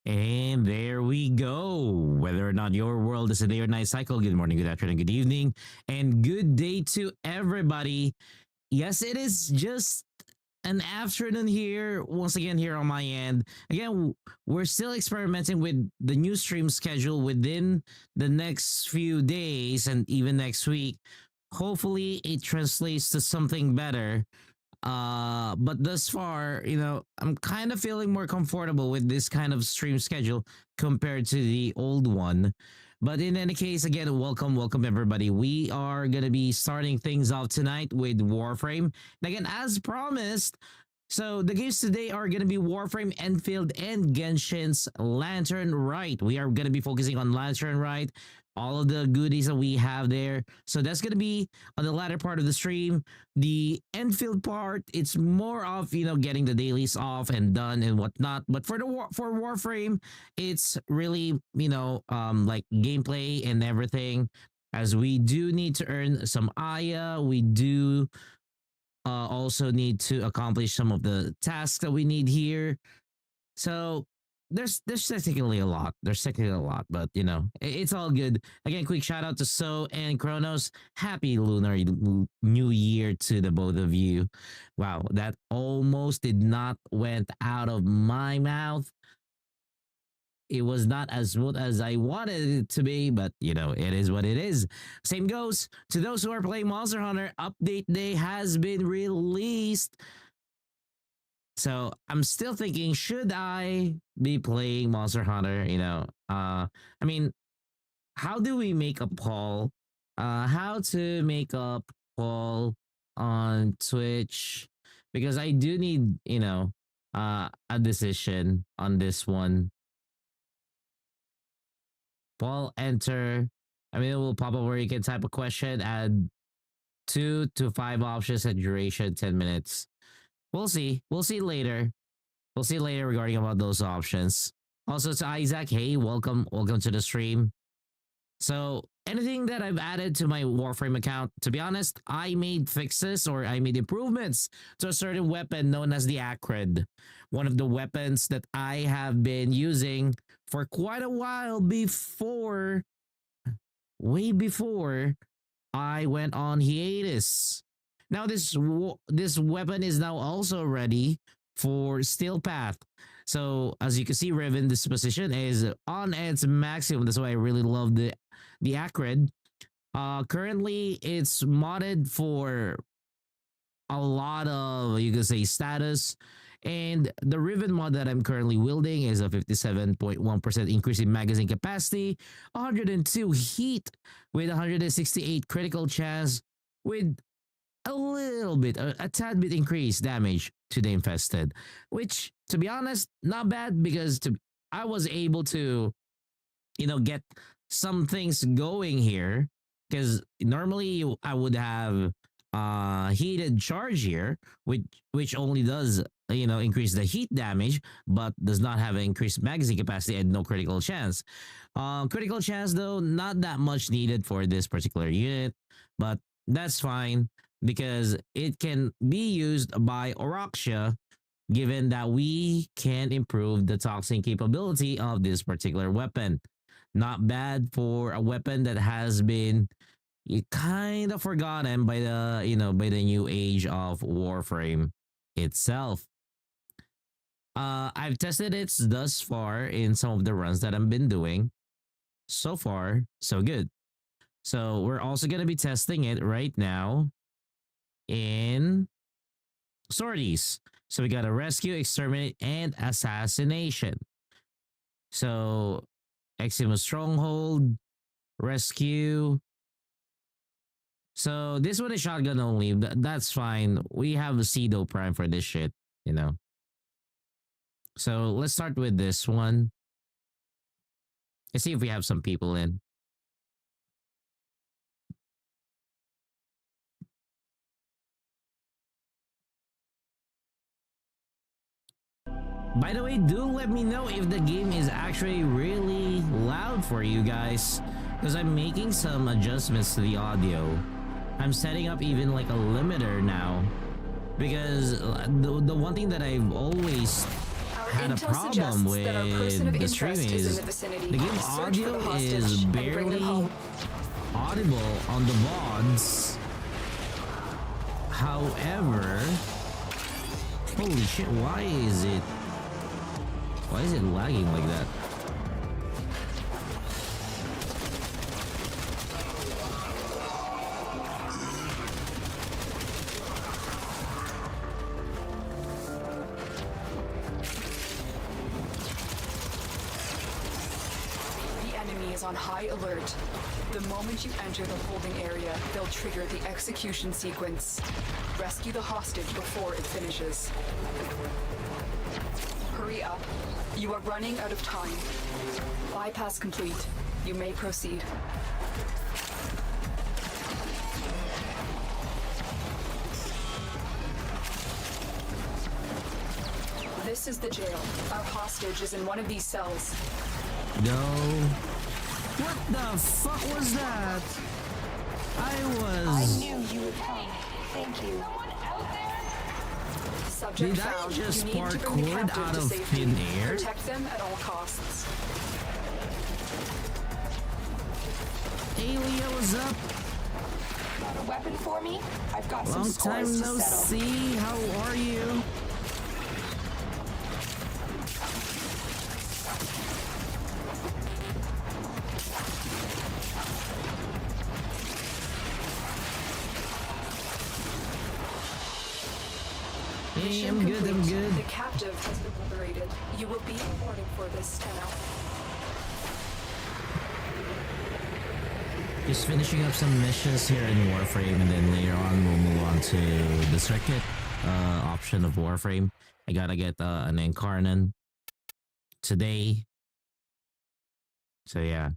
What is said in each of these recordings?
And there we go. Whether or not your world is a day or night cycle, good morning, good afternoon, good evening, and good day to everybody. Yes, it is just an afternoon here, once again, here on my end. Again, we're still experimenting with the new stream schedule within the next few days and even next week. Hopefully, it translates to something better. But thus far, I'm kind of feeling more comfortable with this kind of stream schedule compared to the old one. But in any case, again, welcome everybody. We are gonna be starting things off tonight with Warframe. And again, as promised, so the games today are going to be Warframe, Endfield, and Genshin's Lantern Rite. We are going to be focusing on Lantern Rite, all of the goodies that we have there. So that's going to be on the latter part of the stream. The Endfield part, it's more of, getting the dailies off and done and whatnot. But for for Warframe, it's really, like gameplay and everything. As we do need to earn some Aya, we do also need to accomplish some of the tasks that we need here. So there's technically a lot. There's technically a lot, but it's all good. Again, quick shout out to So and Kronos. Happy Lunar New Year to the both of you. Wow, that almost did not went out of my mouth. It was not as smooth as I wanted it to be, but it is what it is. Same goes to those who are playing Monster Hunter. Update day has been released. So I'm still thinking, should I be playing Monster Hunter? I mean, how do we make a poll? How to make a poll on Twitch? Because I do need, a decision on this one. Poll, enter. I mean, it will pop up where you can type a question, add 2 to 5 options, and duration 10 minutes. We'll see. We'll see later. We'll see later regarding about those options. Also to Isaac, hey, welcome to the stream. So anything that I've added to my Warframe account, to be honest, I made fixes or I made improvements to a certain weapon known as the Acrid. One of the weapons that I have been using for quite a while way before I went on hiatus. Now this weapon is now also ready for Steel Path. So as you can see, Riven, this position is on its maximum. That's why I really love the Acrid. Currently it's modded for a lot of, you can say, status. And the Riven mod that I'm currently wielding is a 57.1% increase in magazine capacity, 102 heat with 168 critical chance with a little bit, a tad bit increased damage to the infested, which, to be honest, not bad because I was able to, get some things going here because normally I would have heated charge here, which only does increase the heat damage but does not have an increased magazine capacity and no critical chance. Critical chance though, not that much needed for this particular unit, but that's fine because it can be used by Oroxia given that we can improve the toxin capability of this particular weapon. Not bad for a weapon that has been kind of forgotten by the new age of Warframe itself. I've tested it thus far in some of the runs that I've been doing. So far, so good. So we're also going to be testing it right now in sorties. So we got a rescue, exterminate, and assassination. So Exima Stronghold, rescue. So this one is shotgun only. That's fine. We have a Cedo Prime for this shit, So let's start with this one. Let's see if we have some people in. By the way, do let me know if the game is actually really loud for you guys, because I'm making some adjustments to the audio. I'm setting up even like a limiter now, because the one thing that I've always had a problem with the stream is the game audio is barely audible on the VODs. However, holy shit, why is it lagging like that? On high alert. The moment you enter the holding area, they'll trigger the execution sequence. Rescue the hostage before it finishes. Hurry up. You are running out of time. Bypass complete. You may proceed. This is the jail. Our hostage is in one of these cells. No. What the fuck was that? I knew you would come. Thank you. Someone out there? Subject Did found. I just You need to bring the parkour captive out to of safety. thin air? Protect them at all costs. Hey Leah, what's up? Got a weapon for me? I've got Long some scores time to no settle. see. How are you? Hey, I'm good, I'm good. The captive has been liberated. You will be rewarded for this, Tenno. Just finishing up some missions here in Warframe, and then later on we'll move on to the circuit option of Warframe. I gotta get an Incarnate today. So yeah.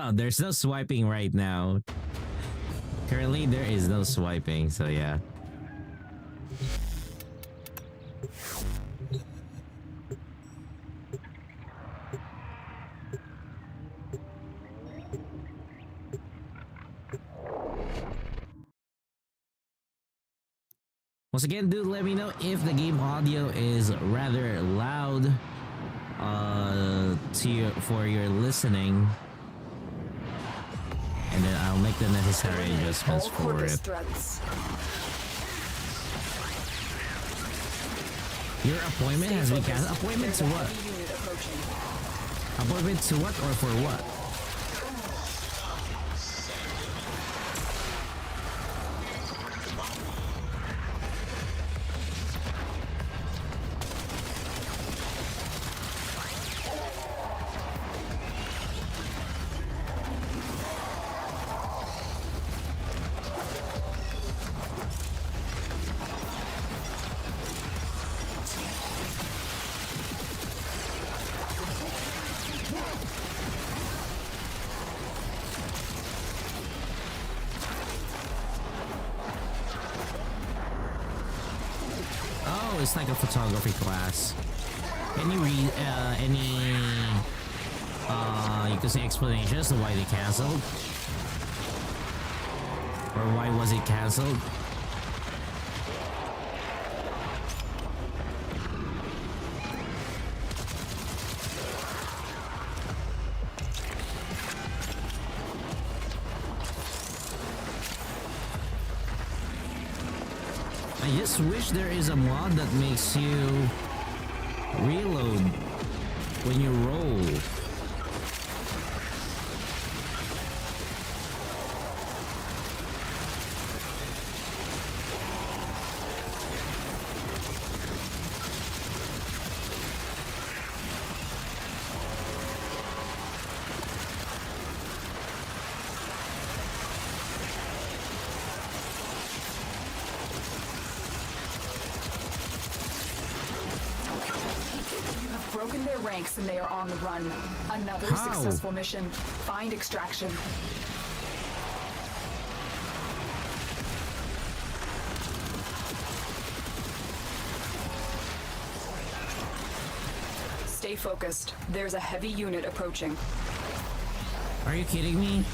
Oh, there's no swiping right now. Currently there is no swiping, so yeah. Once again, dude, let me know if the game audio is rather loud for your listening, and then I'll make the necessary adjustments All for Corvus it. threats. Your appointment has been canceled. Appointment to There's a what? heavy unit approaching. Appointment to what or for what? Oh, it's like a photography class. Any you could say explanation as to why they canceled? Or why was it canceled? I just wish there is a mod that makes you reload when you roll. Broken their ranks and they are on the run. Another How? successful mission. Find extraction. Stay focused. There's a heavy unit approaching. Are you kidding me?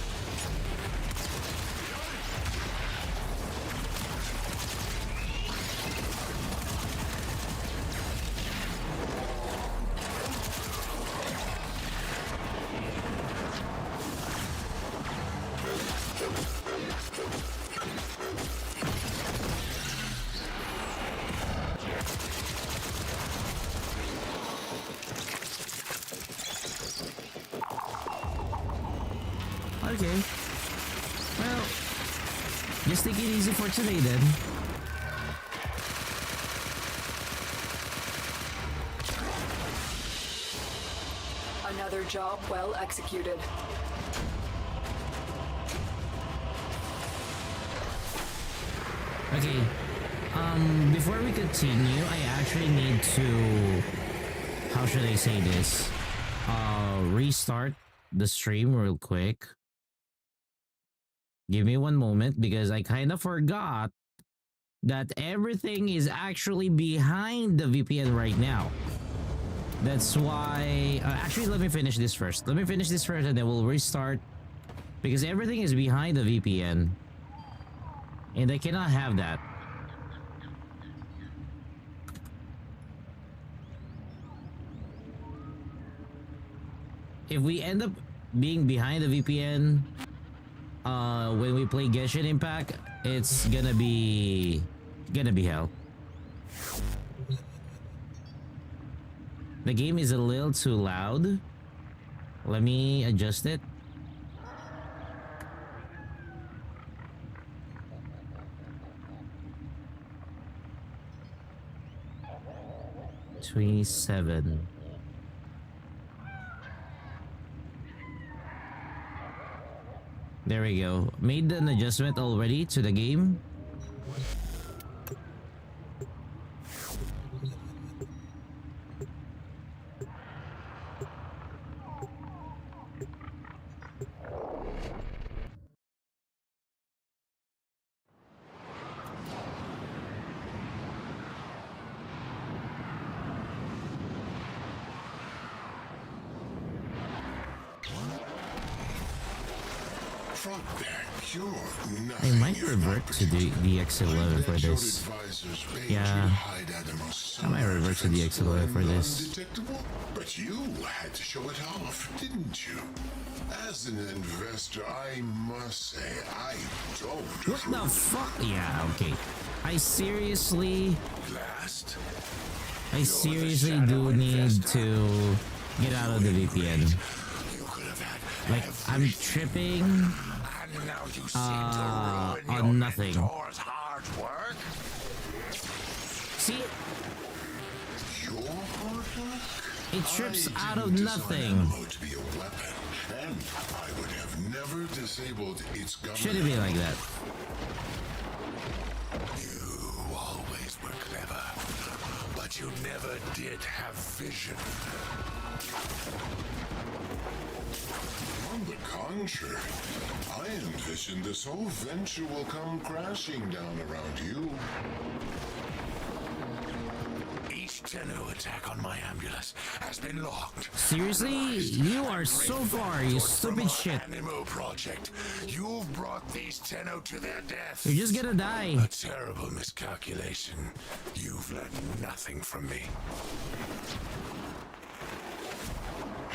Okay. Well, just take it easy for today then. Another job well executed. Okay. Before we continue, I actually need to, how should I say this? Restart the stream real quick. Give me one moment because I kind of forgot that everything is actually behind the VPN right now. That's why, actually, let me finish this first. Let me finish this first and then we'll restart because everything is behind the VPN. And I cannot have that. If we end up being behind the VPN, when we play Genshin Impact, it's gonna be hell. The game is a little too loud. Let me adjust it. $27. There we go. Made an adjustment already to the game. I might revert to the DX11 for this. Yeah, I might revert to the DX11 for this. But you had to show it off, didn't you? As an investor, I must say I don't. What the fuck? Yeah, okay. I seriously do need to get out of the VPN. Like, I'm tripping on nothing. See? It trips out of nothing. Should it be like that? You always were clever, but you never did have vision. On the contrary, I envision this whole venture will come crashing down around you. Each Tenno attack on my ambulance has been logged. Seriously? You are so far, you stupid shit. Animo project. You've brought these Tenno to their death. You're just gonna die. A terrible miscalculation. You've learned nothing from me.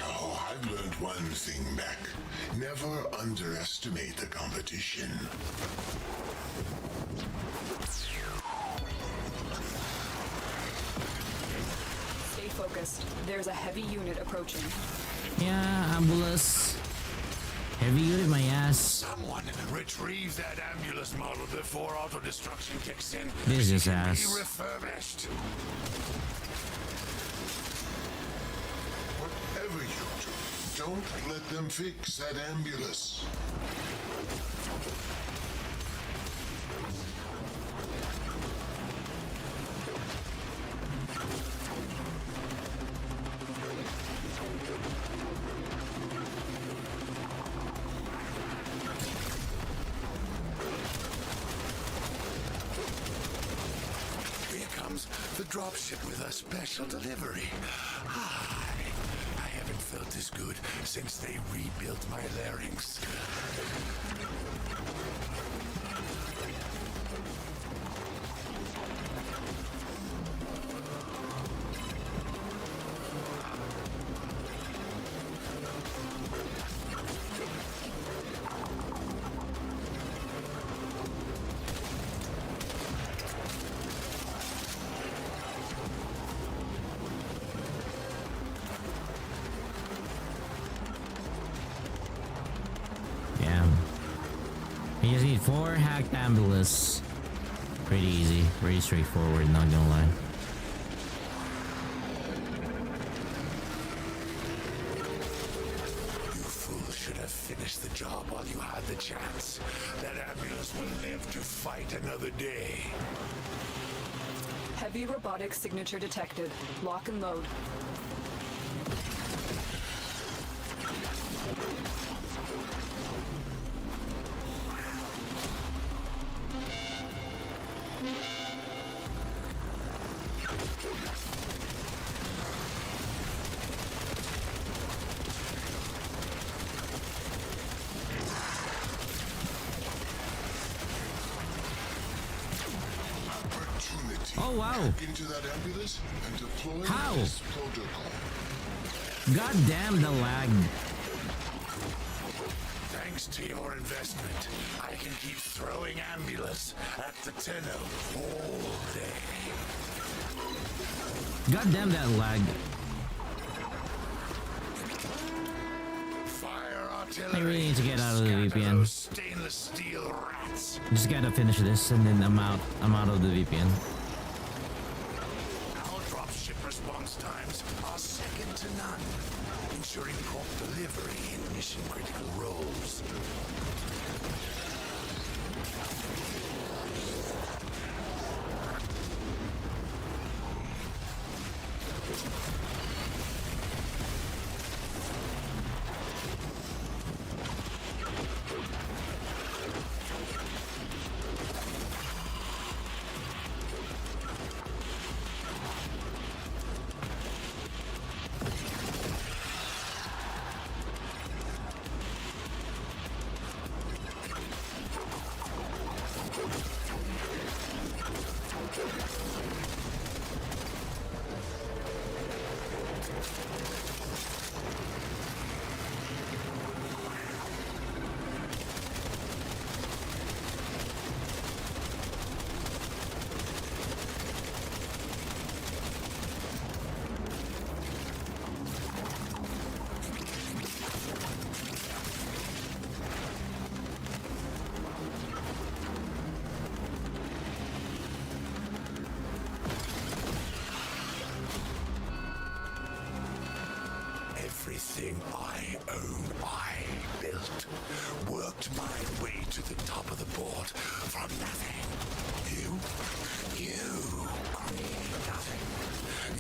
Oh, I've learned one thing back. Never underestimate the competition. Stay focused. There's a heavy unit approaching. Yeah, ambulance. Heavy unit my ass. Someone retrieve that ambulance model before auto-destruction kicks in. This is Be ass. refurbished. Whatever you do, don't let them fix that ambulance. Here comes the dropship with a special delivery. I haven't felt this good since they rebuilt my larynx. Yeah. 4 hacked ambulance. Pretty easy, pretty straightforward, not gonna lie. You fool should have finished the job while you had the chance. That ambulance will live to fight another day. Heavy robotic signature detected. Lock and load. Oh wow! Into that ambulance and deploy How? this protocol. God damn the lag. Thanks to your investment, I can keep throwing ambulance at the Tenno all day. God damn that lag. Fire artillery. I really need to get out of the Scatter VPN. those stainless steel rats. Just gotta finish this and then I'm out. I'm out of the VPN. Our dropship response times are second to none, ensuring prompt delivery in mission-critical roles. Everything I own, I built. Worked my way to the top of the board from nothing. You create nothing.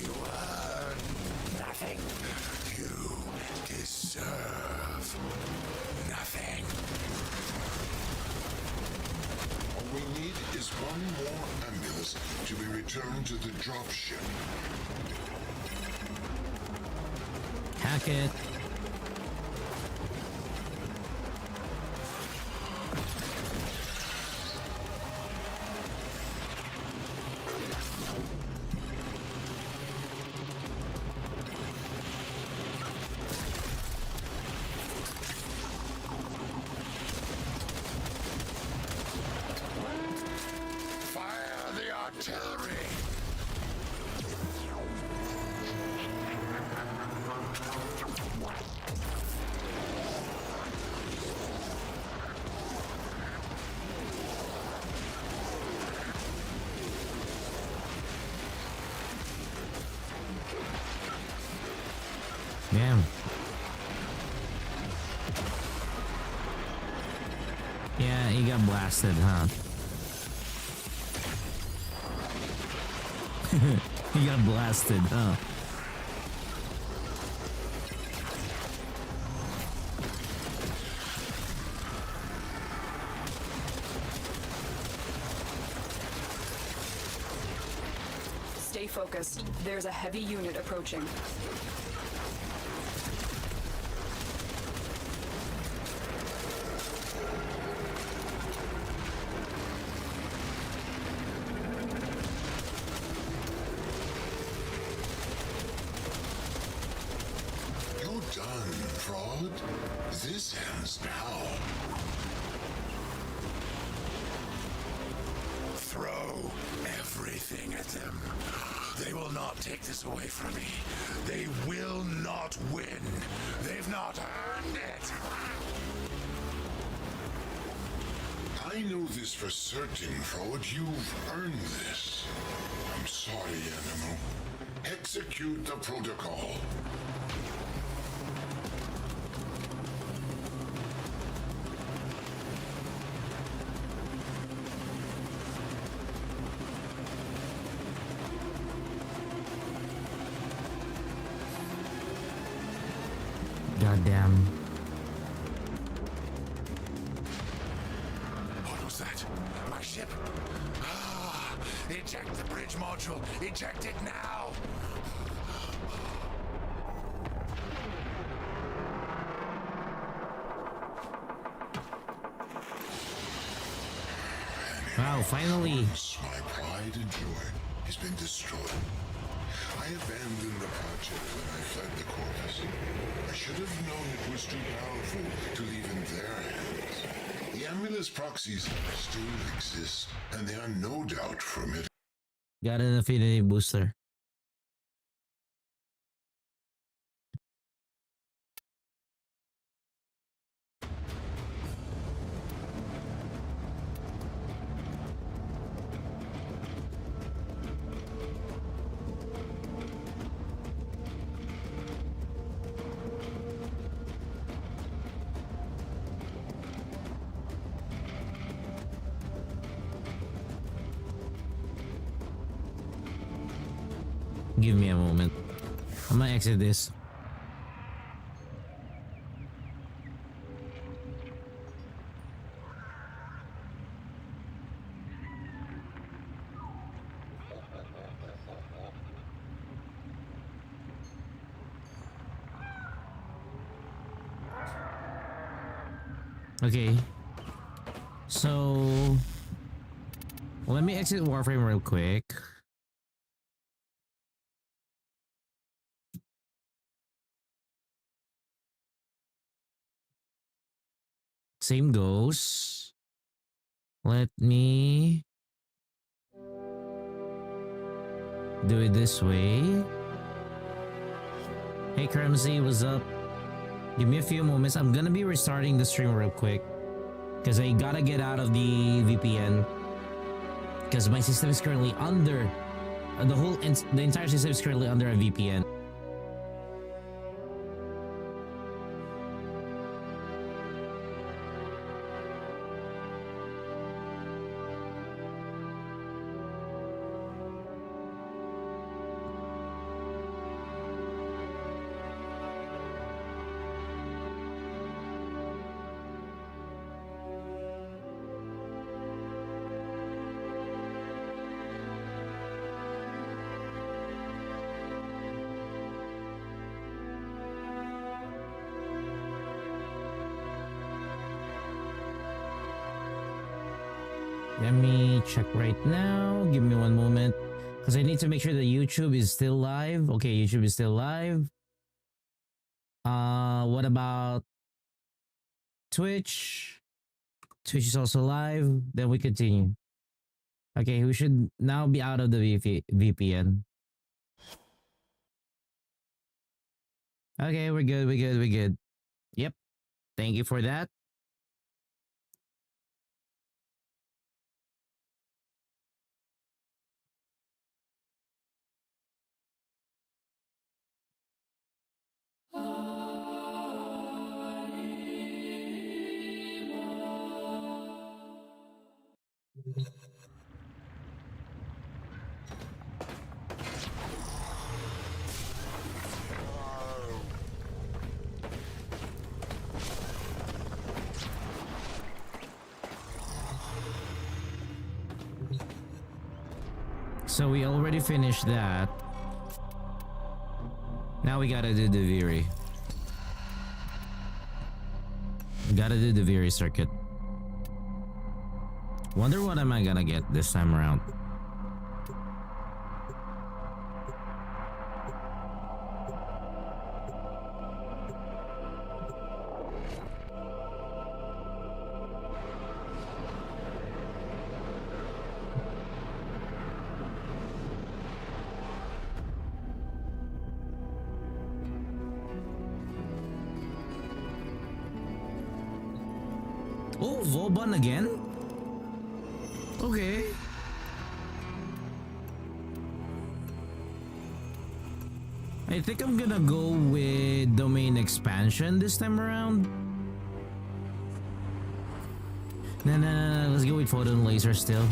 You earn nothing. You deserve nothing. All we need is one more ambulance to be returned to the dropship. Hack it. Fire the artillery! Damn. Yeah, he got blasted, huh? He got blasted, huh? Stay focused. There's a heavy unit approaching. You're done, fraud. This ends now. Throw everything at them. They will not take this away from me. They will not win. They've not earned it. I know this for certain, Frode. You've earned this. I'm sorry, Animal. Execute the protocol. Goddamn. What was that? My ship? Ah, eject the bridge module. Eject it now. Wow, finally. Once my pride and joy has been destroyed. I abandoned the project when I fled the Corvus. I should have known it was too powerful to leave in their hands. The Amulus proxies still exist, and they are no doubt formidable. Got an affinity booster. Give me a moment. I'm gonna exit this. Okay. So let me exit Warframe real quick. Same goes. Let me do it this way. Hey Crimsy, what's up? Give me a few moments. I'm gonna be restarting the stream real quick because I gotta get out of the VPN because my system is currently under the entire system is currently under a VPN. Let me check right now. Give me one moment. Because I need to make sure that YouTube is still live. Okay, YouTube is still live. What about Twitch? Twitch is also live. Then we continue. Okay, we should now be out of the VPN. Okay, we're good, we're good, we're good. Yep. Thank you for that. So we already finished that. Now we gotta do the Viri. Gotta do the Viri circuit. Wonder what am I gonna get this time around. Oh, Vauban again? Okay. I think I'm gonna go with domain expansion this time around. No. Let's go with photon laser still.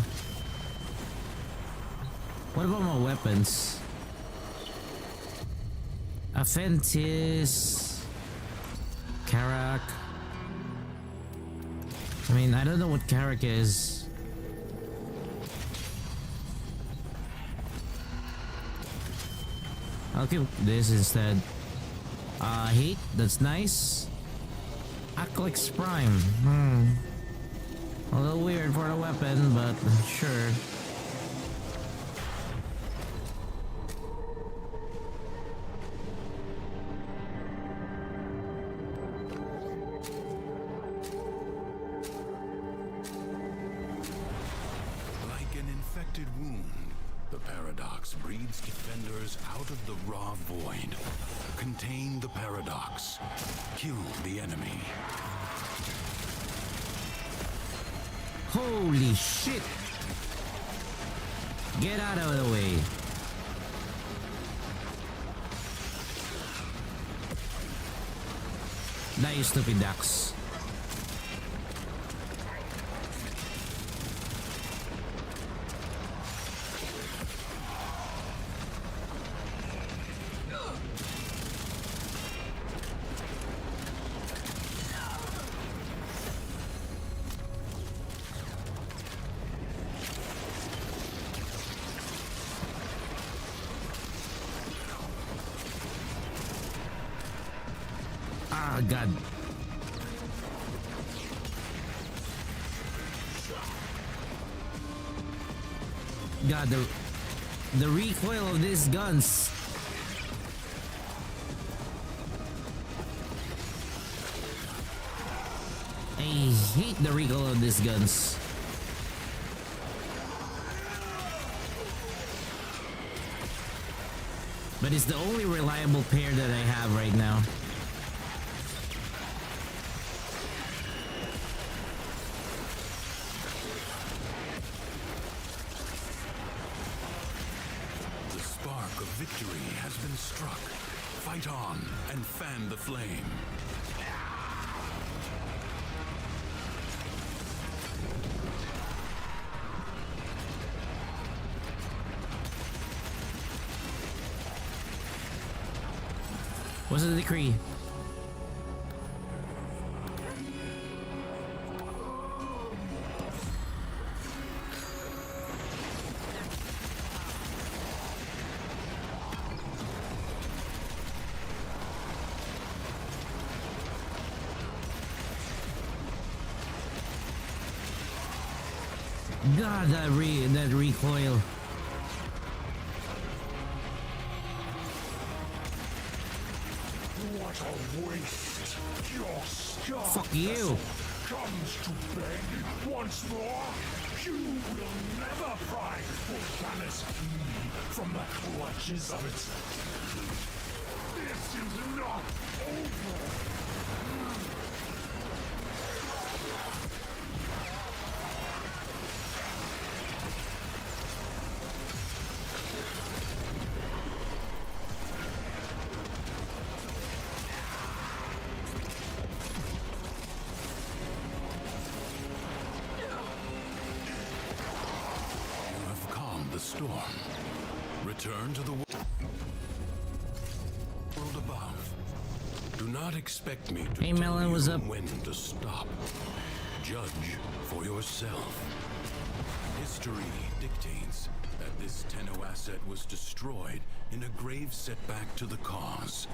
What about my weapons? Aphentis. Karak. I mean, I don't know what Karak is. I'll keep this instead. Heat, that's nice. Aclix Prime. A little weird for a weapon, but sure. Like an infected wound, the paradox breeds defenders out of the raw void. Contain the paradox. Kill the enemy. Holy shit! Get out of the way. Die, you stupid ducks. Ah, God. God, the recoil of these guns. I hate the recoil of these guns. But it's the only reliable pair that I have right now. The spark of victory has been struck. Fight on and fan the flame. What's the decree? God, that recoil. What a waste! Your scar Fuck you. comes to beg once more. You will never pry Volcanus free from the clutches of its. This is not over. You have calmed the storm. Return to the world above. Do not expect me to Hey, tell Melon, you what's up? when to stop. Judge for yourself. History dictates that this Tenno asset was destroyed in a grave setback to the cause.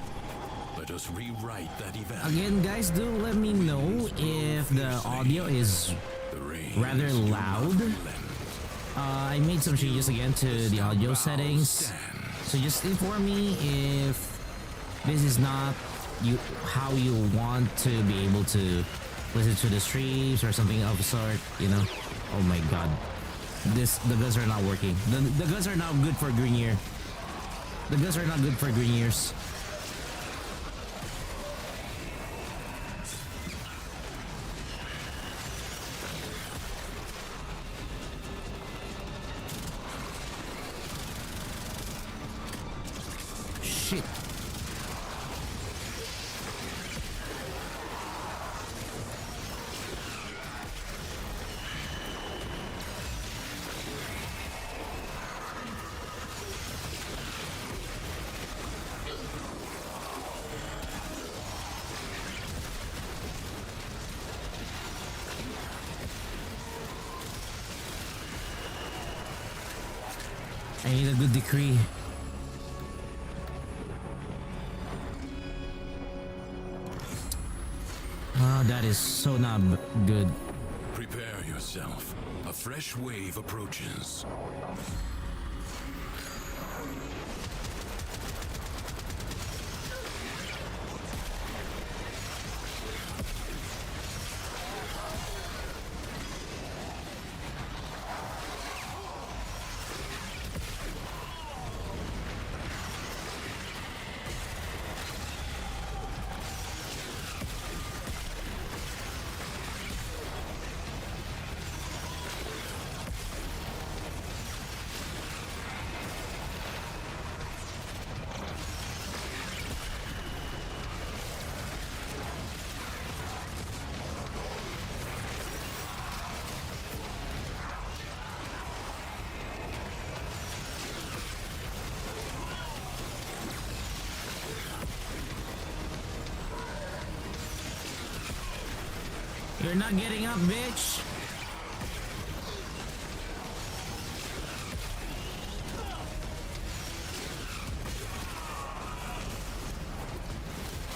Let us rewrite that event. Again, guys, do let me know if the audio is The rains rather do not loud. relent. I made some changes again to the audio settings, Stand. so just inform me if this is not how you want to be able to listen to the streams or something of the sort, you know. Oh my god, the guns are not working. The guns are not good for green year. The guns are not good for green years. shit. I need a good decree. Oh, that is so not good. Prepare yourself. A fresh wave approaches. You're not getting up, bitch.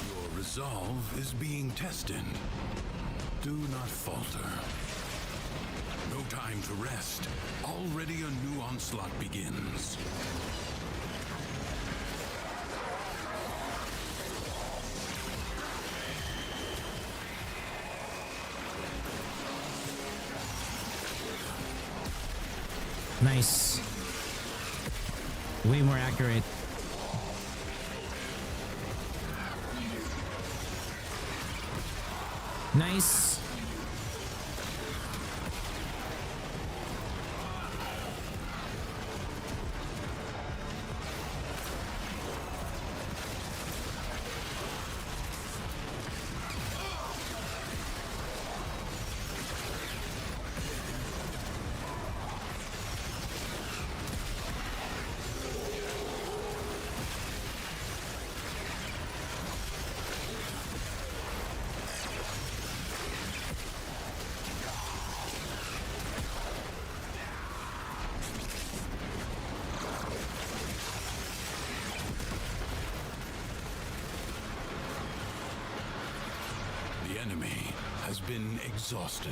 Your resolve is being tested. Do not falter. No time to rest. Already a new onslaught begins. Nice. Way more accurate. Nice. The enemy has been exhausted.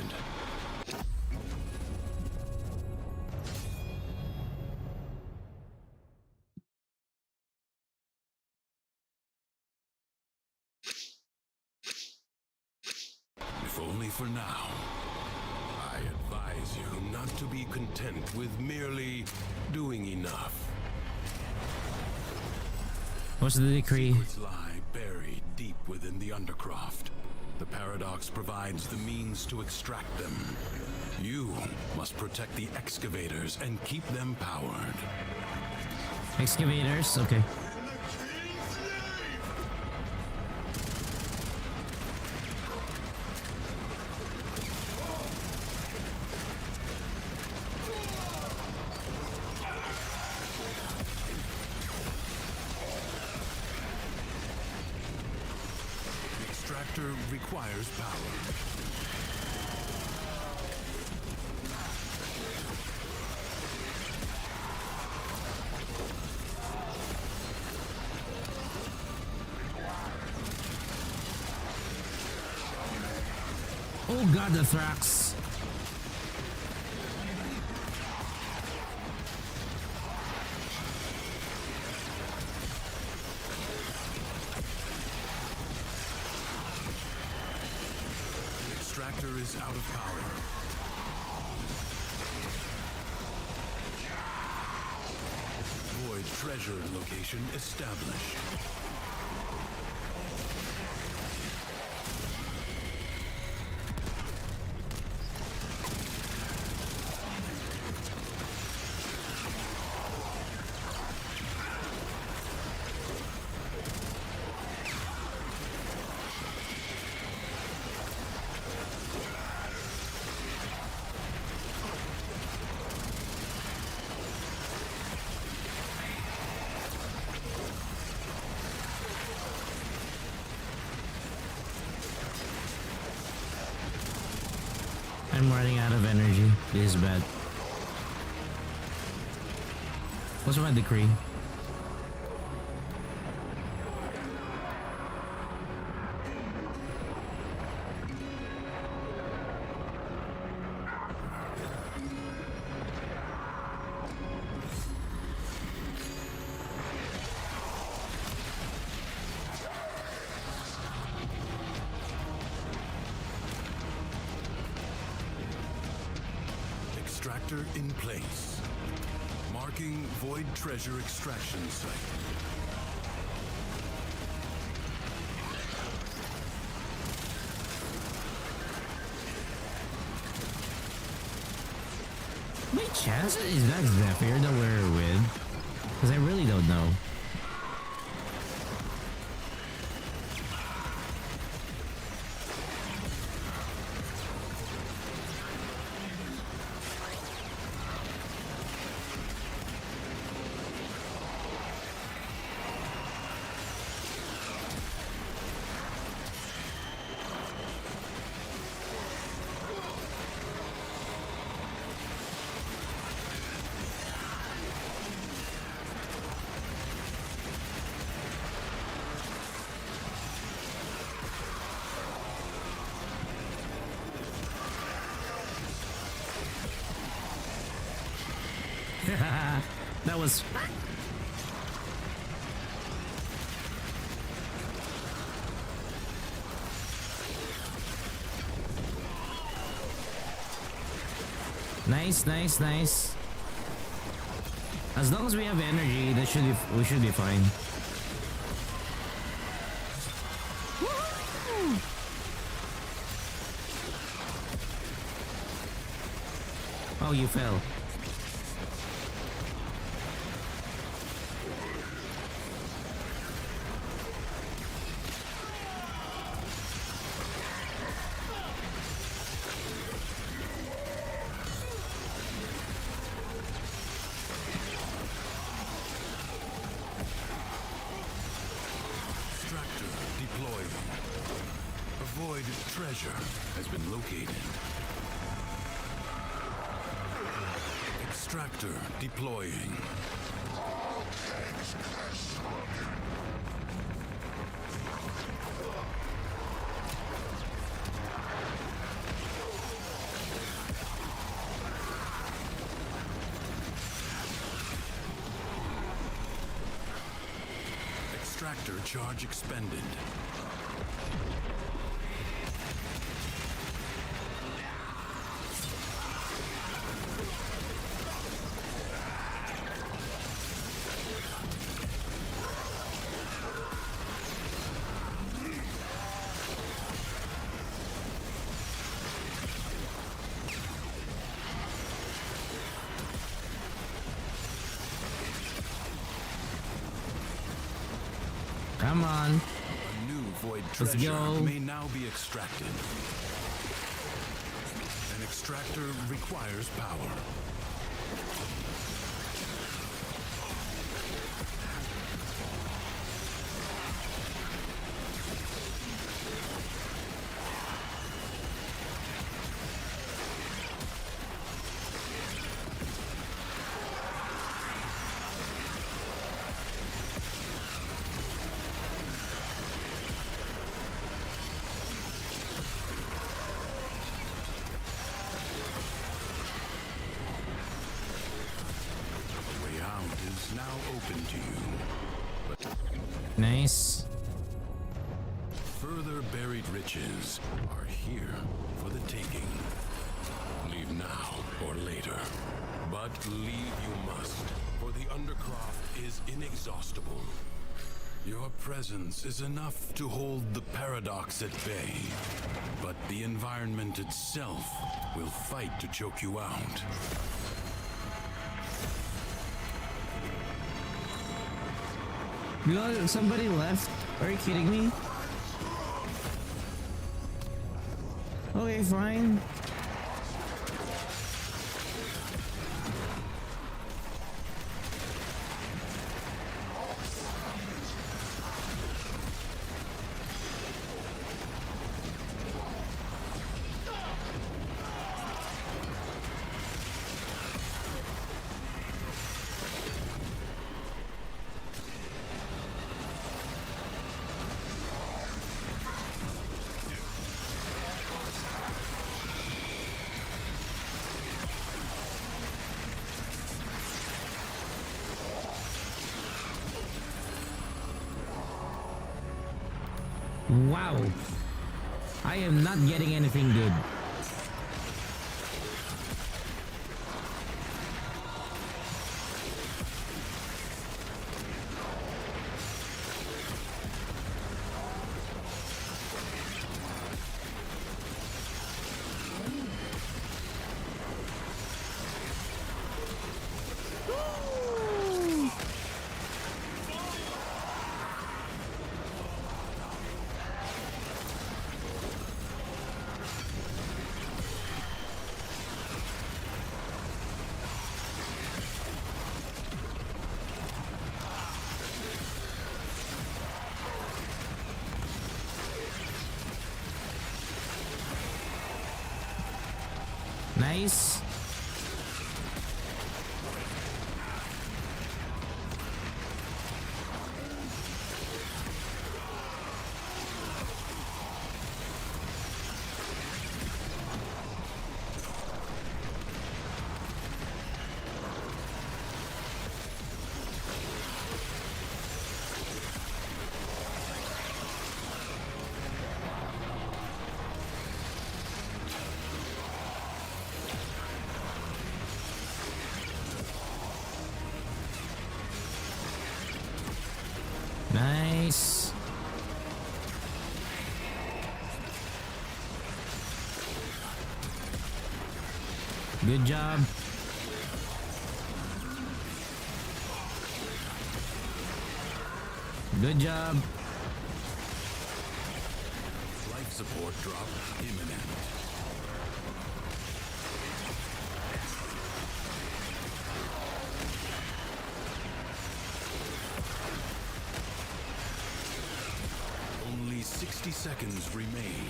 If only for now. I advise you not to be content with merely doing enough. What's the decree? Secrets lie buried deep within the Undercroft. The Paradox provides the means to extract them. You must protect the excavators and keep them powered. Excavators? Okay. The extractor requires power. Oh god, the Thrax. The extractor is out of power. Void treasure location established. This is bad. What's my decree? Extractor in place. Marking Void Treasure Extraction Site. My chance is that Zephyr that we're with? Because I really don't know. That was... Nice, nice, nice. As long as we have energy, we should be fine. Oh, you fell. Void treasure has been located. Extractor deploying. Extractor charge expended. Come on. A new void Let's treasure go. may now be extracted. An extractor requires power. Is now open to you. But Nice. further buried riches are here for the taking. Leave now or later. But leave you must, for the Undercroft is inexhaustible. Your presence is enough to hold the paradox at bay. But the environment itself will fight to choke you out. Somebody left? Are you kidding me? Okay, fine. Wow. I am not getting anything good. Nice. Nice. Good job. Good job. Life support drop imminent. Only 60 seconds remain.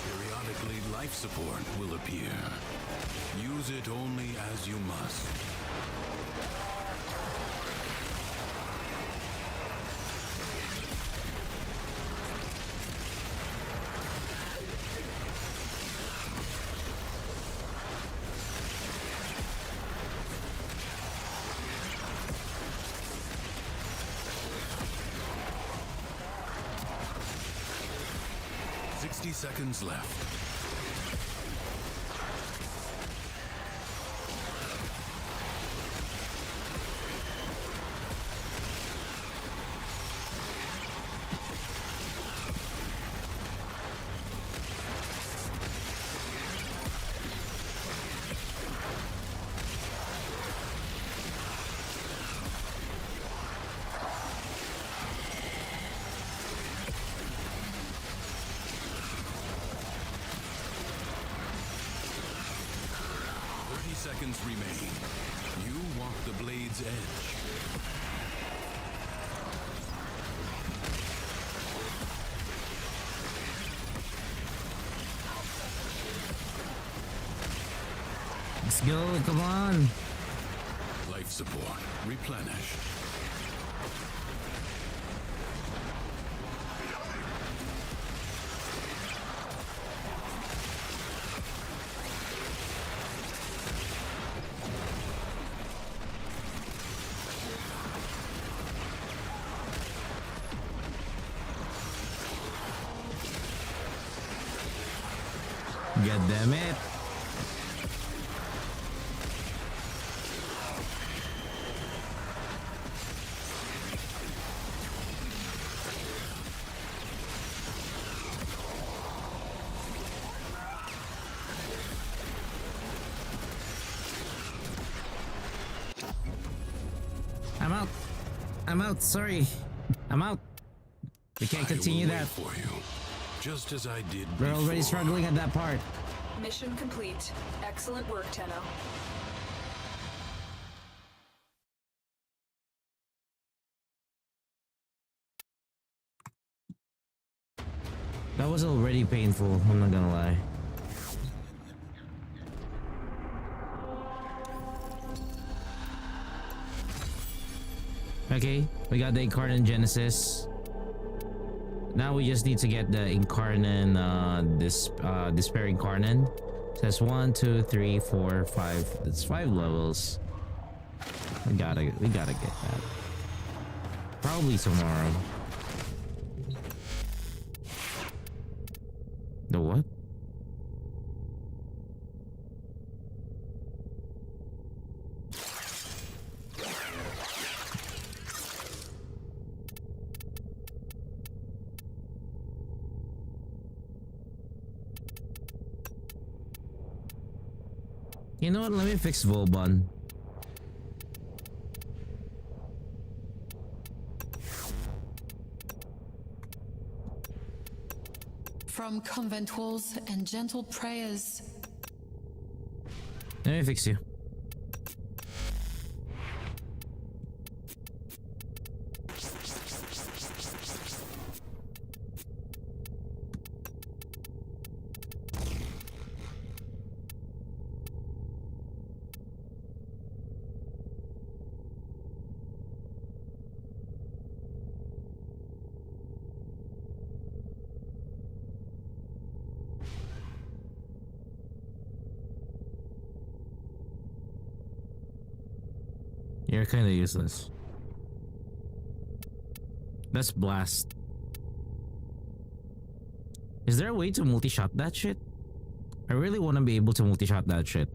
Periodically, life support will appear. Use it only as you must. Seconds left. Seconds remain. You walk the blade's edge. Let's go, come on. Life support replenished. God damn it. I'm out. I'm out. Sorry. I'm out. We can't continue that. For you, just as I did We're before. already struggling at that part. Mission complete. Excellent work, Tenno. That was already painful, I'm not gonna lie. Okay, we got the Incarnate Genesis. Now we just need to get the Incarnon, Despair Incarnon. So that's 1, 2, 3, 4, 5. That's 5 levels. We gotta get that. Probably tomorrow. The what? You know what? Let me fix Volbon. From convent walls and gentle prayers. Let me fix you. You're kind of useless. Let's blast. Is there a way to multi-shot that shit? I really want to be able to multi-shot that shit.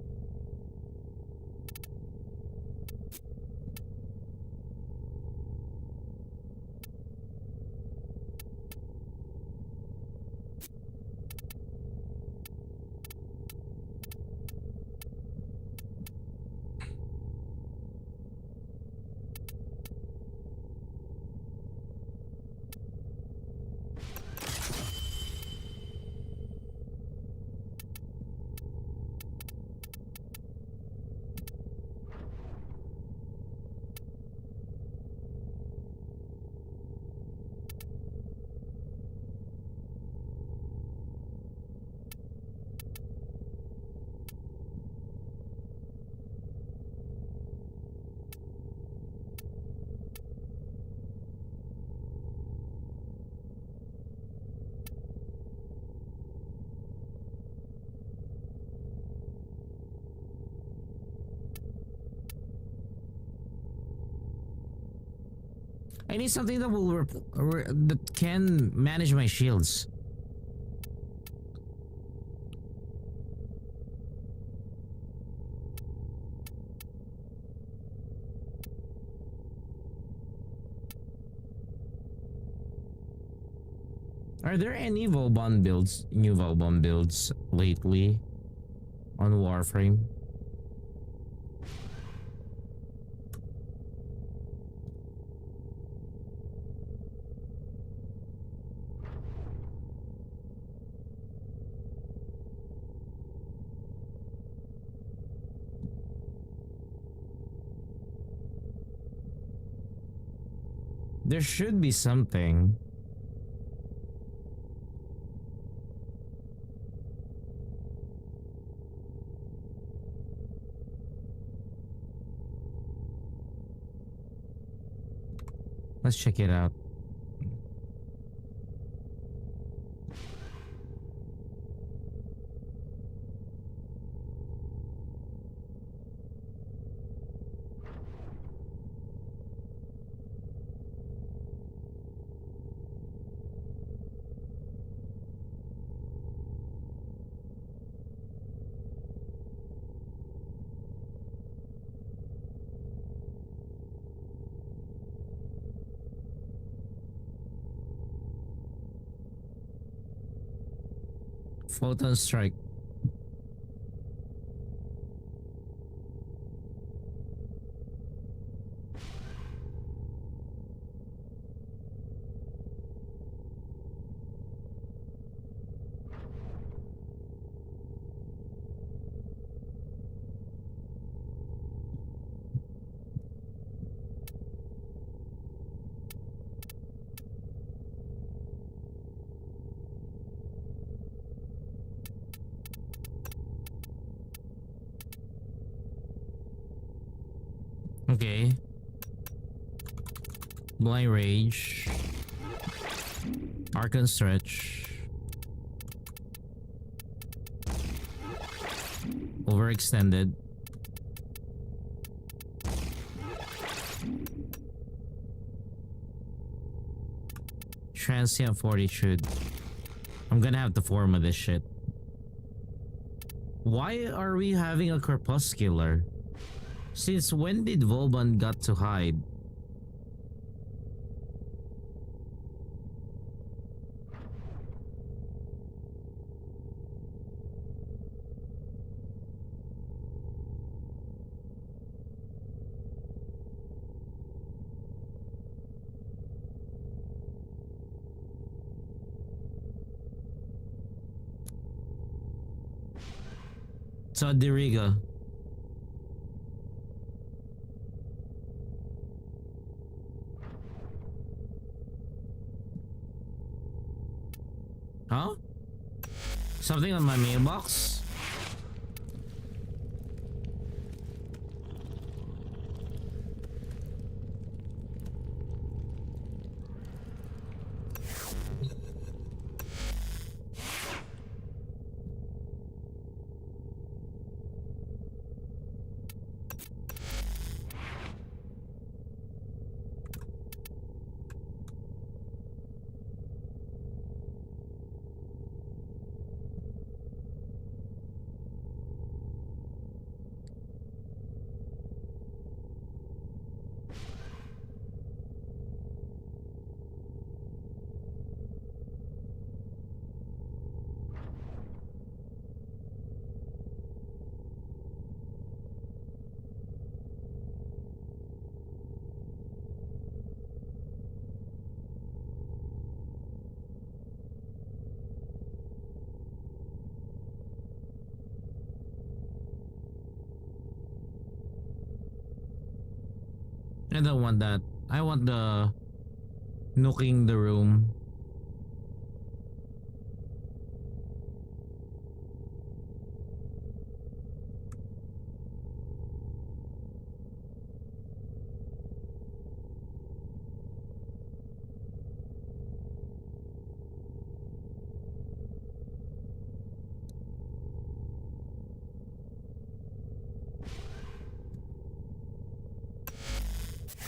I need something that will that can manage my shields. Are there any Volbon builds, new Volbon builds lately on Warframe? There should be something. Let's check it out. Photon strike. Okay. Blind Rage. Arcan stretch. Overextended. Transient fortitude. I'm gonna have to form of this shit. Why are we having a crepuscular? Since when did Volban got to hide? Diriga. Huh? Something on my mailbox? I don't want that. I want the nooking the room.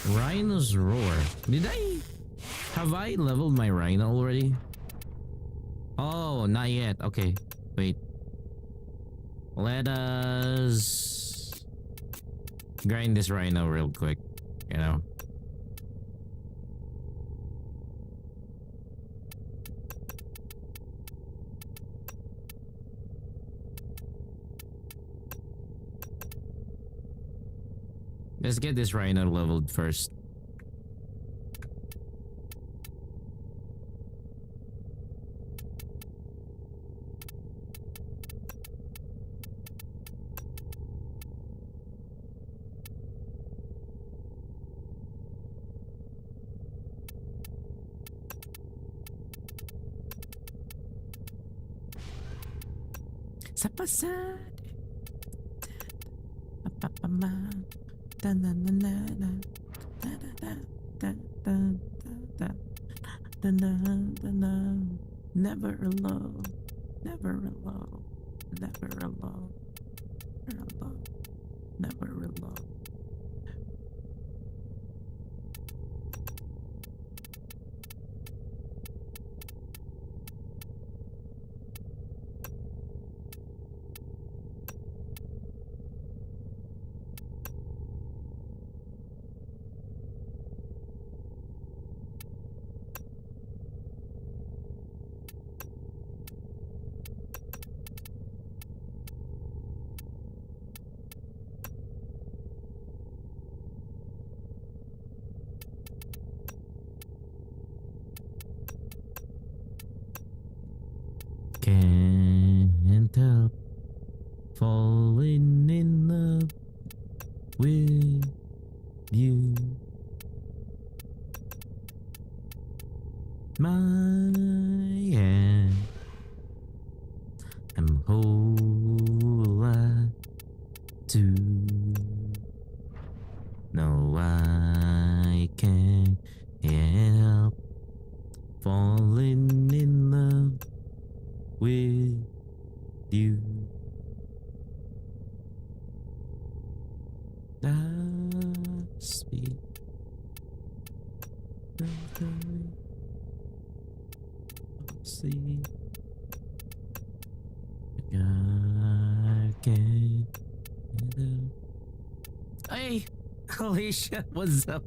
Rhino's roar. Have I leveled my rhino already? Oh, not yet. Okay, wait. Let us grind this rhino real quick, you know. Let's get this rhino leveled first. Sa pasado. Never alone, never alone, never alone, never alone, never alone. Can't help falling in love with you. My hand, I'm whole lot to no, I can't help falling See. Okay. Hey, holy shit, what's up?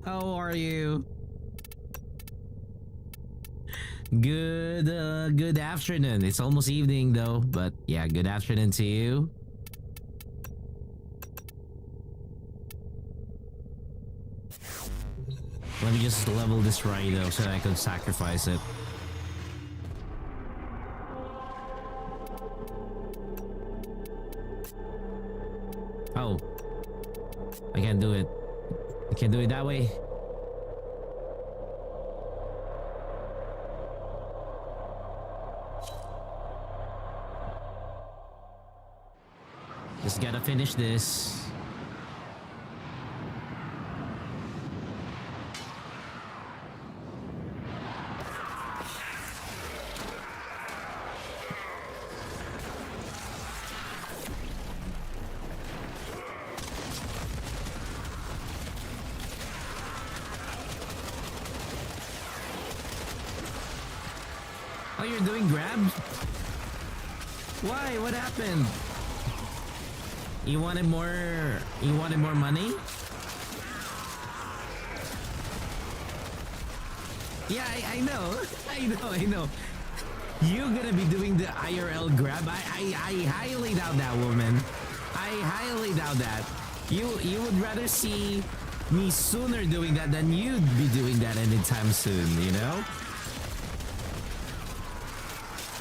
How are you? Good afternoon. It's almost evening though, but yeah, good afternoon to you. Let me just level this Rhino so that I can sacrifice it. Oh. I can't do it. I can't do it that way. Just gotta finish this. Oh, you're doing grab? Why? What happened? You wanted more money? Yeah, I know. I know. You're gonna be doing the IRL grab. I highly doubt that, woman. I highly doubt that. You would rather see me sooner doing that than you'd be doing that anytime soon, you know?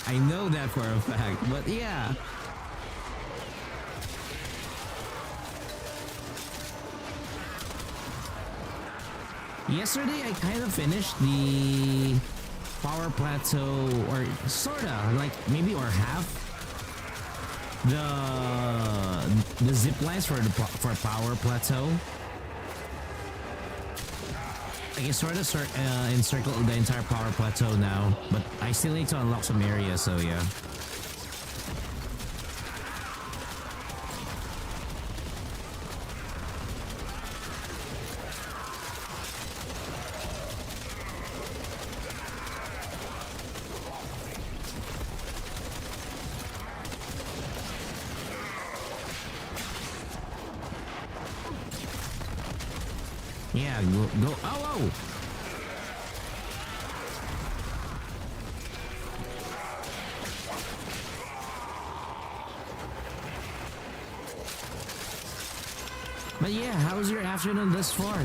I know that for a fact, but yeah. Yesterday I kind of finished the power plateau, or sorta, like maybe or half the zip lines for power plateau. I can sort of encircle the entire power plateau now, but I still need to unlock some areas, so yeah. Yeah, go. Oh! But yeah, how's your afternoon thus far?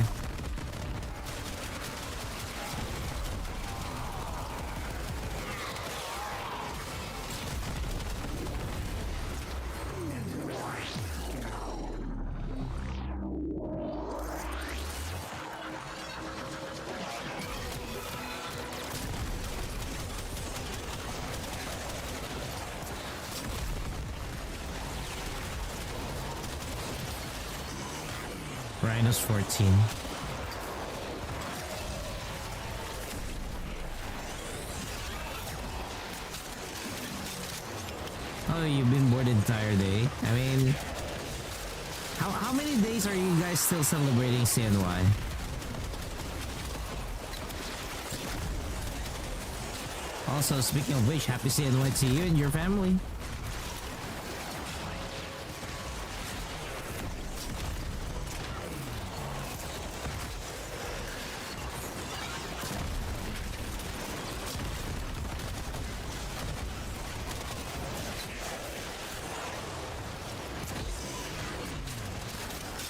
Rhino's 14. Oh, you've been bored the entire day? I mean, how many days are you guys still celebrating CNY? Also, speaking of which, happy CNY to you and your family.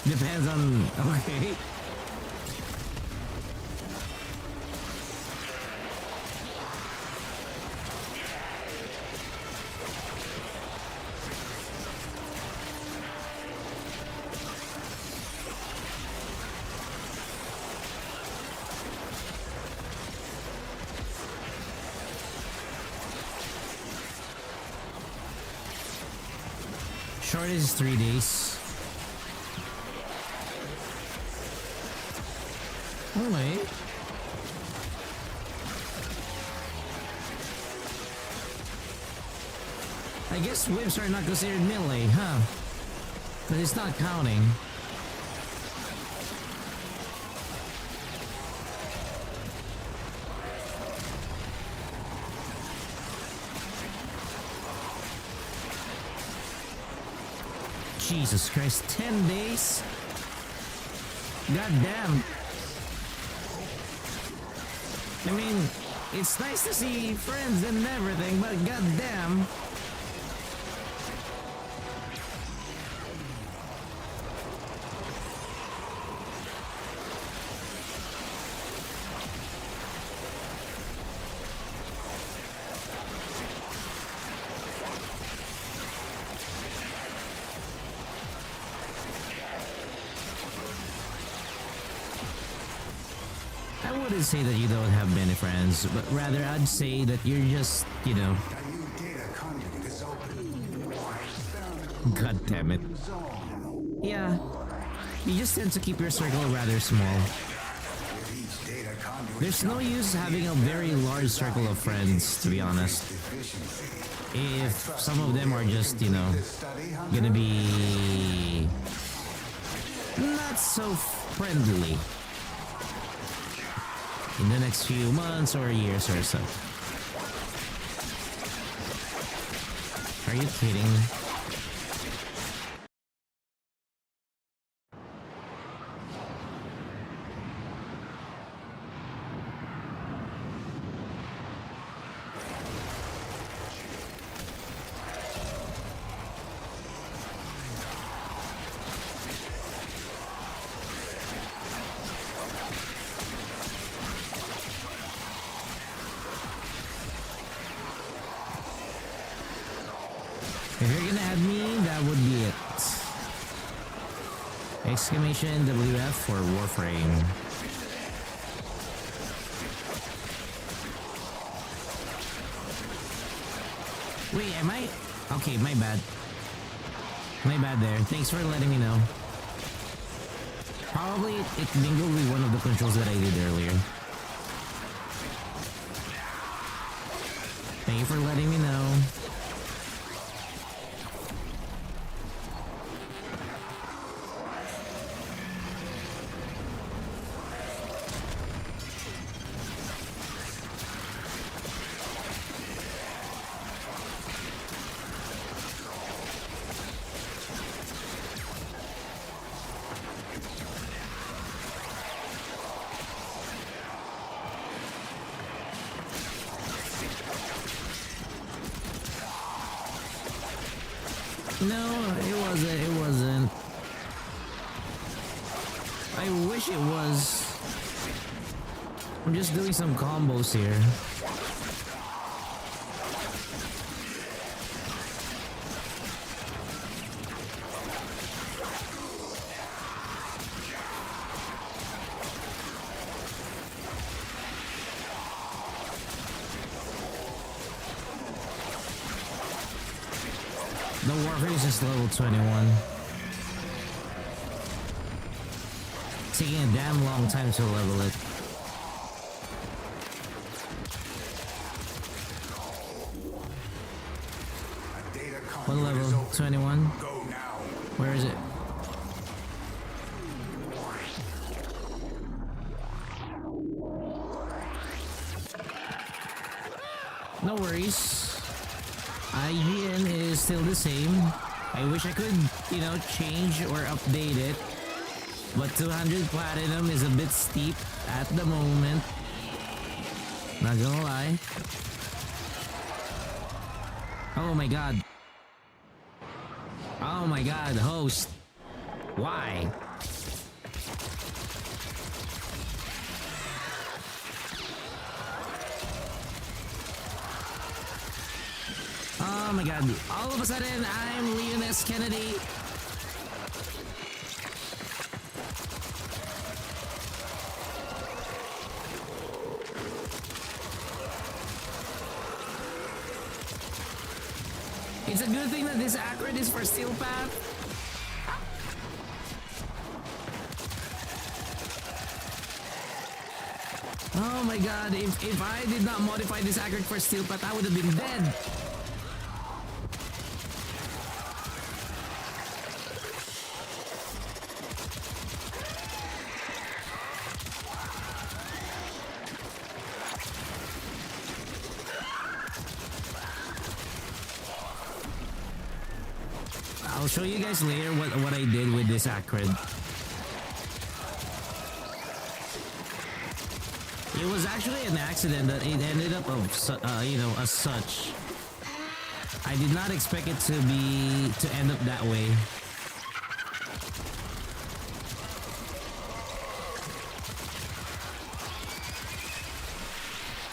Depends on... Okay. Short is 3 days. Okay. I guess whips are not considered melee, huh? But it's not counting. Jesus Christ, 10 days? God damn. I mean, it's nice to see friends and everything, but god damn. I wouldn't say that you don't have many friends, but rather I'd say that you're just, you know. God damn it. Yeah, you just tend to keep your circle rather small. There's no use having a very large circle of friends, to be honest. If some of them are just, you know, gonna be not so friendly in the next few months or years or so. Are you kidding? If you're gonna add me, that would be it. Exclamation WF for Warframe. Wait, am I? Okay, my bad. My bad there. Thanks for letting me know. Probably it mingled with one of the controls that I did earlier. Thank you for letting me know. No, it wasn't. I wish it was. I'm just doing some combos here. The Warframe is just level 21. Taking a damn long time to level it. What level? 21? Where is it? No worries. IGN is still the same. I wish I could, you know, change or update it. But 200 platinum is a bit steep at the moment. Not gonna lie. Oh my god. Oh my god, host. Why? Oh my god. All of a sudden, I'm Leon S. Kennedy. It's a good thing that this accurate is for Steel Path. Oh my god, if I did not modify this accurate for Steel Path, I would have been dead. I'll show you guys later what I did with this acrid. It was actually an accident that it ended up as such. I did not expect it to end up that way.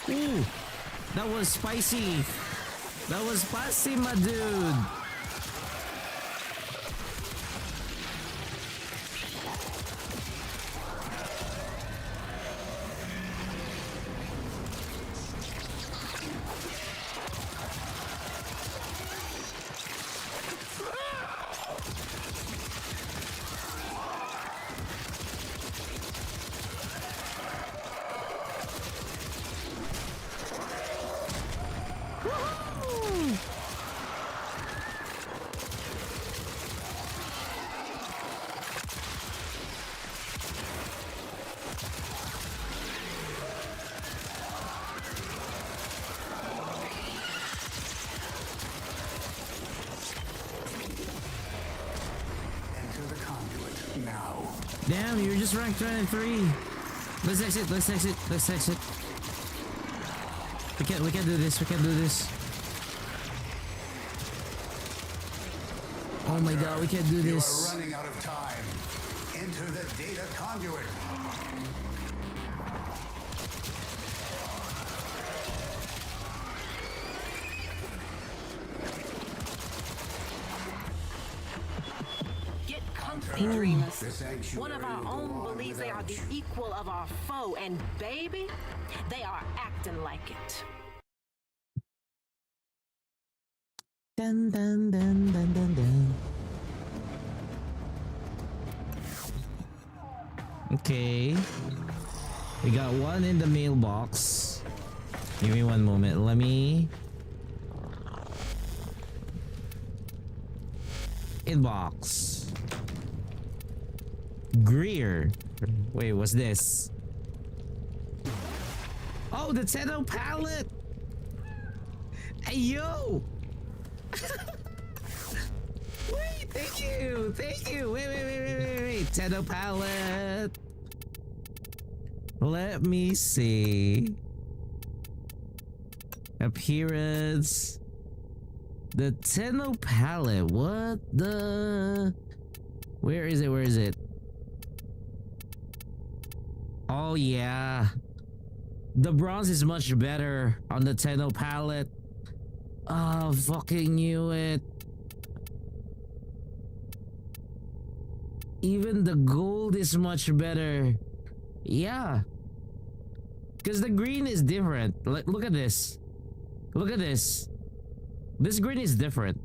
Ooh, that was spicy. That was spicy, my dude. Damn, you're just ranked 23. Let's exit, let's exit, let's exit. We can't do this, we can't do this. Oh my god, we can't do this. You are running out of time. Enter the data conduit. Get comfy, dreamers. One of our own believes they are the equal of our foe, and baby, they are acting like it. Dun dun dun dun dun dun. Okay. We got one in the mailbox. Give me one moment. Let me... Inbox. Greer. Wait, what's this? Oh, the Tenno palette! Hey, yo! Wait, thank you! Thank you! Wait. Tenno palette! Let me see. Appearance. The Tenno palette. What the... Where is it? Where is it? Oh, yeah. The bronze is much better on the Tenno palette. Oh, fucking knew it. Even the gold is much better. Yeah. Because the green is different. Like, look at this. Look at this. This green is different.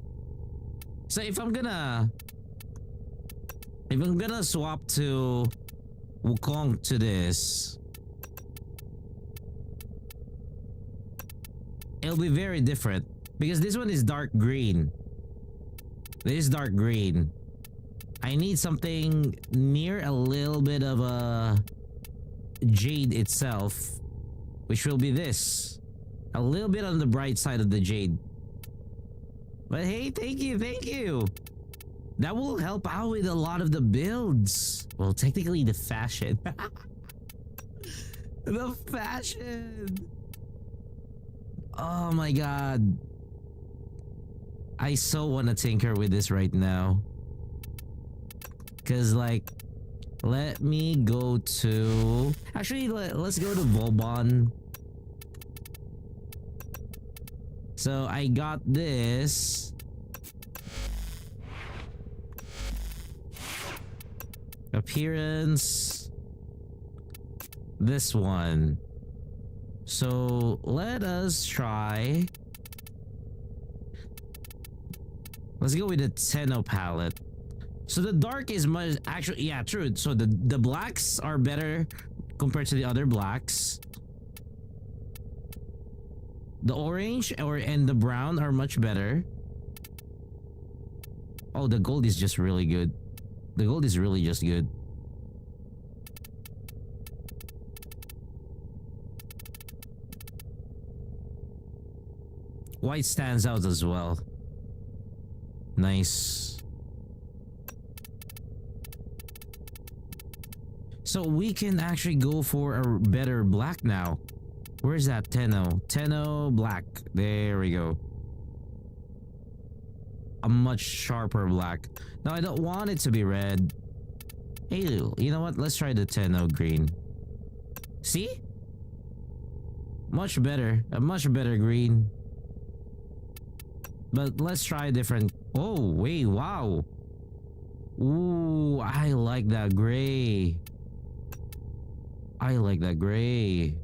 So if I'm gonna swap to Wukong to this, it'll be very different. Because this one is dark green. This is dark green. I need something near a little bit of a jade itself, which will be this. A little bit on the bright side of the jade. But hey, thank you, thank you. That will help out with a lot of the builds. Well, technically the fashion. The fashion. Oh my god. I so want to tinker with this right now. Cause like, let me go to... Actually, let's go to Vauban. So I got this. Appearance. This one. So let us try. Let's go with the Tenno palette. So the dark is much... Actually, yeah, true. So the blacks are better compared to the other blacks. The orange and the brown are much better. Oh, the gold is just really good. The gold is really just good. White stands out as well. Nice. So we can actually go for a better black now. Where's that? Tenno black. There we go. A much sharper black. Now I don't want it to be red. Hey, you know what? Let's try the Tenno green. See? Much better. A much better green. But let's try a different. Oh, wait, wow. Ooh, I like that gray. I like that gray.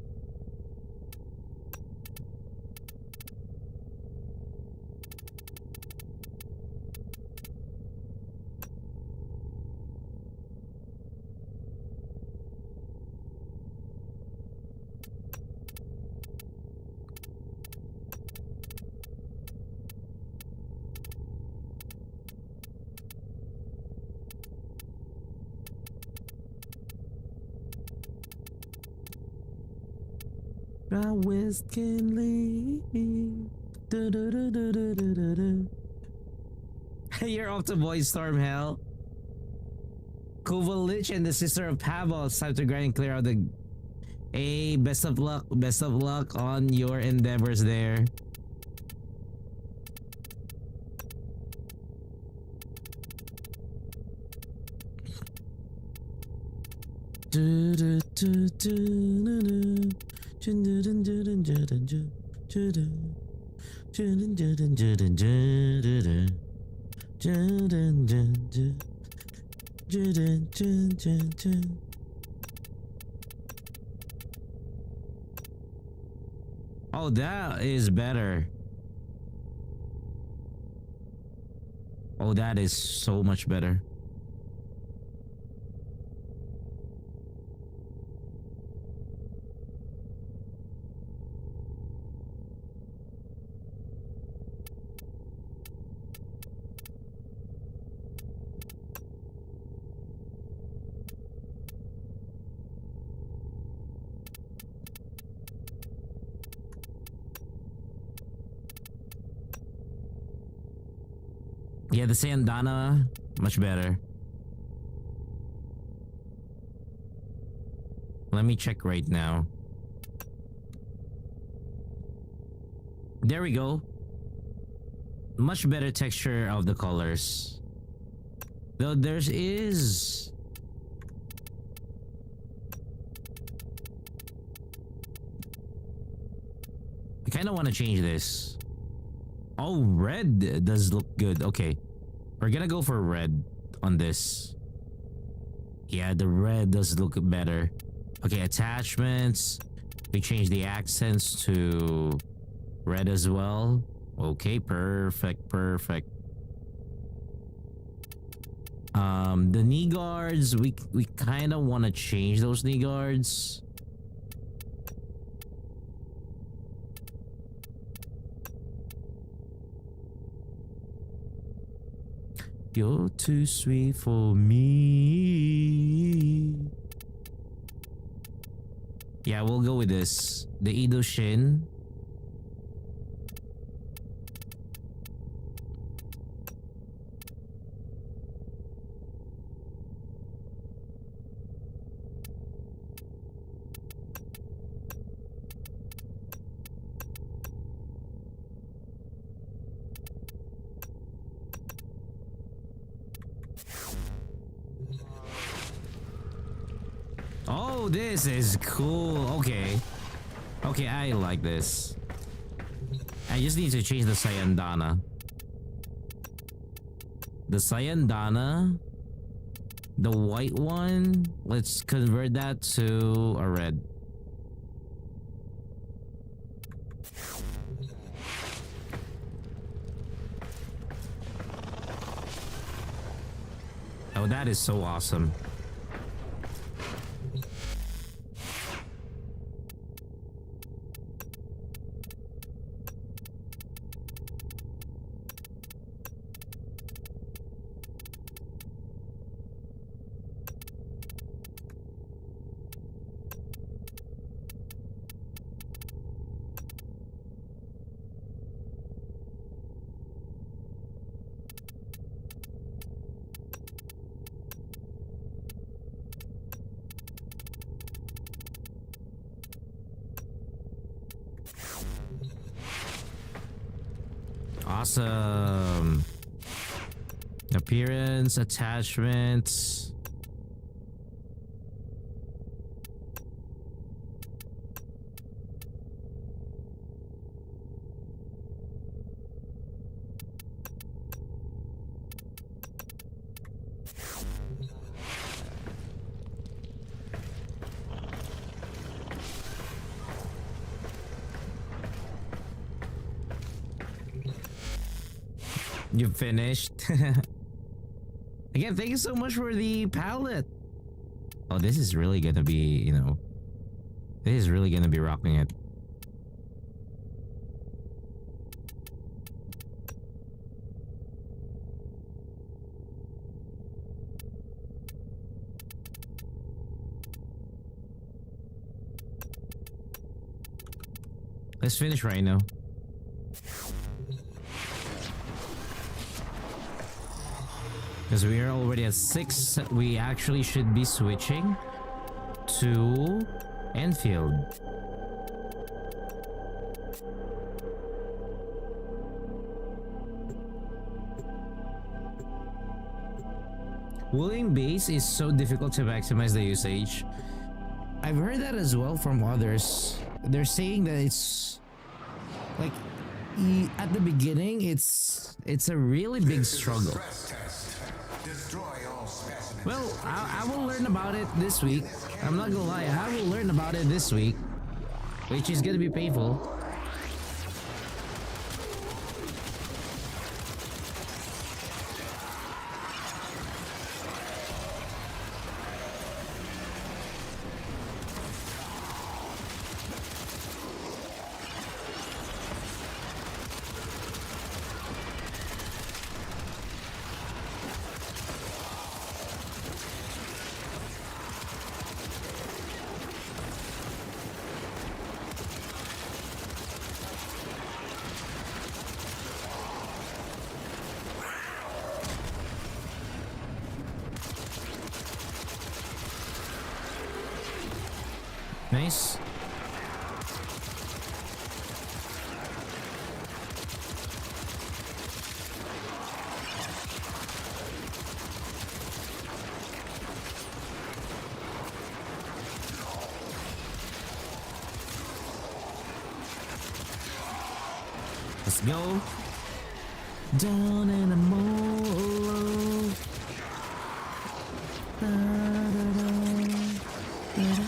I wish can leave. You're off to Boy Storm Hell. Kovalich and the sister of Pavel. It's time to grind and clear out the. Hey, best of luck. Best of luck on your endeavors there. Oh, that is better. Oh, that is so much better. Yeah, the Sandana, much better. Let me check right now. There we go. Much better texture of the colors. Though there's is... I kind of want to change this. Oh, red does look good. Okay. We're gonna go for red on this. Yeah, the red does look better. Okay, attachments. We change the accents to red as well. Okay, perfect, perfect. The knee guards, we kind of want to change those knee guards. You're too sweet for me. Yeah, we'll go with this. The Ido Shin. Oh, this is cool. Okay. Okay, I like this. I just need to change the Sayandana. The Sayandana, the white one, let's convert that to a red. Oh, that is so awesome. Awesome. Appearance, attachments. You finished? Again, thank you so much for the palette. Oh, this is really gonna be, you know, this is really gonna be rocking it. Let's finish right now. Because we are already at 6, we actually should be switching to Endfield. Wooling base is so difficult to maximize the usage. I've heard that as well from others. They're saying that it's like at the beginning it's a really big struggle. Well, I will learn about it this week. I'm not gonna lie, I will learn about it this week, which is gonna be painful. Nice. Let's go. Down in the mall. Da, da, da. Da, da.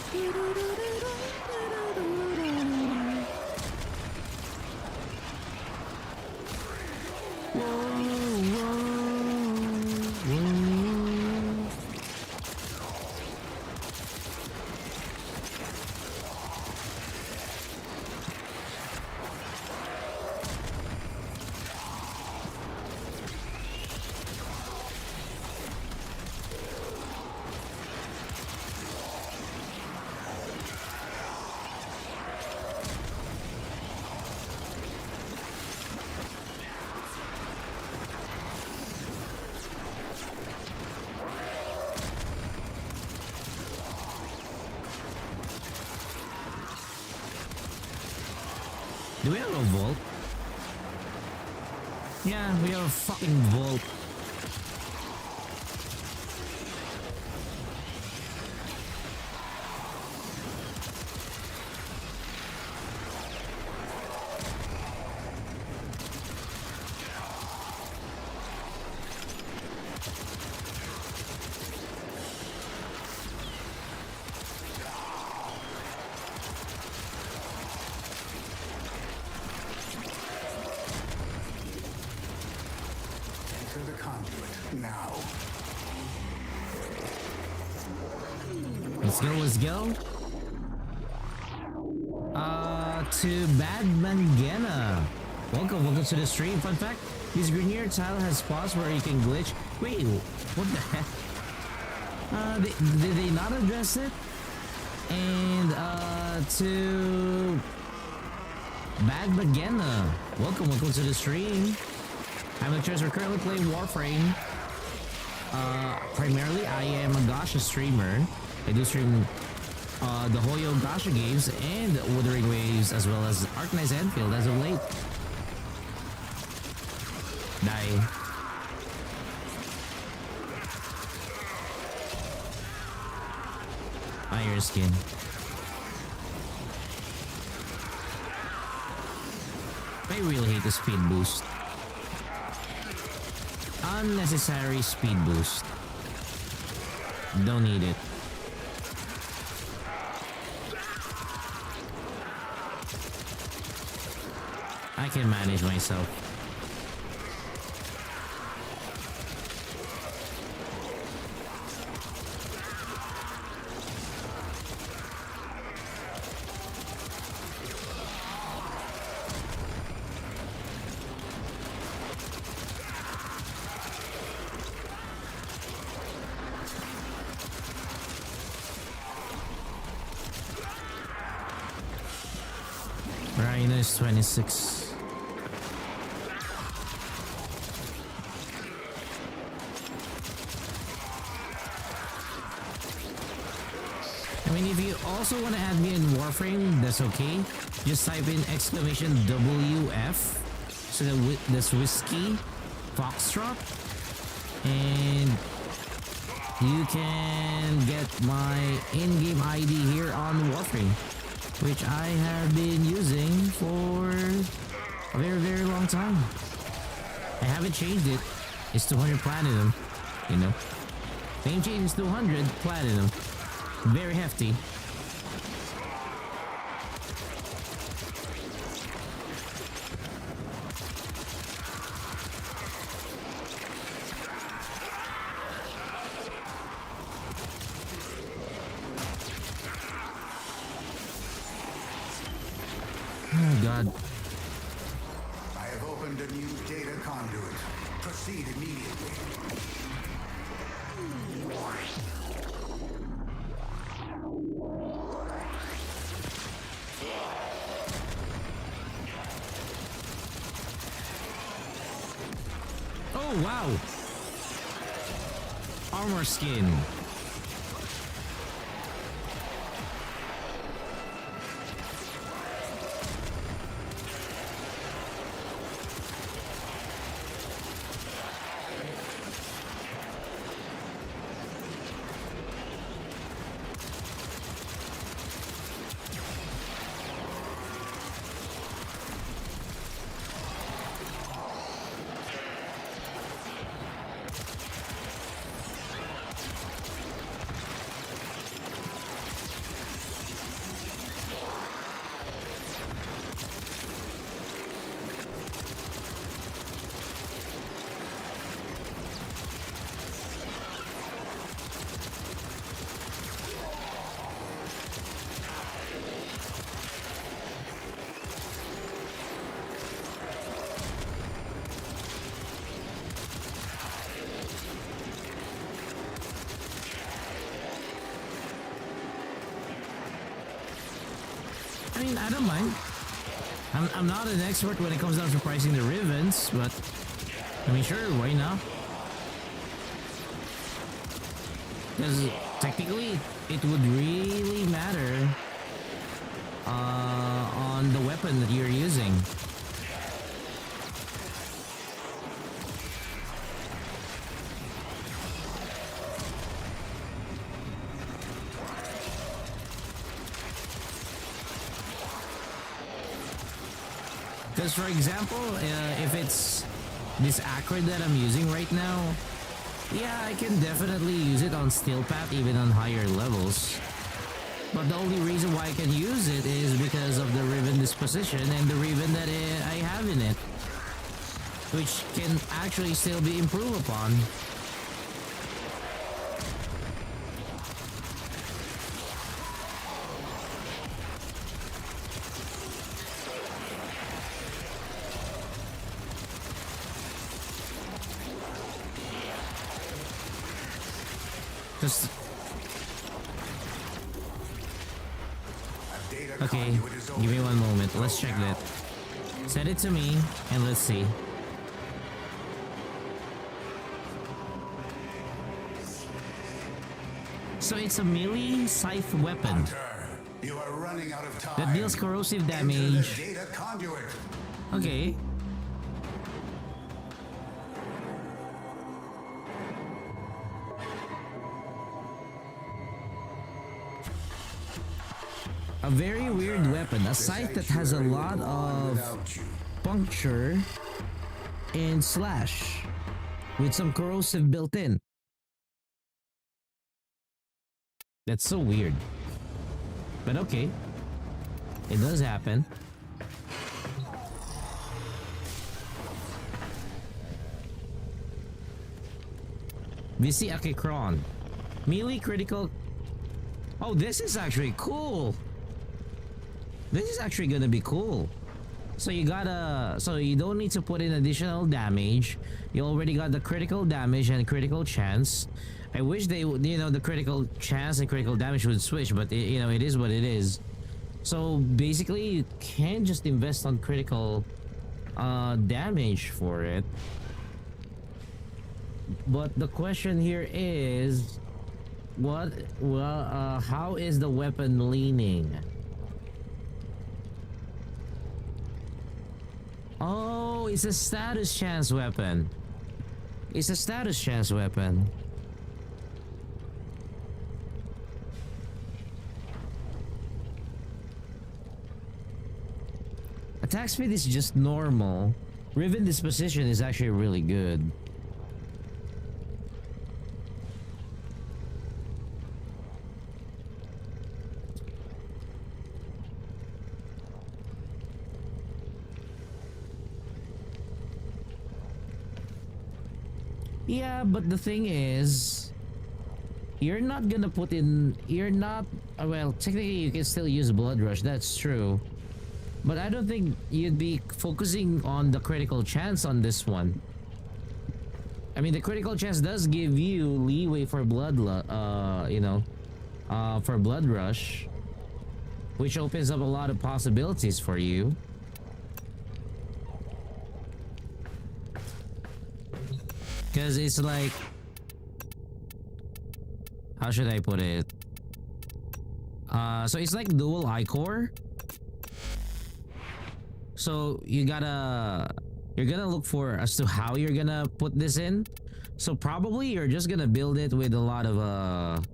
Do we have a vault? Yeah, we have a fucking vault. The conduit now. Let's go, let's go. To Bad Mangana. Welcome to the stream. Fun fact, this Grenier tile has spots where you can glitch. Wait, what the heck? Did they not address it? And to Bad Mangana. Welcome to the stream. I'm Lectures. We're currently playing Warframe. Primarily, I am a Gacha streamer. I do stream the Hoyo Gacha games and Wuthering Waves, as well as Arknight's Endfield as of late. Die. Iron skin. I really hate the speed boost. Unnecessary speed boost. Don't need it. I can manage myself. Rhino's 26. I mean, if you also want to add me in Warframe, that's okay. Just type in exclamation WF. So that's whiskey, foxtrot, and you can get my in-game ID here on Warframe, which I have been using for a very, very long time. I haven't changed it. It's 200 platinum, you know. Name change is 200 platinum. Very hefty. Oh God. I have opened a new data conduit. Proceed immediately. Oh wow. Armor skin. I mean, I don't mind. I'm not an expert when it comes down to pricing the ribbons, but I mean, sure, why not? Because technically, it would really matter on the weapon that you're using. Because for example, if it's this acrid that I'm using right now, yeah, I can definitely use it on steel path even on higher levels. But the only reason why I can use it is because of the ribbon disposition and the ribbon that I have in it, which can actually still be improved upon. Just okay, give me one moment. Let's check that. Send it to me and let's see. So it's a melee scythe weapon You are running out of time. that deals corrosive Enter the damage. data conduit. Okay. A very weird weapon. A scythe that has a lot of puncture and slash with some corrosive built in. That's so weird. But okay. It does happen. VC Akikron. Melee critical. Oh, this is actually cool. This is actually gonna be cool. So you gotta, so you don't need to put in additional damage. You already got the critical damage and critical chance. I wish they would, you know, the critical chance and critical damage would switch, but it, you know, it is what it is. So basically you can't just invest on critical damage for it. But the question here is, how is the weapon leaning? Oh, it's a status chance weapon. It's a status chance weapon. Attack speed is just normal. Riven disposition is actually really good. Yeah, but the thing is, you're not gonna put in, you're not, well, technically you can still use Blood Rush, that's true. But I don't think you'd be focusing on the critical chance on this one. I mean, the critical chance does give you leeway for for Blood Rush, which opens up a lot of possibilities for you. Because it's like, how should I put it? So it's like dual I-core. So you're gonna look for as to how you're gonna put this in. So probably you're just gonna build it with a lot of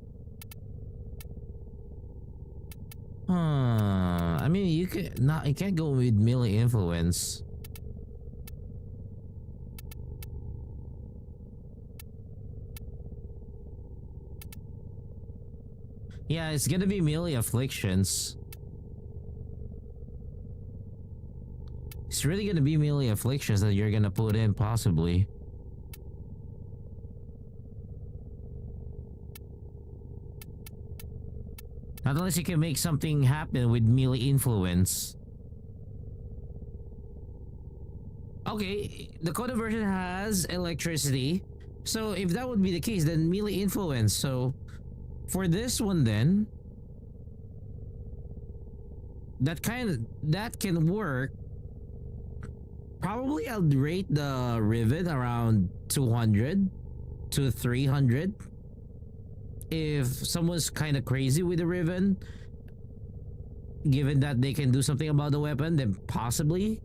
I mean, you can't go with melee influence. Yeah, it's gonna be melee afflictions. It's really gonna be melee afflictions that you're gonna put in, possibly. Not unless you can make something happen with melee influence. Okay, the Coda version has electricity. So if that would be the case, then melee influence. So for this one then, that can work. Probably I'll rate the Rivet around 200 to 300. If someone's kind of crazy with the Riven, given that they can do something about the weapon, then possibly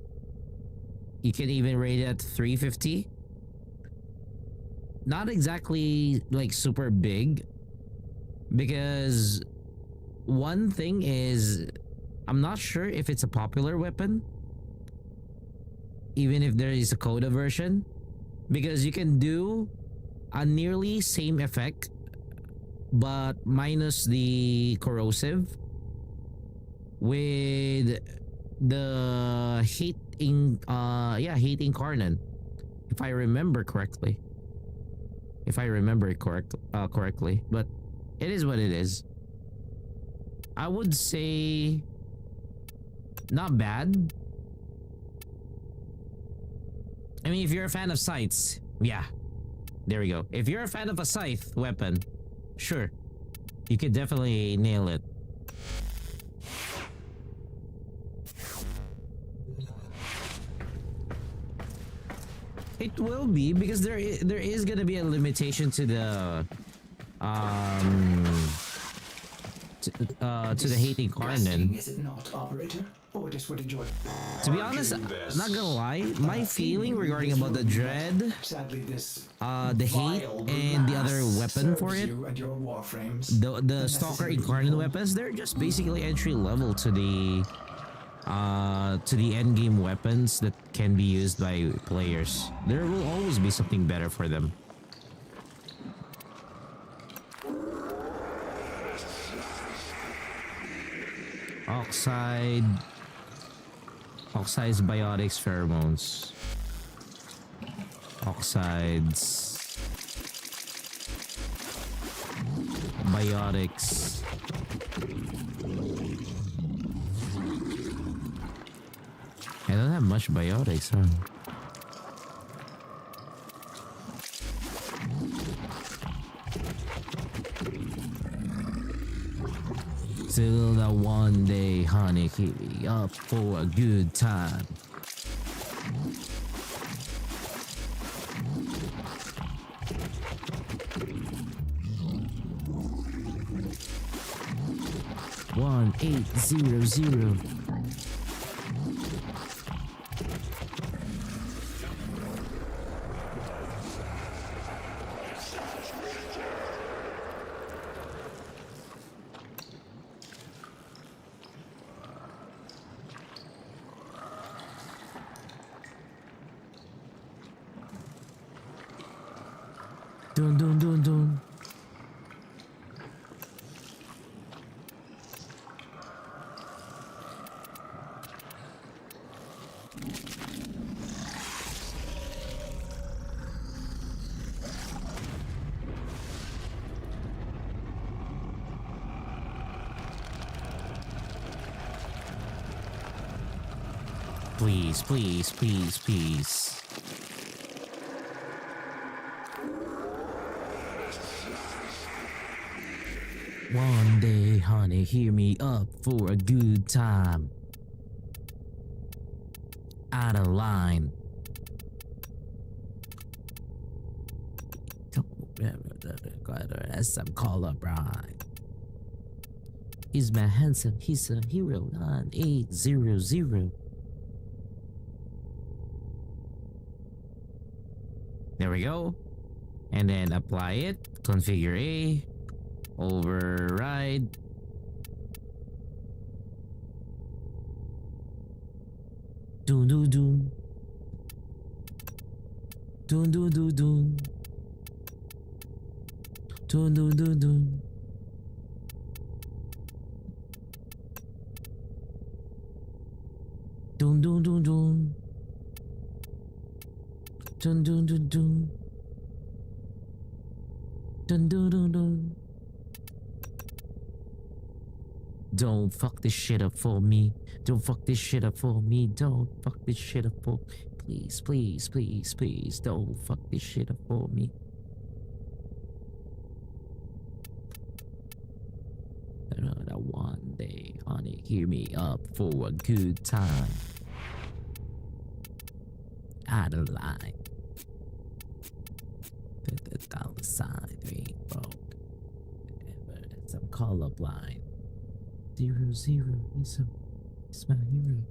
you can even rate it at 350. Not exactly like super big, because one thing is, I'm not sure if it's a popular weapon, even if there is a Coda version, because you can do a nearly same effect but minus the corrosive with the heat incarnate, if I remember correctly. Correctly, but it is what it is. I would say not bad. I mean, if you're a fan of scythes, yeah, there we go. If you're a fan of a scythe weapon, sure, you could definitely nail it. It will be, because there is gonna be a limitation to the to the hating Karnan. Is it not, operator? Or just would enjoy. To be honest, not gonna lie, my feeling regarding about the dread, Sadly, this the hate, and the other weapon for it, you and your warframes. the Stalker Incarnate weapons, they're just basically entry level to the end game weapons that can be used by players. There will always be something better for them. Oxides, biotics, pheromones. Oxides, biotics. I don't have much biotics, huh? Till the one day, honey, keep me up for a good time. One 800. Dun dun dun dun. Please, please, please, please. One day, honey, hear me up for a good time. Out of line. That's some color bride. He's my handsome, he's a hero 9800. There we go. And then apply it. Configure A. Override. Dun dun dun. Dun dun dun dun. Dun dun dun dun. Dun dun dun dun. Dun dun dun dun. Dun dun dun dun. Don't fuck this shit up for me. Don't fuck this shit up for me. Don't fuck this shit up for me. Please, please, please, please. Don't fuck this shit up for me. Another one day, honey, hear me up for a good time. Out of line. The dollar sign, ain't broke. Some colorblind. 00, he's my hero.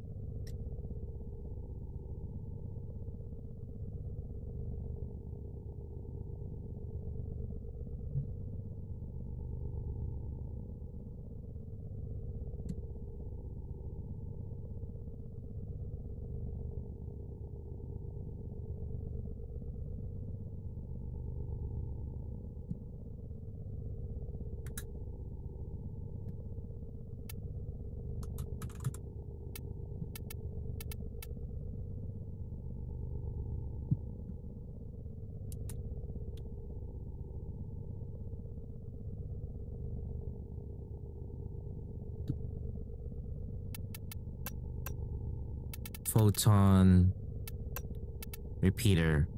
Photon repeater.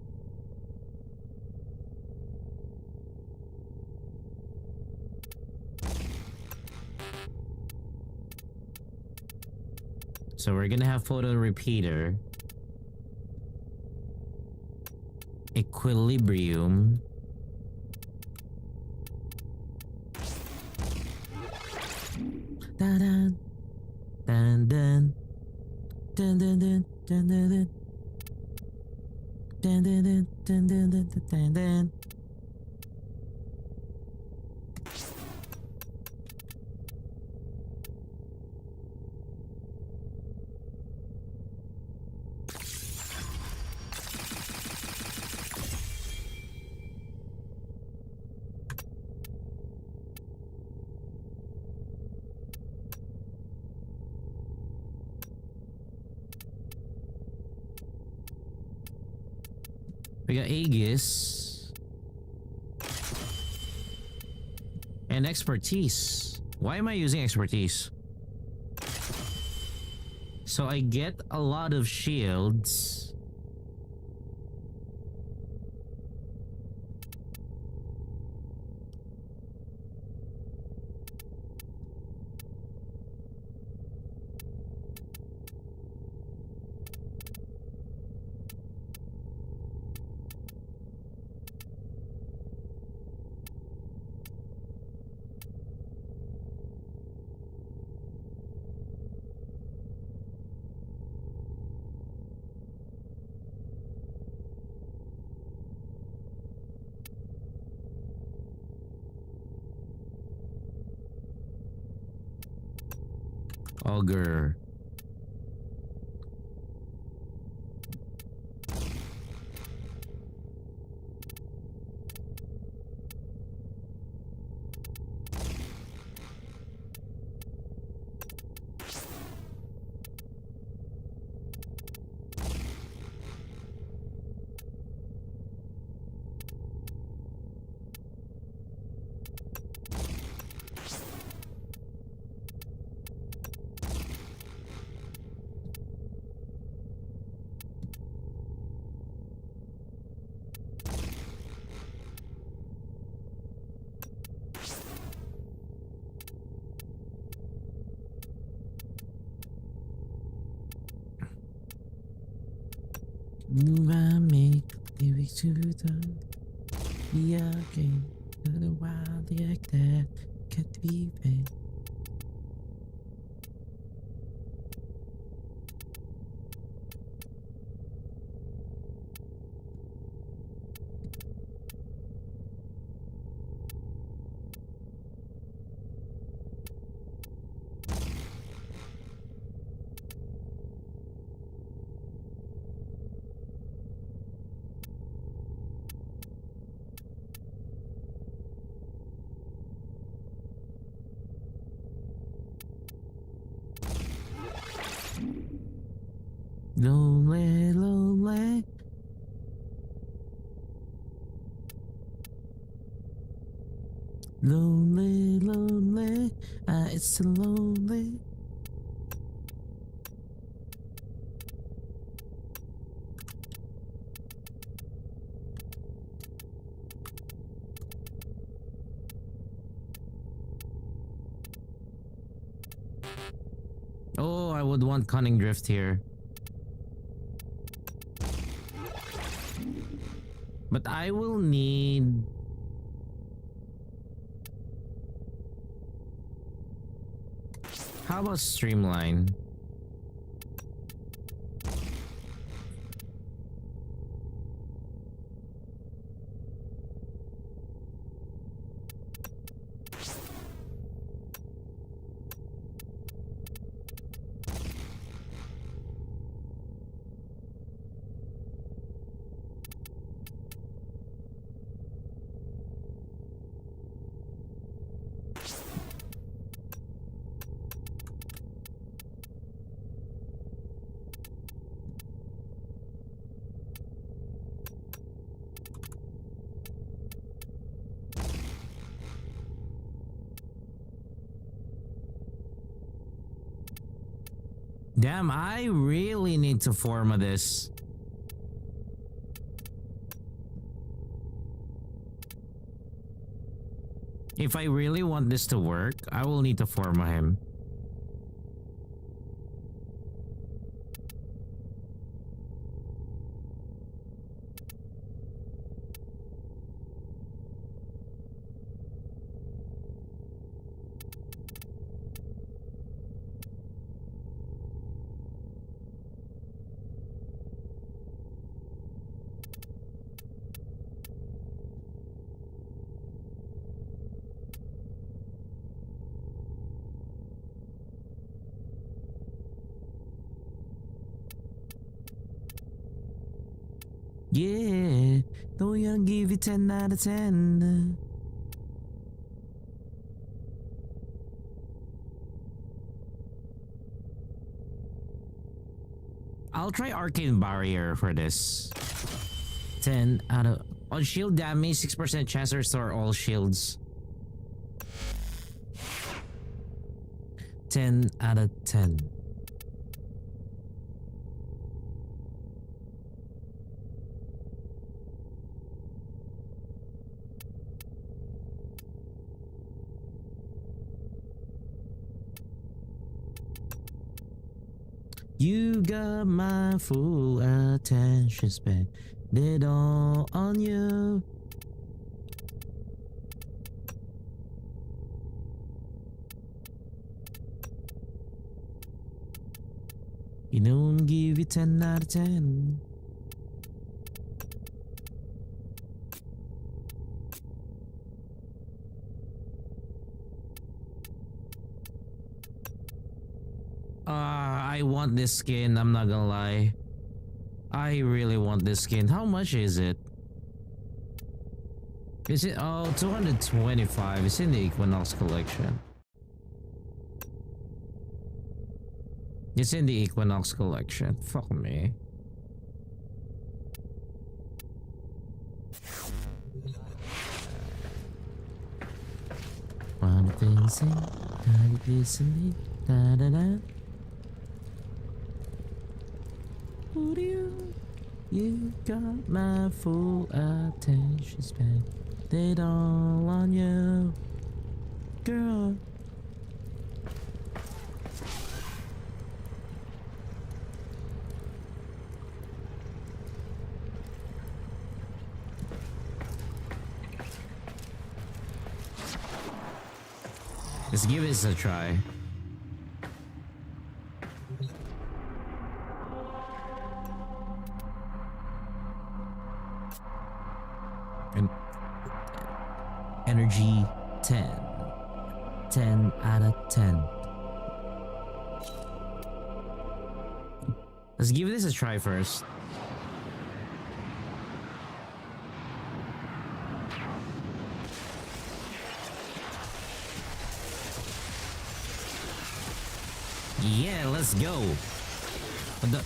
So we're gonna have photon repeater, equilibrium, dun dun dun dun dun dun dun dun dun dun dun dun dun dun dun dun. We got Aegis and expertise. Why am I using expertise? So I get a lot of shields. Augur. Move and make baby to the game to the wild the act that can't be paid. Lonely, lonely. Lonely, lonely. It's so lonely. Oh, I would want Cunning Drift here. But I will need... How about Streamline? Damn, I really need to forma this. If I really want this to work, I will need to forma him. Yeah, don't you give you 10 out of 10. I'll try Arcane Barrier for this. 10 out of... On shield damage, 6% chance to restore all shields. 10 out of 10. You got my full attention span. Did all on you. You don't give you 10 out of 10. I want this skin, I'm not gonna lie. I really want this skin. How much is it? Is it 225? It's in the Equinox collection. It's in the Equinox collection. Fuck me. One thing, da da da. You got my full attention span. They all on you, girl. Let's give this a try. Energy 10. 10 out of 10. Let's give this a try first. Yeah, let's go. What the?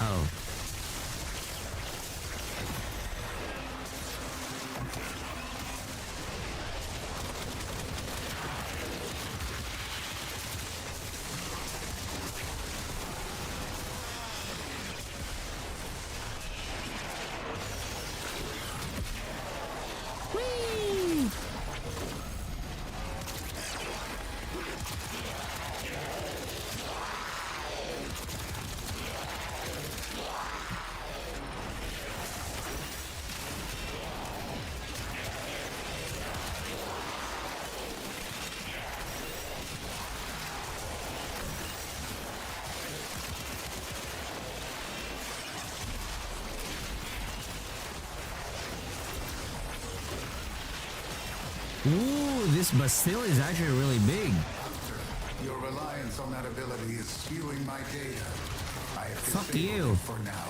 Oh. Ooh, this Bastille is actually really big. Your reliance on that ability is skewing my data. I have Fuck disabled you. it for now.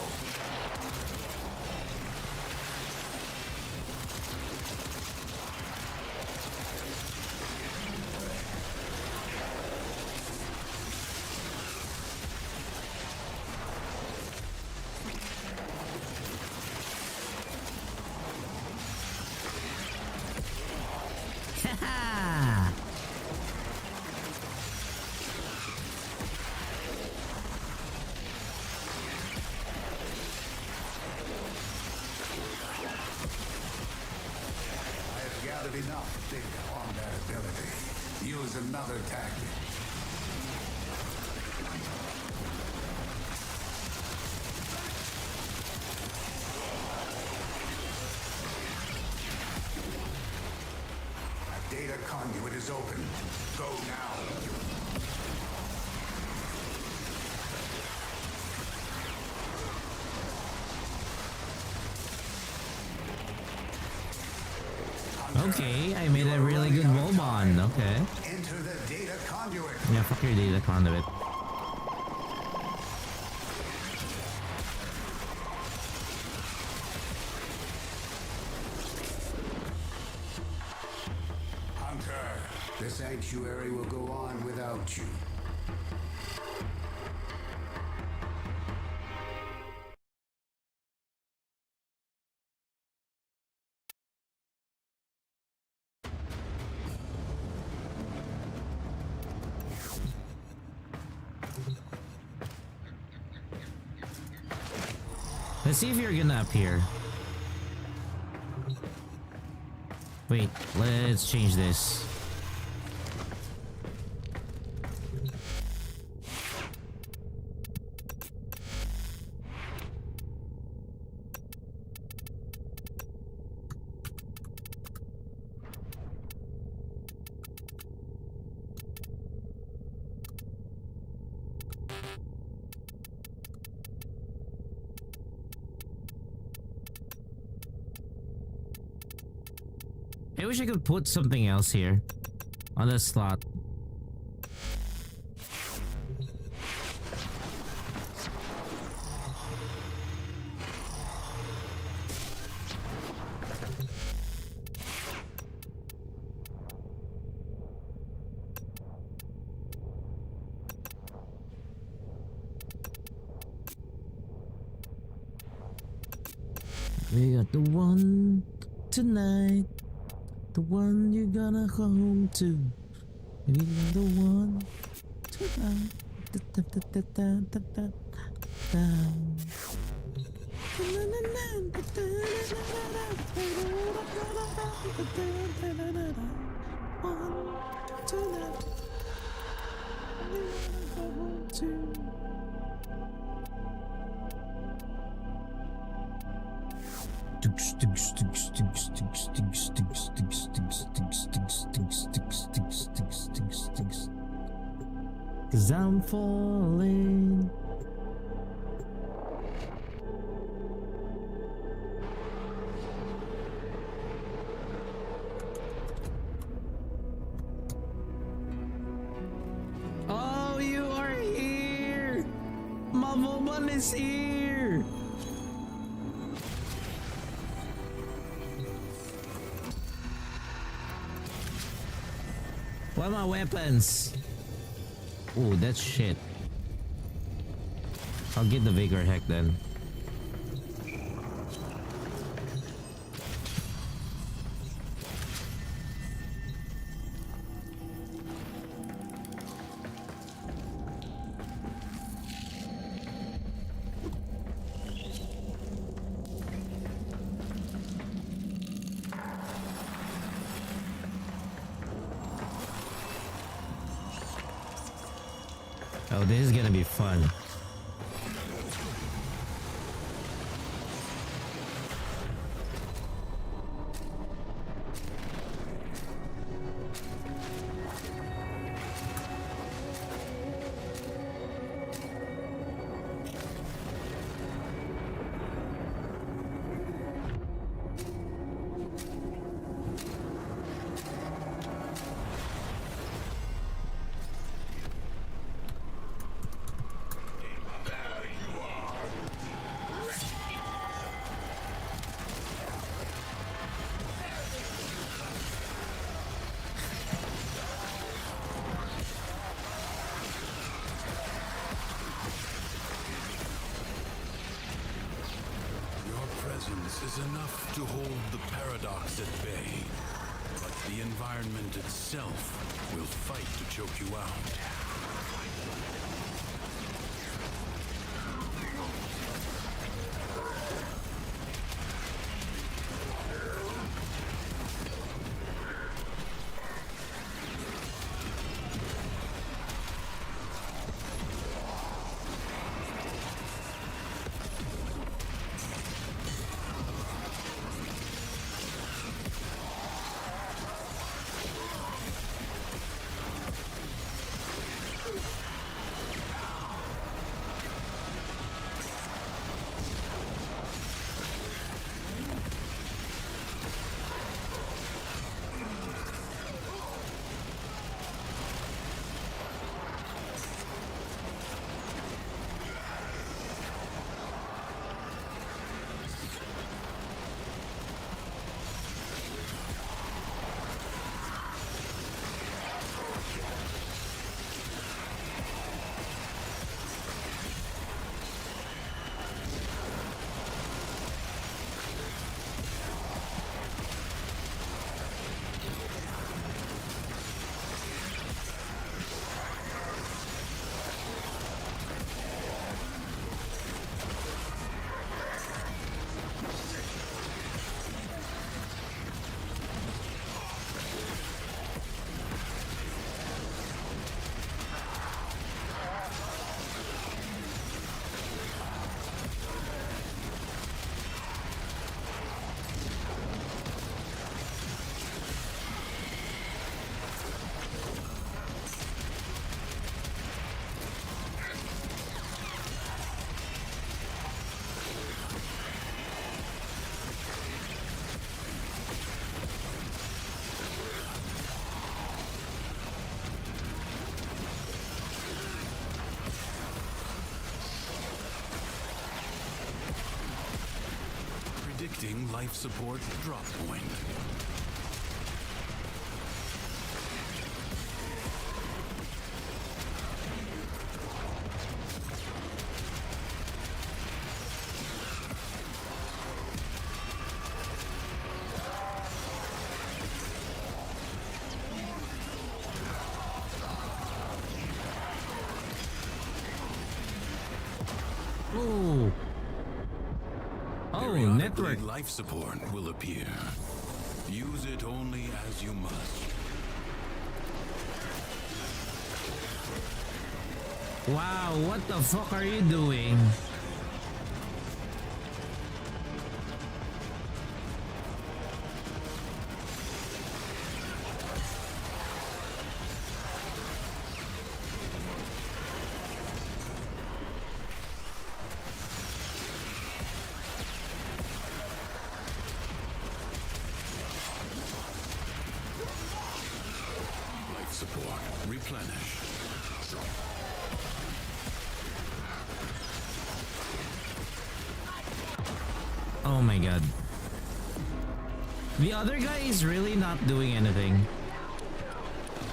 Enough data on that ability. Use another tactic. A data conduit is open. Go now. Okay, I made a really good Wobon. Okay. Enter the data conduit. Yeah, fuck your data conduit. sanctuary will go on without you. Let's see if you're gonna appear. Wait, let's change this. I wish I could put something else here on the slot. We got the one tonight. The one you're gonna go home to. We got the one tonight. One tonight. We're gonna go home to. Cause I'm falling. Oh, you are here! Mavoban is here! What are my weapons? Oh, that's shit. I'll get the Vigor Heck then. Oh, this is gonna be fun. Is enough to hold the paradox at bay, but the environment itself will fight to choke you out. Predicting life support drop point. Ooh. Oh, network. Life support will appear. Use it only as you must. Wow, what the fuck are you doing? Life support. Replenish. Oh my god. The other guy is really not doing anything.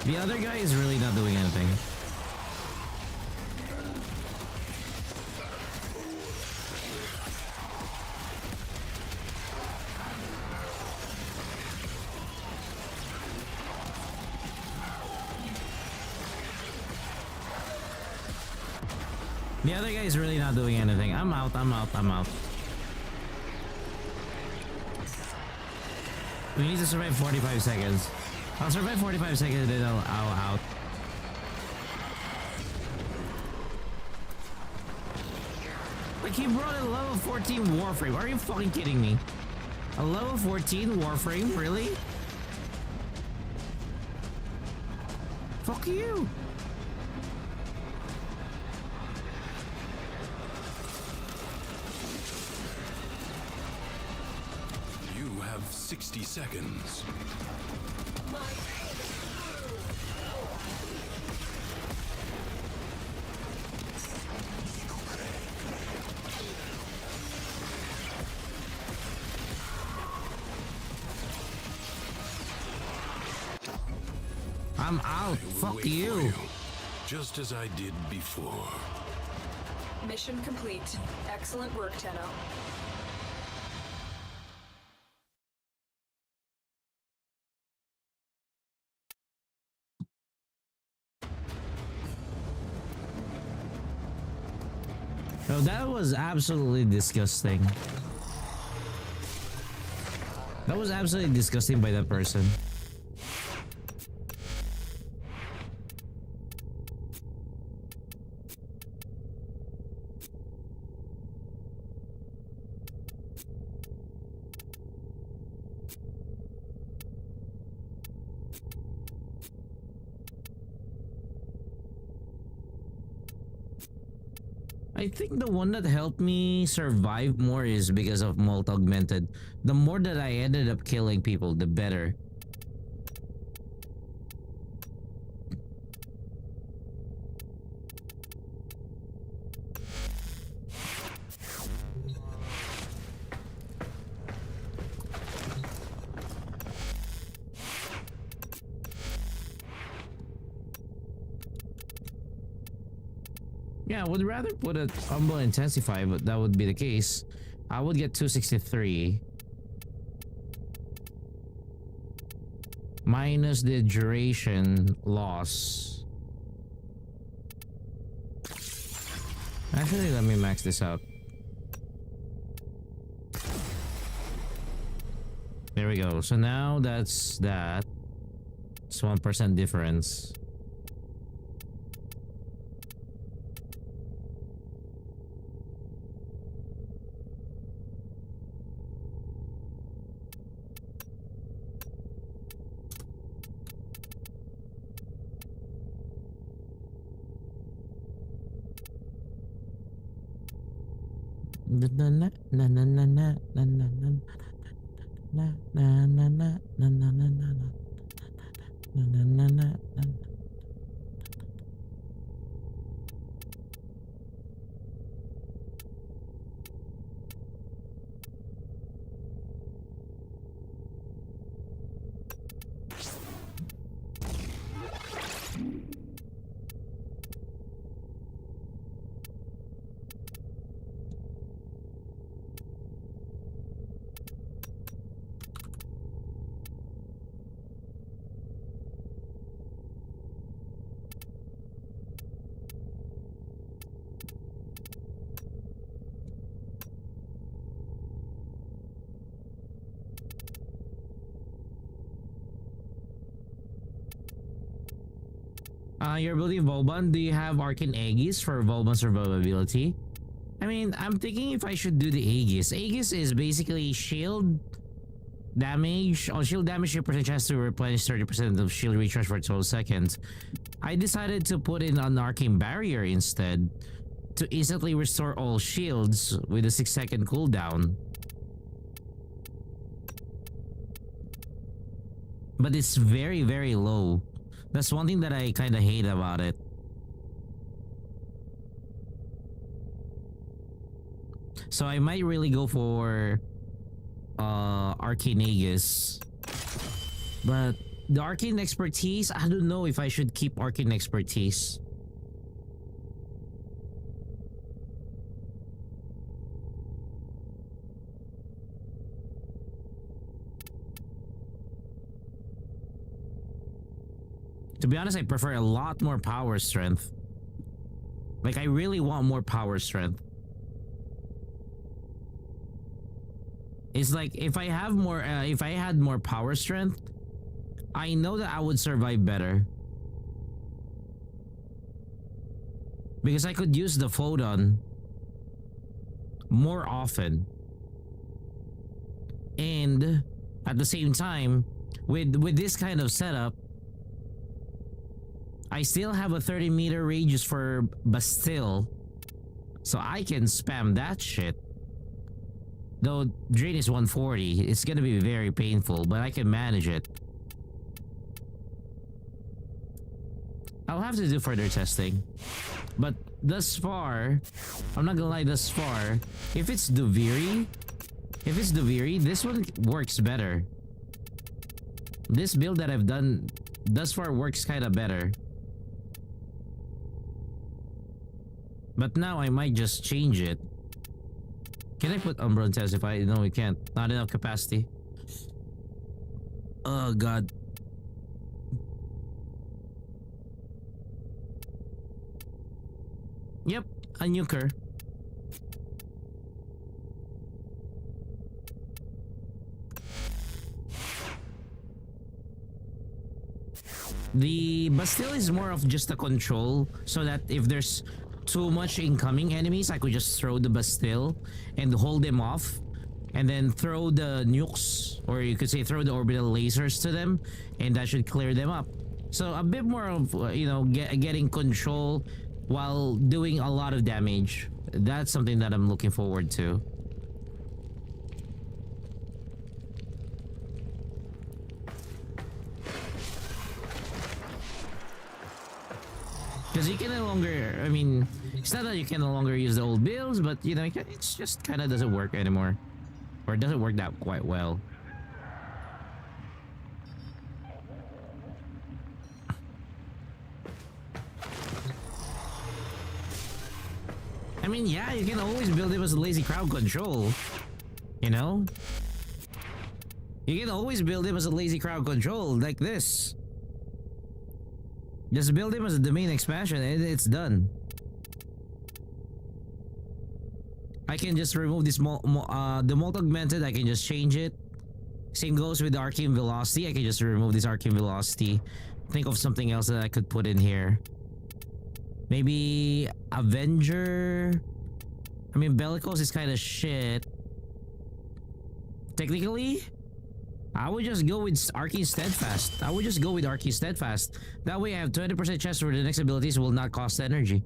The other guy is really not doing anything. The other guy is really not doing anything. I'm out, I'm out, I'm out. We need to survive 45 seconds. I'll survive 45 seconds and then I'll out. Like, he brought a level 14 Warframe. Are you fucking kidding me? A level 14 Warframe? Really? Fuck you. You have 60 seconds. I'm out. Fuck Wait you. for you. Just as I did before. Mission complete. Excellent work, Tenno. No, that was absolutely disgusting. That was absolutely disgusting by that person. I think the one that helped me survive more is because of Molt Augmented. The more that I ended up killing people, the better. Yeah, I would rather put a Humble Intensify, but that would be the case. I would get 263. Minus the duration loss. Actually, let me max this out. There we go. So now that's that. It's 1% difference. Na na na na na na na na na na na na na na na na na na na na. You're building Volban. Do you have Arcane Aegis for Volban survivability? I mean, I'm thinking if I should do the Aegis. Aegis is basically shield damage. On shield damage, your percent chance to replenish 30% of shield recharge for 12 seconds. I decided to put in an Arcane Barrier instead to instantly restore all shields with a 6-second cooldown. But it's very, very low. That's one thing that I kind of hate about it. So I might really go for Arcane Aegis. But the Arcane Expertise, I don't know if I should keep Arcane Expertise. To be honest, I prefer a lot more power strength. Like, I really want more power strength. It's like if I have more, if I had more power strength, I know that I would survive better. Because I could use the photon more often. And at the same time, with this kind of setup, I still have a 30-meter radius for Bastille. So I can spam that shit. Though drain is 140, it's gonna be very painful, but I can manage it. I'll have to do further testing. But thus far, I'm not gonna lie, thus far, if it's Duviri, this one works better. This build that I've done thus far works kinda better. But now I might just change it. Can I put Umbra on test if I... No, we can't. Not enough capacity. Oh, God. Yep, a nuker. The Bastille is more of just a control, so that if there's too much incoming enemies, I could just throw the Bastille and hold them off, and then throw the nukes, or you could say throw the orbital lasers to them, and that should clear them up. So a bit more of, you know, getting control while doing a lot of damage. That's something that I'm looking forward to. Because you can no longer, I mean, it's not that you can no longer use the old builds, but you know, it's just kind of doesn't work anymore. Or it doesn't work that quite well. I mean, yeah, you can always build it as a lazy crowd control. You know? You can always build him as a lazy crowd control, like this. Just build him as a domain expansion and it's done. I can just remove this the molt augmented, I can just change it. Same goes with the arcane velocity, I can just remove this arcane velocity. Think of something else that I could put in here. Maybe Avenger. I mean, Bellicose is kind of shit. Technically, I would just go with Arcane Steadfast. That way I have 20% chance for the next abilities will not cost energy.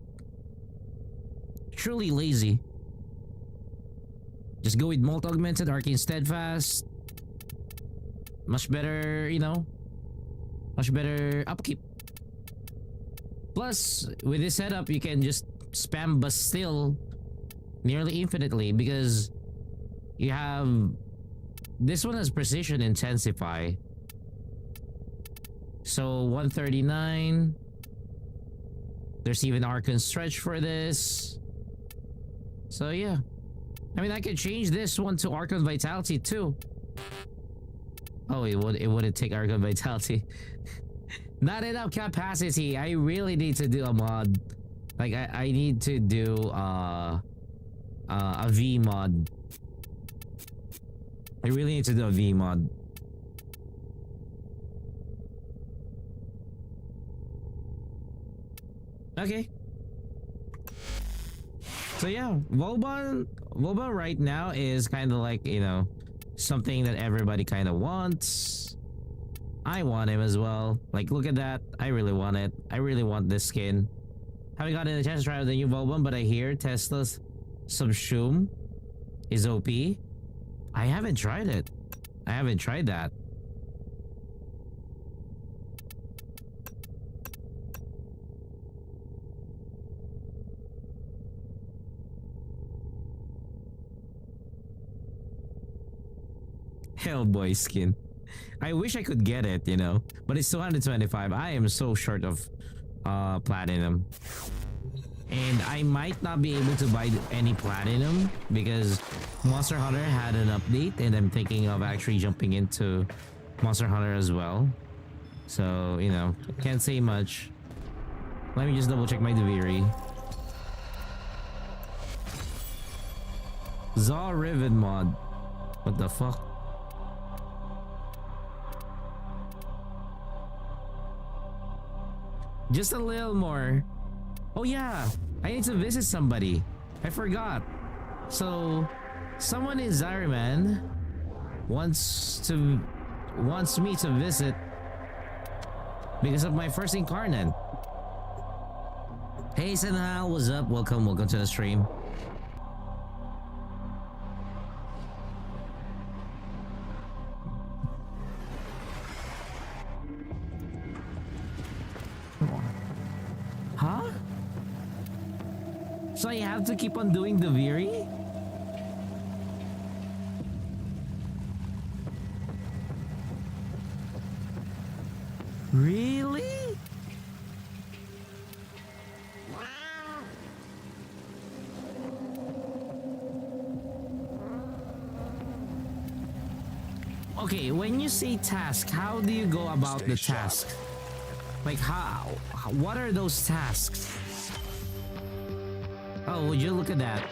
Truly lazy. Just go with Molt Augmented, Arcane Steadfast. Much better, you know. Much better upkeep. Plus, with this setup, you can just spam Bastille nearly infinitely because you have... This one has Precision Intensify. So 139. There's even Arcane Stretch for this. So yeah. I mean, I could change this one to Arcane Vitality too. Oh, it wouldn't take Arcane Vitality. Not enough capacity. I really need to do a mod. Like I need to do a V mod. I really need to do a V mod. Okay. So yeah, Volba right now is kind of like, you know, something that everybody kind of wants. I want him as well. Like, look at that. I really want it. I really want this skin. Haven't gotten a chance to try out the new Volba, but I hear Tesla's Subshoom is OP. I haven't tried it. I haven't tried that. Hellboy skin. I wish I could get it, you know, but it's 225. I am so short of platinum. And I might not be able to buy any platinum because Monster Hunter had an update and I'm thinking of actually jumping into Monster Hunter as well. So, you know, can't say much. Let me just double check my Deviri. Zaw Riven mod. What the fuck? Just a little more. Oh yeah, I need to visit somebody. I forgot. So, someone in Zyreman wants me to visit because of my first incarnate. Hey Senhal, what's up? Welcome to the stream. Huh? So I have to keep on doing the Viri? Really? Okay, when you say task, how do you go about the task? Like how? What are those tasks? Oh, would you look at that?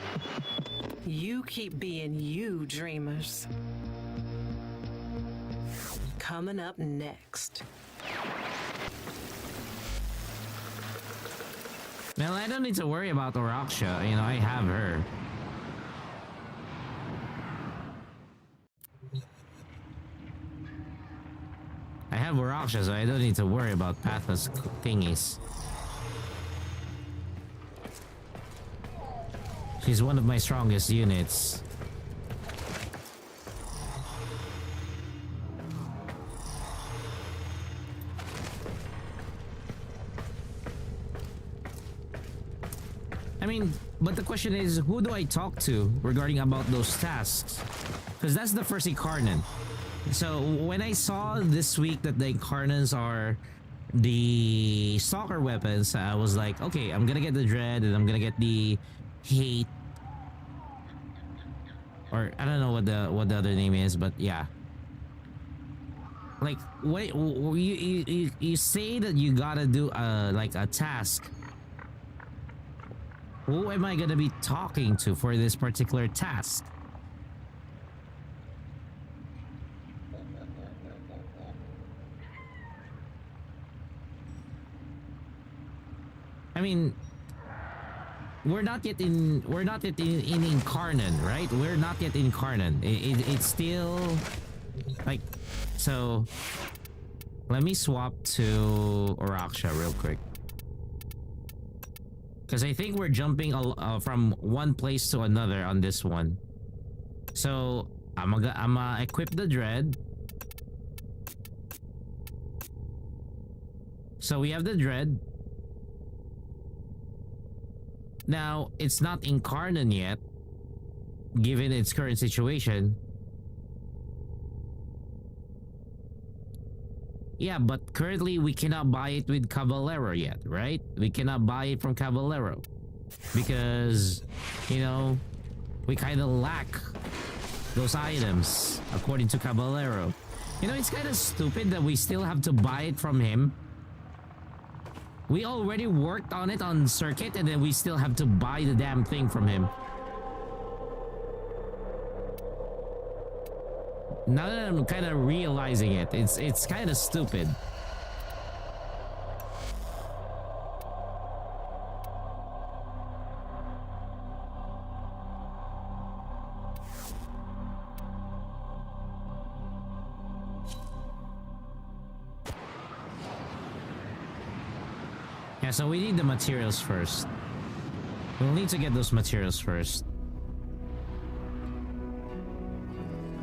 You keep being you, dreamers. Coming up next. Well, I don't need to worry about Oraksha. You know, I have her. I have Oraksha, so I don't need to worry about Pathless thingies. She's one of my strongest units. I mean, but the question is, who do I talk to regarding about those tasks? Because that's the first incarnate. So when I saw this week that the incarnates are the stalker weapons, I was like, okay, I'm gonna get the dread and I'm gonna get the hate, or I don't know what the other name is, but yeah. Like, wait, you say that you gotta do like a task. Who am I gonna be talking to for this particular task? I mean, we're not yet in incarnate, right? We're not yet incarnate. It's still like, so let me swap to Oraksha real quick. Because I think we're jumping from one place to another on this one. So I'm gonna equip the dread. So we have the dread. Now it's not incarnate yet, given its current situation. Yeah, but currently we cannot buy it with Caballero yet, right? We cannot buy it from Caballero because, you know, we kind of lack those items according to Caballero. You know, it's kind of stupid that we still have to buy it from him. We already worked on it on circuit and then we still have to buy the damn thing from him. Now that I'm kind of realizing it, it's kind of stupid. Yeah, so we need the materials first. We'll need to get those materials first.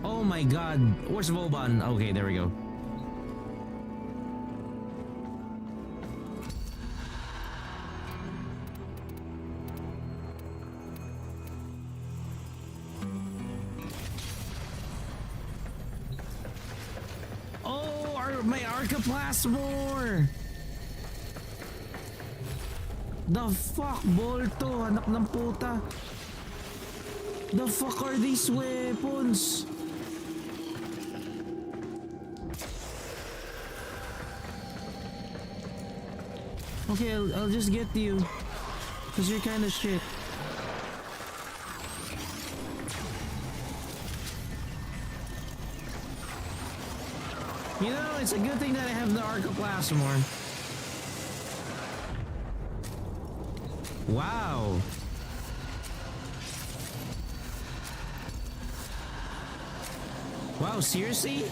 Oh my god, where's Vauban? Okay, there we go. Oh, my Arcaplasmor! The fuck, Bolto? Anak ng puta. The fuck are these weapons? Okay, I'll just get you. Cause you're kinda shit. You know, it's a good thing that I have the Arcaplasmor. Wow. Wow, seriously?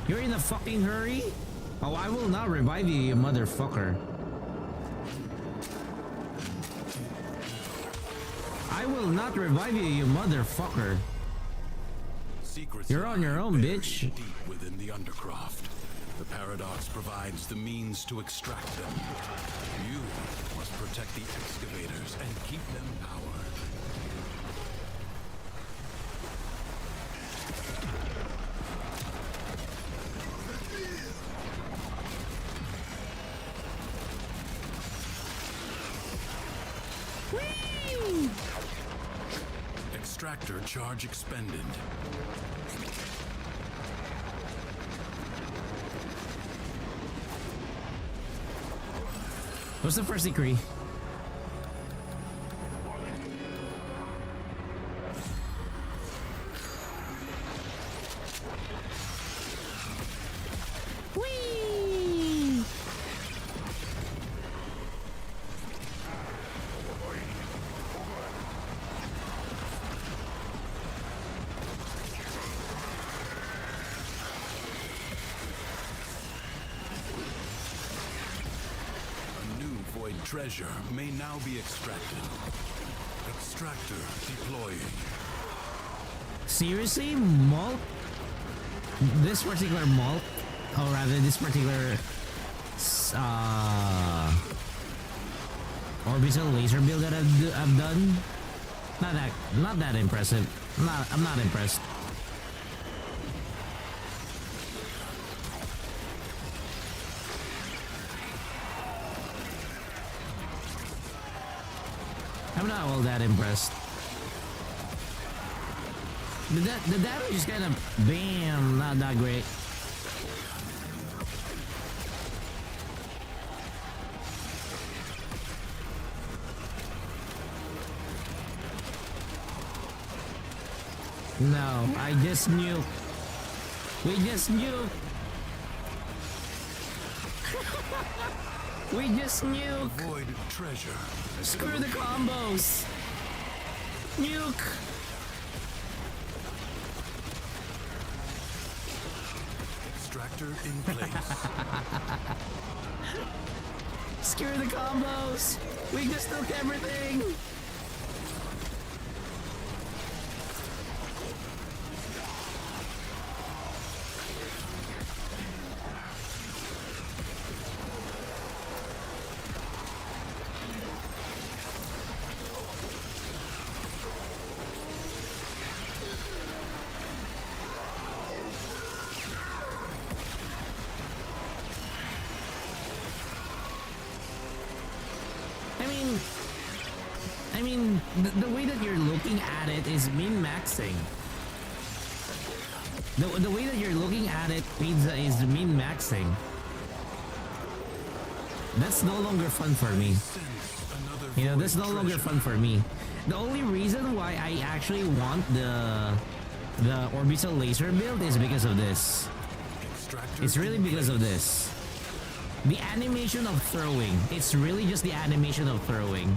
You're in a fucking hurry? Oh, I will not revive you, you motherfucker. I will not revive you, you motherfucker. Secrets You're on your own, buried bitch. Deep within the Undercroft. The Paradox provides the means to extract them. You must protect the excavators and keep them powered. Whee! Extractor charge expended. What's the first decree? Whee! Treasure may now be extracted. Extractor deploying. Seriously? Malt? This particular malt? Or rather, this particular... orbital laser build that I've done? Not that impressive. I'm not impressed. I'm not all that impressed. The damage is kind of bam, not that great. No, I just nuke. We just nuke. We just nuke. Avoid treasure. Screw the combos. Nuke. Extractor in place. Screw the combos. We just nuke everything. I mean, the way that you're looking at it is min-maxing. The way that you're looking at it, Pizza, is min-maxing. That's no longer fun for me. You know, that's no longer fun for me. The only reason why I actually want the orbital laser build is because of this. It's really because of this. The animation of throwing. It's really just the animation of throwing.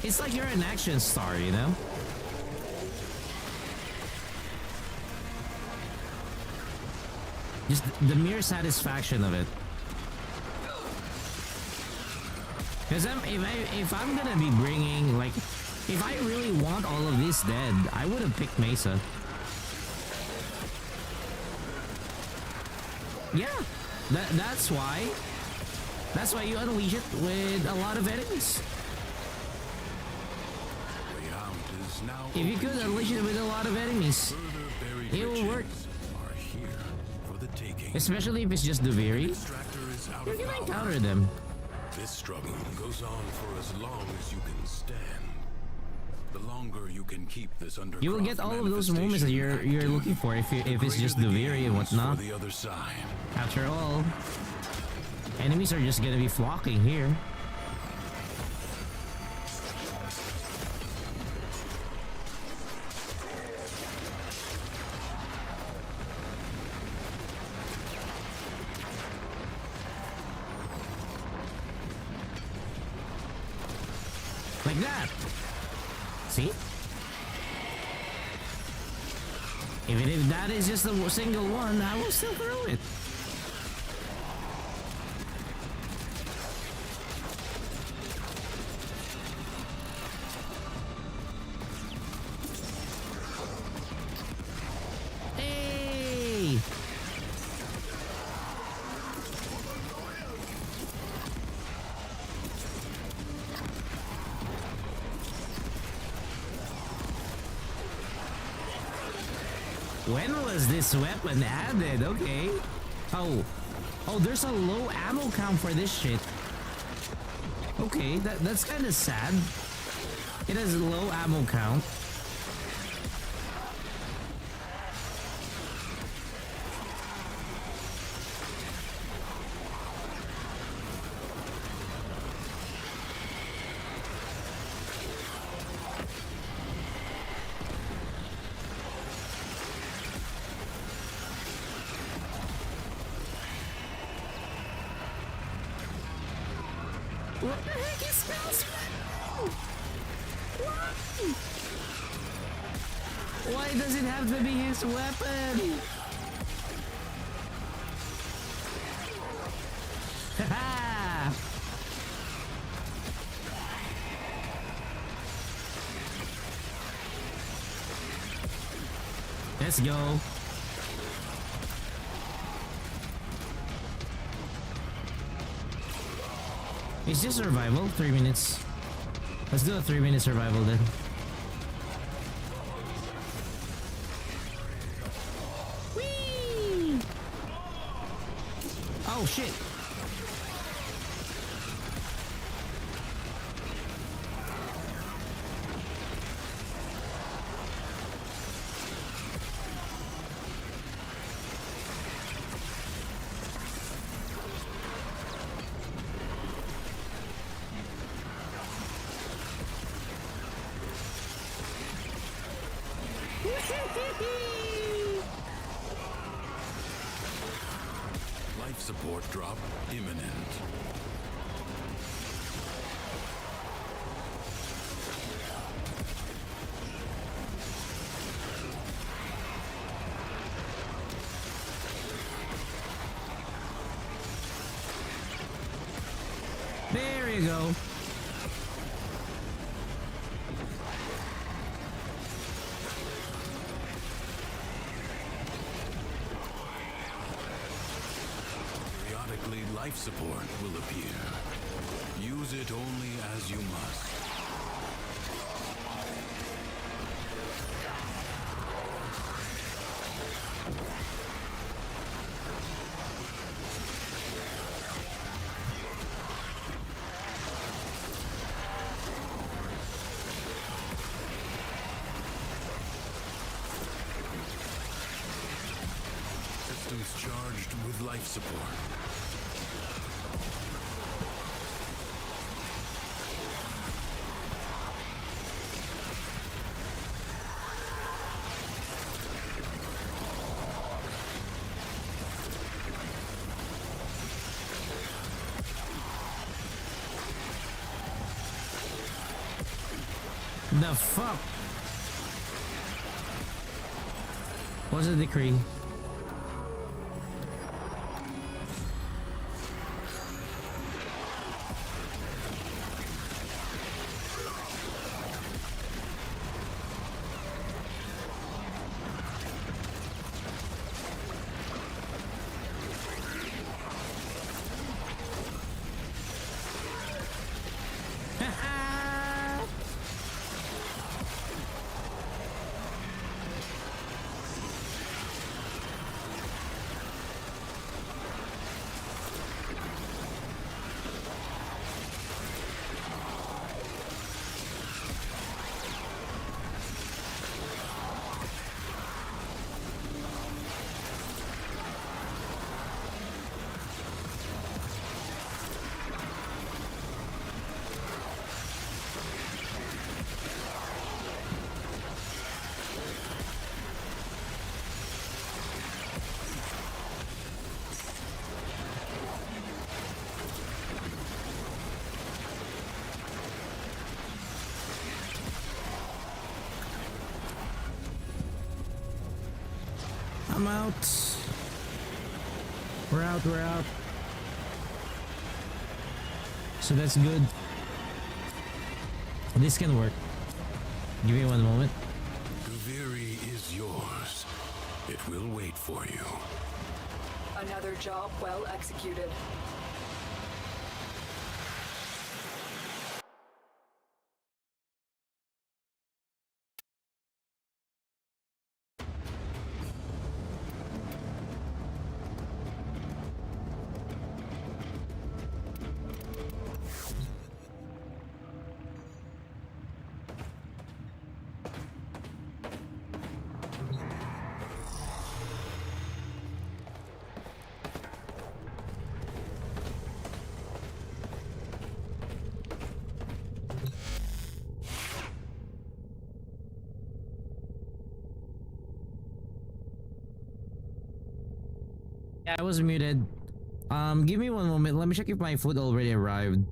It's like you're an action star, you know? Just the mere satisfaction of it. Because if I'm gonna be bringing, like, if I really want all of this dead, I would have picked Mesa. Yeah, that's why. That's why you unleash it with a lot of enemies. Way out is now If you could open to unleash it with a lot of enemies, further buried it will work. riches are here for the taking. Especially if it's just Duviri. Extractor is out You're of gonna power. encounter them. This struggle goes on for as long as you can stand. The longer you can keep this under You will get all of those moments that you're looking for if it's just Duviri and whatnot. For the other side. After all, enemies are just gonna be flocking here. Like that. See? Even if that is just a single one, I will still throw it. Hey! When was this weapon added? Okay. Oh, there's a low ammo count for this shit. Okay, that's kind of sad. It has a low ammo count. What the heck is spells? Why does it have to be his weapon? Haha! Let's go. It's just survival, 3 minutes. Let's do a 3-minute survival then. Whee! Oh shit! Life support drop imminent. There you go. Periodically, life support will appear. Use it only as you must. Systems charged with life support. The fuck? What's the decree? I'm out. We're out, we're out. So that's good. This can work. Give me one moment. Kaviri is yours. It will wait for you. Another job well executed. Yeah, I was muted. Give me one moment. Let me check if my food already arrived.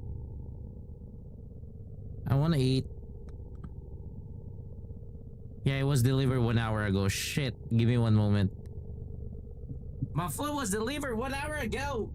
I want to eat. Yeah, it was delivered 1 hour ago. Shit. Give me one moment. My food was delivered 1 hour ago.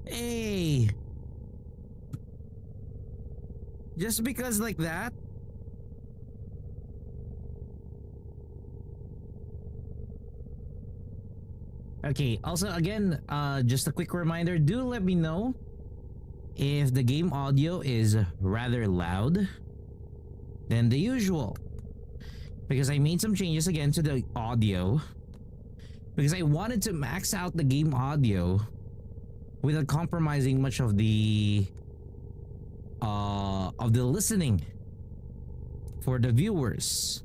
Hey. Just because like that? Okay, also again, just a quick reminder, do let me know if the game audio is rather loud than the usual. Because I made some changes again to the audio. Because I wanted to max out the game audio without compromising much of the listening for the viewers.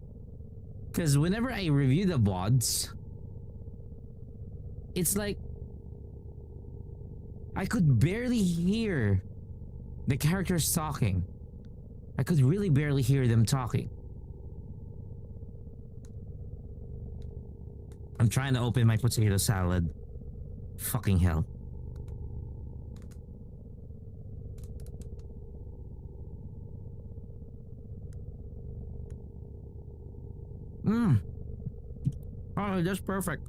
Because whenever I review the VODs, it's like I could barely hear the characters talking. I could really barely hear them talking. I'm trying to open my potato salad. Fucking hell. Oh, that's perfect.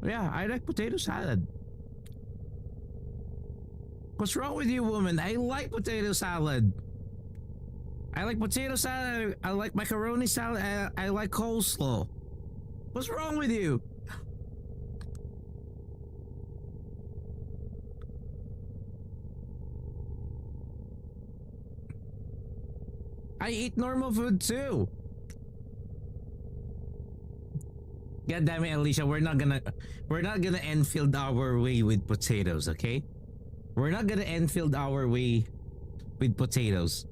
Yeah, I like potato salad. What's wrong with you, woman? I like potato salad. I like potato salad. I like macaroni salad. I like coleslaw. What's wrong with you? I eat normal food too. God damn it, Alicia, we're not gonna Enfield our way with potatoes, okay? We're not gonna Enfield our way with potatoes.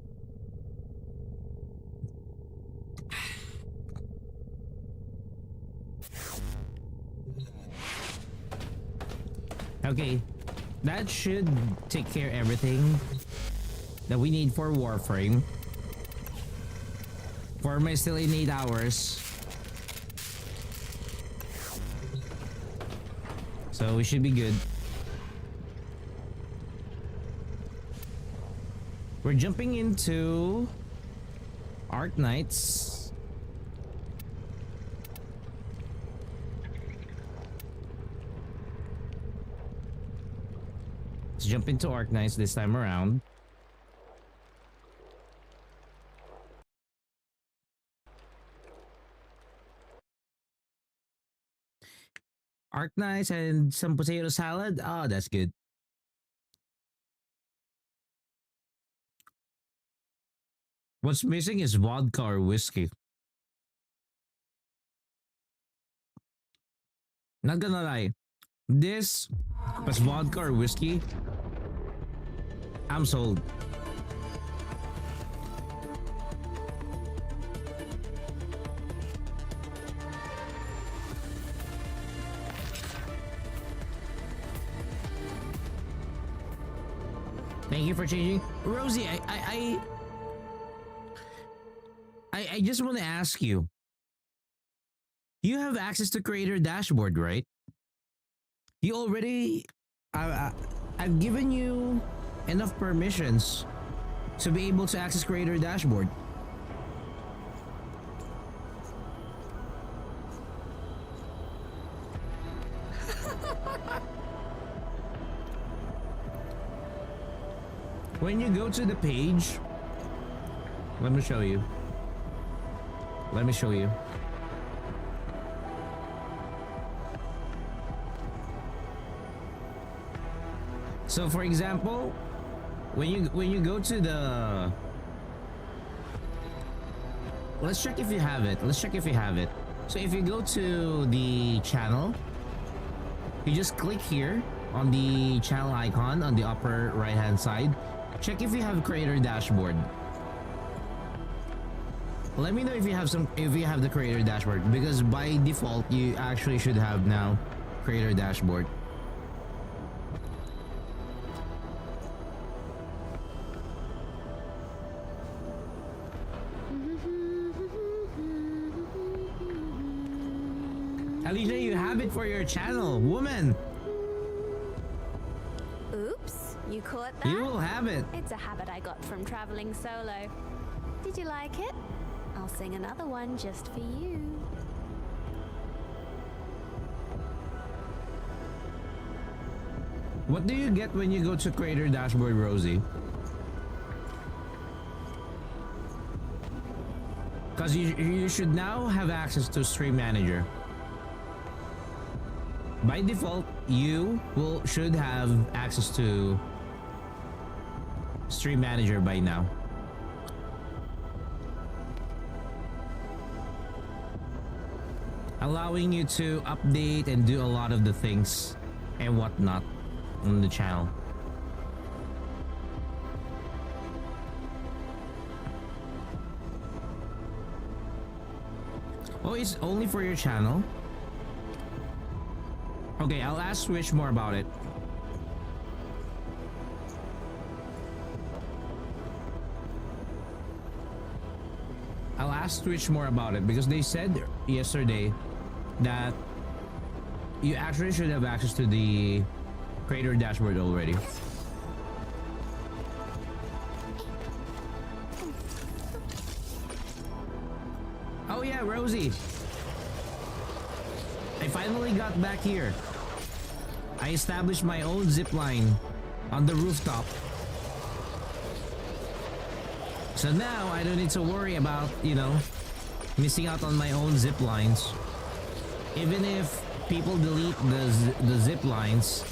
Okay, that should take care of everything that we need for Warframe. For my still in 8 hours. So we should be good. We're jumping into Arc Knights. Let's jump into Arc Knights this time around. Arc Knights and some potato salad. Oh, that's good. What's missing is vodka or whiskey. Not gonna lie. This plus vodka or whiskey. I'm sold. Thank you for changing. Rosie, I just want to ask you. You have access to creator dashboard, right? You already I've given you enough permissions to be able to access creator dashboard. When you go to the page, let me show you. Let me show you. So for example, when you go to the, let's check if you have it. Let's check if you have it. So if you go to the channel, you just click here on the channel icon on the upper right hand side. Check if you have creator dashboard. Let me know if you have the creator dashboard, because by default you actually should have now creator dashboard. Alicia, you have it for your channel, woman. Oops, you caught that? You will have it. It's a habit I got from traveling solo. Did you like it? I'll sing another one just for you. What do you get when you go to creator dashboard, Rosie? Because you should now have access to stream manager. By default, you should have access to stream manager by now. Allowing you to update and do a lot of the things and whatnot on the channel. Oh, it's only for your channel? Okay, I'll ask Switch more about it. I'll ask Twitch more about it, because they said yesterday that you actually should have access to the creator dashboard already. Oh yeah, Rosie. I finally got back here. I established my own zip line on the rooftop. So now I don't need to worry about, you know, missing out on my own zip lines. Even if people delete the zip lines,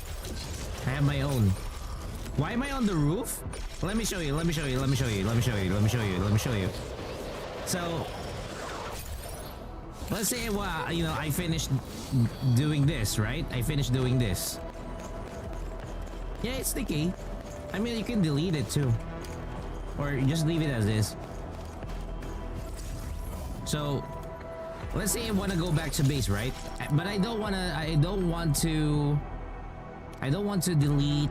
I have my own. Why am I on the roof? Let me show you, let me show you, let me show you, let me show you, let me show you, let me show you. So let's say, well, you know, I finished doing this, right? I finished doing this. Yeah, it's sticky. I mean, you can delete it too. Or just leave it as is. So, let's say I want to go back to base, right? But I don't want to I don't want to delete,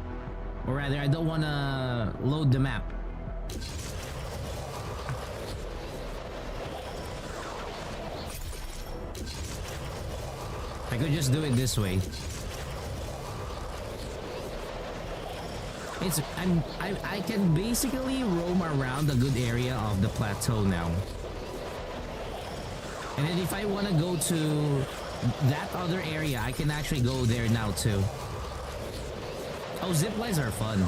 or rather, I don't want to load the map. I could just do it this way. I can basically roam around a good area of the plateau now. And then if I want to go to that other area, I can actually go there now too. Oh, zip lines are fun.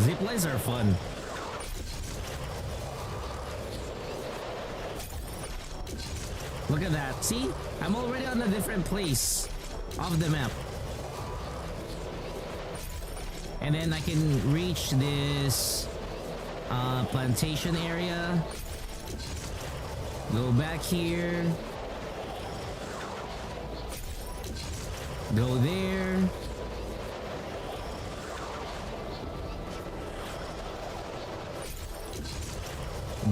Zip lines are fun. Look at that. See? I'm already on a different place of the map. And then I can reach this plantation area. Go back here. Go there.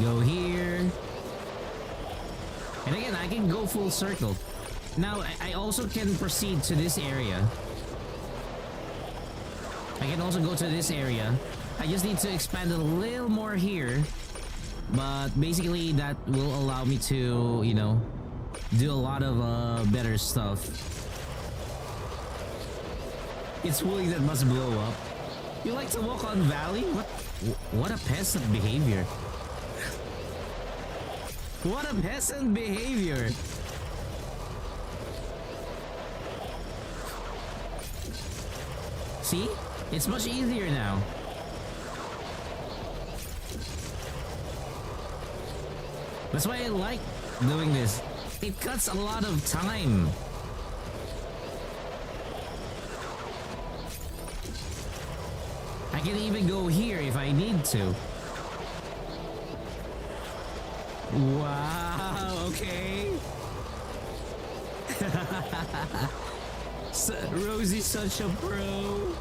Go here. And again, I can go full circle. Now, I also can proceed to this area. I can also go to this area. I just need to expand a little more here. But basically, that will allow me to, you know, do a lot of better stuff. It's woolly that must blow up. You like to walk on Valley? What a peasant behavior. What a peasant behavior. See? It's much easier now. That's why I like doing this. It cuts a lot of time. I can even go here if I need to. Wow, okay. Rosie's such a pro.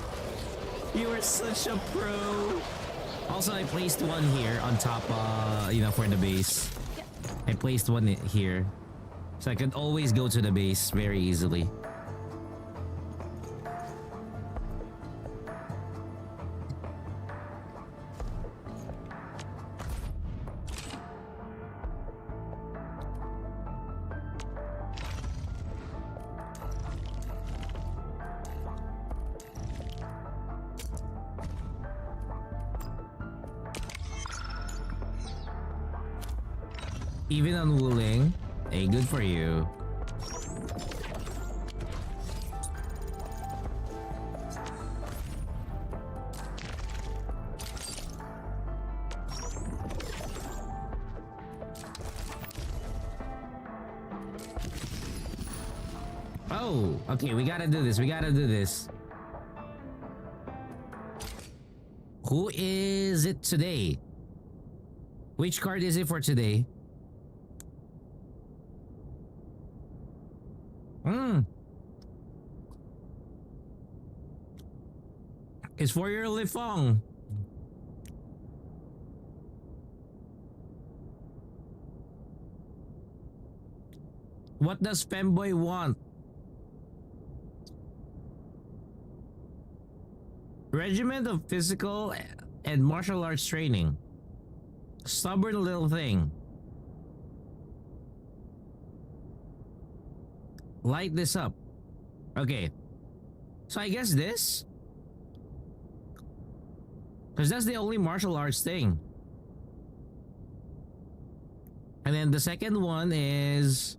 You are such a pro. Also, I placed one here on top, you know, for the base. I placed one here. So I can always go to the base very easily. Even on wooling. Hey, good for you. Oh, okay, we gotta do this. We gotta do this. Who is it today? Which card is it for today? It's for your Lifong. What does Femboy want? Regiment of physical and martial arts training. Stubborn little thing. Light this up. Okay. So I guess this? Because that's the only martial arts thing. And then the second one is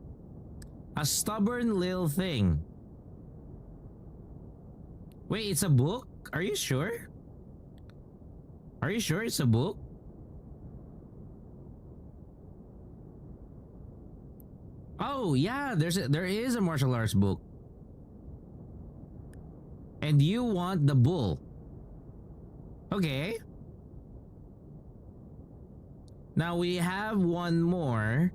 a stubborn little thing. Wait, it's a book? Are you sure? Are you sure it's a book? Oh yeah, there is a martial arts book. And you want the bull. Okay. Now we have one more.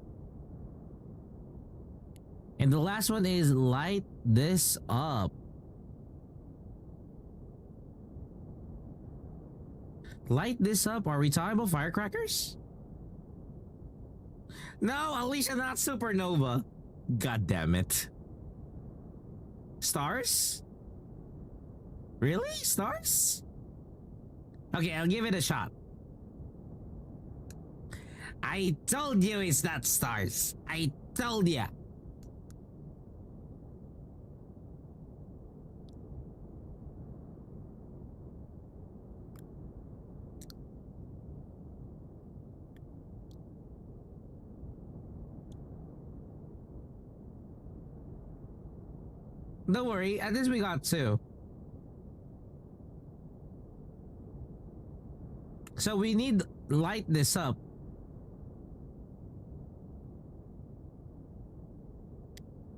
And the last one is light this up. Light this up? Are we talking about firecrackers? No, Alicia, not supernova. God damn it. Stars? Really? Stars? Okay, I'll give it a shot. I told you it's not stars. I told ya. Don't worry, at least we got two. So we need light this up.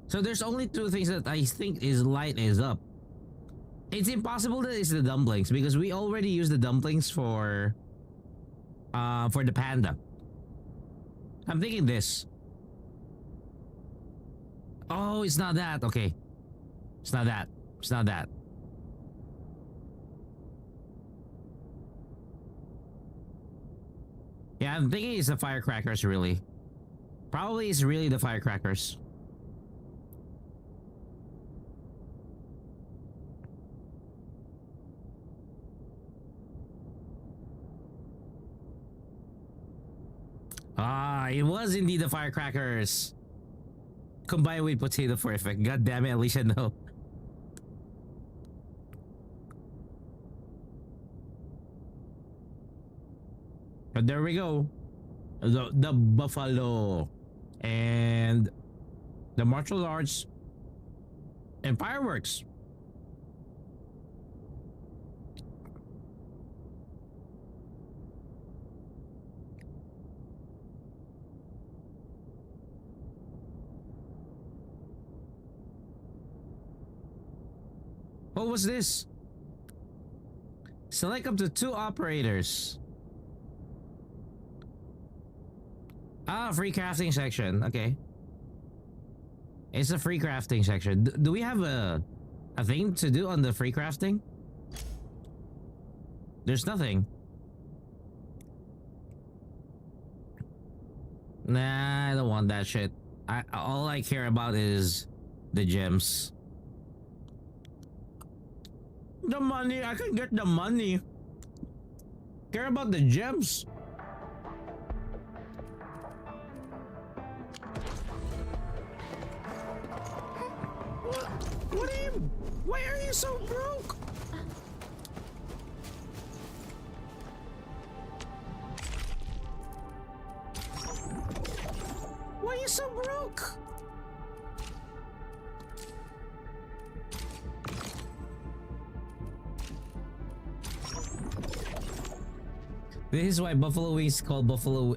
So there's only two things that I think is light is up. It's impossible that it's the dumplings because we already used the dumplings for the panda. I'm thinking this. Oh, it's not that. Okay. It's not that. It's not that. Yeah, I'm thinking it's the firecrackers really. Probably it's really the firecrackers. Ah, it was indeed the firecrackers. Combined with potato for effect. God damn it, Alicia, no. But there we go. The buffalo. And the martial arts. And fireworks. What was this? Select up to 2 operators. Ah, free crafting section. Okay. It's a free crafting section. Do we have a thing to do on the free crafting? There's nothing. Nah, I don't want that shit. All I care about is the gems. The money, I can get the money. Care about the gems. What are you? Why are you so broke? Why are you so broke? This is why buffalo wings called buffalo.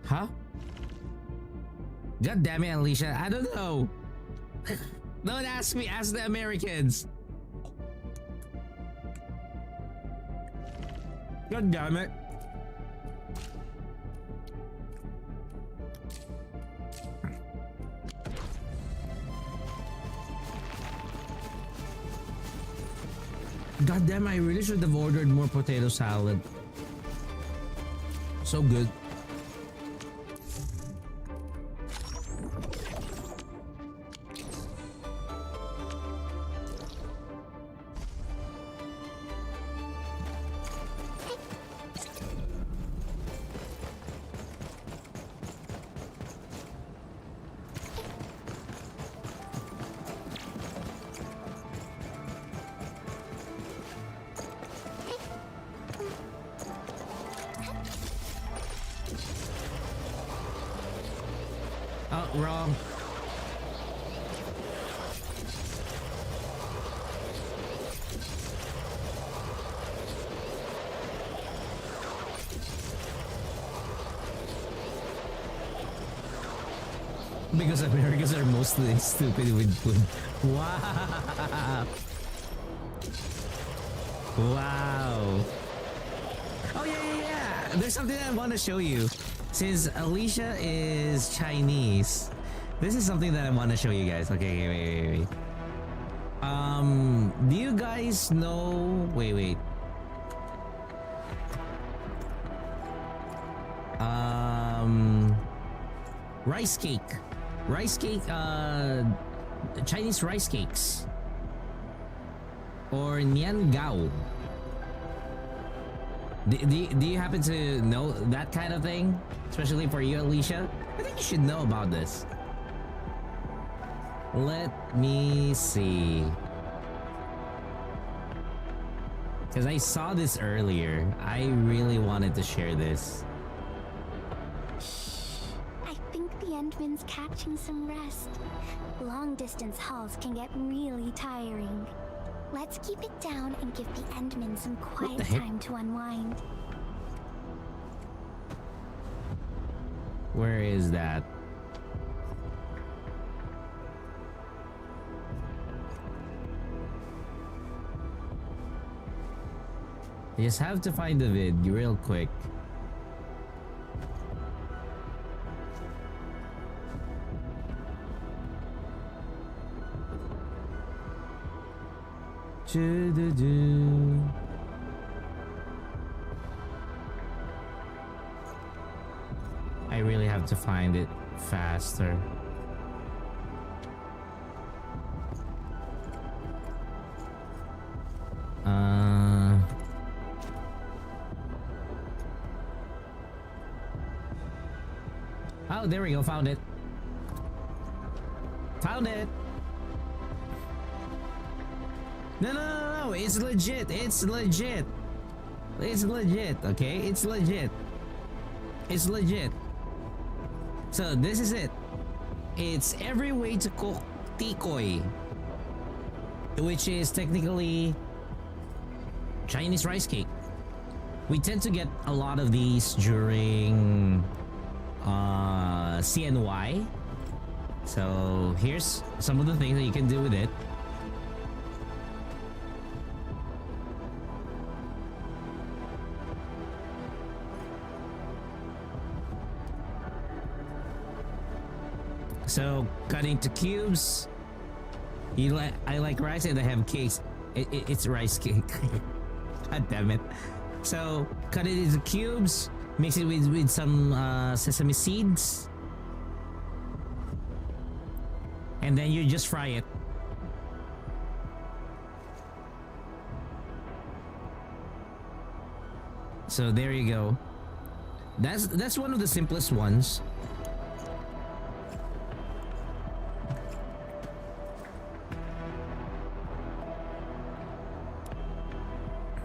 Huh? God damn it, Alicia. I don't know. Don't ask me. Ask the Americans. God damn it. God damn, I really should have ordered more potato salad. So good. Oh, wrong. Because Americans are mostly stupid with food. Wow. Wow. Oh yeah. There's something I want to show you. Since Alicia is Chinese, this is something that I want to show you guys. Okay, wait. Do you guys know? Wait. Rice cake. Chinese rice cakes. or Nian Gao. Do you happen to know that kind of thing? Especially for you, Alicia? I think you should know about this. Let me see. Because I saw this earlier. I really wanted to share this. I think the Endman's catching some rest. Long-distance hauls can get really tiring. Let's keep it down and give the Endman some quiet time to unwind. Where is that? You just have to find the vid real quick. I really have to find it faster. Oh, there we go. Found it. Found it. No. It's legit. It's legit. It's legit. Okay. It's legit. It's legit. So this is it. It's every way to cook tikoy, which is technically Chinese rice cake. We tend to get a lot of these during CNY. So here's some of the things that you can do with it. So cut into cubes. I like rice and I have cakes. It's rice cake. God damn it. So cut it into cubes. Mix it with some sesame seeds. And then you just fry it. So there you go. That's one of the simplest ones.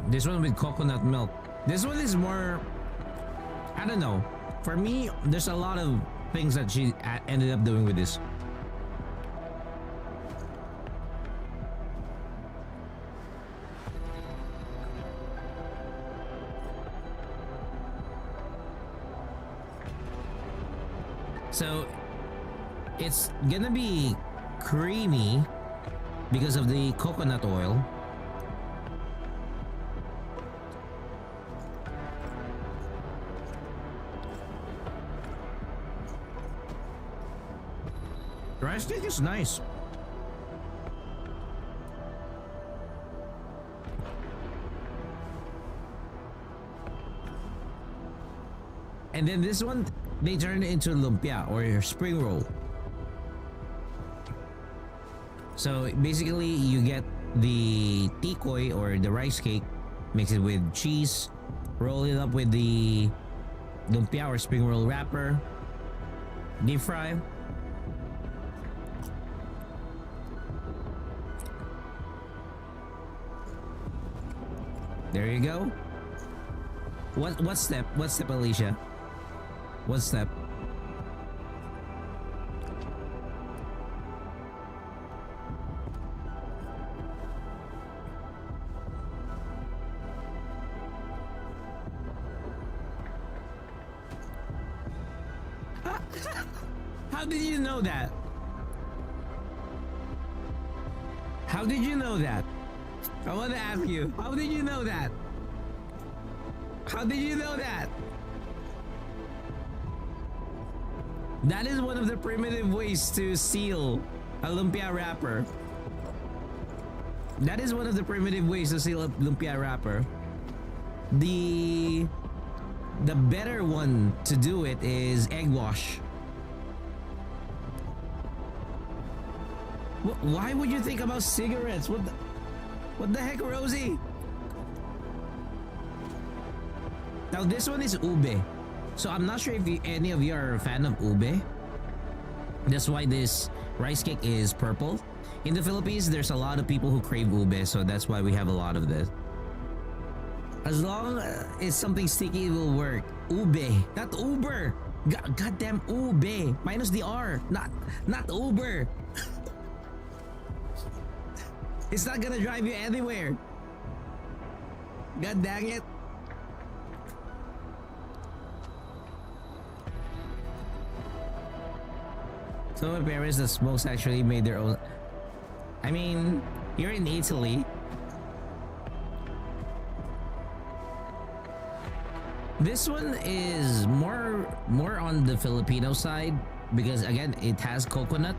This one with coconut milk. This one is more, I don't know. For me, there's a lot of things that she ended up doing with this. So it's gonna be creamy because of the coconut oil. Rice cake is nice. And then this one, they turn it into lumpia or spring roll. So basically you get the tikoy or the rice cake, mix it with cheese, roll it up with the lumpia or spring roll wrapper, deep fry. There you go. What step? What step, Alicia? What step? How did you know that? How did you know that? I want to ask you, how did you know that? How did you know that? That is one of the primitive ways to seal a lumpia wrapper. That is one of the primitive ways to seal a lumpia wrapper. The better one to do it is egg wash. Why would you think about cigarettes? What the... What the heck, Rosie? Now this one is ube. So I'm not sure if any of you are a fan of ube. That's why this rice cake is purple. In the Philippines, there's a lot of people who crave ube, so that's why we have a lot of this. As long as something sticky, it will work. Ube, not Uber. Goddamn ube. Minus the R. Not Uber. It's not gonna drive you anywhere. God dang it. So my parents, the smokes actually made their own. I mean, you're in Italy. This one is more on the Filipino side because again, it has coconut.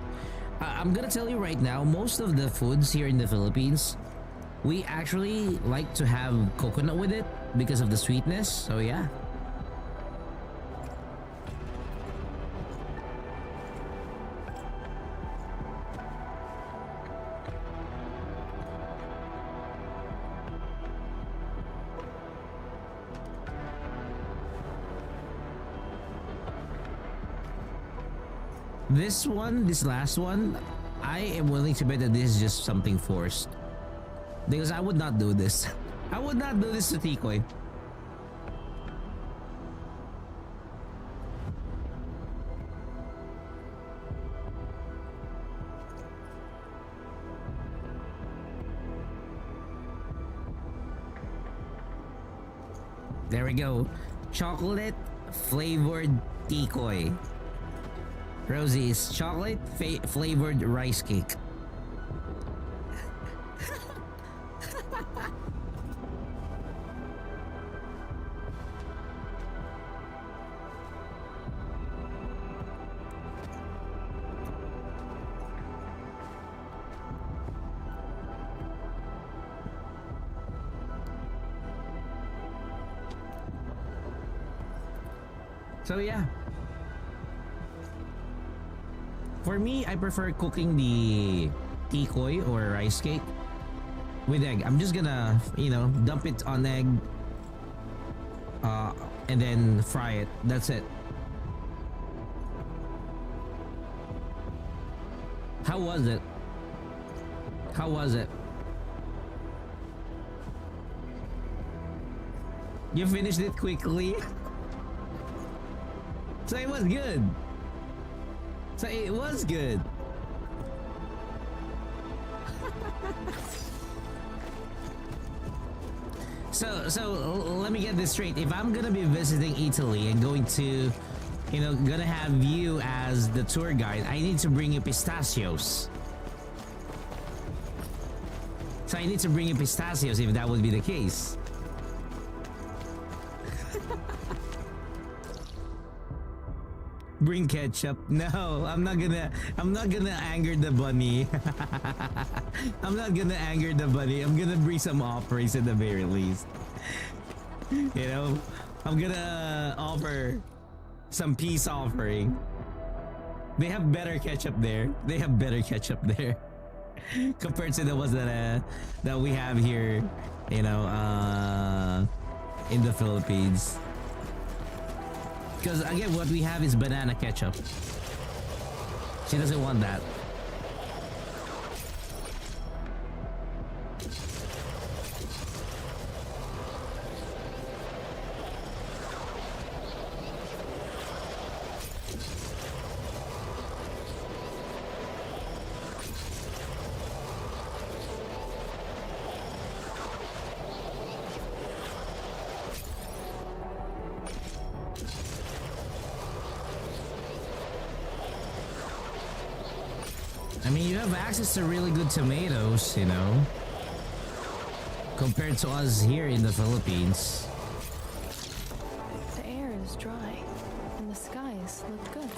I'm gonna tell you right now, most of the foods here in the Philippines, we actually like to have coconut with it because of the sweetness. So yeah. This last one, I am willing to bet that this is just something forced. Because I would not do this. I would not do this to Tikoy. There we go. Chocolate flavored Tikoy. Rosie is chocolate flavored rice cake. So yeah. For me, I prefer cooking the tikoy or rice cake with egg. I'm just gonna, dump it on egg and then fry it. That's it. How was it? How was it? You finished it quickly? So it was good. So it was good. So let me get this straight. If I'm gonna be visiting Italy and going to, gonna have you as the tour guide, I need to bring you pistachios. So I need to bring you pistachios if that would be the case. Bring ketchup. No, I'm not gonna anger the bunny. I'm not gonna anger the bunny. I'm gonna bring some offerings at the very least. I'm gonna offer some peace offering. They have better ketchup there. They have better ketchup there compared to the ones that we have here, in the Philippines. Because again, what we have is banana ketchup. She doesn't want that. I mean, you have access to really good tomatoes, compared to us here in the Philippines. The air is dry, and the skies look good.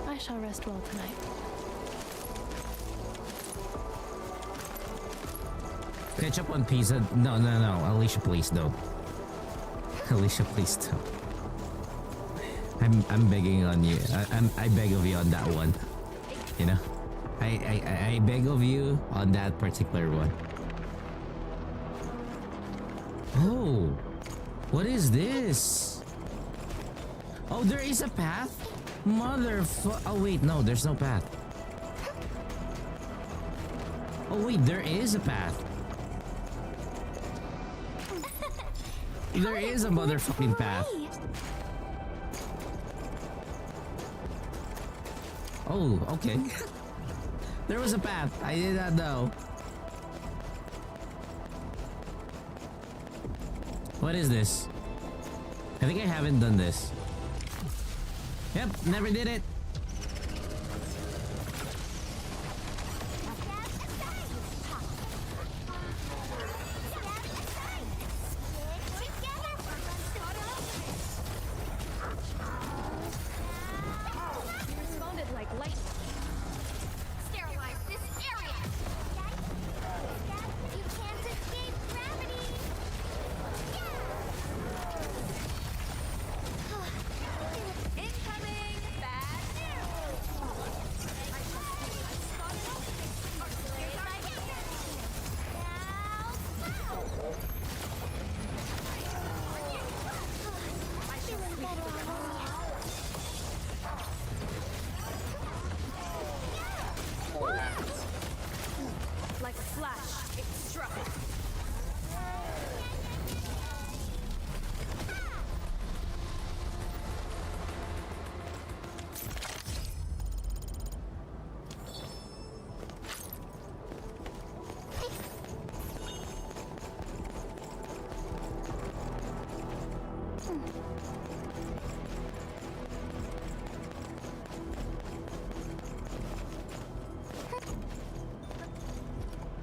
I shall rest well tonight. Ketchup on pizza? No. Alicia, please don't. Alicia, please don't. I'm begging on you. I beg of you on that one. I beg of you on that particular one. Oh, what is this? Oh, there is a path? Oh wait, no, there's no path. Oh wait, there is a path. There is a motherfucking path. Oh, okay. There was a path. I did not know. What is this? I think I haven't done this. Yep, never did it.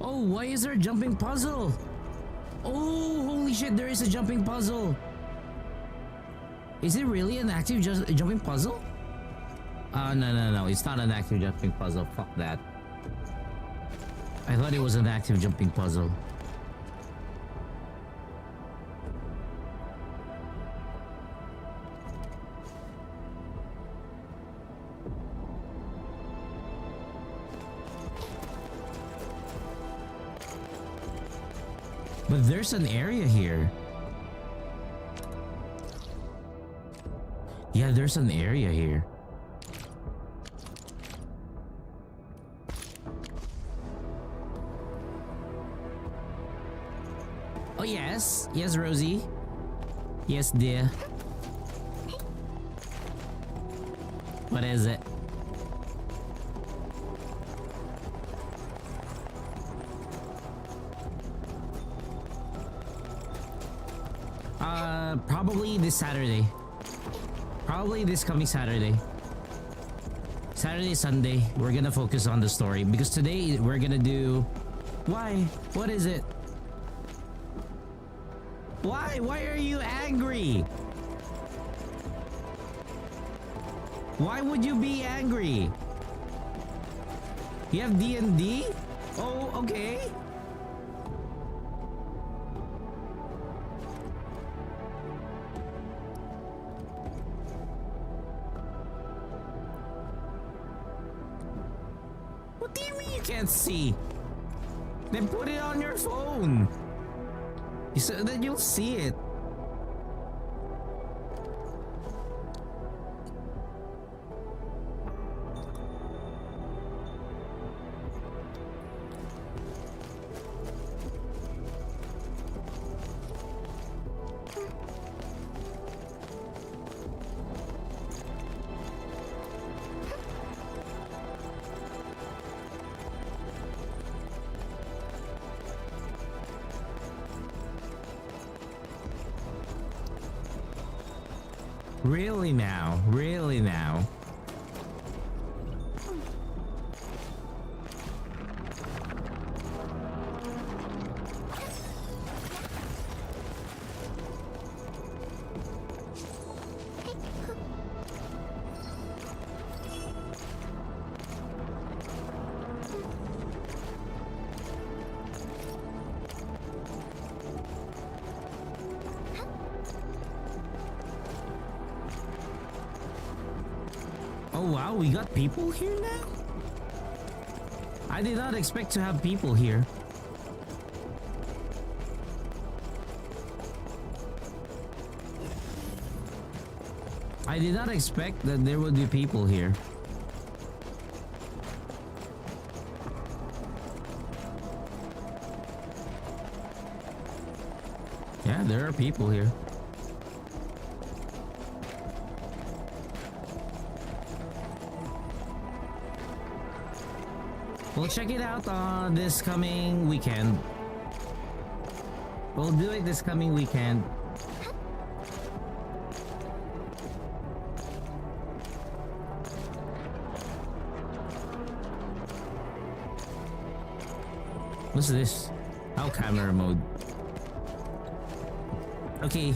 Oh, why is there a jumping puzzle? Oh, holy shit, there is a jumping puzzle. Is it really an active jumping puzzle? No, it's not an active jumping puzzle. Fuck that. I thought it was an active jumping puzzle. But there's an area here. Yeah, there's an area here. Oh yes, yes Rosie. Yes dear. What is it? Probably this Saturday. Probably this coming Saturday. Saturday, Sunday, we're gonna focus on the story because today we're gonna do... Why? What is it? Why? Why are you angry? Why would you be angry? You have D&D? Oh, okay. What do you mean you can't see? Then put it on your phone. So that you'll see it. Really now? Really now? Oh wow, we got people here now? I did not expect to have people here. I did not expect that there would be people here. Yeah, there are people here. We'll check it out this coming weekend. We'll do it this coming weekend. What's this? Oh, camera mode. Okay,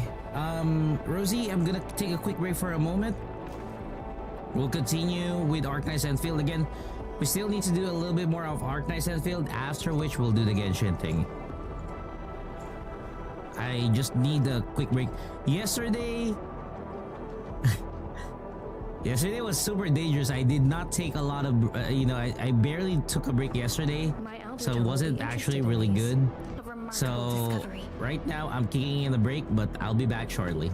Rosie, I'm gonna take a quick break for a moment. We'll continue with Arknights Endfield again. We still need to do a little bit more of Arknights Endfield, after which we'll do the Genshin thing. I just need a quick break. Yesterday was super dangerous. I did not take a lot of, I barely took a break yesterday, so it wasn't actually really good. So right now I'm kicking in the break, but I'll be back shortly.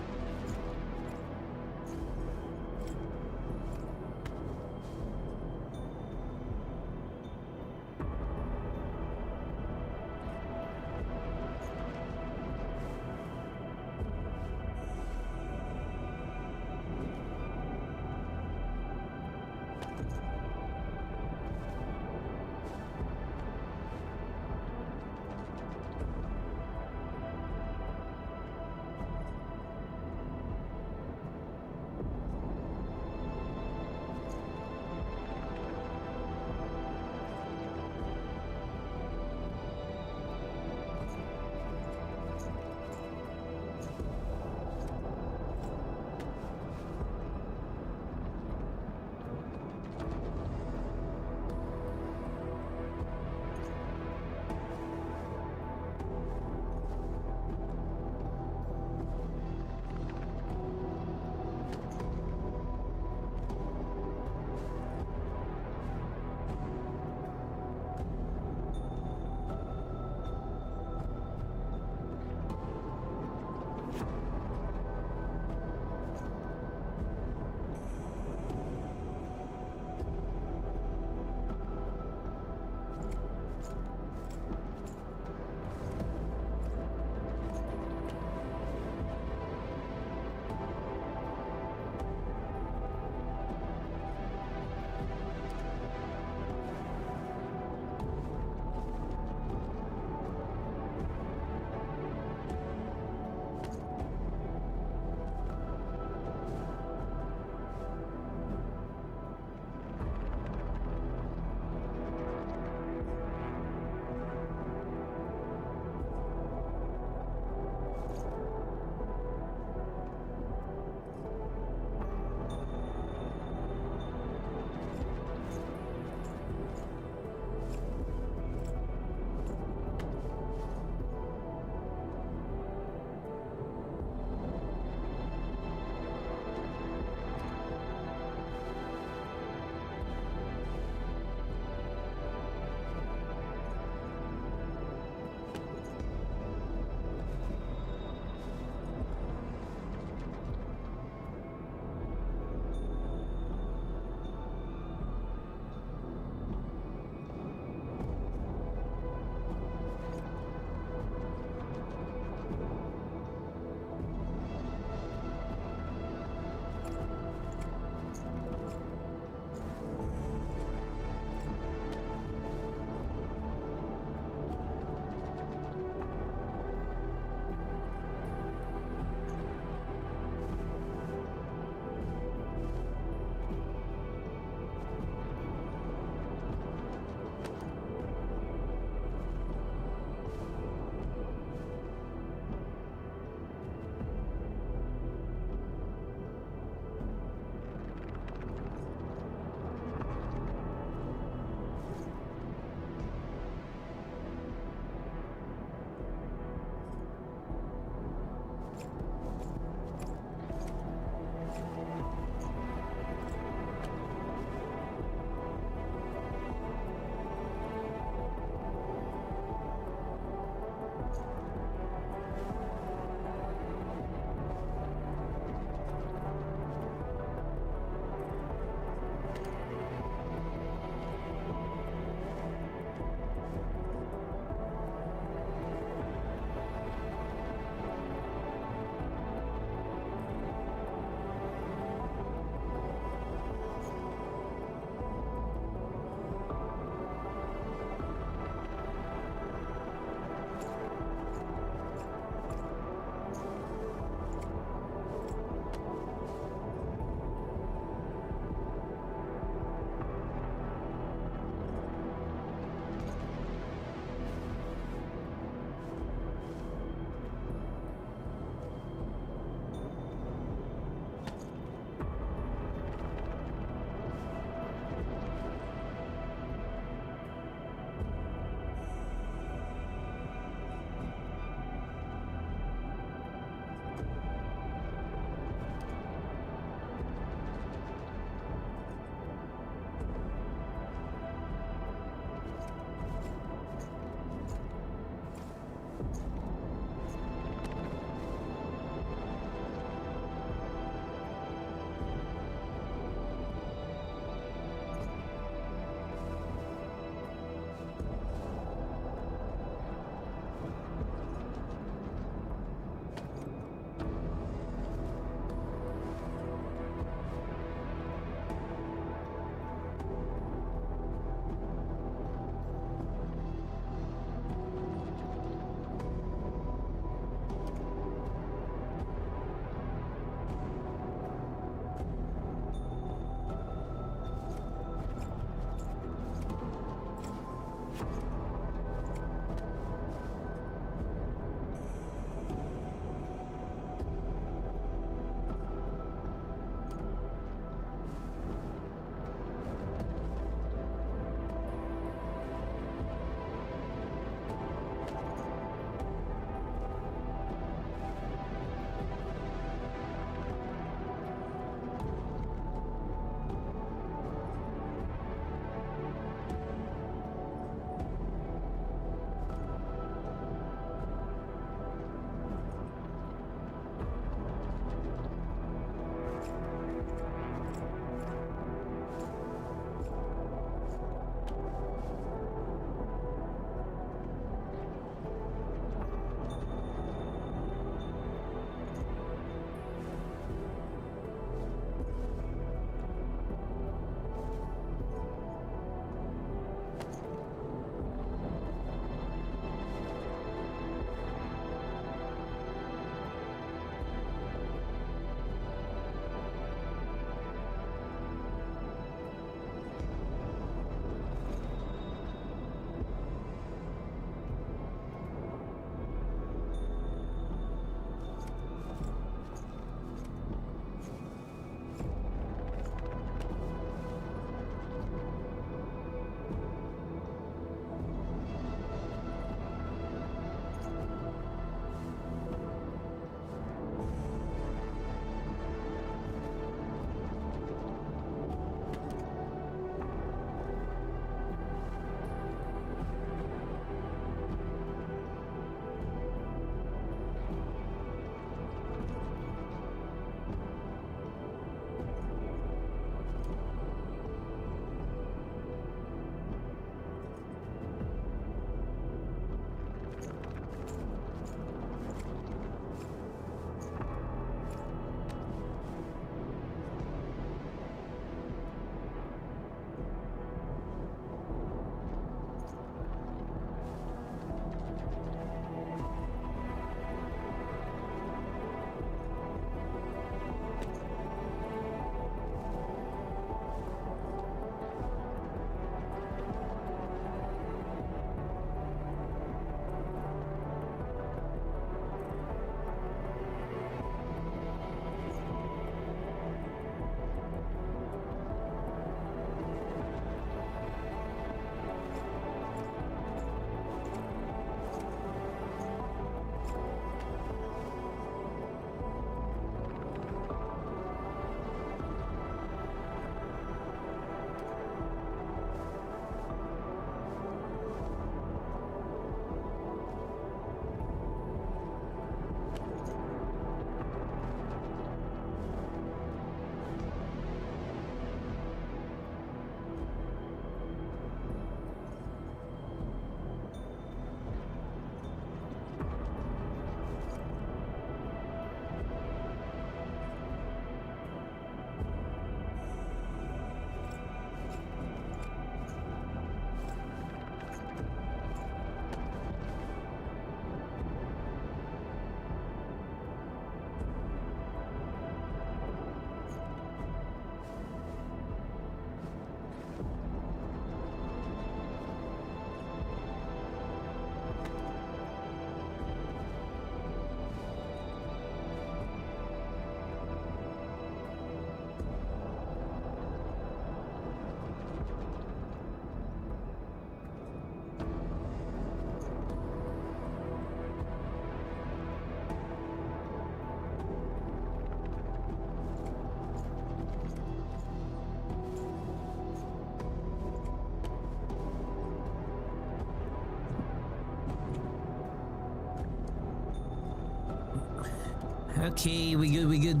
Okay, we good, we good.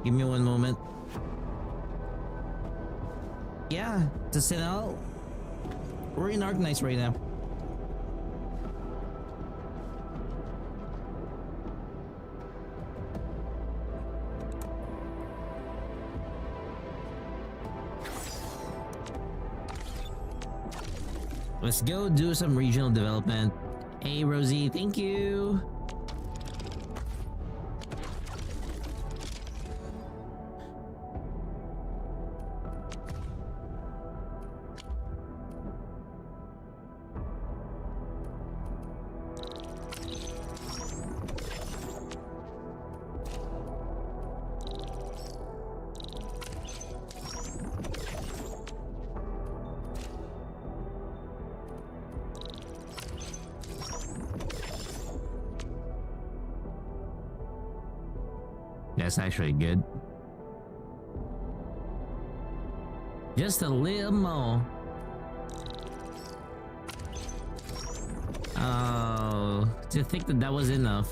Give me one moment. Yeah, to sit out. We're in Arknights right now. Let's go do some regional development. Hey, Rosie, thank you. That's actually good. Just a little more. Oh, to think that that was enough.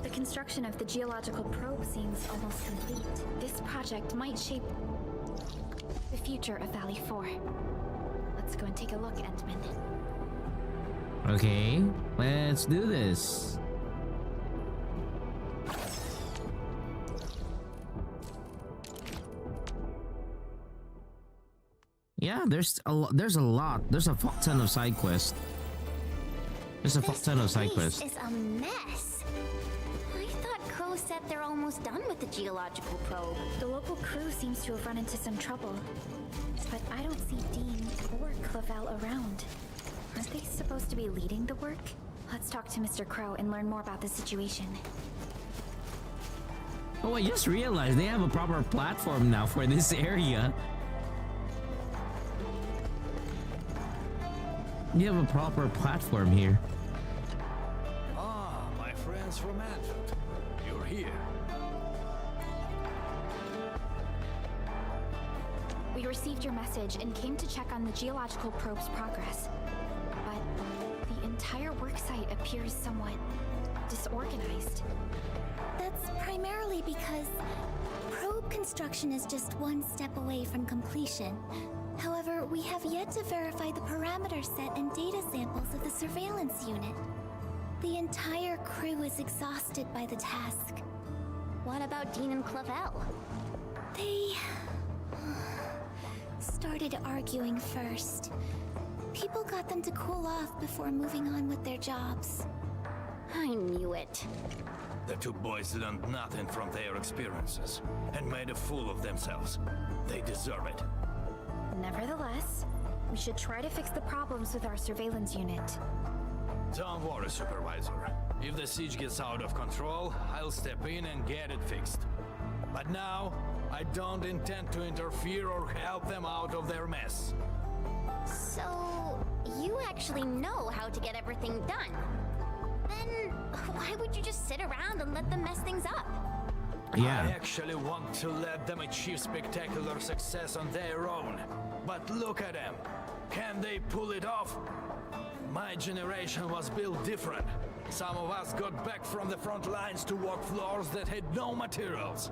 The construction of the geological probe seems almost complete. This project might shape the future of Valley 4. Let's go and take a look, Endman. Okay, let's do this. Yeah, there's a lot. There's a fuck ton of side quests. There's a fuck ton of side quests. This is a mess. I thought Crow said they're almost done with the geological probe. The local crew seems to have run into some trouble, but I don't see Dean or Clavel around. Aren't they supposed to be leading the work? Let's talk to Mr. Crow and learn more about the situation. Oh, I just realized they have a proper platform now for this area. You have a proper platform here. Ah, my friends from Endfield. You're here. We received your message and came to check on the geological probe's progress. But the entire worksite appears somewhat disorganized. That's primarily because probe construction is just one step away from completion. However, we have yet to verify the parameter set and data samples of the surveillance unit. The entire crew is exhausted by the task. What about Dean and Clavel? They started arguing first. People got them to cool off before moving on with their jobs. I knew it. The two boys learned nothing from their experiences and made a fool of themselves. They deserve it. Nevertheless, we should try to fix the problems with our surveillance unit. Don't worry, Supervisor. If the siege gets out of control, I'll step in and get it fixed. But now, I don't intend to interfere or help them out of their mess. So, you actually know how to get everything done. Then, why would you just sit around and let them mess things up? Yeah. I actually want to let them achieve spectacular success on their own. But look at them. Can they pull it off? My generation was built different. Some of us got back from the front lines to walk floors that had no materials.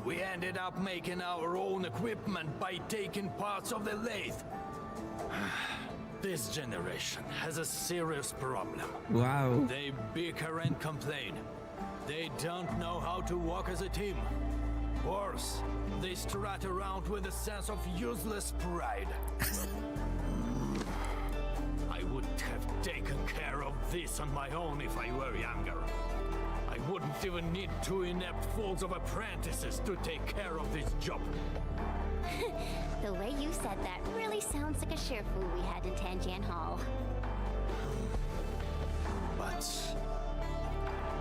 We ended up making our own equipment by taking parts of the lathe. This generation has a serious problem. Wow. They bicker and complain. They don't know how to work as a team. Worse, they strut around with a sense of useless pride. I would have taken care of this on my own if I were younger. I wouldn't even need two inept fools of apprentices to take care of this job. The way you said that really sounds like a sharefu we had in Tanjian Hall. But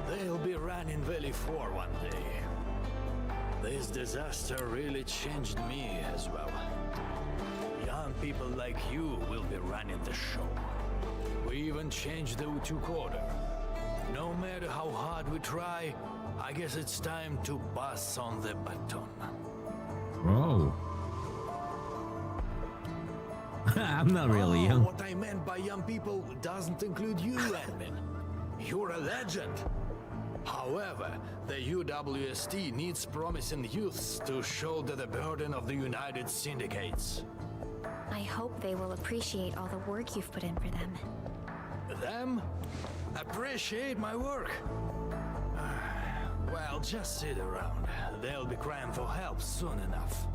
they'll be running Valley 4 one day. This disaster really changed me as well. Young people like you will be running the show. We even changed the Utuk order. No matter how hard we try, I guess it's time to pass on the baton. Whoa. I'm not really young. What I meant by young people doesn't include you, Admin. You're a legend. However, the UWST needs promising youths to shoulder the burden of the United Syndicates. I hope they will appreciate all the work you've put in for them. Them? Appreciate my work? Well, just sit around. They'll be crying for help soon enough.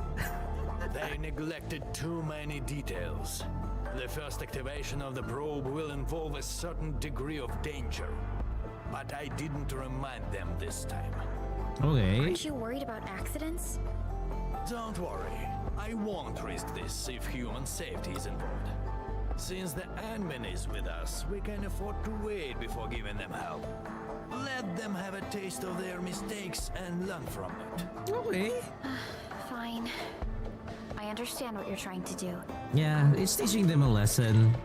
They neglected too many details. The first activation of the probe will involve a certain degree of danger. But I didn't remind them this time. Okay. Aren't you worried about accidents? Don't worry. I won't risk this if human safety is involved. Since the admin is with us, we can afford to wait before giving them help. Let them have a taste of their mistakes and learn from it. Okay. Fine. I understand what you're trying to do. Yeah, it's teaching them a lesson.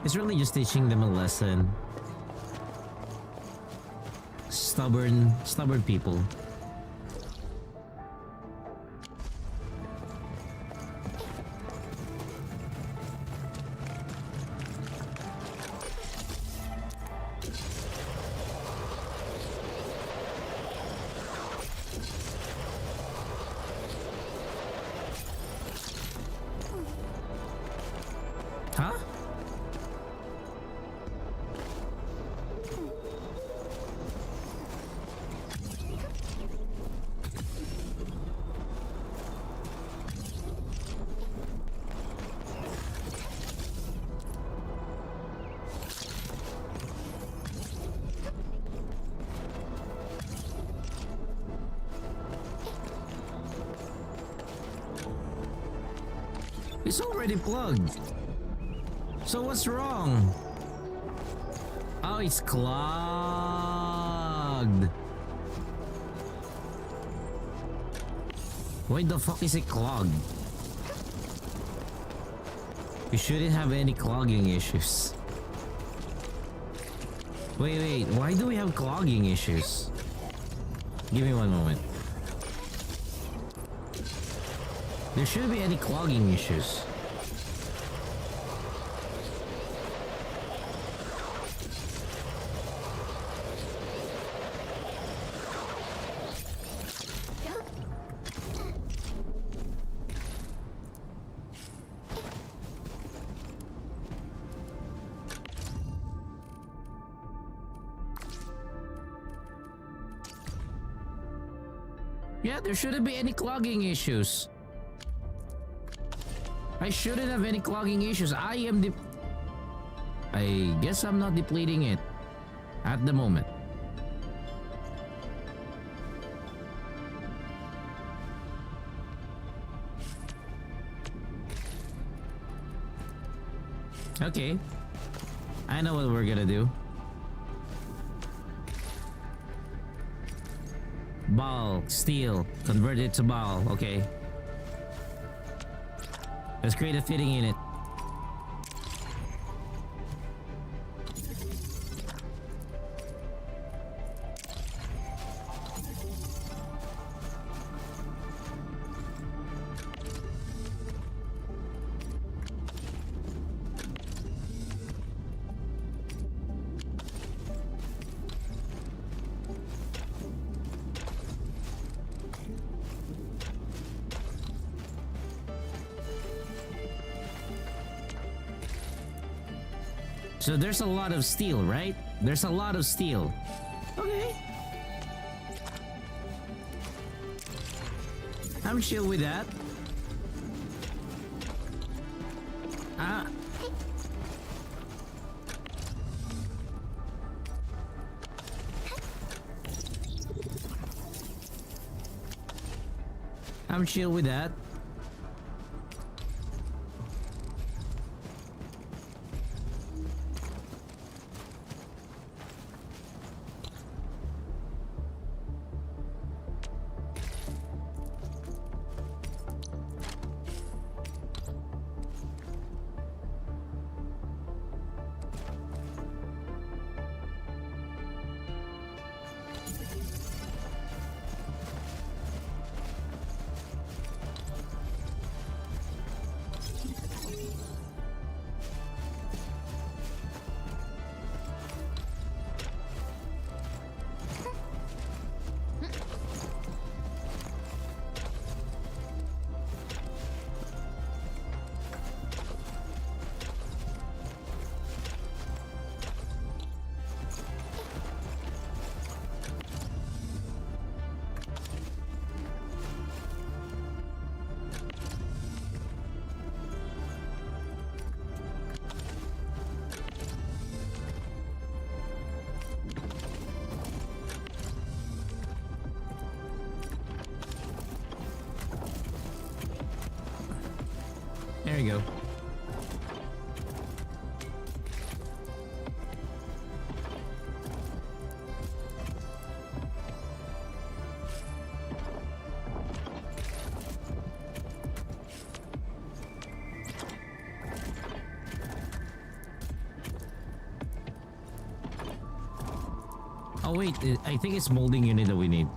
It's really just teaching them a lesson. Stubborn people. Huh? It's already plugged. So what's wrong? Oh, it's clogged. Why the fuck is it clogged? You shouldn't have any clogging issues. Wait, why do we have clogging issues? Give me one moment. There shouldn't be any clogging issues. Yeah, there shouldn't be any clogging issues. I shouldn't have any clogging issues. I guess I'm not depleting it at the moment. Okay. I know what we're gonna do. Ball, steel, convert it to ball. Okay. Let's create a fitting in it. So there's a lot of steel, right? There's a lot of steel. Okay. I'm chill with that. I'm chill with that. There you go. Oh wait, I think it's molding unit that we need.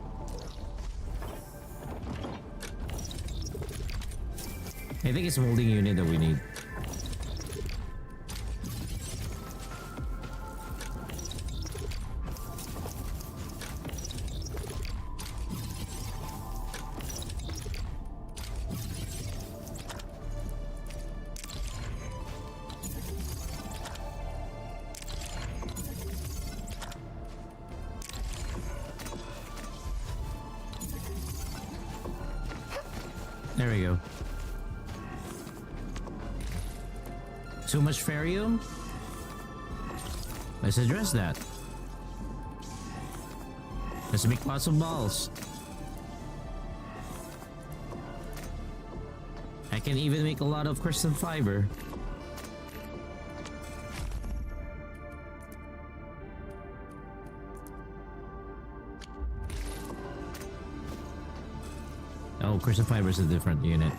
I think it's molding unit that we need. There we go. Too much Ferium? Let's address that. Let's make lots of balls. I can even make a lot of crystal fiber. Oh, crystal fiber is a different unit.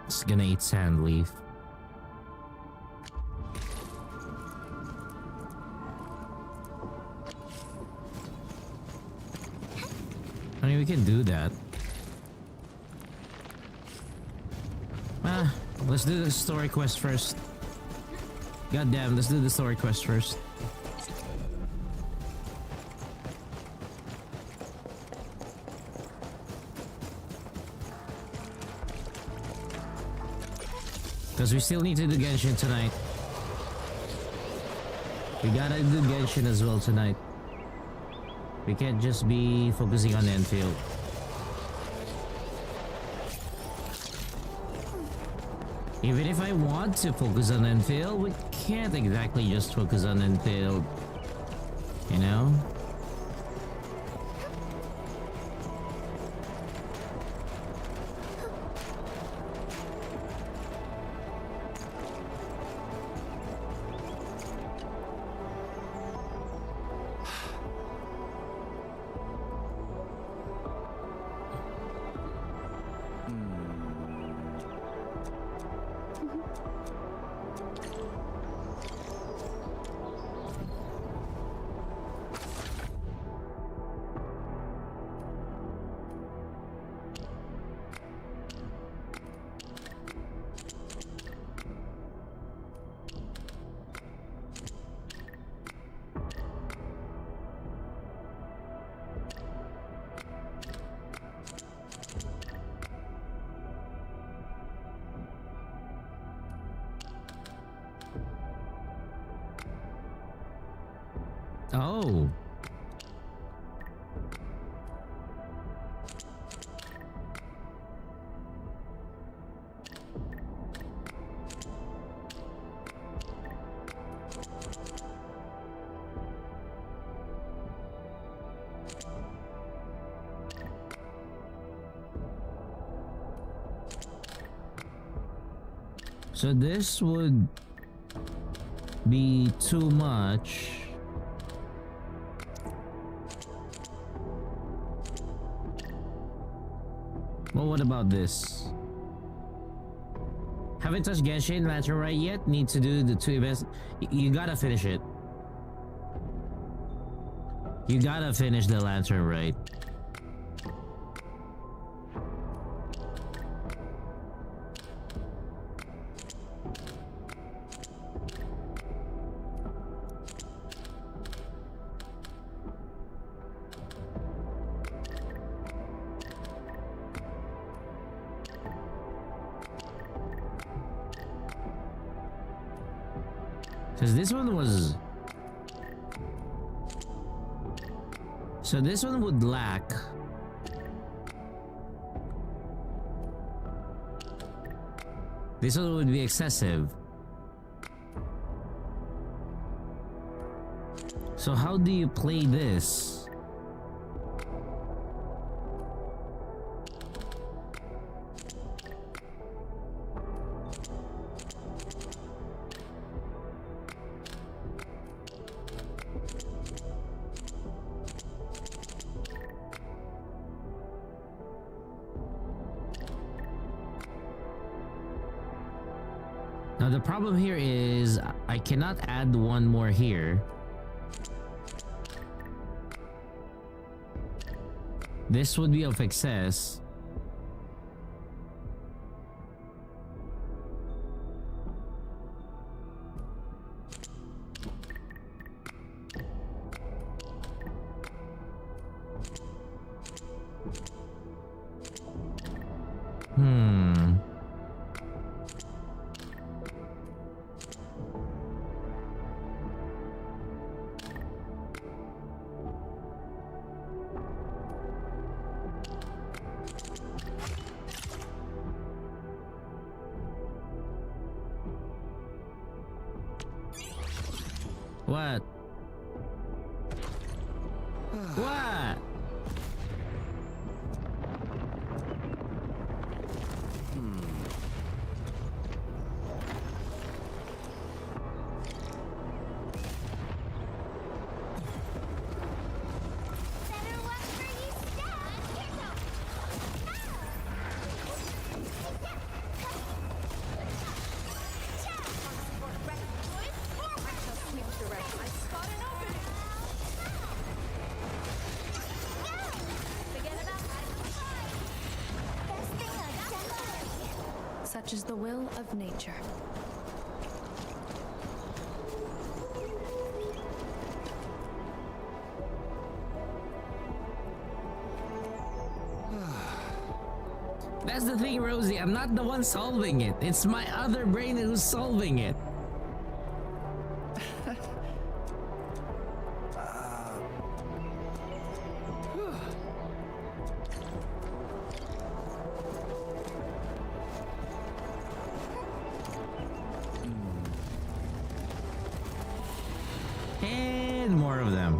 It's gonna eat sand leaf. I mean, we can do that. Let's do the story quest first. God damn, let's do the story quest first. Because we still need to do Genshin tonight. We gotta do Genshin as well tonight. We can't just be focusing on Endfield. Even if I want to focus on Endfield, we can't exactly just focus on Endfield. You know? Oh. So this would be too much. Well, what about this? Haven't touched Genshin Lantern Rite yet? Need to do the 2 events. You gotta finish it. You gotta finish the Lantern Rite. Because this one was... So this one would lack This one would be excessive. So how do you play this? Now the problem here is I cannot add one more here. This would be of excess. What? What? Such is the will of nature. That's the thing, Rosie. I'm not the one solving it. It's my other brain who's solving it. And more of them.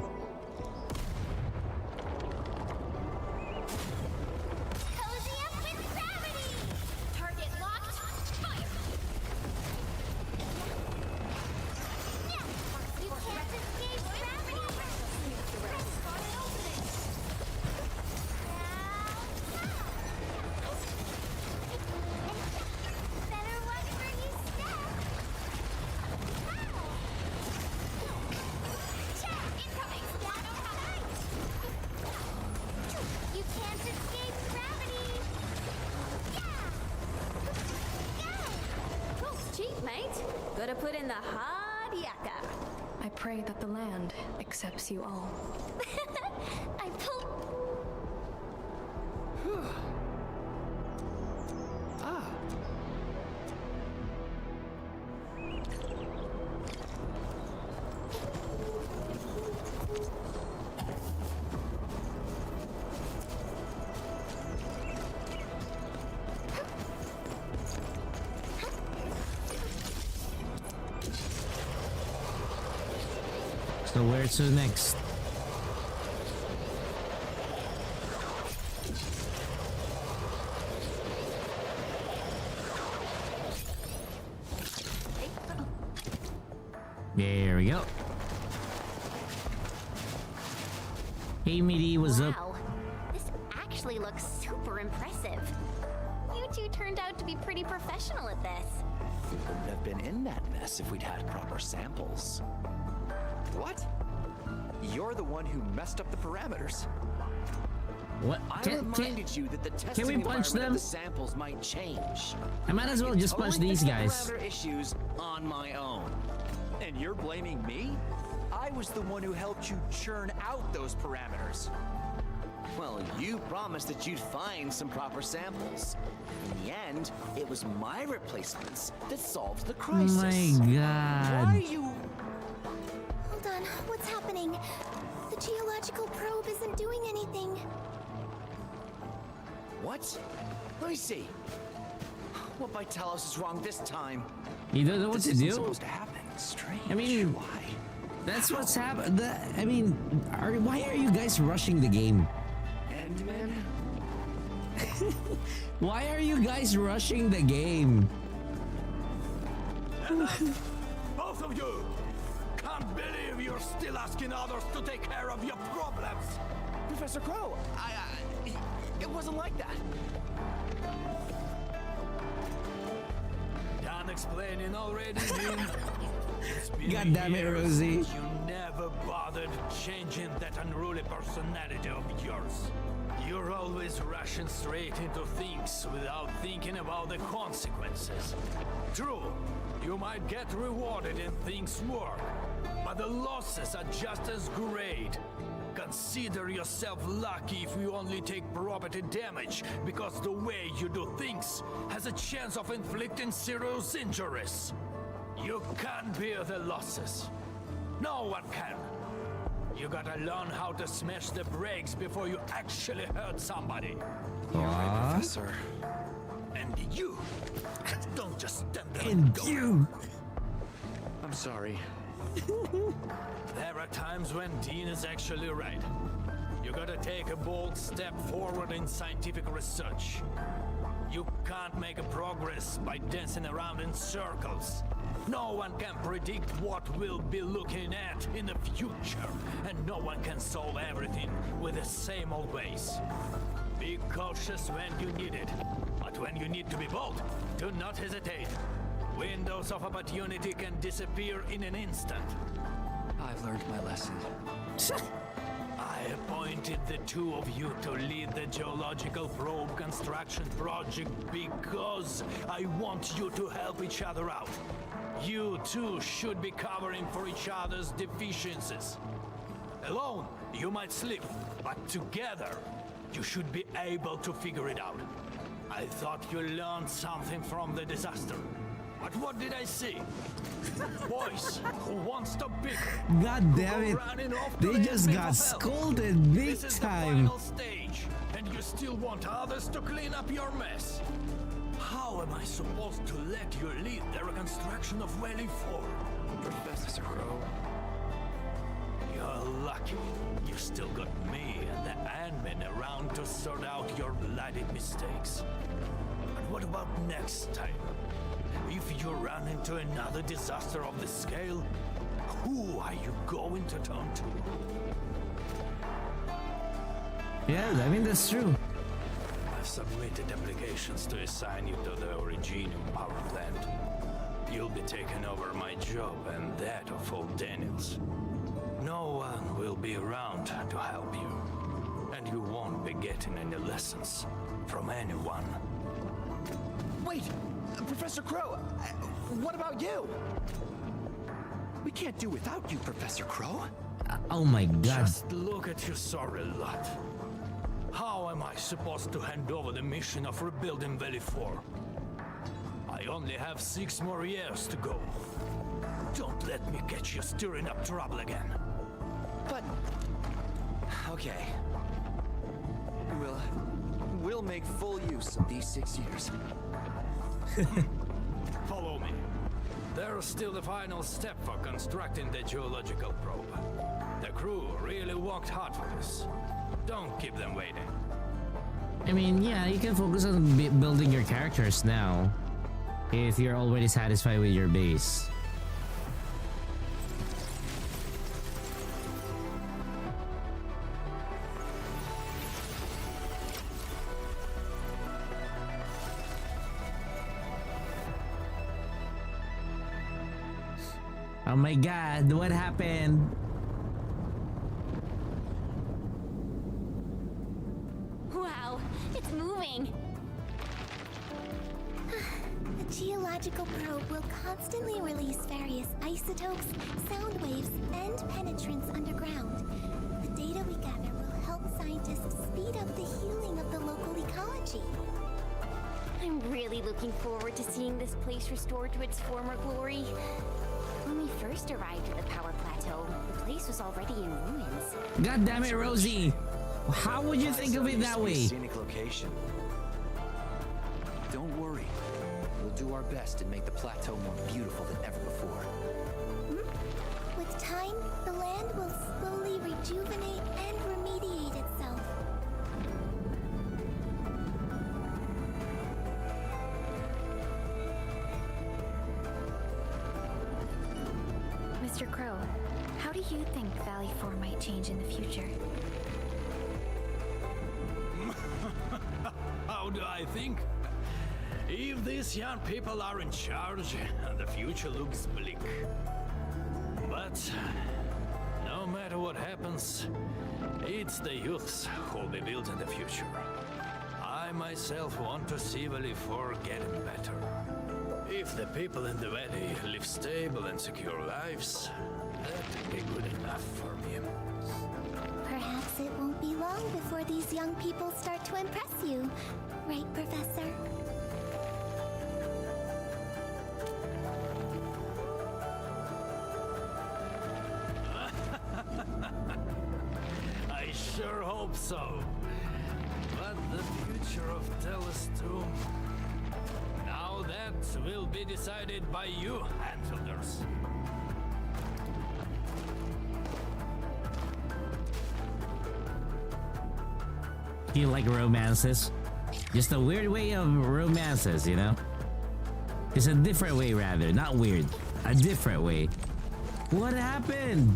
Cozy up with gravity! Target locked. Fire! Yeah. You can't escape gravity! Spot an opening! Better watch where you step! Check! Incoming! You can't escape gravity! Cheap, mate. Gotta put in the hard yakka. I pray that the land accepts you all. I pull. So where to next? There we go. Hey, Midi, what's up? Wow, this actually looks super impressive. You two turned out to be pretty professional at this. We wouldn't have been in that mess if we'd had proper samples. What? You're the one who messed up the parameters. What? I reminded you that the testing we punch environment them? of the samples might change. I might as well just punch Totally these fix the guys. parameter issues on my own. And you're blaming me? I was the one who helped you churn out those parameters. Well, you promised that you'd find some proper samples. In the end, it was my replacements that solved the crisis. My God. Why are you... Hold on, what's happening? The geological probe isn't doing anything. What? Let me see. What by Talos is wrong this time? You don't know what This to isn't do? supposed to happen. Strange. I mean, why? that's what's happened. I mean, why are you guys rushing the game? Endman? Why are you guys rushing the game? Both of you! Can't believe you're still asking others to take care of your problems! Professor Crow, it wasn't like that. Done explaining already, Dean? It's been God damn it, years Rosie. since you never bothered changing that unruly personality of yours. You're always rushing straight into things without thinking about the consequences. True, you might get rewarded and things work, but the losses are just as great. Consider yourself lucky if you only take property damage, because the way you do things has a chance of inflicting serious injuries. You can't bear the losses. No one can. You gotta learn how to smash the brakes before you actually hurt somebody. You're right, Professor. And you don't just stand there And go. you. I'm sorry. There are times when Dean is actually right. You gotta take a bold step forward in scientific research. You can't make a progress by dancing around in circles. No one can predict what we'll be looking at in the future, and no one can solve everything with the same old ways. Be cautious when you need it, but when you need to be bold, do not hesitate. Windows of opportunity can disappear in an instant. I've learned my lesson. I appointed the two of you to lead the geological probe construction project because I want you to help each other out. You two should be covering for each other's deficiencies. Alone, you might slip, but together, you should be able to figure it out. I thought you learned something from the disaster. But what did I see? Boys who wants to pick. God damn it. They just got scolded big This is the time. final stage, and you still want others to clean up your mess. How am I supposed to let you lead the reconstruction of Valley 4? Professor Crow. You're lucky. You still got me and the admin around to sort out your bloody mistakes. But what about next time? If you run into another disaster of this scale, who are you going to turn to? Yeah, I mean, that's true. I've submitted applications to assign you to the Originium power plant. You'll be taking over my job and that of old Daniels. No one will be around to help you, and you won't be getting any lessons from anyone. Wait! Professor Crow, what about you? We can't do without you, Professor Crow. Oh my god. Just look at your sorry lot. How am I supposed to hand over the mission of rebuilding Valley 4? I only have 6 more years to go. Don't let me catch you stirring up trouble again. But... okay. We'll make full use of these 6 years. Follow me. There's still the final step for constructing the geological probe. The crew really worked hard for this. Don't keep them waiting. I mean, yeah, you can focus on building your characters now if you're already satisfied with your base. Oh my god, what happened? Wow, it's moving! The geological probe will constantly release various isotopes, sound waves, and penetrants underground. The data we gather will help scientists speed up the healing of the local ecology. I'm really looking forward to seeing this place restored to its former glory. When we first arrived at the power plateau, the place was already in ruins. God damn it, Rosie! How would you think of it that way? Scenic location. Don't worry. We'll do our best to make the plateau more beautiful than ever before. With time, the land will slowly rejuvenate and remediate itself. Mr. Crow, how do you think Valley 4 might change in the future? How do I think? If these young people are in charge, the future looks bleak. But no matter what happens, it's the youths who'll be building the future. I myself want to see Valley 4 getting better. If the people in the valley live stable and secure lives, that'd be good enough for me. Perhaps it won't be long before these young people start to impress you. Right, Professor? I sure hope so. But the future of Telestum, now that will be decided by you, Endfielders. You like romances? Just a weird way of romances, you know? It's a different way, rather. Not weird. A different way. What happened?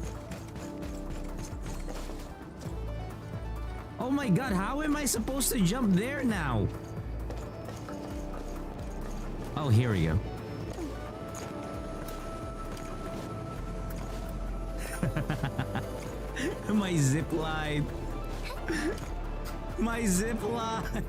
Oh my god, how am I supposed to jump there now? Oh, here we go. My zip line. My zip line.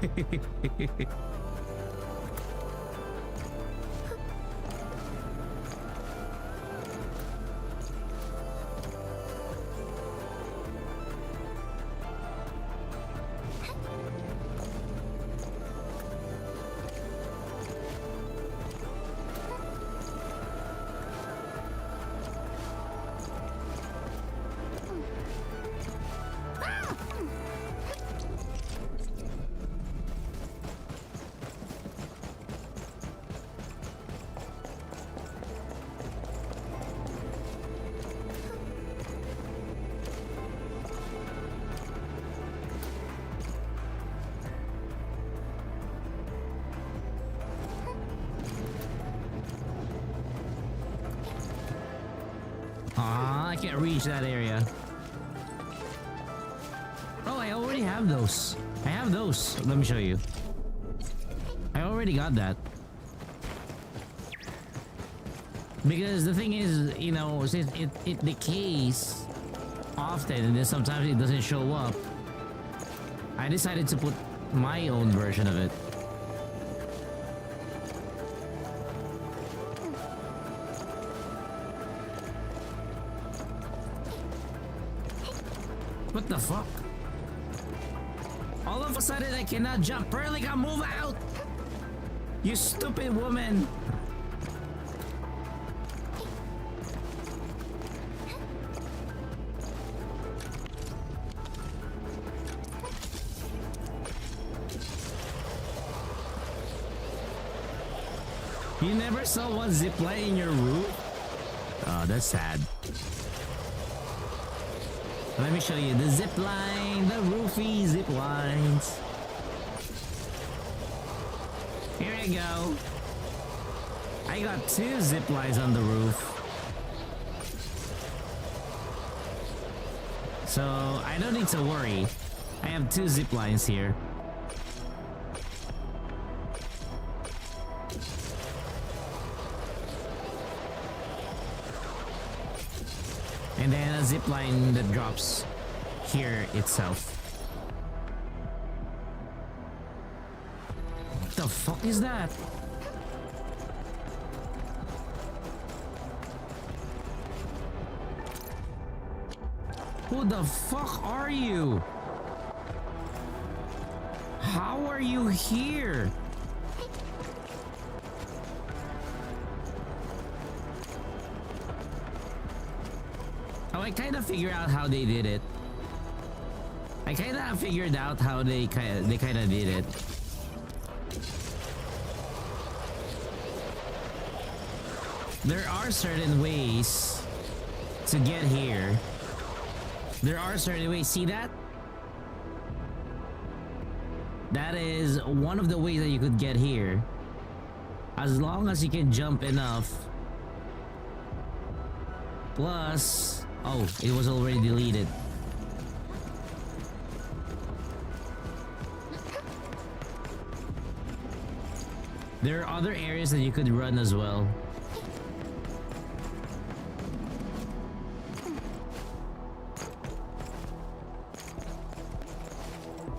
Aw, I can't reach that area. Oh, I already have those. I have those. Let me show you. I already got that. Because the thing is, you know, since it decays often and then sometimes it doesn't show up, I decided to put my own version of it. What the fuck? All of a sudden I cannot jump. Perlica, move out! You stupid woman! You never saw one zipline in your roof? Oh, that's sad. Let me show you the zip line, the roofie zip lines. Here you go. I got 2 zip lines on the roof. So I don't need to worry. I have 2 zip lines here. And then a zip line that drops here itself. What the fuck is that? Who the fuck are you? How are you here? Oh, I kind of figured out how they did it. I kind of figured out how they kind of did it. there are certain ways to get here. There are certain ways. See that? That is one of the ways that you could get here. As long as you can jump enough. Plus... Oh, it was already deleted. There are other areas that you could run as well.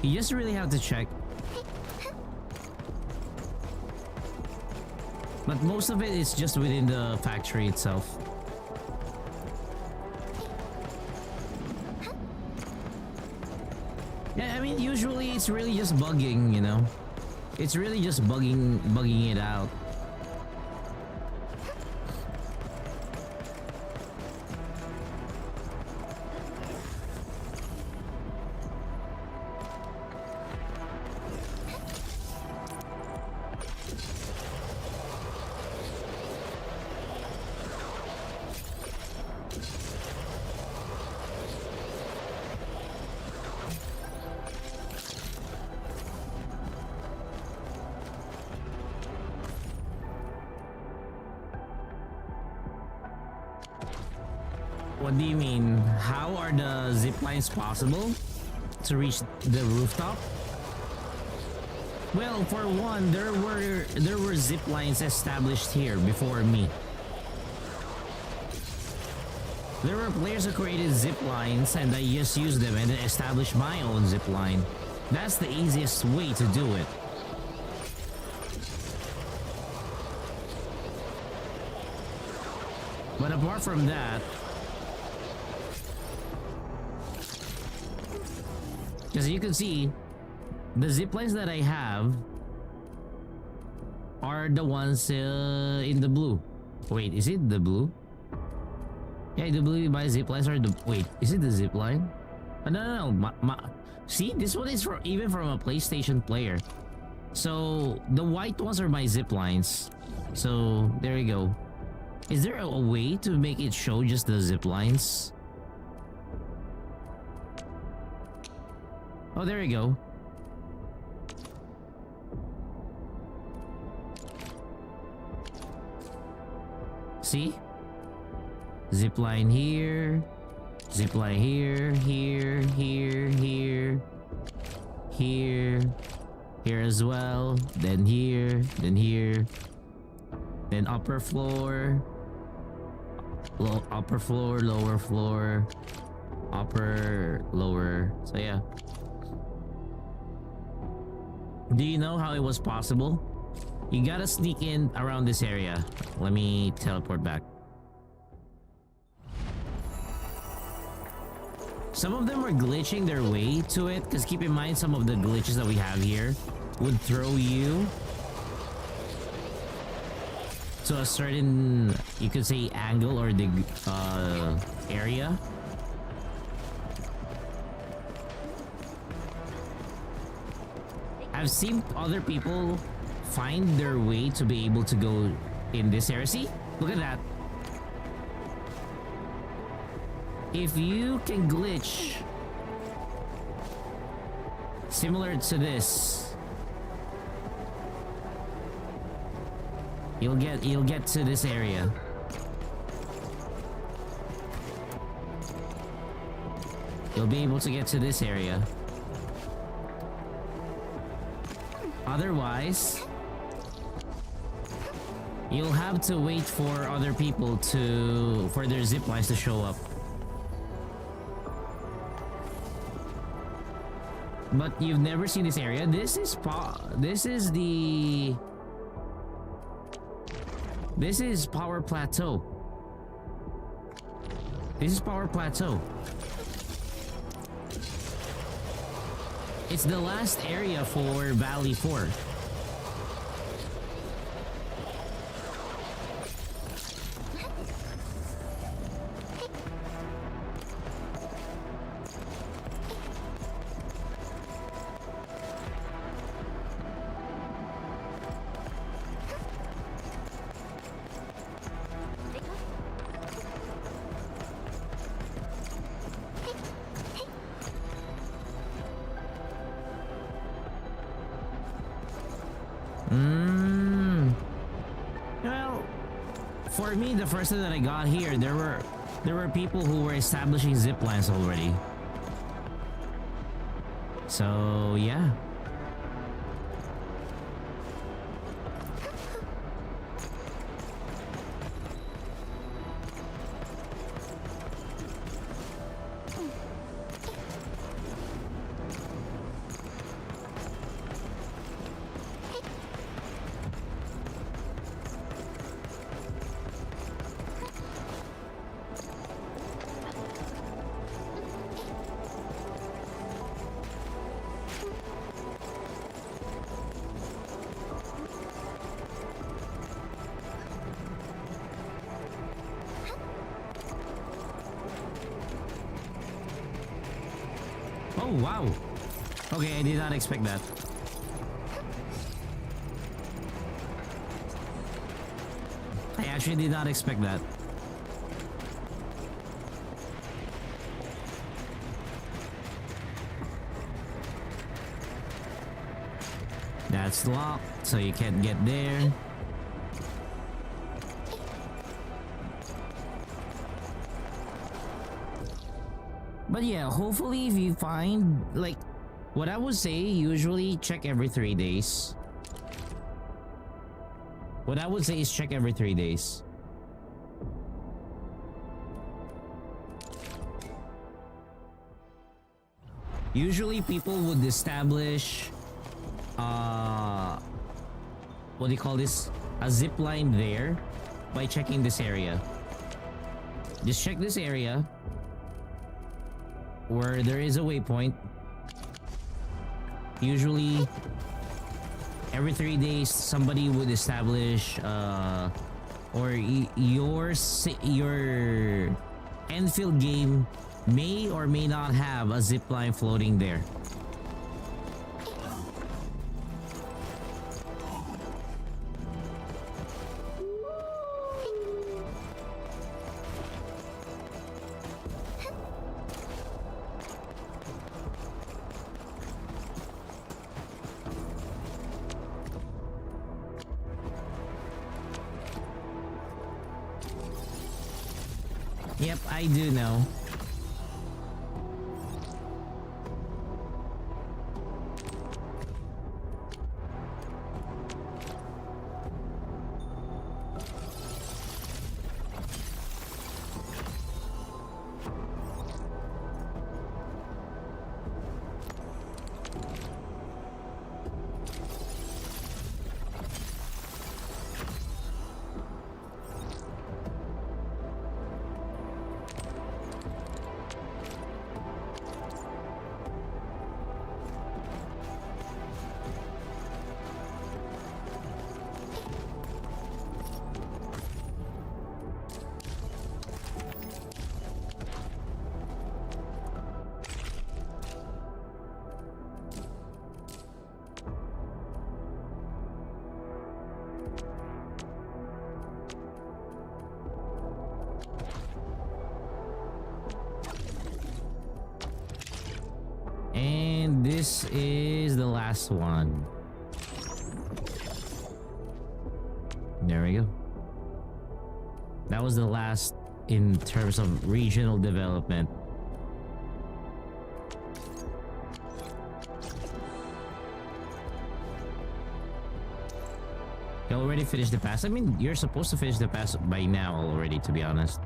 You just really have to check. But most of it is just within the factory itself. Yeah, I mean, usually it's really just bugging, you know? It's really just bugging it out. What do you mean? How are the zip lines possible to reach the rooftop? Well, for one, there were zip lines established here before me. There were players who created zip lines and I just used them and then established my own zip line. That's the easiest way to do it. But apart from that, as you can see, the zip lines that I have are the ones in the blue. Wait, is it the blue? Yeah, the blue by zip lines are the... Wait, is it the zip line? No. See, this one is even from a PlayStation player. So, the white ones are my zip lines. So, there you go. Is there a way to make it show just the zip lines? Oh, there you go. See? Zipline here. Zipline here. Here. Here as well. Then here. Then upper floor. Upper floor, lower floor. Upper, lower. So yeah. Do you know how it was possible? You gotta sneak in around this area. Let me teleport back. Some of them were glitching their way to it, because keep in mind some of the glitches that we have here would throw you to a certain, you could say, angle or the area. I've seen other people find their way to be able to go in this area. See? Look at that. If you can glitch similar to this, you'll get to this area. You'll be able to get to this area. Otherwise, you'll have to wait for other people for their zip lines to show up. But you've never seen this area. This is Power Plateau. This is Power Plateau. It's the last area for Valley 4. Well, for me, the first time that I got here, there were people who were establishing zip lines already. So yeah. Oh, wow. Okay, I did not expect that. I actually did not expect that. That's locked, so you can't get there. But yeah, hopefully if you find, like, what I would say, usually check every 3 days. What I would say is check every 3 days. Usually people would establish, what do you call this? A zip line there by checking this area. Just check this area where there is a waypoint. Usually every 3 days somebody would establish or your Endfield game may or may not have a zip line floating there. Yep, I do know. And this is the last one. There we go. That was the last in terms of regional development. You already finished the pass? I mean, you're supposed to finish the pass by now already, to be honest.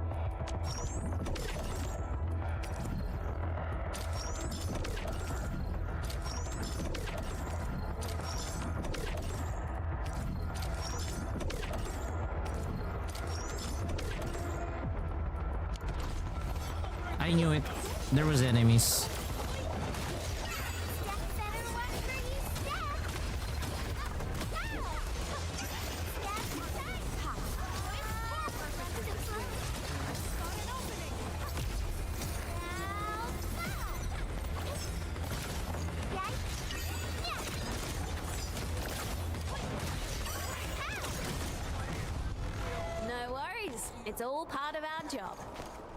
I knew it. There was enemies. No worries. It's all part of our job.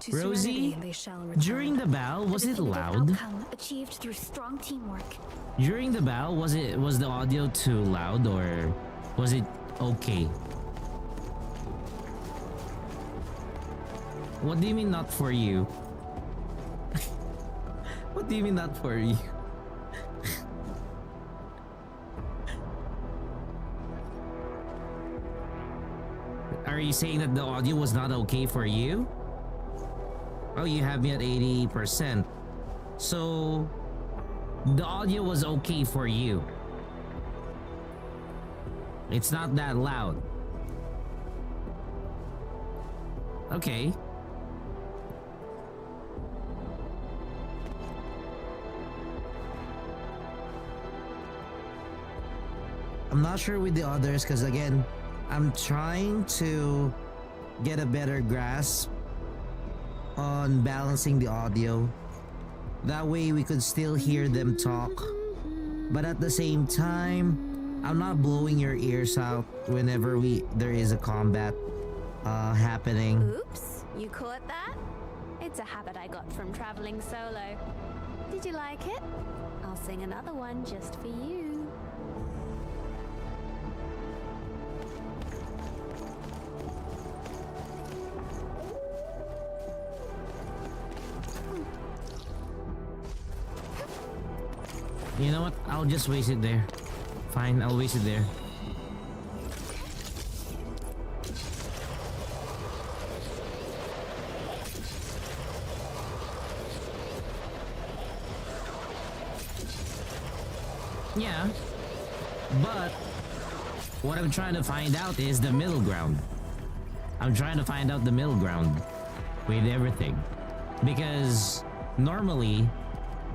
To Rosie, serenity they shall return. during the battle, was A it definitive loud? outcome achieved through strong teamwork. During the battle, was the audio too loud, or Was it okay? What do you mean not for you? What do you mean not for you? Are you saying that the audio was not okay for you? Oh, you have me at 80%. So, the audio was okay for you. It's not that loud. Okay. I'm not sure with the others because again, I'm trying to get a better grasp on balancing the audio. That way we could still hear them talk. But at the same time, I'm not blowing your ears out whenever there is a combat happening. Oops, you caught that? It's a habit I got from traveling solo. Did you like it? I'll sing another one just for you. You know what? I'll just waste it there. Fine, I'll waste it there. Yeah. But what I'm trying to find out is the middle ground. I'm trying to find out the middle ground with everything. Because normally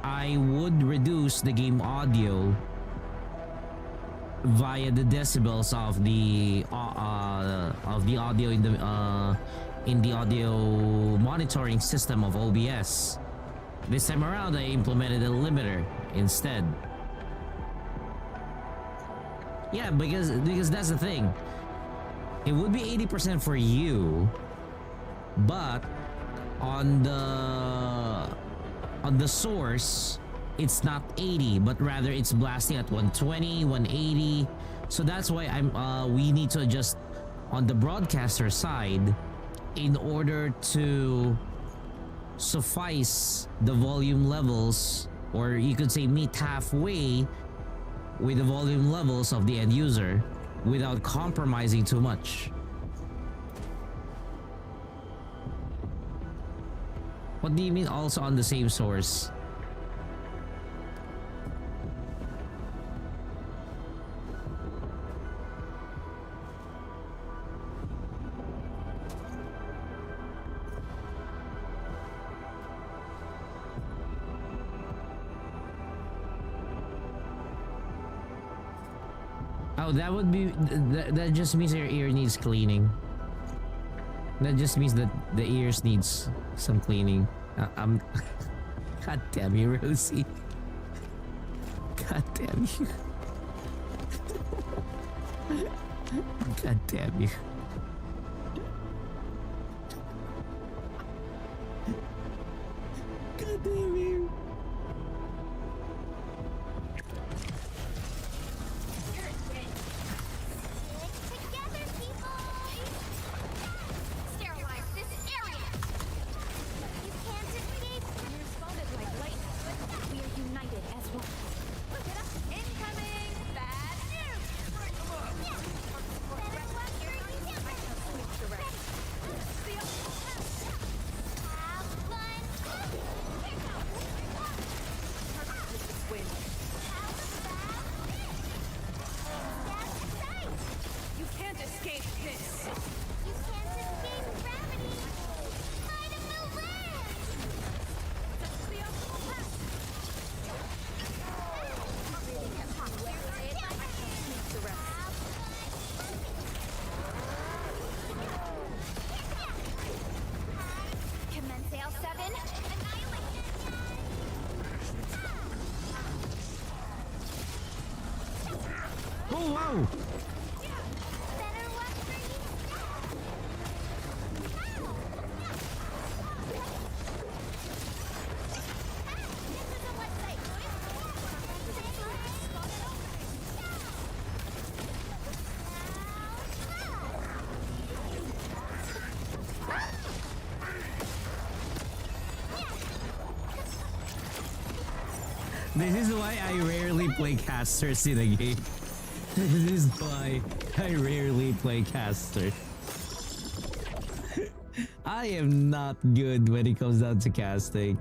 I would reduce the game audio via the decibels of the audio in the audio monitoring system of OBS. This time around, I implemented a limiter instead. Yeah, because that's the thing. It would be 80% for you, but on the source, it's not 80, but rather it's blasting at 120, 180. So that's why we need to adjust on the broadcaster side in order to suffice the volume levels, or you could say meet halfway with the volume levels of the end user without compromising too much. What do you mean also on the same source? Oh, that would be... That just means your ear needs cleaning. That just means that the ears needs some cleaning. I'm... God damn you, Rosie. God damn you. God damn you. God damn you. This is why I rarely play casters in a game. This is why I rarely play casters. I am not good when it comes down to casting.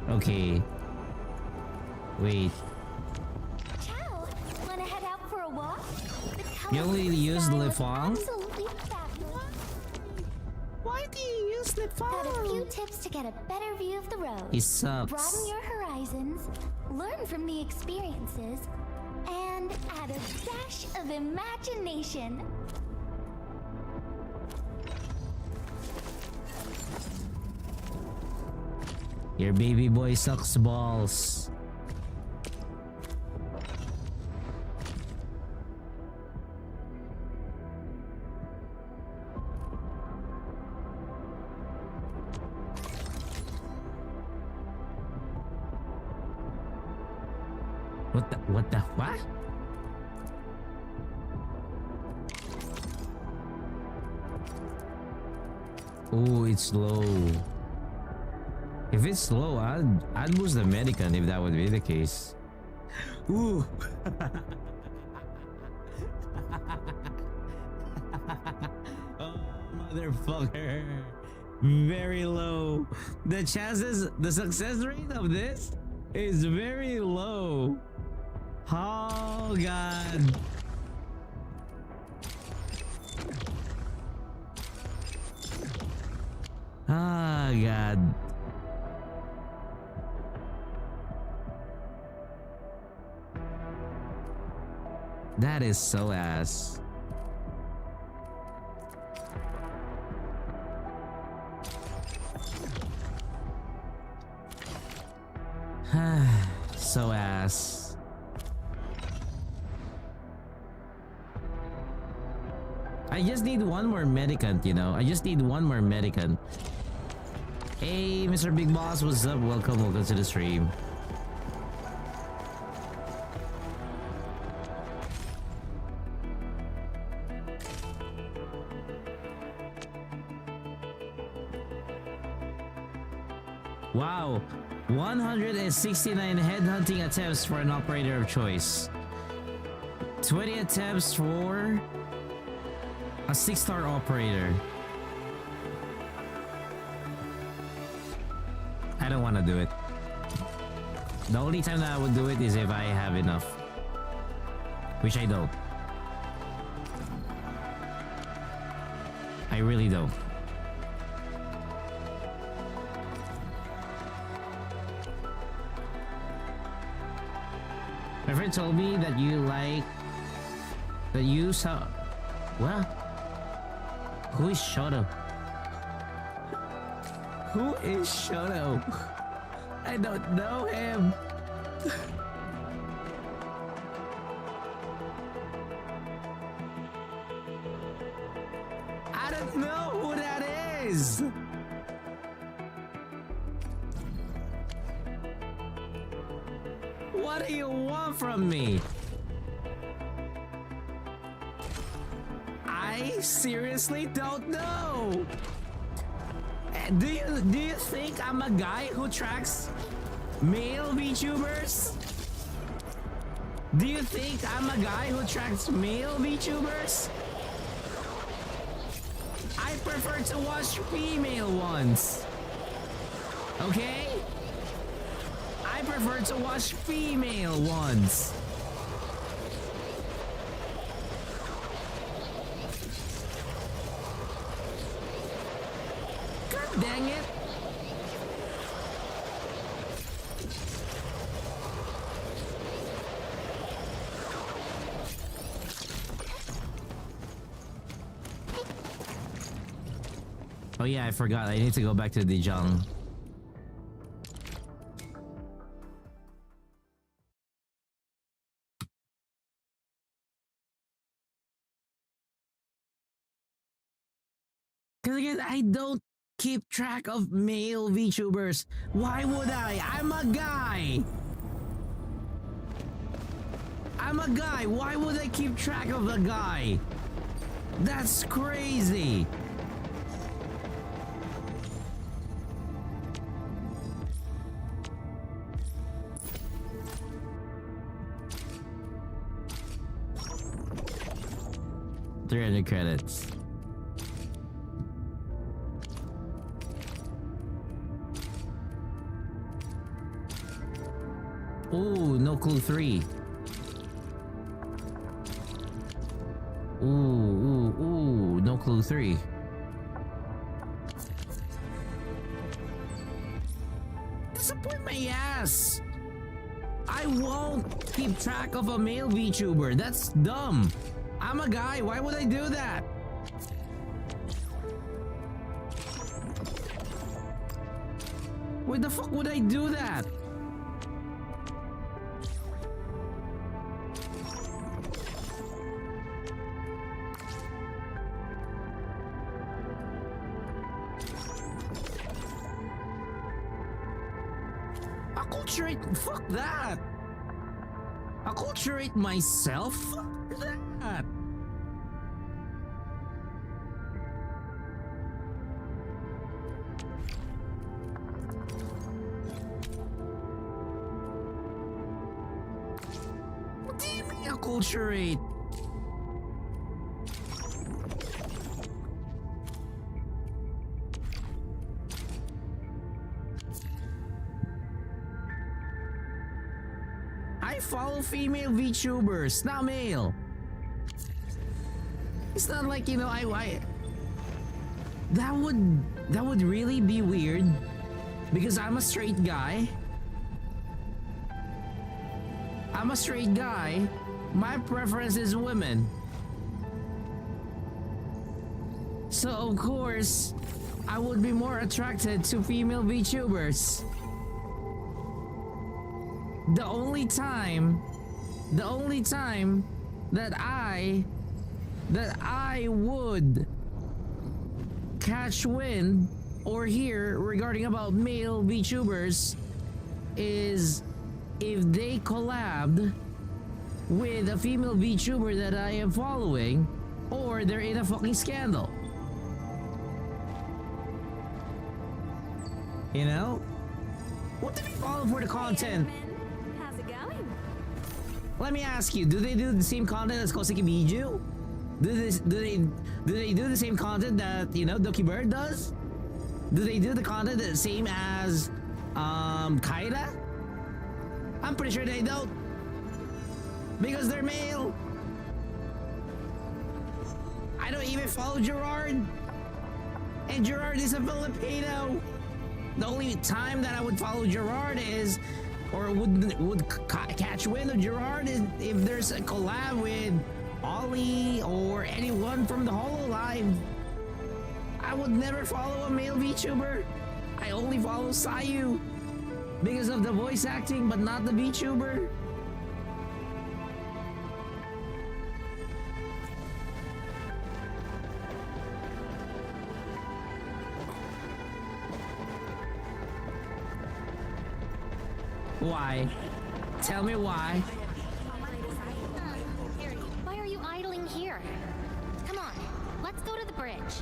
Okay. Wait. Ciao! Wanna head out for a walk? You only use Lifang? Absolutely fabulous. Why do you use Got a few tips to get a better view of the road. He sucks. Broaden your horizons, learn from the experiences, and add a dash of imagination. Your baby boy sucks balls. What the what? Oh, it's low. If it's slow, I'd boost the Medican if that would be the case. Ooh. Oh, motherfucker. Very low. The chances, the success rate of this is very low. Oh, God. Ah, God. That is so ass. So ass. I just need one more medicant, you know. I just need one more medicant. Hey, Mr. Big Boss, what's up? Welcome to the stream. Wow, 169 headhunting attempts for an operator of choice. 20 attempts for a 6-star operator. I don't want to do it. The only time that I would do it is if I have enough. Which I don't. I really don't. My friend told me that you like... that you saw... What? Who is Shoto? Who is Shoto? I don't know him. I don't know who that is. What do you want from me? I seriously don't know. Do you think I'm a guy who tracks male VTubers? Do you think I'm a guy who tracks male VTubers? I prefer to watch female ones. Okay? I prefer to watch female ones. God dang it. Oh yeah, I forgot. I need to go back to Dijon. I don't keep track of male VTubers. Why would I? I'm a guy. I'm a guy. Why would I keep track of a guy? That's crazy. $300 credits. Ooh, no clue 3. Ooh, no clue 3. Disappoint my ass. I won't keep track of a male VTuber. That's dumb. I'm a guy. Why would I do that? Why the fuck would I do that? Acculturate? Fuck that. Acculturate myself? Fuck that. What do you mean acculturate? I follow female VTubers, not male. It's not like, you know, that would really be weird because I'm a straight guy. I'm a straight guy. My preference is women. So of course, I would be more attracted to female VTubers. The only time that I would catch wind or hear regarding about male VTubers is if they collabed with a female VTuber that I am following, or they're in a fucking scandal. You know? What do they follow for the content? How's it going? Let me ask you, do they do the same content as Koseki Biju? Do they do the same content that, you know, Doki Bird does? Do they do the content the same as Kaida? I'm pretty sure they don't. Because they're male. I don't even follow Gerard. And Gerard is a Filipino. The only time that I would follow Gerard is, or would catch wind of Gerard is if there's a collab with Ollie or anyone from the HoloLive. I would never follow a male VTuber. I only follow Sayu because of the voice acting, but not the VTuber. Why? Tell me why. Why are you idling here? Come on, let's go to the bridge.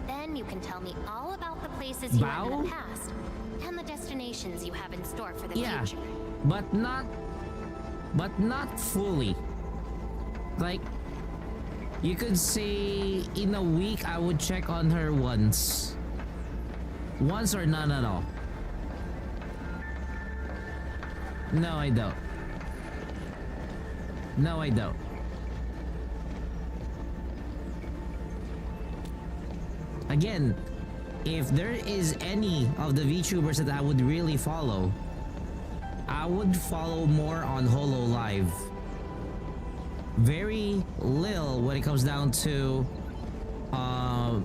Then you can tell me all about the places you went in the past and the destinations you have in store for the future. But not fully. Like, you could say in a week I would check on her once or none at all. No, I don't. No, I don't. Again, if there is any of the VTubers that I would really follow, I would follow more on HoloLive. Very little when it comes down to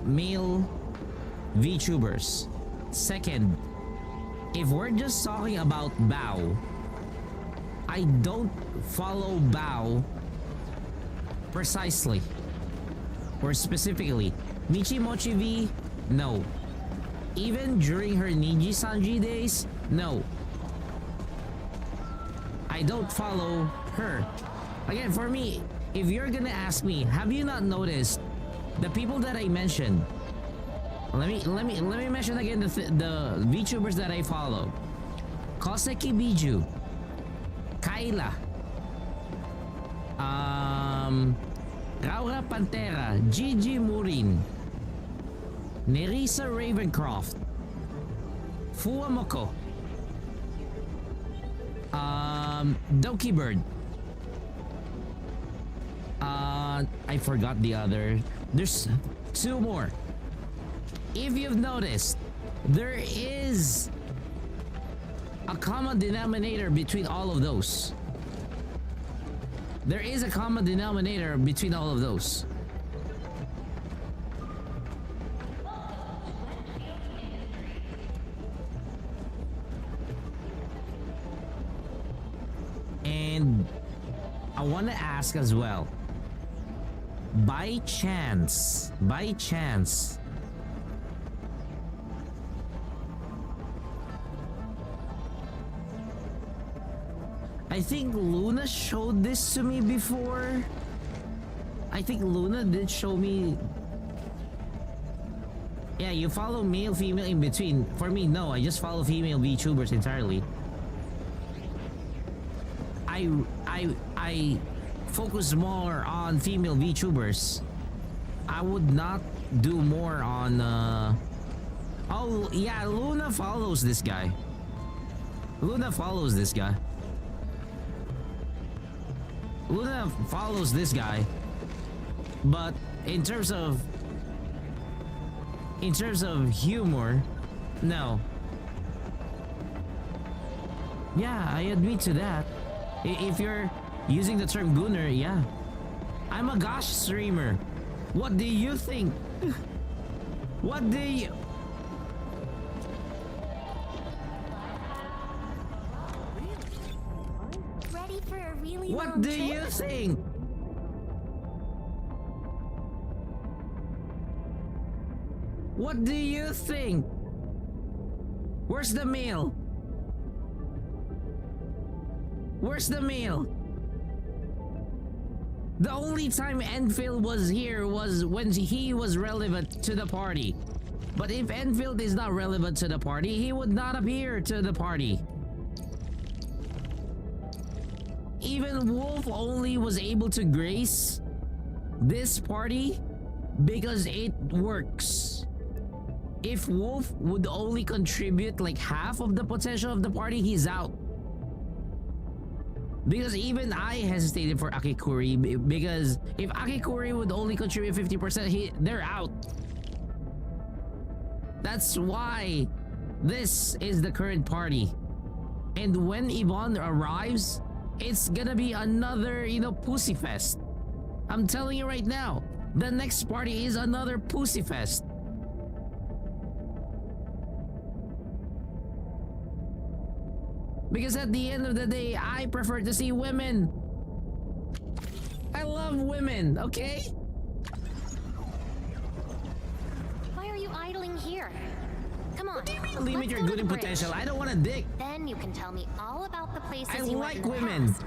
male VTubers. Second, if we're just talking about Bao, I don't follow Bao precisely or specifically. Michi Mochi V, No. Even during her Niji-sanji days, no. I don't follow her. Again, for me, if you're gonna ask me, have you not noticed the people that I mentioned? Let me mention again the VTubers that I follow. Koseki Biju, Kayla, Raura Pantera, Gigi Murin, Nerissa Ravencroft, Fuamoko, Doki Bird. I forgot the other. There's two more. If you've noticed, there is a common denominator between all of those. There is a common denominator between all of those. And I want to ask as well, by chance, I think Luna showed this to me before. I think Luna did show me. Yeah, you follow male, female in between. For me, no, I just follow female VTubers entirely. I focus more on female VTubers. I would not do more on oh yeah, Luna follows this guy. Luna follows this guy. But in terms of humor, no. Yeah, I admit to that. If you're using the term gooner, yeah. I'm a gosh streamer. What do you think? What do you... Ready for a really What long do trip? you think? What do you think? Where's the meal? Where's the meal? The only time Endfield was here was when he was relevant to the party. But if Endfield is not relevant to the party, he would not appear to the party. Even Wolf only was able to grace this party because it works. If Wolf would only contribute like half of the potential of the party, he's out. Because even I hesitated for Akikuri, because if Akikuri would only contribute 50%, they're out. That's why this is the current party. And when Yvonne arrives, it's gonna be another, pussy fest. I'm telling you right now, the next party is another pussy fest. Because at the end of the day, I prefer to see women. I love women, okay? Why are you idling here? Come on. Limit your good potential. I don't want a dick. Then you can tell me all about the places I you like went in the women. past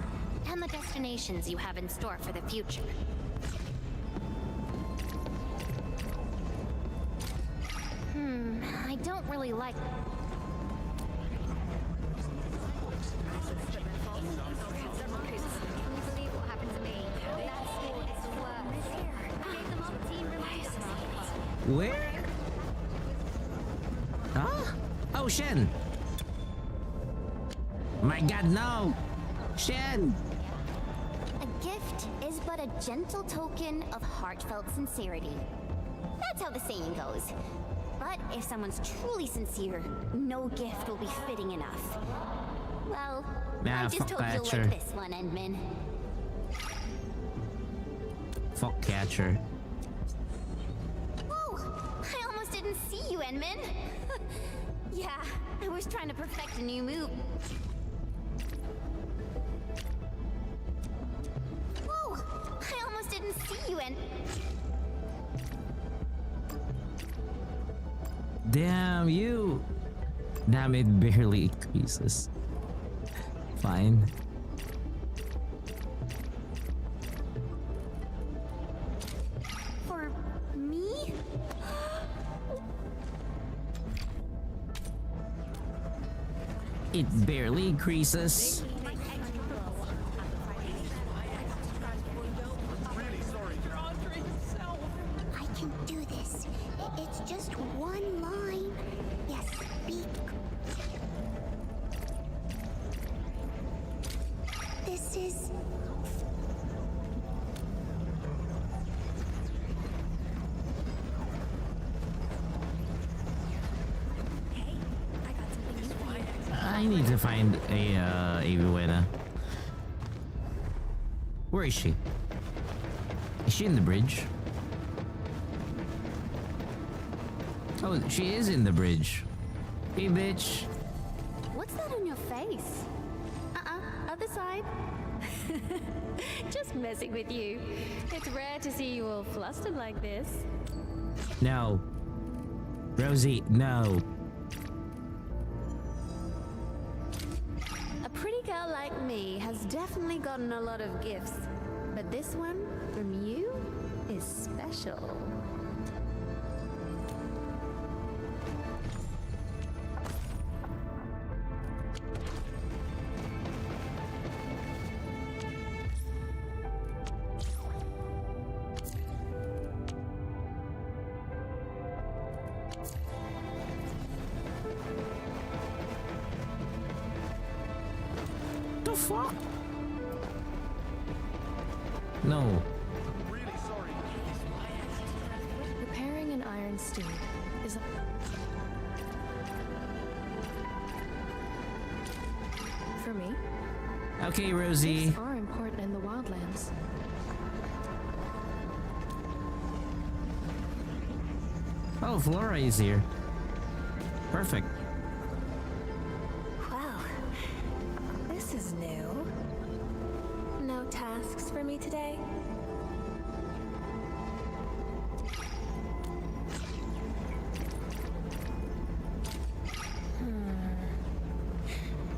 and the destinations you have in store for the future. I don't really like... Where? Huh? Oh, Shen. My god, no. Shen. A gift is but a gentle token of heartfelt sincerity. That's how the saying goes. But if someone's truly sincere, no gift will be fitting enough. Well, Nah, I just fuck hope that, you'll sure. like this one, Endman. Fuck catcher. Whoa! I almost didn't see you, Endman. Yeah, I was trying to perfect a new move. Whoa! I almost didn't see you, Damn you. Damn, it barely increases. Fine. For me? It barely increases. I can do this. It's just one line. Yes, speak. This is... I need to find a Buena. Where is she? Is she in the bridge? Oh, she is in the bridge. Hey, bitch. What's that on your face? Other side. Just messing with you. It's rare to see you all flustered like this. No. Rosie, no. A pretty girl like me has definitely gotten a lot of gifts, but this one from you is special. The fuck? No. Repairing an iron steed is a... For me, Okay, Rosie. gifts are important in the wildlands. Oh, Flora is here. Perfect. Well, this is new. No tasks for me today?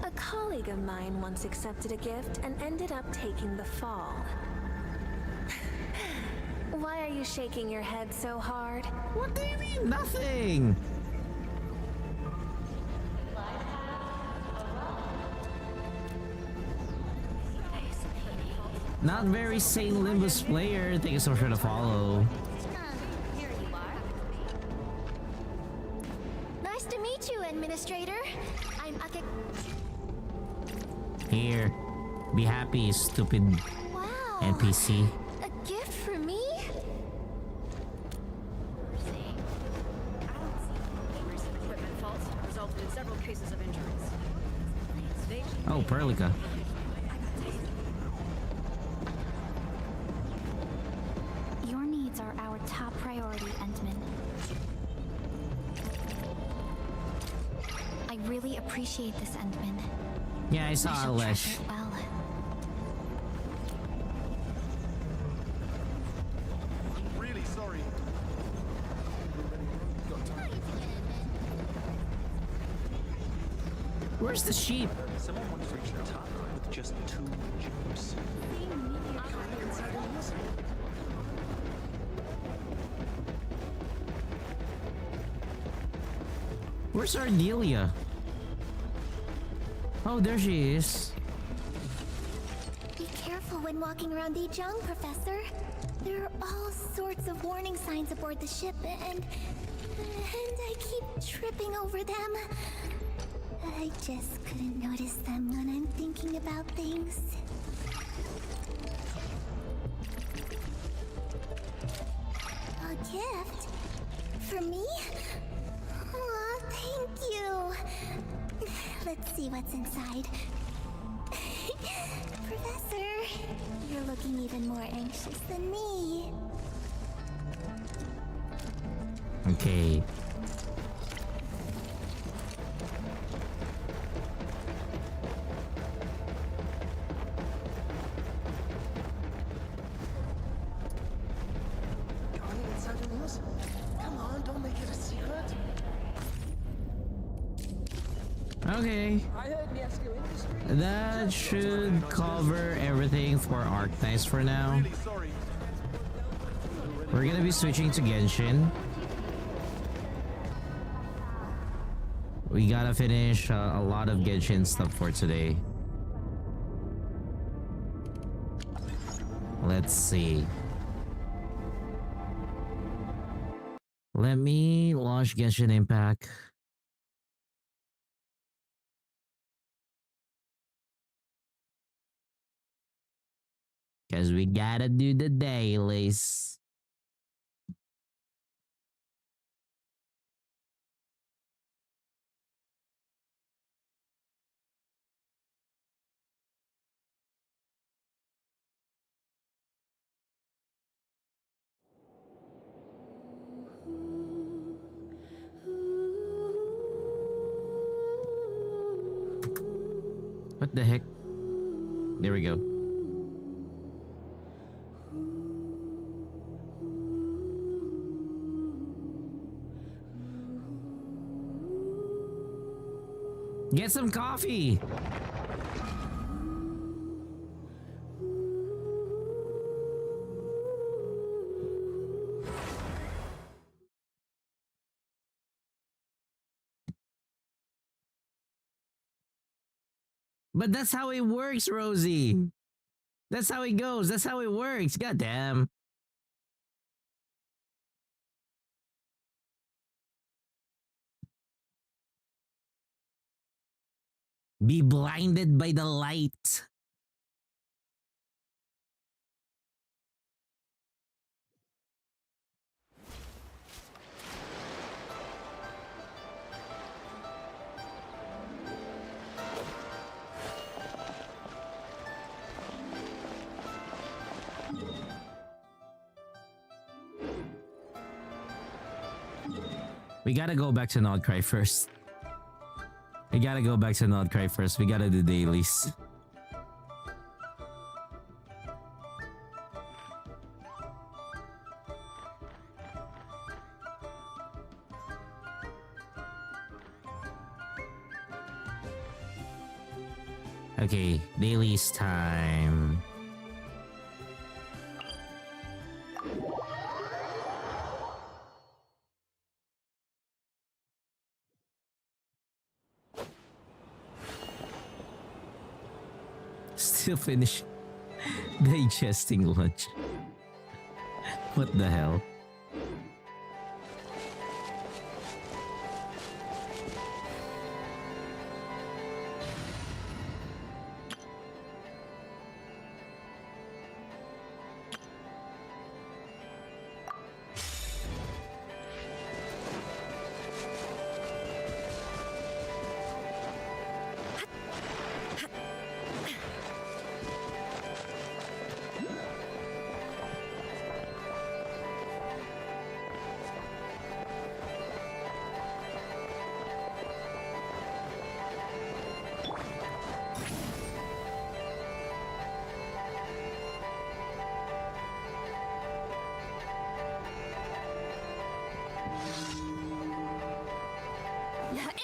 A colleague of mine once accepted a gift and ended up taking the fall. Why are you shaking your head so hard? What do you mean? Nothing. Not very Saint Limbus player. Thank you so much for the follow. Here you are. Nice to meet you, Administrator. I'm Ake... Here. Be happy, stupid Wow. NPC. A gift for me? Equipment faults resulted in several cases of injuries. Oh, Perlica. Your needs are our top priority, Entman. I really appreciate this, Entman. Yeah, I saw I shall Alesh. treasure it well. I'm really sorry. Where's the sheep? Someone wants to reach the top with just 2 jumps. Where's Ardelia? Oh, there she is. Be careful when walking around Dijiang, Professor. There are all sorts of warning signs aboard the ship, and I keep tripping over them. I just couldn't notice them when I'm thinking about things. A gift? For me? Aw, thank you. Let's see what's inside. Professor, you're looking even more anxious than me. Okay. Come on, don't make it a secret. Okay. That should cover everything for Arctics for now. We're gonna be switching to Genshin. We gotta finish a lot of Genshin stuff for today. Let's see. Let me launch Genshin Impact. Because we gotta do the dailies. What the heck? There we go. Get some coffee. But that's how it works, Rosie. That's how it goes. That's how it works. God damn. Be blinded by the light. We gotta go back to Nodcry first. We gotta go back to Nodcry first. We gotta do dailies. Okay, dailies time. Still finish digesting lunch. What the hell?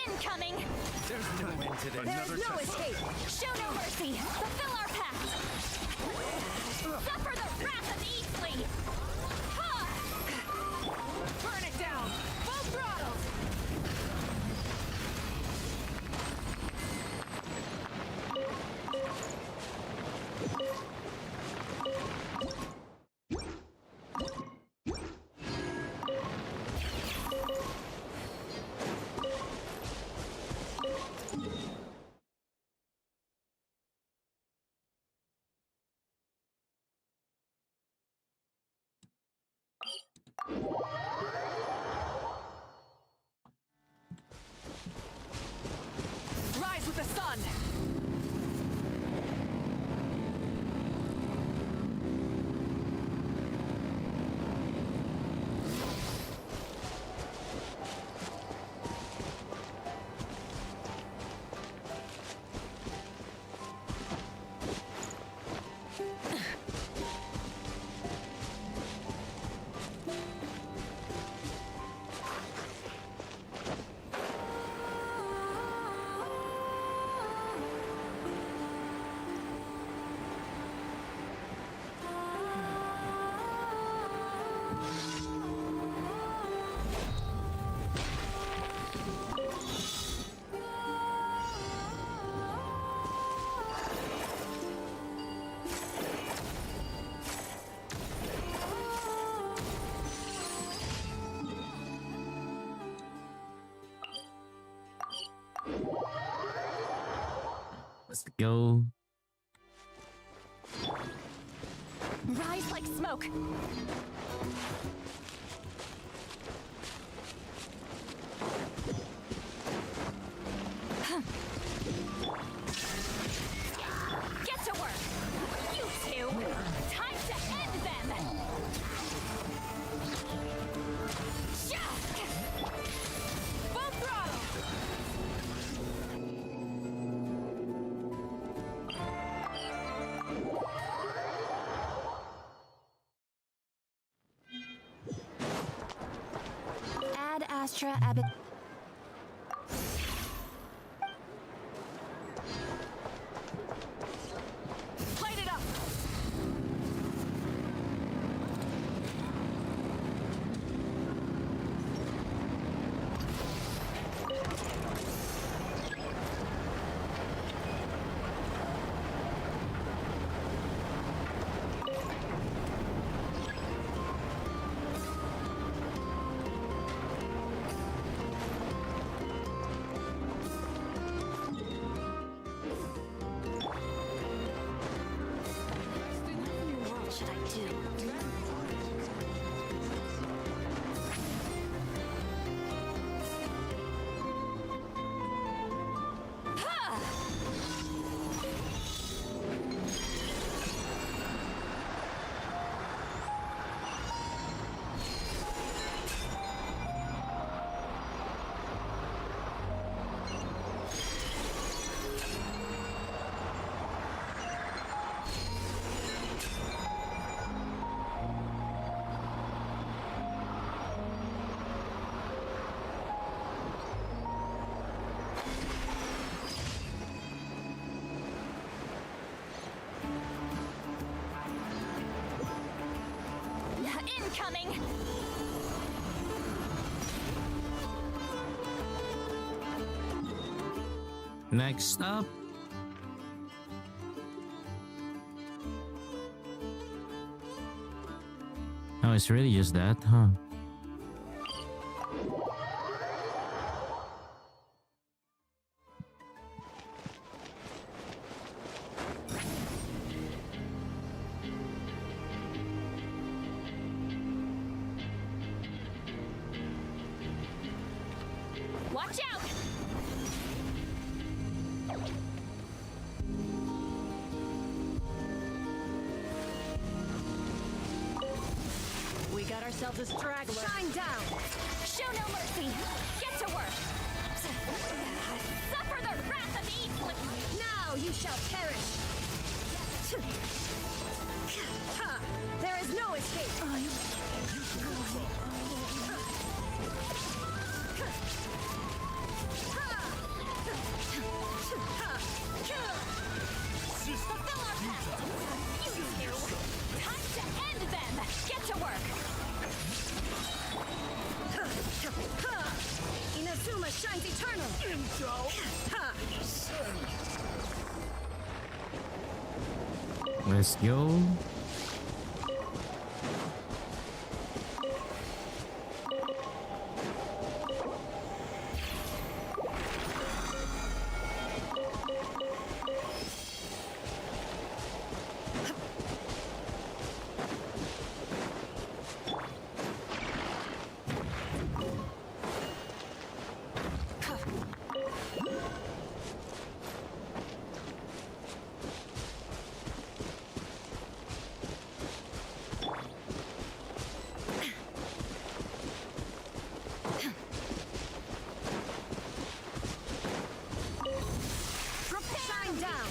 Incoming! There's no end to this. There's no escape! Show no mercy! Fulfill our pact! Suffer the wrath of Eastleigh! Burn it down! Full throttle! Rise with the sun! Let's go. Rise like smoke. Get to work! You two! Time to end them! Full throttle! Ad Astra Abbott. Light it up! What should I do? Incoming! Next up. Oh, it's really just that, huh? Watch out! We got ourselves a straggler. Shine down! Show no mercy! Get to work! Suffer the wrath of evil! Now you shall perish! Ha! There is no escape! Fulfill our pact! You two! Time to end them! Get to work! Inazuma shines eternal! Let's go. Shine down!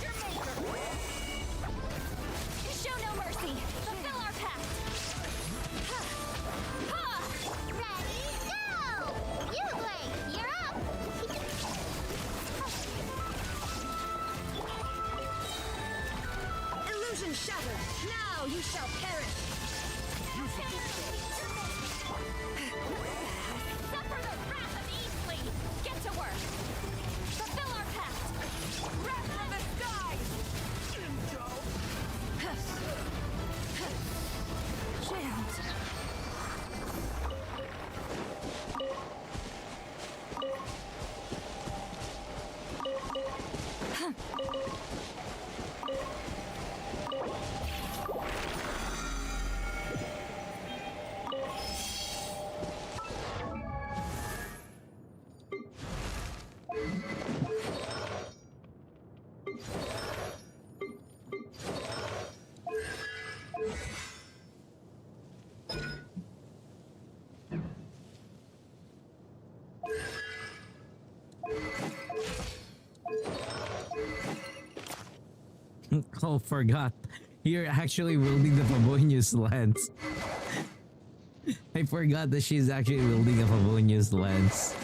Show no mercy! Fulfill our pact! Ready, go! You, Blake, you're up! Illusion shattered! Now you shall perish! Suffer the wrath of Eastleigh! Get to work! Fulfill our pact! Wrath from the skies! Oh, forgot. You're actually wielding the Favonius lance. I forgot that she's actually wielding a Favonius lance.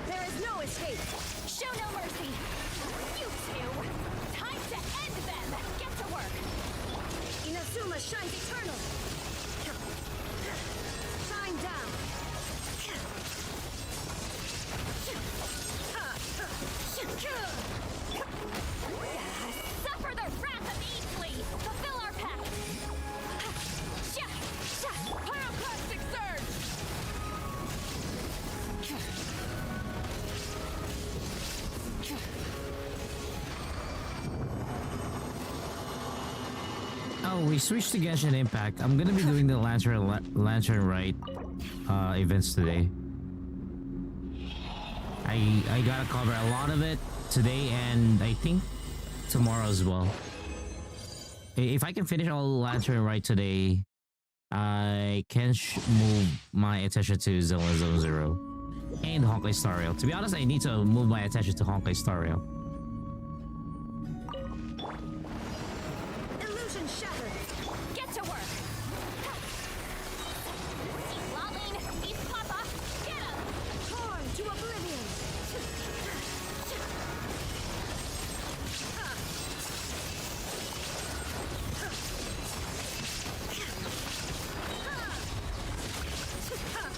There is no escape. Show no mercy. You two. Time to end them. Get to work. Inazuma shines eternal. Shine down. Suffer the wrath of Easley. Fulfill our pact. Pyroclastic surge. Oh, we switched to Genshin Impact. I'm gonna be doing the Lantern Rite events today. I gotta cover a lot of it today and I think tomorrow as well. If I can finish all the Lantern Rite today, I can move my attention to Zone 0 and Honkai Star Rail. To be honest, I need to move my attention to Honkai Star Rail. Illusion shattered. Get to work. Lolling, he's Papa. Get him. Torn to oblivion.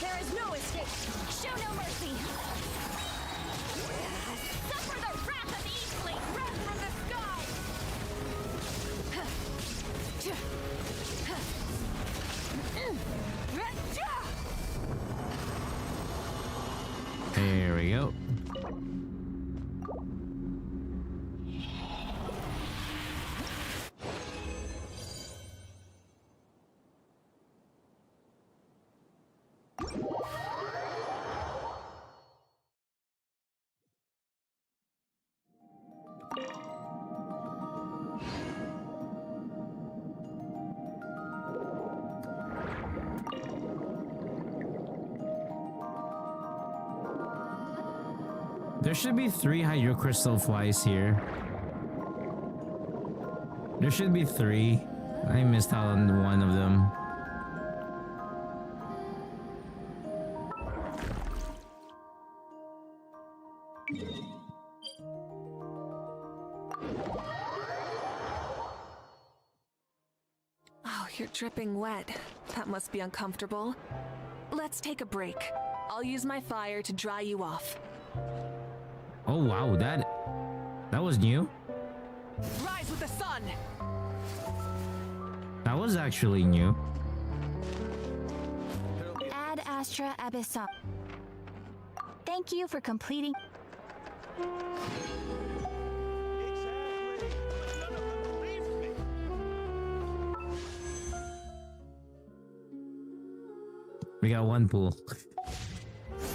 There is no escape. Show no mercy. Suffer the wrath of Easley. Wrath from the sky. There we go. There should be 3 Hydro Crystal Flies here. There should be 3. I missed out on one of them. Oh, you're dripping wet. That must be uncomfortable. Let's take a break. I'll use my fire to dry you off. Oh wow, that was new. Rise with the sun! That was actually new. Ad Astra Abyssal. Thank you for completing. We got one pool.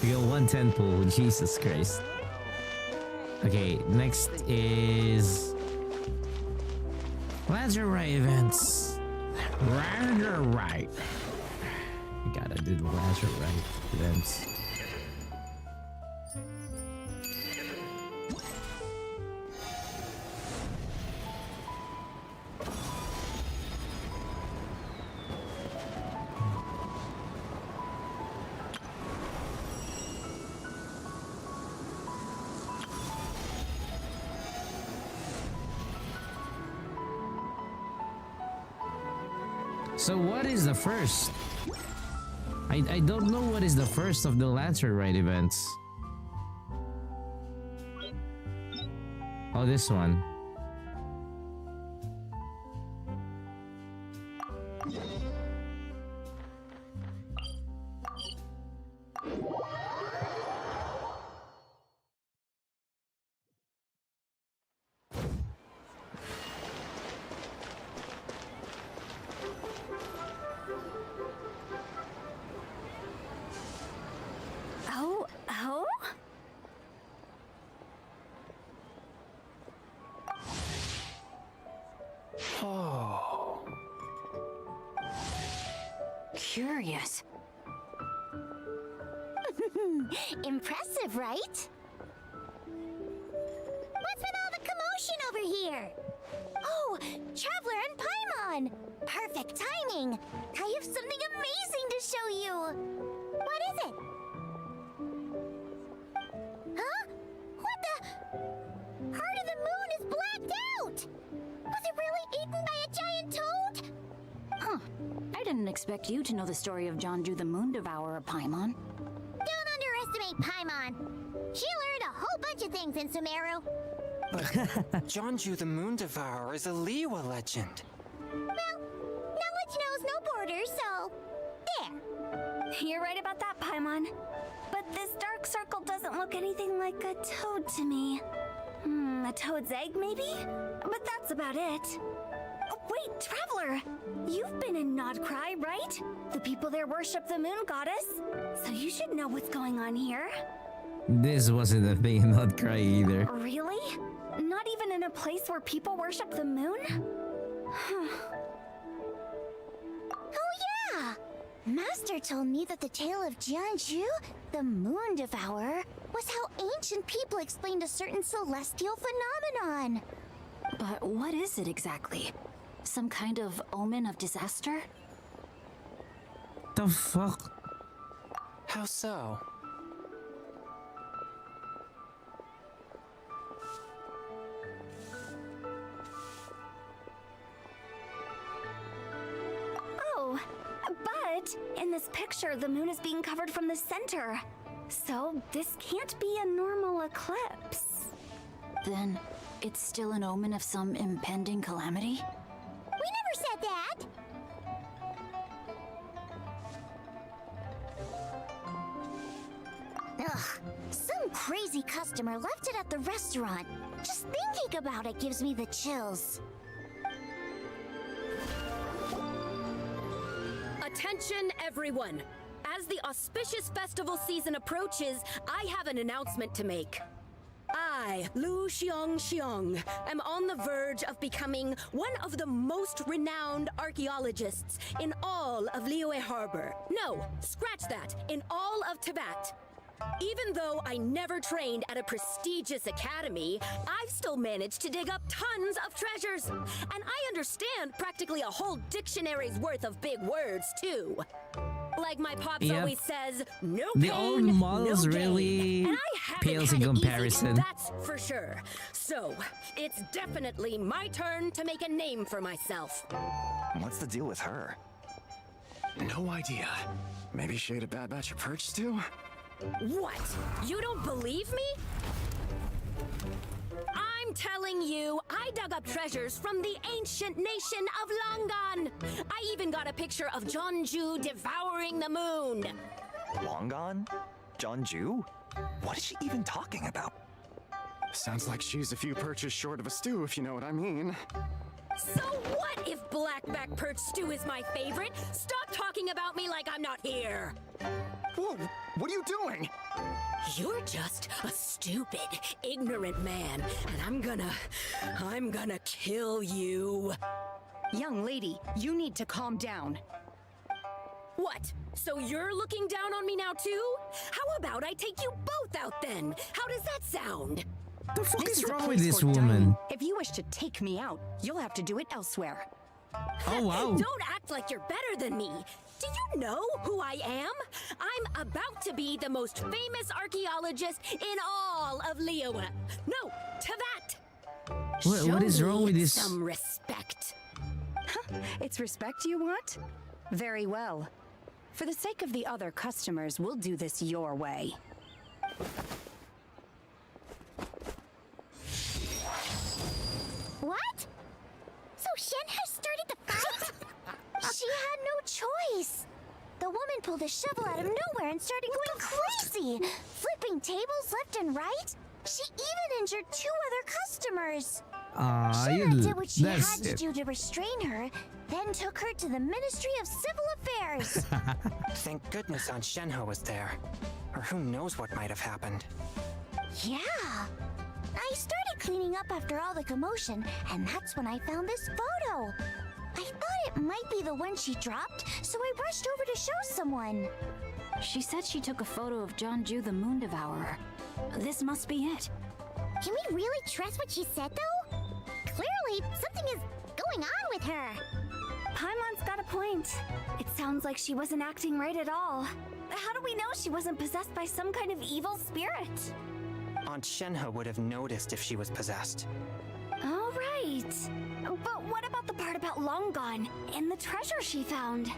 We got 110 pool. Jesus Christ. Okay, next is Laser Rite events. Laser Rite. We gotta do the Laser Rite events. So what is the first? I don't know what is the first of the Lancer Rite events. Oh, this one. Oh? Oh. Curious. Impressive, right? What's with all the commotion over here? Oh, Traveler and Paimon! Perfect timing! I have something amazing to show you! What is it? Huh? What the? Heart of the Moon is blacked out! Was it really eaten by a giant toad? Huh. I didn't expect you to know the story of Jonju the Moon Devourer, Paimon. Don't underestimate Paimon. She learned a whole bunch of things in Sumeru. But Jonju the Moon Devourer is a Liyue legend. Well, knowledge knows no borders, so there. You're right about that, Paimon. But this dark circle doesn't look anything like a toad to me. A toad's egg, maybe? But that's about it. Oh, wait, Traveler! You've been in Nodcry, right? The people there worship the moon goddess. So you should know what's going on here. This wasn't a thing in Nodcry either. Really? Not even in a place where people worship the moon? Oh yeah! Master told me that the tale of Jianzhu, the Moon Devourer, was how ancient people explained a certain celestial phenomenon. But what is it exactly? Some kind of omen of disaster? The fuck? How so? Oh, but in this picture, the moon is being covered from the center. So this can't be a normal eclipse. Then it's still an omen of some impending calamity? We never said that! Ugh, some crazy customer left it at the restaurant. Just thinking about it gives me the chills. Attention, everyone! As the auspicious festival season approaches, I have an announcement to make. I, Lu Xiong, am on the verge of becoming one of the most renowned archaeologists in all of Liyue Harbor. No, scratch that, in all of Tibet. Even though I never trained at a prestigious academy, I've still managed to dig up tons of treasures. And I understand practically a whole dictionary's worth of big words, too. Like my pops always says, no the pain, old models no gain. really And I haven't pales in had it easy, comparison. that's for sure. So, it's definitely my turn to make a name for myself. What's the deal with her? No idea. Maybe she ate a bad batch of perch stew? What? You don't believe me? I'm telling you, I dug up treasures from the ancient nation of Longan. I even got a picture of Jonju devouring the moon. Longan? Jonju? What is she even talking about? Sounds like she's a few perches short of a stew, if you know what I mean. So what if blackback perch stew is my favorite? Stop talking about me like I'm not here. Whoa, what are you doing? You're just a stupid, ignorant man, and I'm gonna kill you. Young lady, you need to calm down. What? So you're looking down on me now too? How about I take you both out then? How does that sound? The fuck This is is a wrong place with this for woman? dining. If you wish to take me out, you'll have to do it elsewhere. Oh wow. Don't act like you're better than me. Do you know who I am? I'm about to be the most famous archaeologist in all of Liyue. No, Tibet. What is Show wrong me with this? Some respect. Huh, It's respect you want? Very well. For the sake of the other customers, we'll do this your way. What? So Shen has started the fight? She had no choice. The woman pulled a shovel out of nowhere and started going crazy, flipping tables left and right. She even injured 2 other customers. Shen did what she had to do to restrain her, then took her to the Ministry of Civil Affairs. Thank goodness Aunt Shenhe was there. Or who knows what might have happened. Yeah. I started cleaning up after all the commotion, and that's when I found this photo. I thought it might be the one she dropped, so I rushed over to show someone. She said she took a photo of Jonju the Moon Devourer. This must be it. Can we really trust what she said, though? Clearly, something is going on with her. Paimon's got a point. It sounds like she wasn't acting right at all. How do we know she wasn't possessed by some kind of evil spirit? Aunt Shenhe would have noticed if she was possessed. All right. But what about the part about Long Gone and the treasure she found?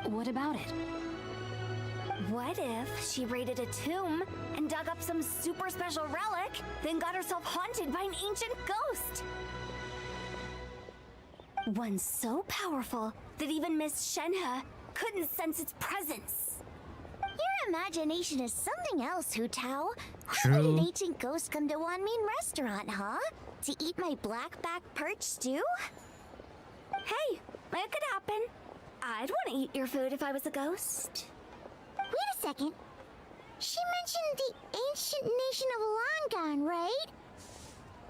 What about it? What if she raided a tomb and dug up some super special relic, then got herself haunted by an ancient ghost? One so powerful that even Miss Shenhe couldn't sense its presence. Your imagination is something else, Hu Tao. True. Why would an ancient ghost come to Wanmin restaurant, huh? To eat my black-back perch stew? Hey, it could happen. I'd want to eat your food if I was a ghost. Wait a second. She mentioned the ancient nation of Longon, right?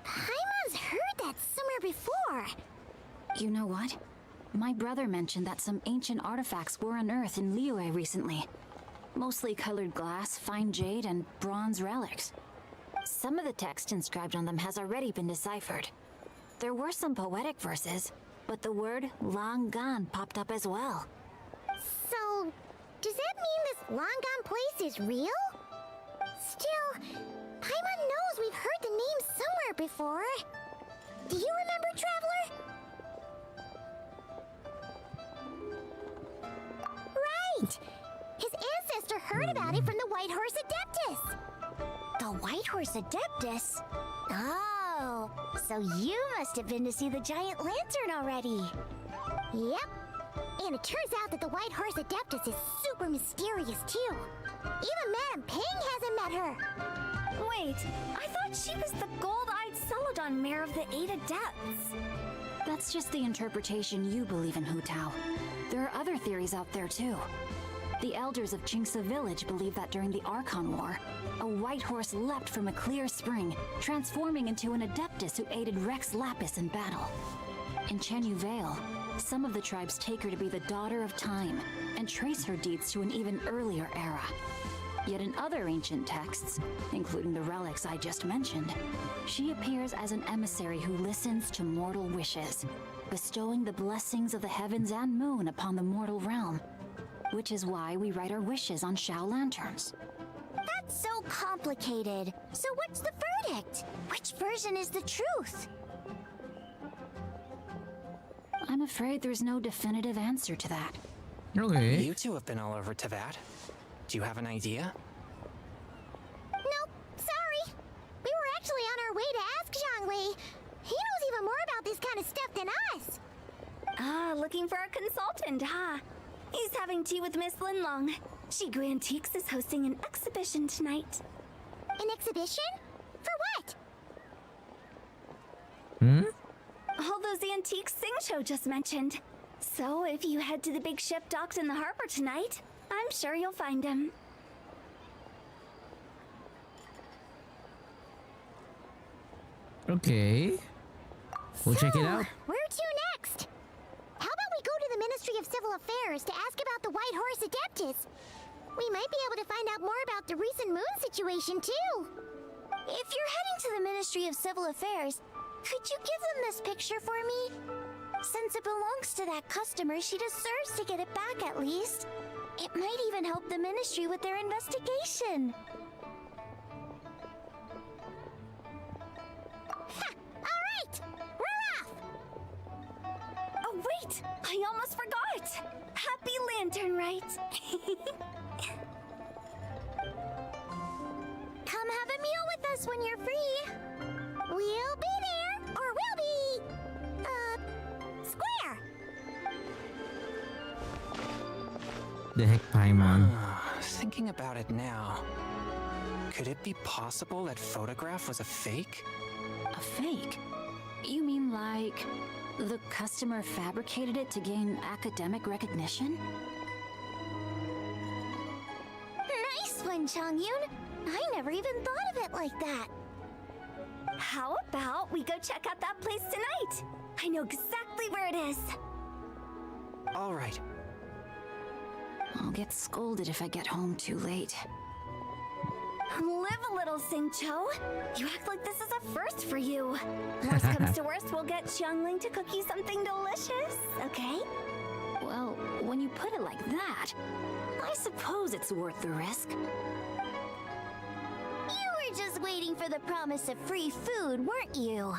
Paimon's heard that somewhere before. You know what? My brother mentioned that some ancient artifacts were unearthed in Liyue recently. Mostly colored glass, fine jade, and bronze relics. Some of the text inscribed on them has already been deciphered. There were some poetic verses, but the word long gone popped up as well. So, does that mean this Longon place is real? Still, Paimon knows we've heard the name somewhere before. Do you remember, Traveler? Right! His ancestor heard about it from the White Horse Adeptus. The White Horse Adeptus? Oh, so you must have been to see the giant lantern already. Yep. And it turns out that the White Horse Adeptus is super mysterious, too. Even Madame Ping hasn't met her. Wait, I thought she was the gold-eyed Celadon mare of the 8 Adepts. That's just the interpretation you believe in, Hu Tao. There are other theories out there, too. The elders of Qingce village believe that during the Archon War, a white horse leapt from a clear spring, transforming into an Adeptus who aided Rex Lapis in battle. In Chenyu Vale, some of the tribes take her to be the daughter of time and trace her deeds to an even earlier era. Yet in other ancient texts, including the relics I just mentioned, she appears as an emissary who listens to mortal wishes, bestowing the blessings of the heavens and moon upon the mortal realm. Which is why we write our wishes on Shao lanterns. That's so complicated. So what's the verdict? Which version is the truth? I'm afraid there's no definitive answer to that. Okay. You two have been all over Teyvat. Do you have an idea? Nope, sorry. We were actually on our way to ask Zhongli. He knows even more about this kind of stuff than us. Ah, looking for a consultant, huh? He's having tea with Miss Linlong. Shigu Antiques is hosting an exhibition tonight. An exhibition? For what? All those antiques Sing just mentioned. So if you head to the big ship docked in the harbor tonight, I'm sure you'll find him. Okay. We'll check it out. Where to next? How about we go to the Ministry of Civil Affairs to ask about the White Horse Adeptus? We might be able to find out more about the recent moon situation, too. If you're heading to the Ministry of Civil Affairs, could you give them this picture for me? Since it belongs to that customer, she deserves to get it back at least. It might even help the Ministry with their investigation. Ha! All right! We're off! lantern, right? Come have a meal with us when you're free. We'll be there, or we'll be, square. The heck, Paimon? Thinking about it now, could it be possible that photograph was a fake? A fake? You mean like the customer fabricated it to gain academic recognition? Nice one, Chongyun. I never even thought of it like that. How about we go check out that place tonight? I know exactly where it is. All right. I'll get scolded if I get home too late. Live a little, Singcho. You act like this is a first for you. Worst comes to worst, we'll get Xiangling to cook you something delicious, okay? Well, when you put it like that, I suppose it's worth the risk. You were just waiting for the promise of free food, weren't you?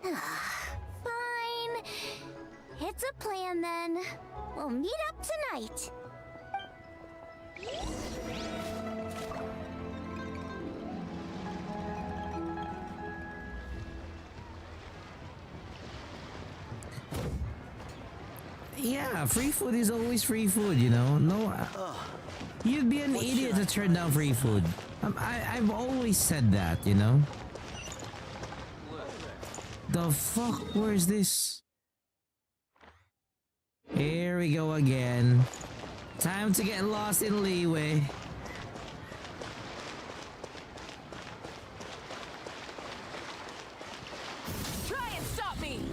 Fine. It's a plan then. We'll meet up tonight. Yeah, free food is always free food, you know? No, you'd be an idiot to turn down free food. I've always said that, you know? The fuck? Where's this? Here we go again. Time to get lost in leeway. Try and stop me!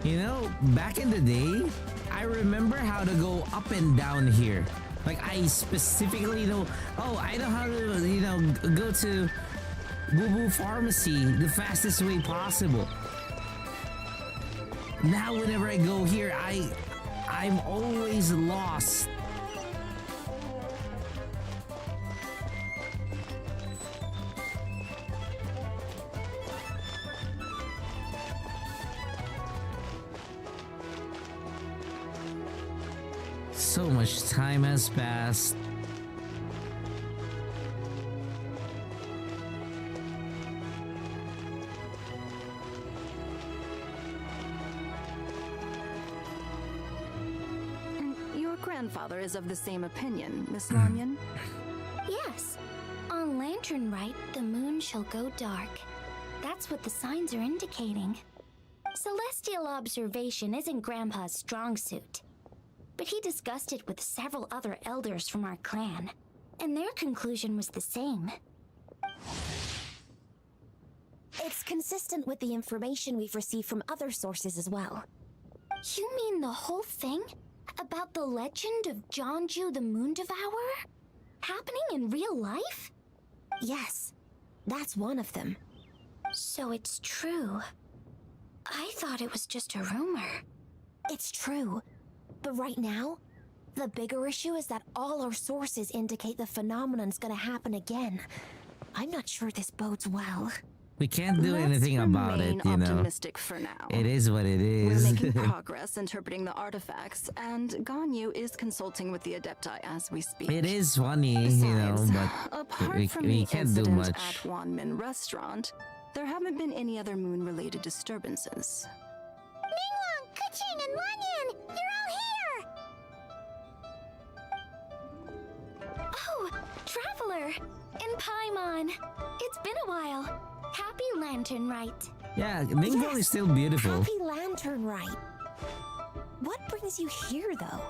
You know, back in the day, I remember how to go up and down here. Like, I specifically know, oh, I know how to, you know, go to Boo Boo Pharmacy the fastest way possible. Now, whenever I go here, I'm always lost. So much time has passed. Your grandfather is of the same opinion, Miss Lanyan. Yes. On Lantern Rite, the moon shall go dark. That's what the signs are indicating. Celestial observation isn't Grandpa's strong suit. But he discussed it with several other elders from our clan, and their conclusion was the same. It's consistent with the information we've received from other sources as well. You mean the whole thing? About the legend of Jeonju the Moon Devourer? Happening in real life? Yes, that's one of them. So it's true. I thought it was just a rumor. It's true. But right now, the bigger issue is that all our sources indicate the phenomenon's gonna happen again. I'm not sure this bodes well. We can't do anything about it, you know. Optimistic for now. It is what it is. We're making progress interpreting the artifacts, and Ganyu is consulting with the Adepti as we speak. It is funny, you know, but apart from we the can't do incident much. at Wanmin Restaurant, there haven't been any other moon-related disturbances. Minglong, Kuching, and Lanyan! You're all here! Oh, Traveler! And Paimon! It's been a while. Happy Lantern Rite. Yeah, Ningguang is still beautiful. Happy Lantern Rite. What brings you here, though?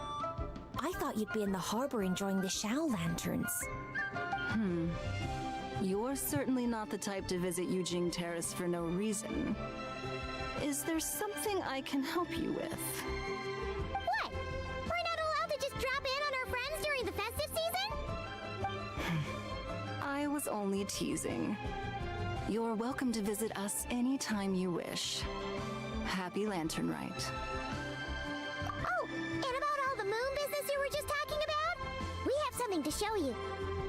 I thought you'd be in the harbor enjoying the Shao Lanterns. You're certainly not the type to visit Yujing Terrace for no reason. Is there something I can help you with? What? We're not allowed to just drop in on our friends during the festive season? I was only only teasing. You're welcome to visit us anytime you wish. Happy Lantern Rite. Oh, and about all the moon business you were just talking about? We have something to show you.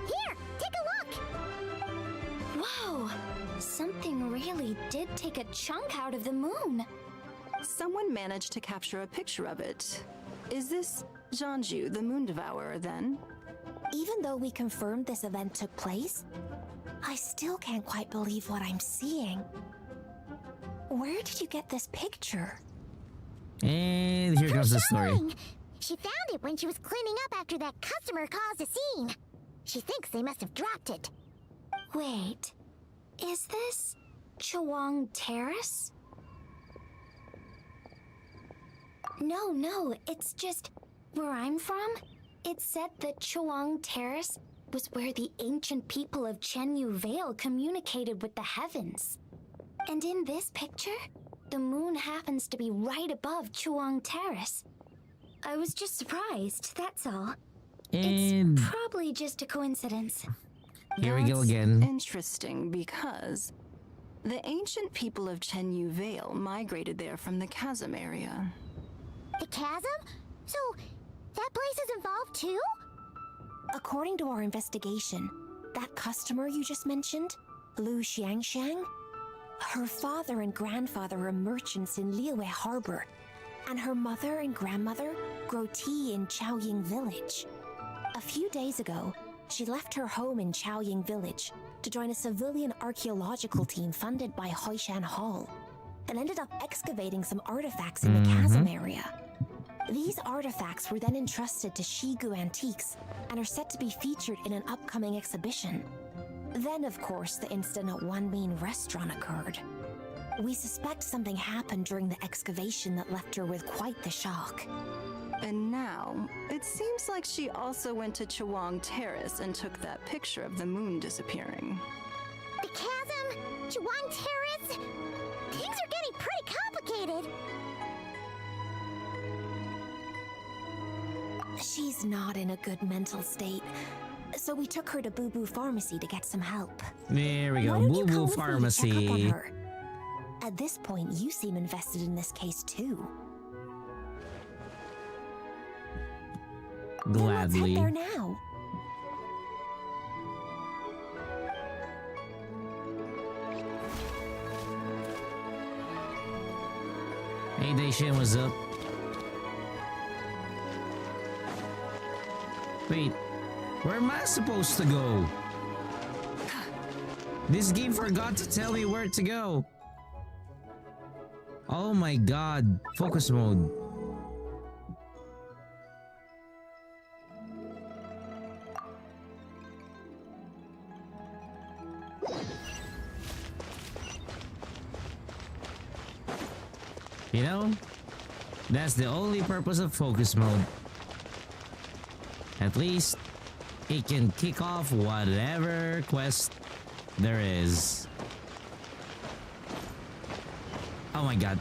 Here, take a look! Whoa! Something really did take a chunk out of the moon. Someone managed to capture a picture of it. Is this Jeonju, the Moon Devourer, then? Even though we confirmed this event took place, I still can't quite believe what I'm seeing. Where did you get this picture? And here comes the story. She found it when she was cleaning up after that customer caused a scene. She thinks they must have dropped it. Wait, is this Chawang Terrace? No, it's just where I'm from. It said that Chawang Terrace was where the ancient people of Chenyu Vale communicated with the heavens. And in this picture, the moon happens to be right above Chawang Terrace. I was just surprised, that's all. And It's probably just a coincidence. here we go That's again. Interesting, because the ancient people of Chenyu Vale migrated there from the chasm area. The chasm? So, that place is involved too? According to our investigation, that customer you just mentioned, Lu Xiangxiang, her father and grandfather are merchants in Liyue Harbor, and her mother and grandmother grow tea in Chaoying Village. A few days ago, she left her home in Chaoying Village to join a civilian archaeological team funded by Hoishan Hall, and ended up excavating some artifacts in the chasm area. These artifacts were then entrusted to Shigu Antiques and are set to be featured in an upcoming exhibition. Then, of course, the incident at One Mean Restaurant occurred. We suspect something happened during the excavation that left her with quite the shock. And now, it seems like she also went to Chawang Terrace and took that picture of the moon disappearing. The chasm? Chawang Terrace? Things are getting pretty complicated. She's not in a good mental state, so we took her to Boo Boo Pharmacy to get some help. There we go. Why don't you Boo come Boo with me to check up on Pharmacy. her? At this point, you seem invested in this case too. Gladly. Then let's head there now. Hey Daishin, what's up? Wait, where am I supposed to go? This game forgot to tell me where to go. Oh my god, focus mode. You know, that's the only purpose of focus mode. At least it can kick off whatever quest there is. Oh my god.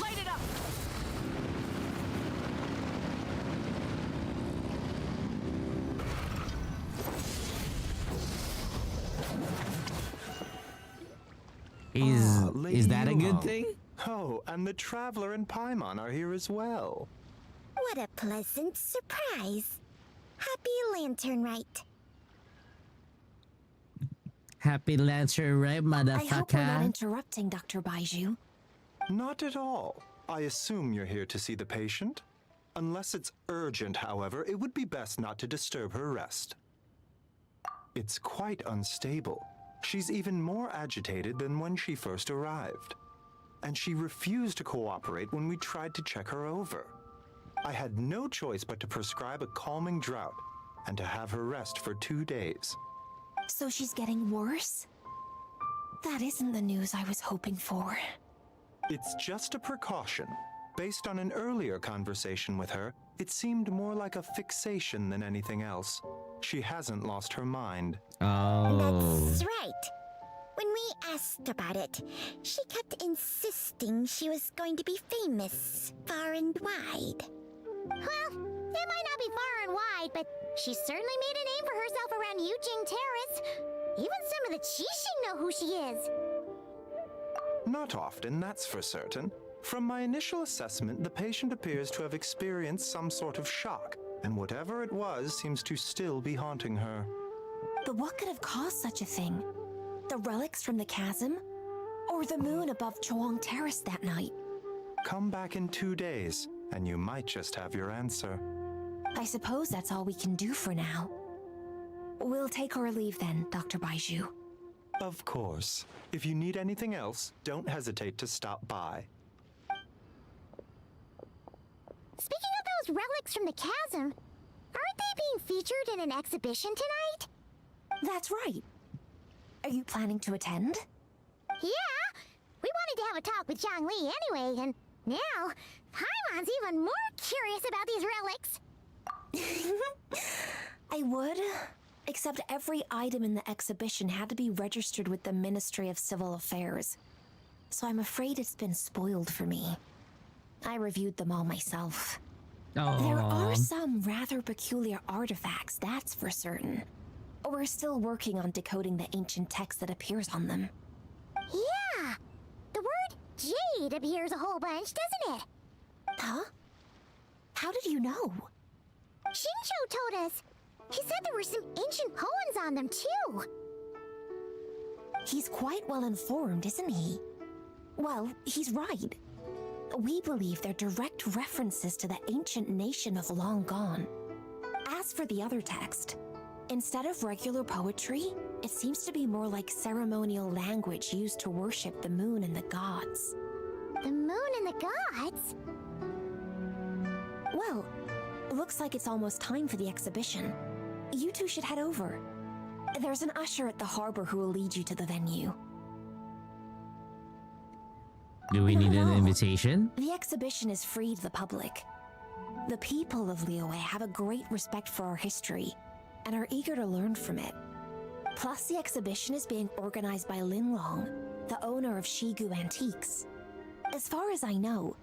Light it up! Is that a good Yulong. thing? Oh, and the Traveler and Paimon are here as well. What a pleasant surprise. Happy Lantern Rite. Happy Lancer, right, I hope we're not motherfucker? interrupting, Dr. Baiju. Not at all. I assume you're here to see the patient? Unless it's urgent, however, it would be best not to disturb her rest. It's quite unstable. She's even more agitated than when she first arrived. And she refused to cooperate when we tried to check her over. I had no choice but to prescribe a calming draught and to have her rest for 2 days. So she's getting worse? That isn't the news I was hoping for. It's just a precaution. Based on an earlier conversation with her, it seemed more like a fixation than anything else. She hasn't lost her mind. Oh. That's right. When we asked about it, she kept insisting she was going to be famous far and wide. Well, it might not be far and wide, but she certainly made a name for herself around Yujing Terrace. Even some of the Qixing know who she is. Not often, that's for certain. From my initial assessment, the patient appears to have experienced some sort of shock, and whatever it was seems to still be haunting her. But what could have caused such a thing? The relics from the chasm? Or the moon above Chuang Terrace that night? Come back in 2 days, and you might just have your answer. I suppose that's all we can do for now. We'll take our leave then, Dr. Baiju. Of course. If you need anything else, don't hesitate to stop by. Speaking of those relics from the chasm, aren't they being featured in an exhibition tonight? That's right. Are you planning to attend? Yeah! We wanted to have a talk with Zhang Li anyway, and now Paimon's even more curious about these relics. I would, except every item in the exhibition had to be registered with the Ministry of Civil Affairs. So I'm afraid it's been spoiled for me. I reviewed them all myself. Aww. There are some rather peculiar artifacts, that's for certain. We're still working on decoding the ancient text that appears on them. Yeah! The word jade appears a whole bunch, doesn't it? Huh? How did you know? Shincho told us. He said there were some ancient poems on them, too. He's quite well informed, isn't he? Well, he's right. We believe they're direct references to the ancient nation of long gone. As for the other text, instead of regular poetry, it seems to be more like ceremonial language used to worship the moon and the gods. The moon and the gods? Well, looks like it's almost time for the exhibition. You two should head over. There's an usher at the harbor who will lead you to the venue. Do we need an invitation? The exhibition is free to the public. The people of Liyue have a great respect for our history and are eager to learn from it. Plus, the exhibition is being organized by Lin Long, the owner of Shigu Antiques. As far as I know,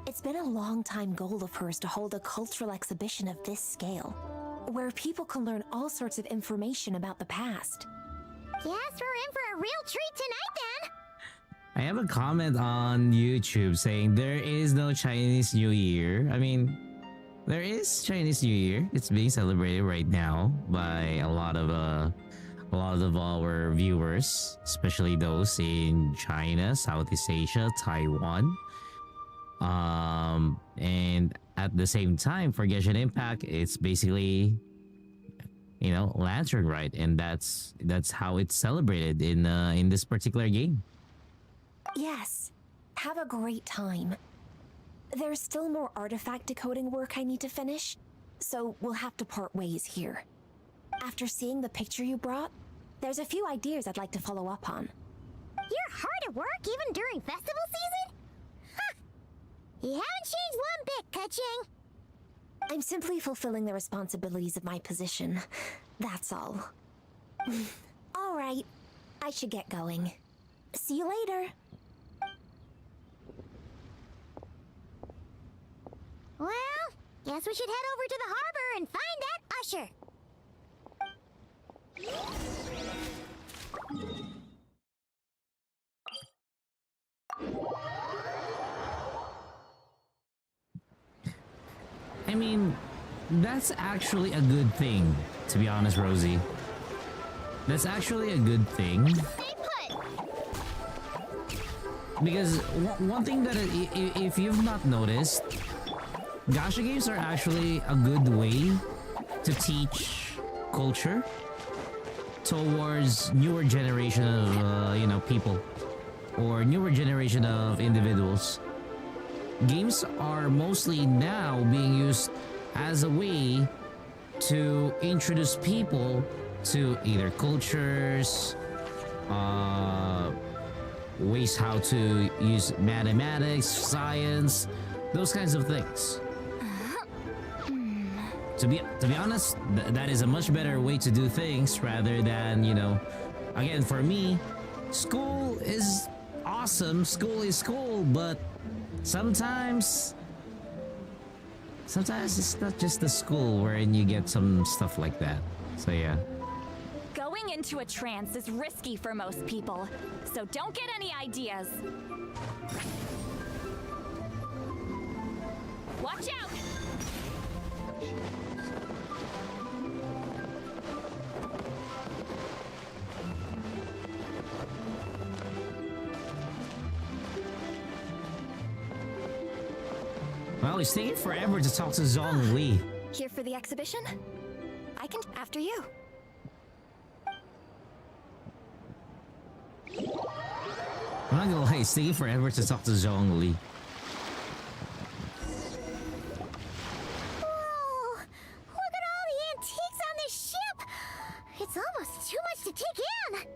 it's been a long-time goal of hers to hold a cultural exhibition of this scale, where people can learn all sorts of information about the past. Yes, we're in for a real treat tonight, then! I have a comment on YouTube saying there is no Chinese New Year. I mean, there is Chinese New Year. It's being celebrated right now by a lot of our viewers, especially those in China, Southeast Asia, Taiwan. And at the same time, for Genshin Impact, it's basically, you know, Lantern Rite, and that's how it's celebrated in this particular game. Yes, have a great time. There's still more artifact decoding work I need to finish, so we'll have to part ways here. After seeing the picture you brought, there's a few ideas I'd like to follow up on. You're hard at work even during festival season? Huh! You haven't changed one bit, Keqing. I'm simply fulfilling the responsibilities of my position. That's all. All right, I should get going. See you later. Well, guess we should head over to the harbor and find that usher. I mean, that's actually a good thing, to be honest, Rosie. That's actually a good thing. Stay put. Because one thing that, if you've not noticed, gacha games are actually a good way to teach culture towards newer generation of you know, people or newer generation of individuals. Games are mostly now being used as a way to introduce people to either cultures, ways how to use mathematics, science, those kinds of things. To be honest, that is a much better way to do things rather than, you know, again, for me, school is awesome, school is cool, but sometimes it's not just the school wherein you get some stuff like that. So yeah. Going into a trance is risky for most people, so don't get any ideas. Watch out! Well, it's taking forever to talk to Zhongli. Here for the exhibition? I can after you. I'm not gonna lie, it's taking forever to talk to Zhongli. Whoa! Look at all the antiques on this ship! It's almost too much to take in!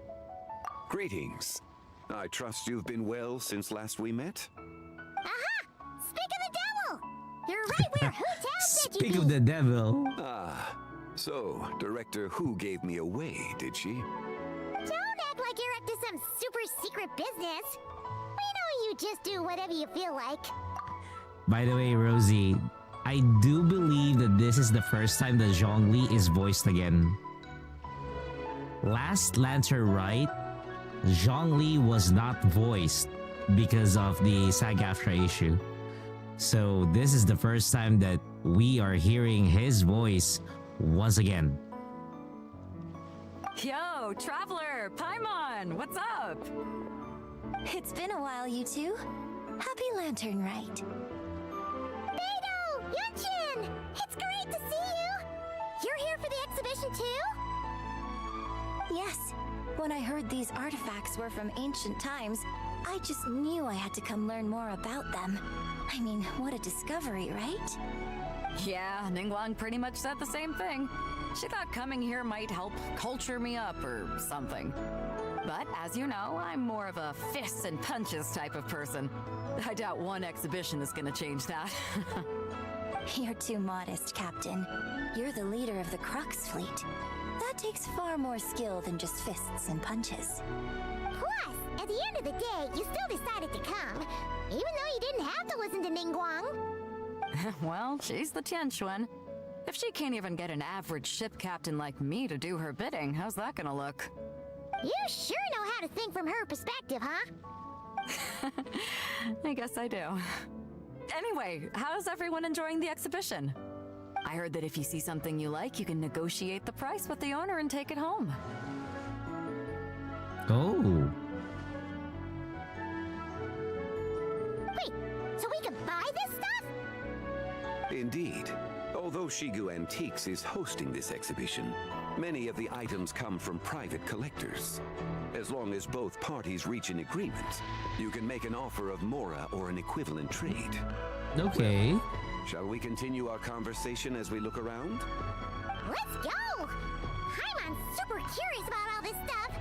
Greetings. I trust you've been well since last we met? Aha! Speak of the devil! You're right where Hu Tao said you'd Speak be! of the devil. Ah, so Director Hu gave me away, did she? Don't act like you're up to some super secret business! We know you just do whatever you feel like. By the way, Rosie, I do believe that this is the first time that Zhongli is voiced again. Last Lantern Rite, Zhongli was not voiced because of the SAG-AFTRA issue. So this is the first time that we are hearing his voice once again. Yo, Traveler, Paimon, what's up? It's been a while, you two. Happy Lantern Rite. Beidou! Yunchin! It's great to see you! You're here for the exhibition too? Yes. When I heard these artifacts were from ancient times, I just knew I had to come learn more about them. I mean, what a discovery, right? Yeah, Ningguang pretty much said the same thing. She thought coming here might help culture me up or something. But as you know, I'm more of a fists and punches type of person. I doubt one exhibition is gonna change that. You're too modest, Captain. You're the leader of the Crux fleet. That takes far more skill than just fists and punches. Plus, at the end of the day, you still decided to come, even though you didn't have to listen to Ningguang. Well, she's the Tianquan. If she can't even get an average ship captain like me to do her bidding, how's that gonna look? You sure know how to think from her perspective, huh? I guess I do. Anyway, how's everyone enjoying the exhibition? I heard that if you see something you like, you can negotiate the price with the owner and take it home. Oh. Wait, so we can buy this stuff? Indeed. Although Shigu Antiques is hosting this exhibition, many of the items come from private collectors. As long as both parties reach an agreement, you can make an offer of Mora or an equivalent trade. Okay. Well, shall we continue our conversation as we look around? Let's go! I'm super curious about all this stuff.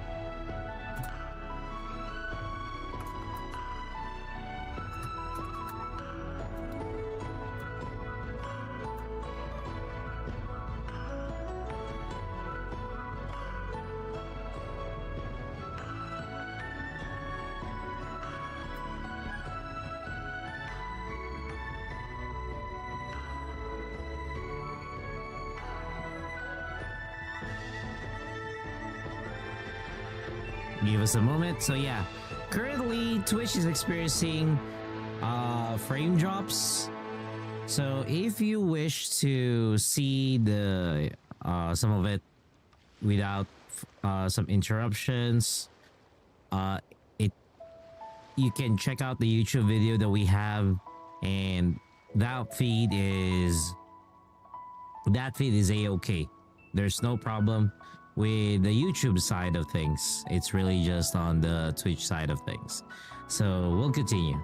Give us a moment. So yeah, currently Twitch is experiencing frame drops. So if you wish to see the some of it without some interruptions, you can check out the YouTube video that we have, and that feed is a-okay. There's no problem with the YouTube side of things. It's really just on the Twitch side of things. So we'll continue.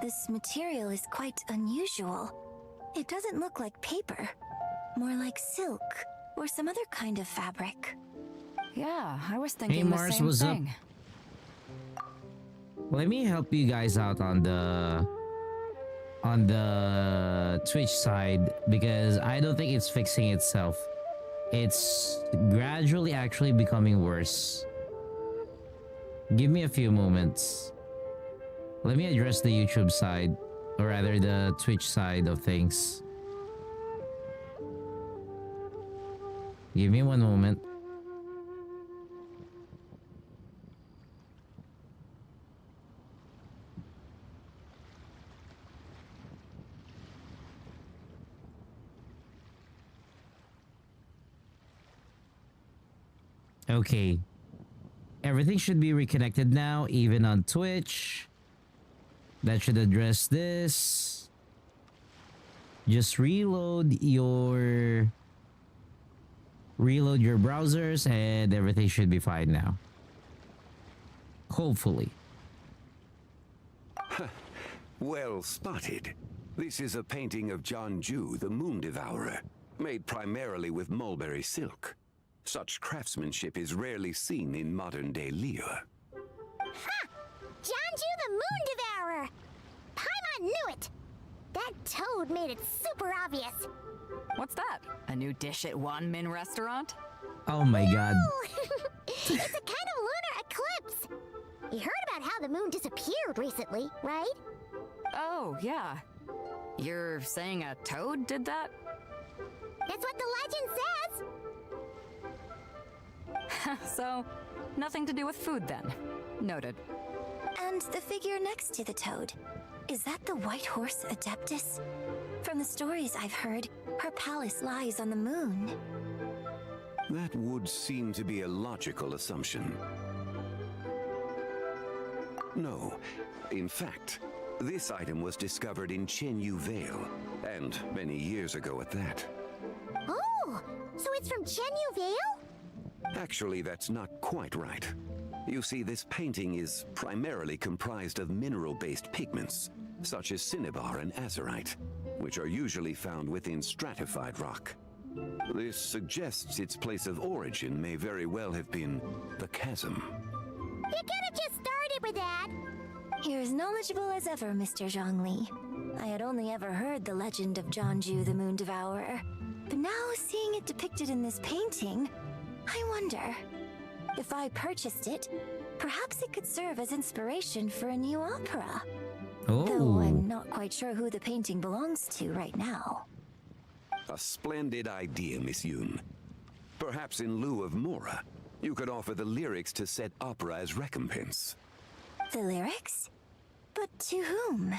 this material is quite unusual. It doesn't look like paper, more like silk or some other kind of fabric. Yeah, I was thinking Hey the Mars, same what's up? thing. Let me help you guys out on the Twitch side because I don't think it's fixing itself. It's gradually actually becoming worse. Give me a few moments. Let me address the YouTube side, or rather the Twitch side of things. Give me one moment. Okay. Everything should be reconnected now, even on Twitch. That should address this. Just reload your browsers and everything should be fine now. Hopefully. Well spotted. This is a painting of Janju, the Moon Devourer, made primarily with mulberry silk. Such craftsmanship is rarely seen in modern-day Liyue. Ha! Janju the Moon Devourer! Paimon knew it! That toad made it super obvious. What's that? A new dish at Wanmin restaurant? Oh my god. It's a kind of lunar eclipse. You heard about how the moon disappeared recently, right? Oh, yeah. You're saying a toad did that? That's what the legend says. So, nothing to do with food then. Noted. And the figure next to the toad, is that the White Horse Adeptus? From the stories I've heard, her palace lies on the moon. That would seem to be a logical assumption. No. In fact, this item was discovered in Chenyu Vale, and many years ago at that. Oh, so it's from Chenyu Vale? Actually, that's not quite right. You see, this painting is primarily comprised of mineral-based pigments, such as cinnabar and azurite, which are usually found within stratified rock. This suggests its place of origin may very well have been the chasm. You could have just started with that. You're as knowledgeable as ever, Mr. Zhongli. I had only ever heard the legend of Janju the Moon Devourer, but now seeing it depicted in this painting, I wonder, if I purchased it, perhaps it could serve as inspiration for a new opera. Though I'm not quite sure who the painting belongs to right now. A splendid idea, Miss Yoon. Perhaps in lieu of Mora, you could offer the lyrics to said opera as recompense. The lyrics? But to whom?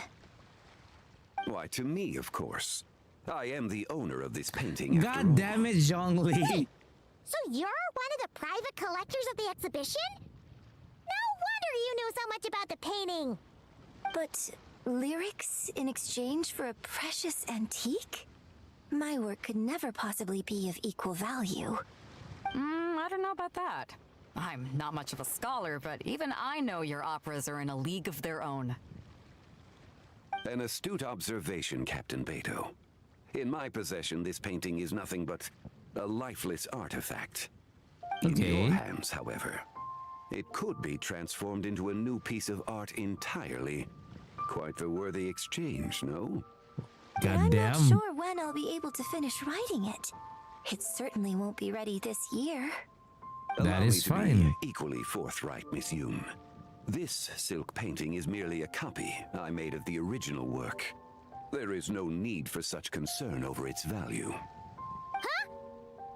Why, to me, of course. I am the owner of this painting. God damn it, Zhongli. So you're one of the private collectors of the exhibition? No wonder you knew so much about the painting. But lyrics in exchange for a precious antique? My work could never possibly be of equal value. I don't know about that. I'm not much of a scholar, but even I know your operas are in a league of their own. An astute observation, Captain Beto. In my possession, this painting is nothing but a lifeless artifact. In your hands, however, it could be transformed into a new piece of art entirely. Quite the worthy exchange, no? I'm not sure when I'll be able to finish writing it. It certainly won't be ready this year. That is fine. Equally forthright, Miss Yoon. This silk painting is merely a copy I made of the original work. There is no need for such concern over its value. Huh?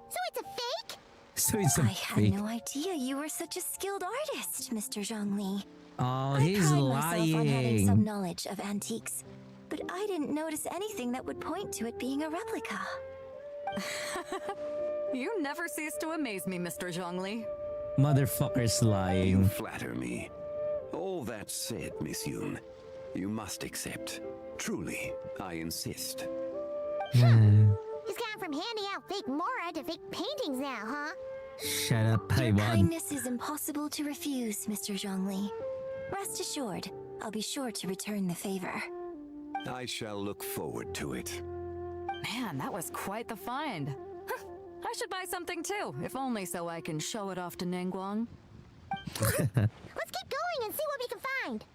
So it's a fake? So it's a I fake. had no idea you were such a skilled artist, Mr. Zhongli. Oh, I he's pride myself on having some lying. knowledge of antiques, but I didn't notice anything that would point to it being a replica. You never cease to amaze me, Mr. Zhongli. Motherfucker's lying. You flatter me. All that said, Miss Yoon, you must accept. Truly, I insist. He's gone from handing out fake Mora to fake paintings now, huh? Shut up, Your Paimon. kindness is impossible to refuse, Mr. Zhongli. Rest assured, I'll be sure to return the favor. I shall look forward to it. Man, that was quite the find. Huh, I should buy something too, if only so I can show it off to Ningguang. Let's keep going and see what we can find.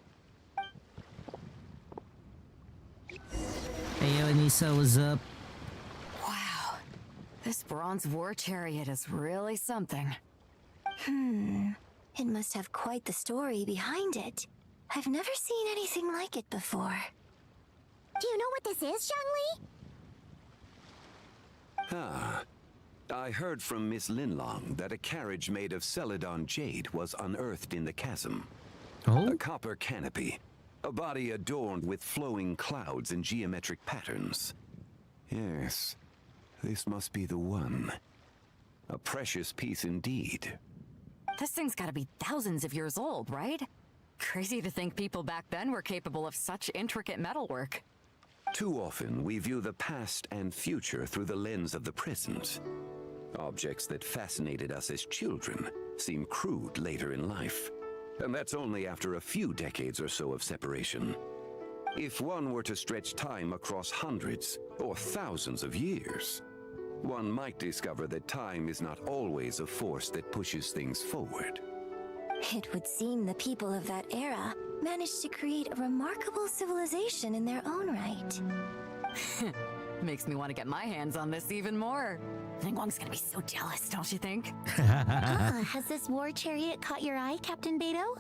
Hey, yo, Anissa, what's up? Wow, this bronze war chariot is really something. It must have quite the story behind it. I've never seen anything like it before. Do you know what this is, Zhongli? Ah. I heard from Miss Linlong that a carriage made of Celadon jade was unearthed in the chasm. Oh? A copper canopy. A body adorned with flowing clouds and geometric patterns. Yes, this must be the one. A precious piece indeed. This thing's gotta be thousands of years old, right? Crazy to think people back then were capable of such intricate metalwork. Too often, we view the past and future through the lens of the present. Objects that fascinated us as children seem crude later in life. And that's only after a few decades or so of separation. If one were to stretch time across hundreds or thousands of years, one might discover that time is not always a force that pushes things forward. It would seem the people of that era managed to create a remarkable civilization in their own right. Makes me want to get my hands on this even more. Ningguang's gonna be so jealous, don't you think? Has this war chariot caught your eye, Captain Beidou?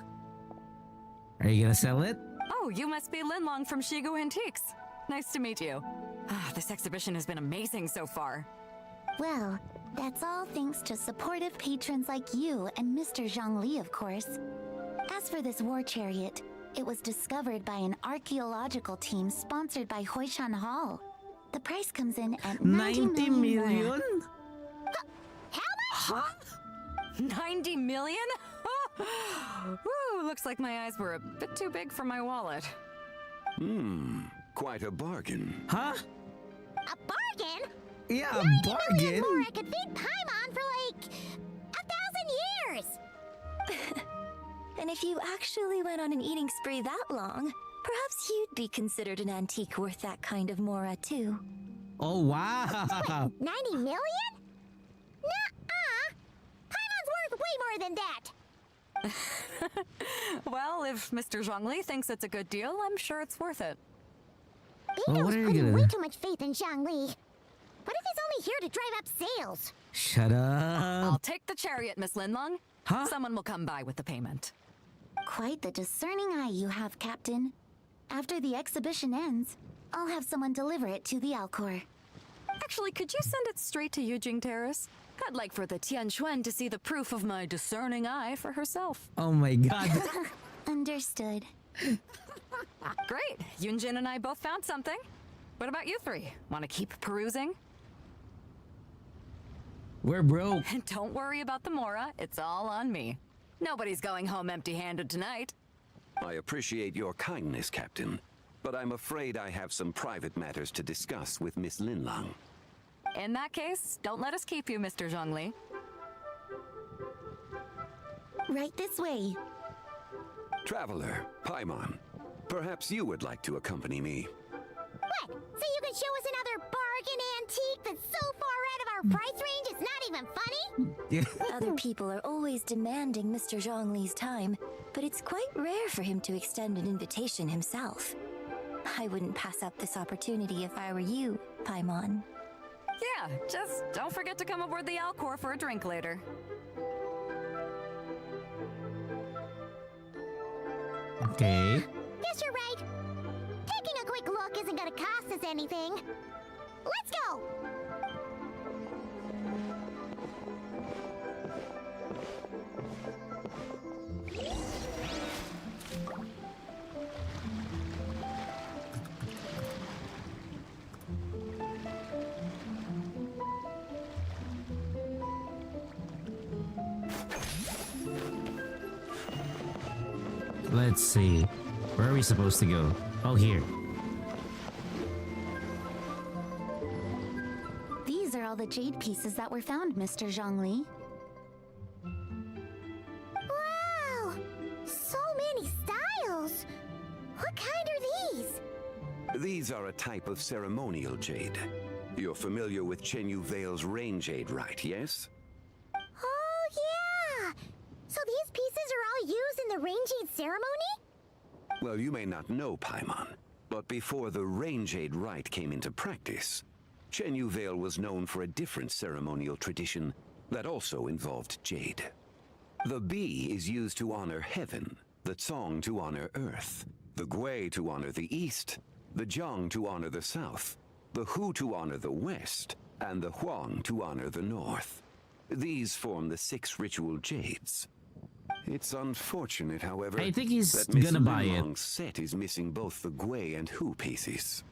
Are you gonna sell it? Oh, you must be Linlong from Shigu Antiques. Nice to meet you. This exhibition has been amazing so far. Well, that's all thanks to supportive patrons like you and Mr. Zhongli, of course. As for this war chariot, it was discovered by an archaeological team sponsored by Hoishan Hall. The price comes in at 90 million? How much? 90 million? Woo, looks like my eyes were a bit too big for my wallet. Quite a bargain. Huh? A bargain? Yeah, a 90 bargain? million more I could feed Paimon for like 1,000 years! And if you actually went on an eating spree that long, perhaps you'd be considered an antique worth that kind of mora too. Oh, wow. 90 million? Nuh-uh! Paimon's worth way more than that! Well, if Mr. Zhongli thinks it's a good deal, I'm sure it's worth it. Beidou's putting way too much faith in Zhongli. What if he's only here to drive up sales? Shut up. I'll take the chariot, Miss Linlong. Huh? Someone will come by with the payment. Quite the discerning eye you have, Captain. After the exhibition ends, I'll have someone deliver it to the Alcor. Actually, could you send it straight to Yujing Terrace? I'd like for the Tianquan to see the proof of my discerning eye for herself. Oh my god. Understood. Great. Yunjin and I both found something. What about you three? Want to keep perusing? We're broke. And don't worry about the mora. It's all on me. Nobody's going home empty-handed tonight. I appreciate your kindness, Captain, but I'm afraid I have some private matters to discuss with Miss Linlong. In that case, don't let us keep you, Mr. Zhongli. Right this way. Traveler, Paimon, perhaps you would like to accompany me. What? So you can show us another bargain antique that's so far out of our price range it's not even funny? Other people are always demanding Mr. Zhongli's time, but it's quite rare for him to extend an invitation himself. I wouldn't pass up this opportunity if I were you, Paimon. Yeah, just don't forget to come aboard the Alcor for a drink later. Okay. Guess you're right. Taking a quick look isn't gonna cost us anything. Let's go! Let's see. Where are we supposed to go? Oh, here. These are all the jade pieces that were found, Mr. Zhongli. Wow! So many styles! These are a type of ceremonial jade. You're familiar with Chenyu Vale's rain jade, right, yes? Oh, yeah! So these pieces are all used in the rain jade ceremony? Well, you may not know, Paimon, but before the rain jade rite came into practice, Chenyu Vale was known for a different ceremonial tradition that also involved jade. The bee is used to honor heaven, the Tsong to honor earth, the Gui to honor the east, the Jiang to honor the south, the Hu to honor the west, and the Huang to honor the north. These form the 6 ritual jades. It's unfortunate, however, I think he's that Miss gonna buy it. Linlong's set is missing both the Gui and Hu pieces.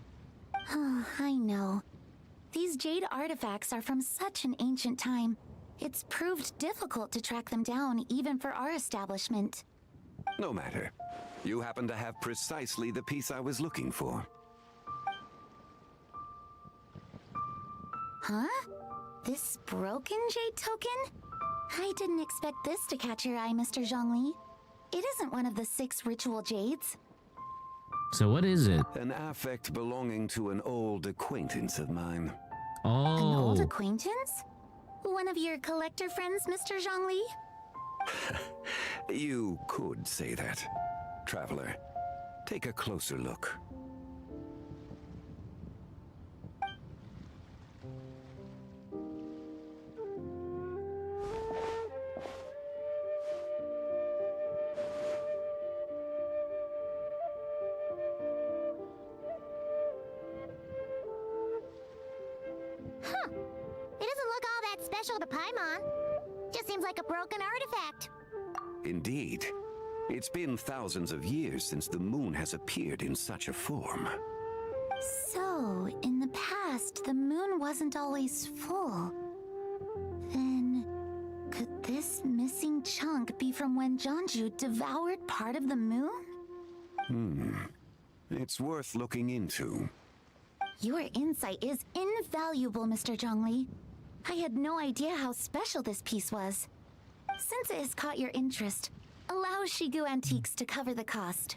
Oh, I know. These jade artifacts are from such an ancient time. It's proved difficult to track them down, even for our establishment. No matter. You happen to have precisely the piece I was looking for. Huh? This broken jade token? I didn't expect this to catch your eye, Mr. Zhongli. It isn't one of the 6 ritual jades. So what is it? An affect belonging to an old acquaintance of mine. Oh. An old acquaintance? One of your collector friends, Mr. Zhongli? You could say that. Traveler, take a closer look. Huh. It doesn't look all that special to Paimon. Just seems like a broken artifact. Indeed. It's been thousands of years since the moon has appeared in such a form. So, in the past, the moon wasn't always full. Then, could this missing chunk be from when Jeonju devoured part of the moon? It's worth looking into. Your insight is invaluable, Mr. Zhongli. I had no idea how special this piece was. Since it has caught your interest, allow Shigu Antiques to cover the cost.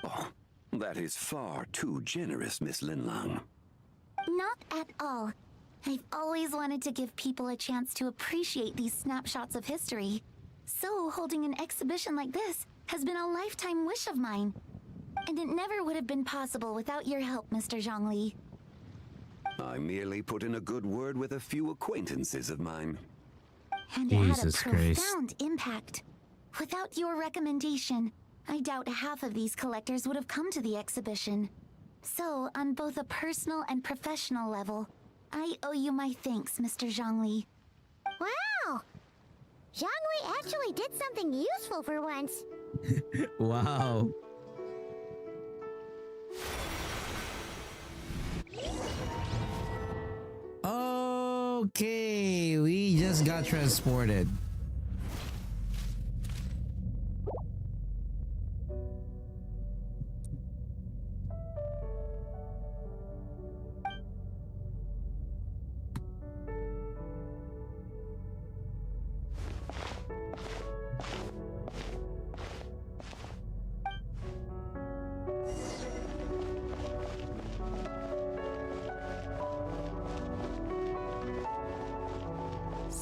Oh, that is far too generous, Miss Linlang. Not at all. I've always wanted to give people a chance to appreciate these snapshots of history. So holding an exhibition like this has been a lifetime wish of mine. And it never would have been possible without your help, Mr. Zhongli. I merely put in a good word with a few acquaintances of mine. And it had a Jesus Christ. profound impact. Without your recommendation, I doubt half of these collectors would have come to the exhibition. So, on both a personal and professional level, I owe you my thanks, Mr. Zhongli. Wow! Zhongli actually did something useful for once. Wow. Okay, we just got transported.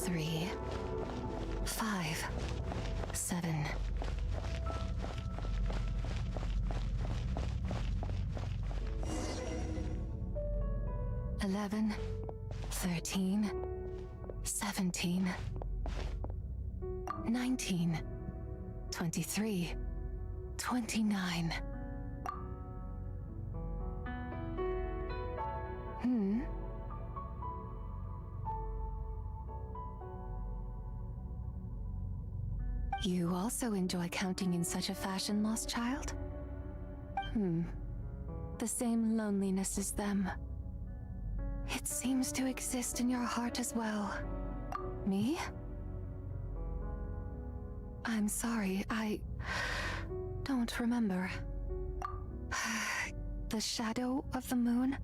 Three, 5, 7. $11, 13, 17, 19, 23, 29. You also enjoy counting in such a fashion, lost child? The same loneliness as them. It seems to exist in your heart as well. Me? I'm sorry, I don't remember. The shadow of the moon?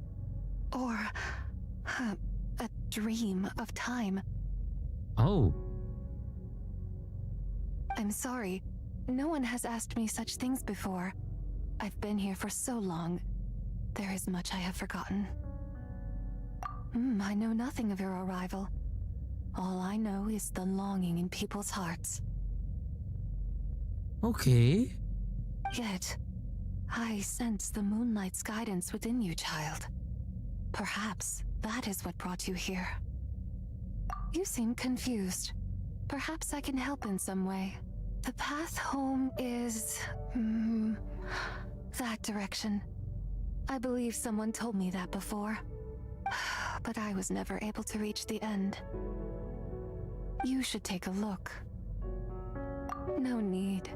Or a dream of time? Oh. I'm sorry. No one has asked me such things before. I've been here for so long. There is much I have forgotten. I know nothing of your arrival. All I know is the longing in people's hearts. Okay. Yet, I sense the moonlight's guidance within you, child. Perhaps that is what brought you here. You seem confused. Perhaps I can help in some way. The path home is... that direction. I believe someone told me that before. But I was never able to reach the end. You should take a look. No need.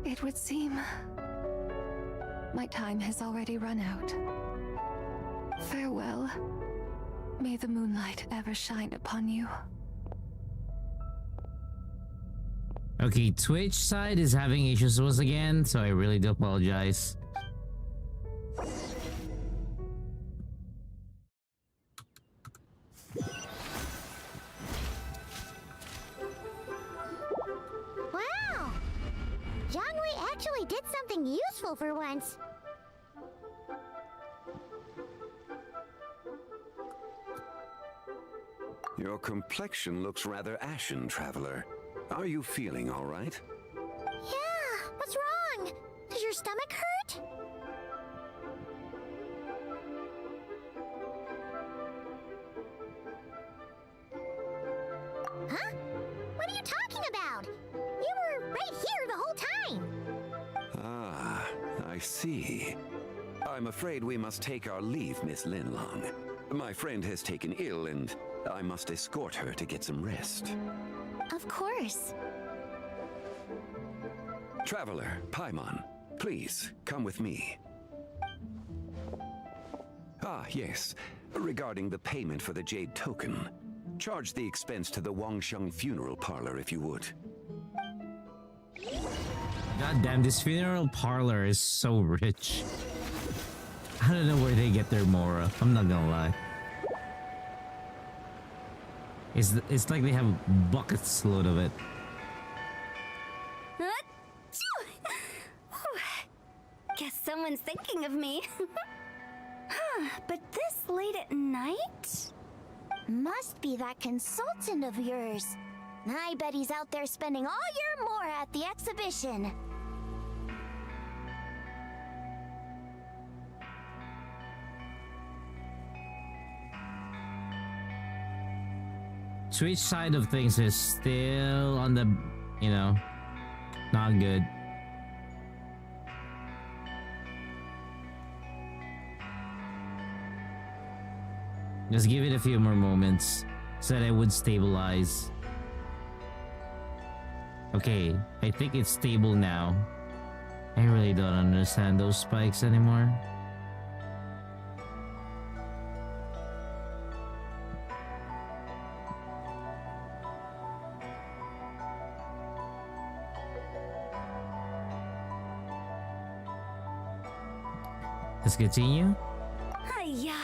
It would seem... my time has already run out. Farewell. May the moonlight ever shine upon you. Okay, Twitch side is having issues once again, so I really do apologize. Wow! Jiangwei actually did something useful for once. Your complexion looks rather ashen, traveler. Are you feeling all right? Yeah, what's wrong? Does your stomach hurt? Huh? What are you talking about? You were right here the whole time. Ah, I see. I'm afraid we must take our leave, Miss Linlong. My friend has taken ill and I must escort her to get some rest. Of course. Traveler, Paimon, please come with me. Ah, yes. Regarding the payment for the Jade token, charge the expense to the Wangsheng funeral parlor if you would. God damn, this funeral parlor is so rich. I don't know where they get their mora. I'm not gonna lie. It's like they have buckets load of it. Guess someone's thinking of me. But this late at night? Must be that consultant of yours. I bet he's out there spending all your more at the exhibition. Twitch side of things is still on the, you know, not good. Just give it a few more moments so that it would stabilize. Okay, I think it's stable now. I really don't understand those spikes anymore. Let's continue. Yeah,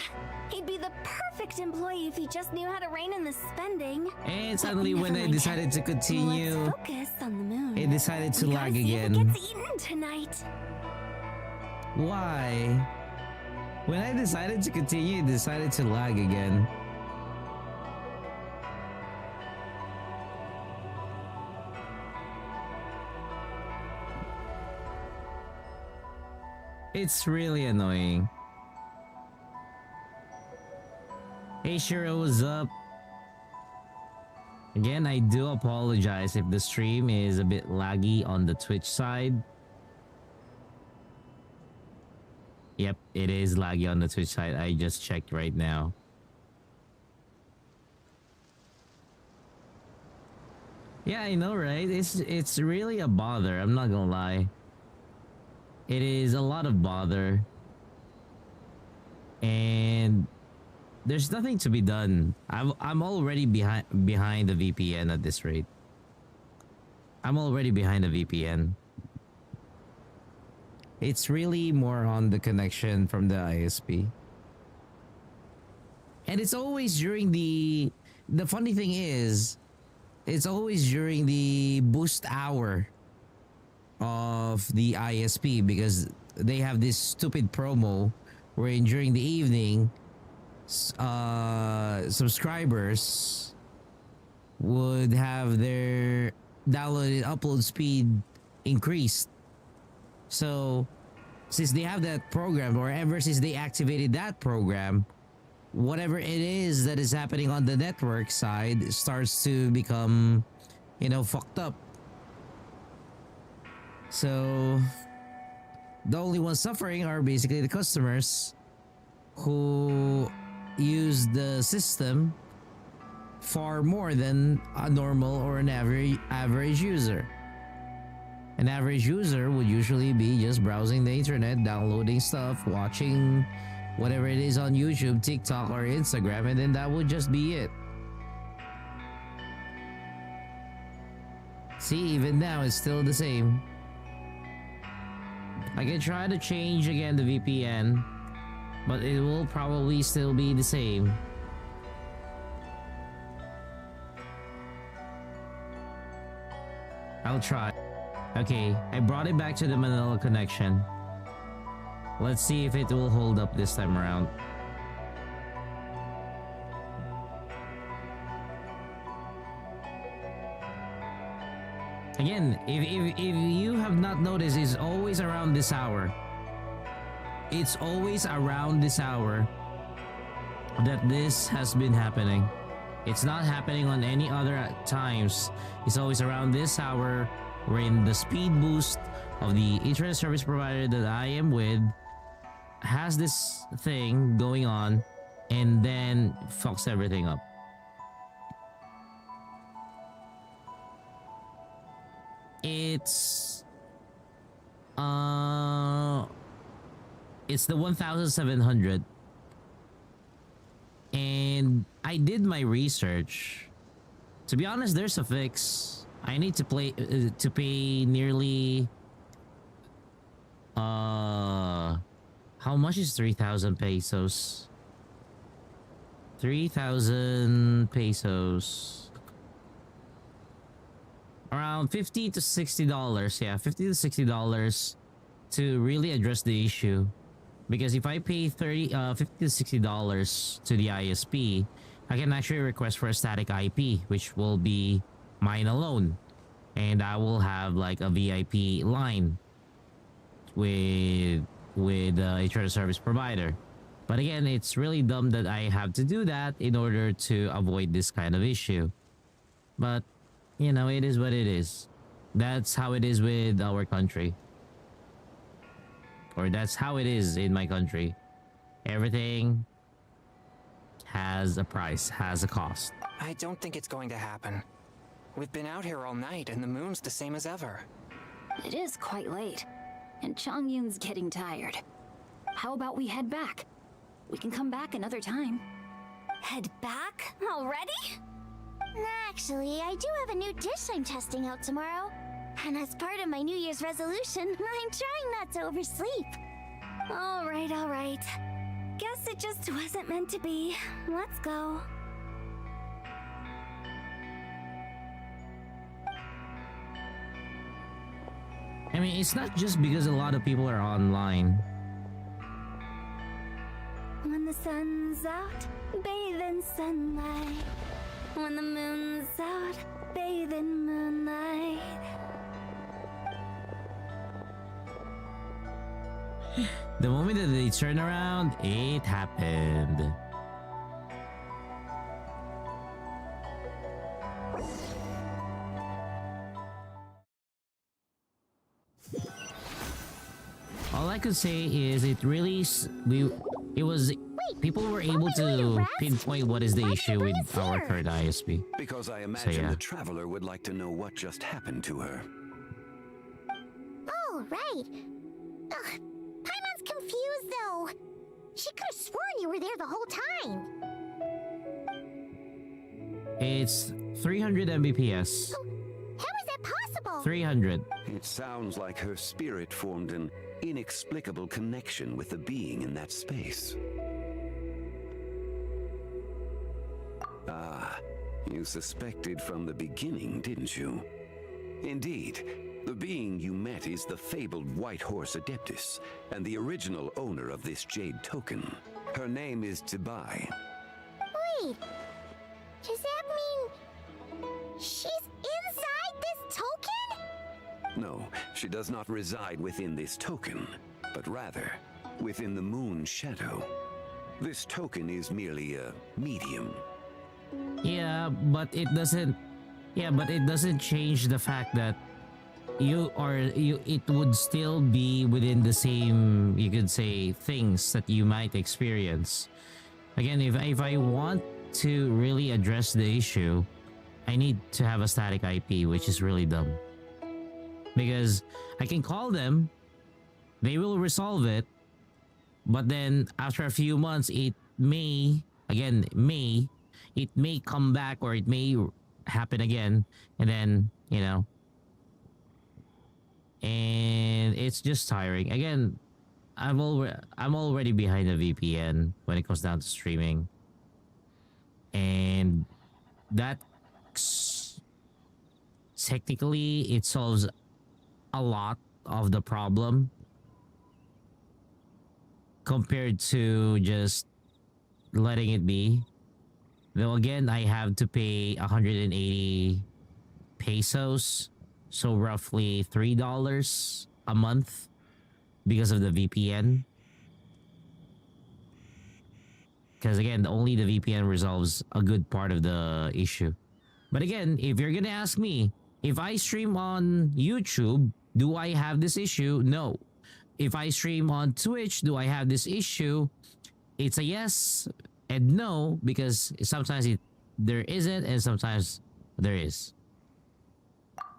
he'd be the perfect employee if he just knew how to rein in the spending. And suddenly when I decided to continue, let's focus on the moon. it decided to lag See if again. it gets eaten tonight. Why? When I decided to continue, it decided to lag again. It's really annoying. Hey Shiro, what's up? Again, I do apologize if the stream is a bit laggy on the Twitch side. Yep, it is laggy on the Twitch side. I just checked right now. Yeah, I know, right? It's really a bother. I'm not gonna lie. It is a lot of bother. And there's nothing to be done. I'm already behind the VPN at this rate. I'm already behind the VPN. It's really more on the connection from the ISP. And it's always during the funny thing is, it's always during the boost hour of the ISP because they have this stupid promo wherein during the evening, subscribers would have their download and upload speed increased. So since they have that program, or ever since they activated that program, whatever it is that is happening on the network side starts to become, fucked up. So the only ones suffering are basically the customers who use the system far more than a normal or an average user. An average user would usually be just browsing the internet, downloading stuff, watching whatever it is on YouTube, TikTok, or Instagram, and then that would just be it. See, even now it's still the same. I can try to change again the VPN, but it will probably still be the same. I'll try. Okay, I brought it back to the Manila connection. Let's see if it will hold up this time around. Again, if you have not noticed, it's always around this hour. It's always around this hour that this has been happening. It's not happening on any other times. It's always around this hour, wherein the speed boost of the internet service provider that I am with has this thing going on and then fucks everything up. It's the 1700, and I did my research. To be honest, there's a fix. I need to pay nearly how much is 3,000 pesos? 3,000 pesos. Around $50 to $60. Yeah, $50 to $60 to really address the issue. Because if I pay $50 to $60 to the ISP, I can actually request for a static IP, which will be mine alone, and I will have like a VIP line with the internet service provider. But again, it's really dumb that I have to do that in order to avoid this kind of issue. But it is what it is. That's how it is with our country, or that's how it is in my country. Everything has a price, has a cost. I don't think it's going to happen. We've been out here all night and the moon's the same as ever. It is quite late, and Chongyun's getting tired. How about we head back? We can come back another time. Head back? Already? Actually, I do have a new dish I'm testing out tomorrow. And as part of my New Year's resolution, I'm trying not to oversleep. All right. Guess it just wasn't meant to be. Let's go. I mean, it's not just because a lot of people are online. When the sun's out, bathe in sunlight. When the moon's out, bathe in moonlight. The moment that they turn around, it happened. All I could say is people were able to pinpoint what is the issue with our current ISP. Because I imagine the traveler would like to know what just happened to her. Oh, right. Ugh, Paimon's confused, though. She could have sworn you were there the whole time. It's 300 Mbps. How is that possible? 300. It sounds like her spirit formed an inexplicable connection with the being in that space. Ah, you suspected from the beginning, didn't you? Indeed, The being you met is the fabled White Horse Adeptus, and the original owner of this jade token. Her name is Tibai. Wait, does that mean she's inside this token? No, she does not reside within this token, but rather within the moon shadow. This token is merely a medium. Yeah, but it doesn't. Yeah, but it doesn't change the fact that it would still be within the same, you could say, things that you might experience. Again, if I want to really address the issue, I need to have a static IP, which is really dumb. Because I can call them, they will resolve it, but then after a few months, it may come back, or it may happen again, and then, and it's just tiring. Again, I'm already behind the VPN when it comes down to streaming, and that technically it solves a lot of the problem compared to just letting it be. Though again, I have to pay 180 pesos, so roughly $3 a month because of the VPN. Because again, only the VPN resolves a good part of the issue. But again, if you're gonna ask me, if I stream on YouTube, do I have this issue? No. If I stream on Twitch, do I have this issue? It's a yes and no, because sometimes there isn't, and sometimes there is.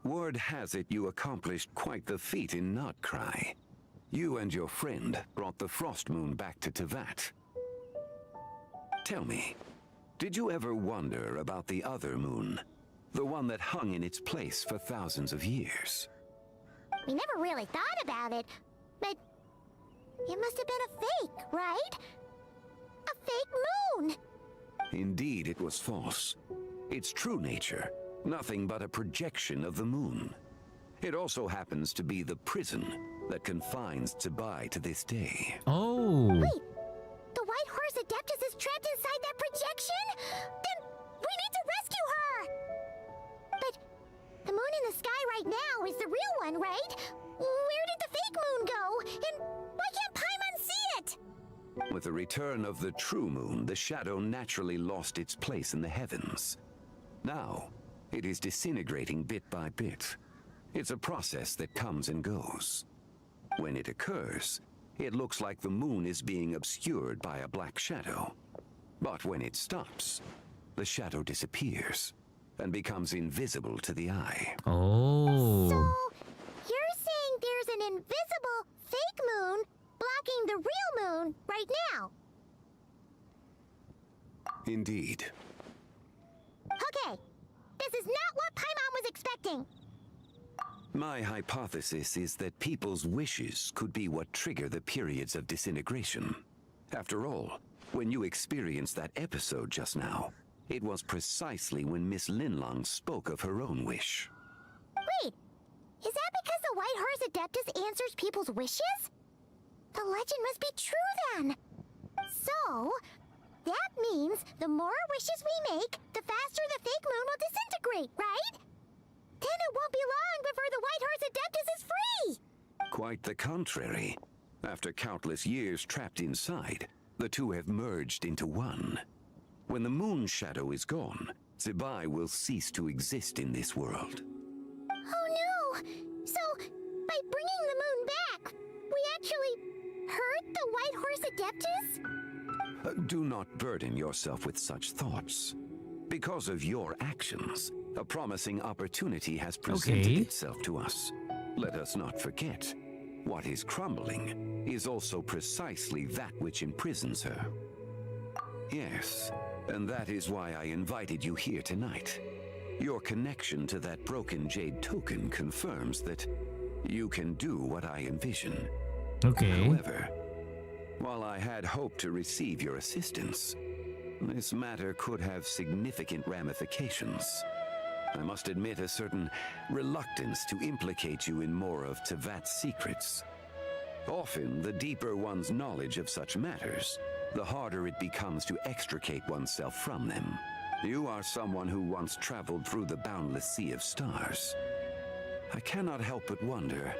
Word has it you accomplished quite the feat in Notcry. You and your friend brought the Frost Moon back to Tevat. Tell me, did you ever wonder about the other moon? The one that hung in its place for thousands of years? We never really thought about it, but it must have been a fake, right? A fake moon! Indeed, it was false. Its true nature, nothing but a projection of the moon. It also happens to be the prison that confines Tibai to this day. Oh! Wait, the White Horse Adeptus is trapped inside that projection? Then we need to rescue her! But the moon in the sky right now is the real one, right? Where did the fake moon go? And why can't Paimon see it? With the return of the true moon, the shadow naturally lost its place in the heavens. Now, it is disintegrating bit by bit. It's a process that comes and goes. When it occurs, it looks like the moon is being obscured by a black shadow. But when it stops, the shadow disappears and becomes invisible to the eye. Oh. So, you're saying there's an invisible fake moon blocking the real moon right now? Indeed. Okay, this is not what Paimon was expecting. My hypothesis is that people's wishes could be what trigger the periods of disintegration. After all, when you experienced that episode just now, it was precisely when Miss Linlong spoke of her own wish. Wait, is that because the White Horse Adeptus answers people's wishes? The legend must be true then. So, that means the more wishes we make, the faster the fake moon will disintegrate, right? Then it won't be long before the White Horse Adeptus is free! Quite the contrary. After countless years trapped inside, the two have merged into one. When the moon shadow is gone, Zibai will cease to exist in this world. Oh no! So, by bringing the moon back, we actually hurt the White Horse Adeptus? Do not burden yourself with such thoughts. Because of your actions, a promising opportunity has presented itself to us. Let us not forget, what is crumbling is also precisely that which imprisons her. Yes, and that is why I invited you here tonight. Your connection to that broken jade token confirms that you can do what I envision. Okay. However, while I had hoped to receive your assistance, this matter could have significant ramifications. I must admit a certain reluctance to implicate you in more of Tevat's secrets. Often, the deeper one's knowledge of such matters, the harder it becomes to extricate oneself from them. You are someone who once traveled through the boundless sea of stars. I cannot help but wonder,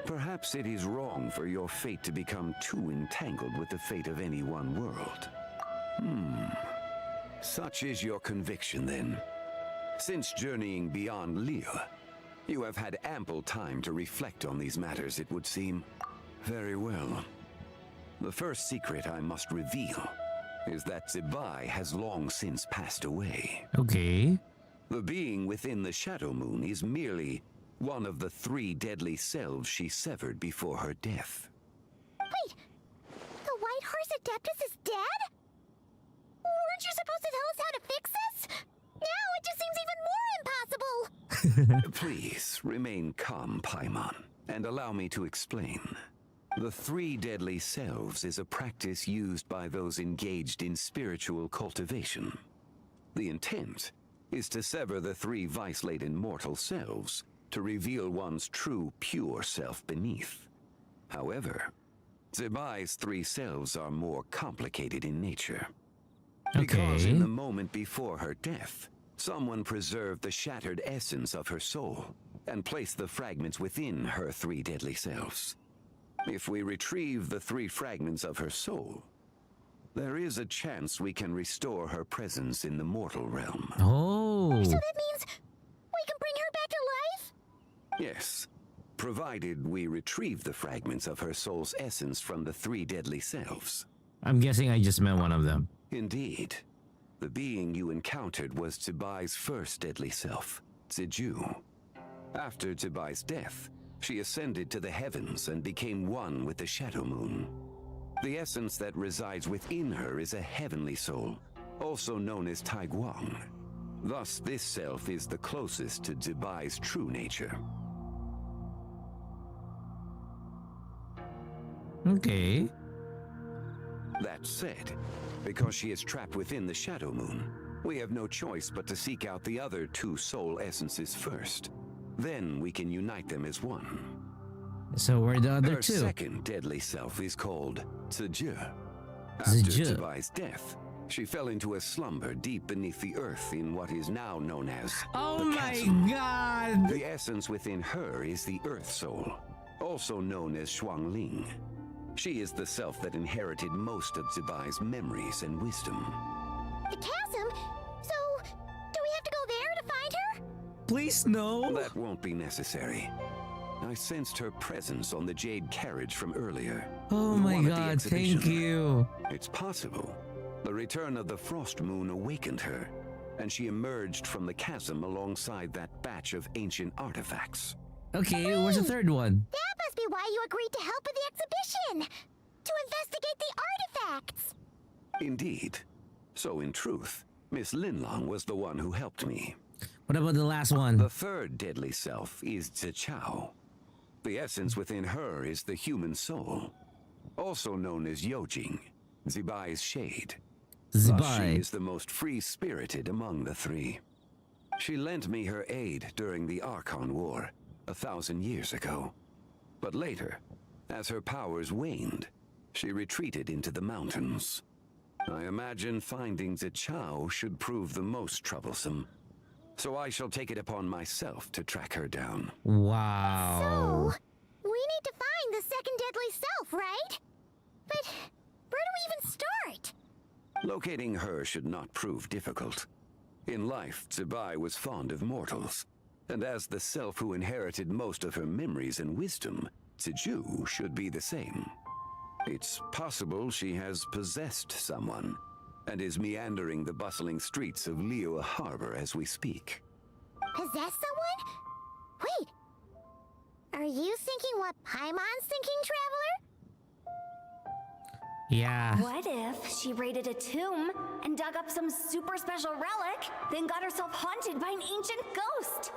perhaps it is wrong for your fate to become too entangled with the fate of any one world. Such is your conviction, then. Since journeying beyond Liyue, you have had ample time to reflect on these matters, it would seem. Very well. The first secret I must reveal is that Zibai has long since passed away. Okay. The being within the Shadow Moon is merely one of the 3 deadly selves she severed before her death. Wait, the White Horse Adeptus is dead? Weren't you supposed to tell us how to fix this? Now it just seems even more impossible. Please, remain calm, Paimon, and allow me to explain. The 3 deadly selves is a practice used by those engaged in spiritual cultivation. The intent is to sever the 3 vice-laden mortal selves to reveal one's true, pure self beneath. However, Zibai's 3 selves are more complicated in nature. Because in the moment before her death, someone preserved the shattered essence of her soul and placed the fragments within her 3 deadly selves. If we retrieve the 3 fragments of her soul, there is a chance we can restore her presence in the mortal realm. Oh. So that means we can bring her back to life? Yes, provided we retrieve the fragments of her soul's essence from the 3 deadly selves. I'm guessing I just met one of them. Indeed. The being you encountered was Zibai's first deadly self, Ziju. After Zibai's death, she ascended to the heavens and became one with the Shadow Moon. The essence that resides within her is a heavenly soul, also known as Taiguang. Thus, this self is the closest to Zibai's true nature. Okay. That said, because she is trapped within the Shadow Moon, we have no choice but to seek out the other 2 soul essences first. Then we can unite them as one. So where are the other Her 2? second deadly self is called Ziju. After Zibai's death, she fell into a slumber deep beneath the earth in what is now known as Oh the my chasm. god! The essence within her is the Earth Soul, also known as Shuangling. She is the self that inherited most of Zibai's memories and wisdom. The chasm? So, do we have to go there to find her? Please no. That won't be necessary. I sensed her presence on the jade carriage from earlier. Oh The my one at the god, exhibition. thank you. It's possible. The return of the Frost Moon awakened her, and she emerged from the chasm alongside that batch of ancient artifacts. Okay, where's the 3rd one? That must be why you agreed to help with the exhibition! To investigate the artifacts! Indeed. So in truth, Miss Linlong was the one who helped me. What about the last one? The 3rd deadly self is Zichao. The essence within her is the human soul, also known as Yojing, Zibai's shade. Thus, Zibai. she is the most free-spirited among the 3. She lent me her aid during the Archon War 1,000 years ago. But later, as her powers waned, she retreated into the mountains. I imagine finding Zichao should prove the most troublesome. So I shall take it upon myself to track her down. Wow. So, we need to find the 2nd deadly self, right? But where do we even start? Locating her should not prove difficult. In life, Zibai was fond of mortals, and as the self who inherited most of her memories and wisdom, Ziju should be the same. It's possible she has possessed someone, and is meandering the bustling streets of Liyue Harbor as we speak. Possess someone? Wait. Are you thinking what Paimon's thinking, Traveler? Yeah. What if she raided a tomb and dug up some super special relic, then got herself haunted by an ancient ghost?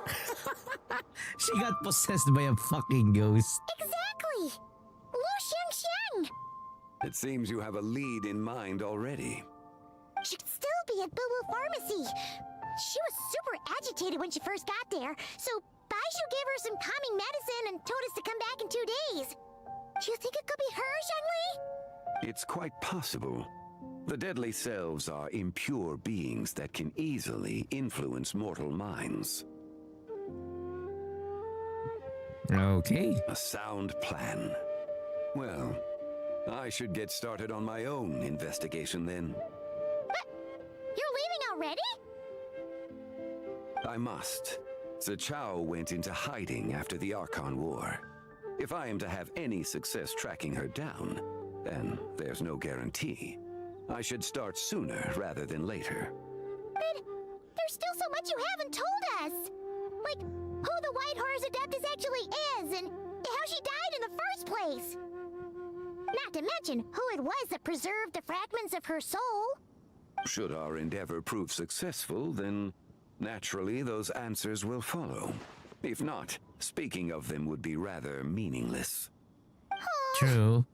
She got possessed by a fucking ghost. Exactly! Lu Xiangxiang! It seems you have a lead in mind already. Should still be at Boo Boo Pharmacy. She was super agitated when she first got there, so Baiju gave her some calming medicine and told us to come back in 2 days. Do you think it could be her, Zhengli? It's quite possible. The deadly selves are impure beings that can easily influence mortal minds. Okay. A sound plan. Well, I should get started on my own investigation then. But you're leaving already? I must. Zichao went into hiding after the Archon War. If I am to have any success tracking her down, and there's no guarantee, I should start sooner rather than later. But there's still so much you haven't told us. Like, who the White Horse Adeptus actually is, and how she died in the first place. Not to mention who it was that preserved the fragments of her soul. Should our endeavor prove successful, then naturally those answers will follow. If not, speaking of them would be rather meaningless. True.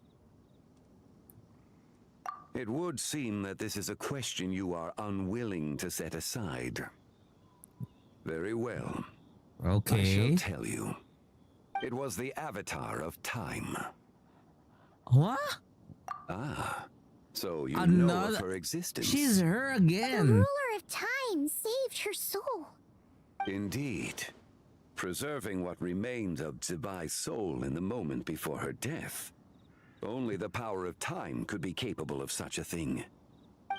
It would seem that this is a question you are unwilling to set aside. Very well. Okay. I shall tell you. It was the Avatar of Time. What? Ah, so you know of her existence. She's her again. The ruler of time saved her soul. Indeed. Preserving what remained of Zibai's soul in the moment before her death. Only the power of time could be capable of such a thing.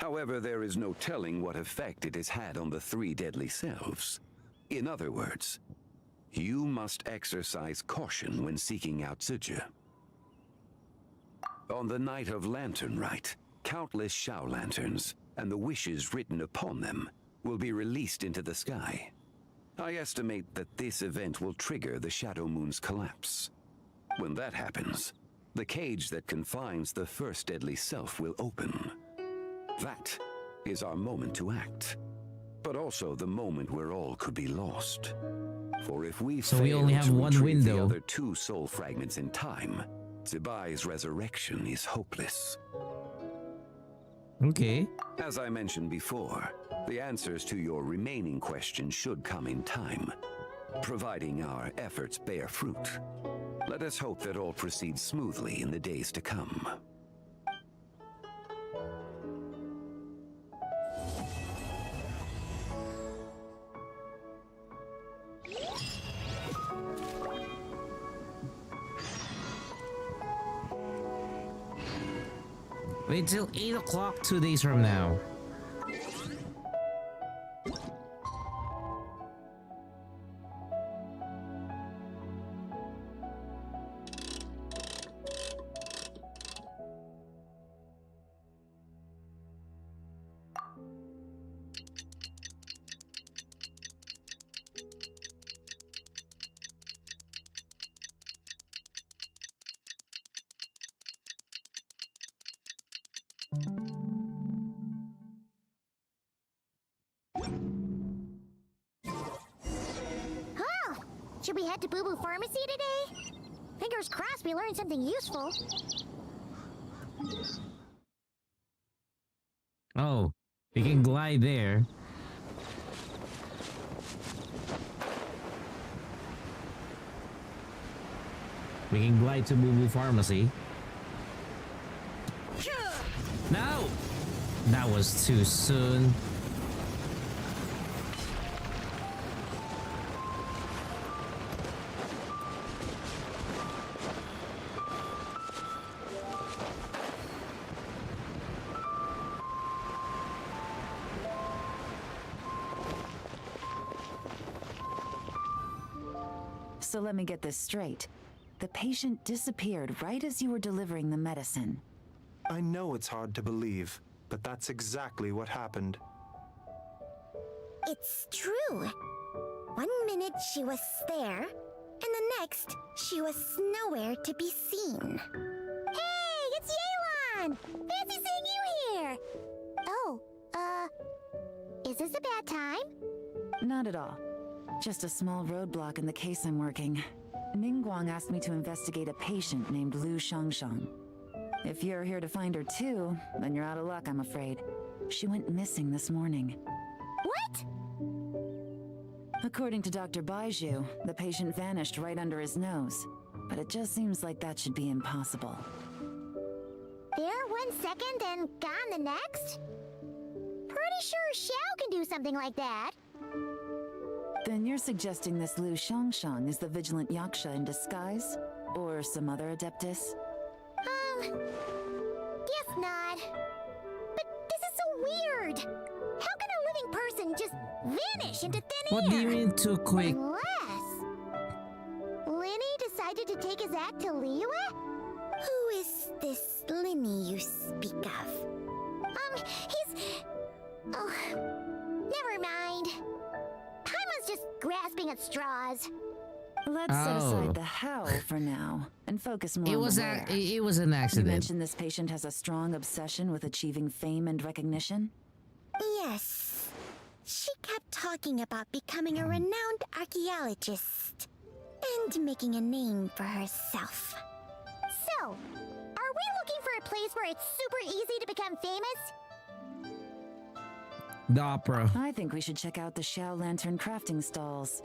However, there is no telling what effect it has had on the 3 deadly selves. In other words, you must exercise caution when seeking out Ziji. On the night of Lantern Rite, countless Shao lanterns and the wishes written upon them will be released into the sky. I estimate that this event will trigger the Shadow Moon's collapse. When that happens, the cage that confines the first deadly self will open. That is our moment to act, but also the moment where all could be lost. For if we So we only have to one retrieve window. the other 2 soul fragments in time, Zibai's resurrection is hopeless. Okay. As I mentioned before, the answers to your remaining questions should come in time, providing our efforts bear fruit. Let us hope that all proceeds smoothly in the days to come. Wait till 8 o'clock 2 days from now. Oh, should we head to Boo Boo Pharmacy today? Fingers crossed we learned something useful. Oh, we can glide there. We can glide to Boo Boo Pharmacy. No! That was too soon. So let me get this straight. The patient disappeared right as you were delivering the medicine. I know it's hard to believe, but that's exactly what happened. It's true. 1 minute she was there, and the next she was nowhere to be seen. Hey, it's Yelan! Fancy seeing you here! Oh, is this a bad time? Not at all. Just a small roadblock in the case I'm working. Ningguang asked me to investigate a patient named Lu Shangshang. If you're here to find her too, then you're out of luck, I'm afraid. She went missing this morning. What? According to Dr. Baiju, the patient vanished right under his nose. But it just seems like that should be impossible. There 1 second and gone the next? Pretty sure Xiao can do something like that. Then you're suggesting this Lu Xiangxiang is the vigilant Yaksha in disguise? Or some other adeptus? Guess not. But this is so weird. How can a living person just vanish into thin air? What do you mean too quick? Unless Linny decided to take his act to Liyue? Who is this Linny you speak of? He's... Oh, never mind. Paimon's just grasping at straws. Let's set aside the how for now and focus more on the where. It was an accident. You mentioned this patient has a strong obsession with achieving fame and recognition? Yes. She kept talking about becoming a renowned archaeologist and making a name for herself. So, are we looking for a place where it's super easy to become famous? The opera. I think we should check out the Xiao Lantern crafting stalls.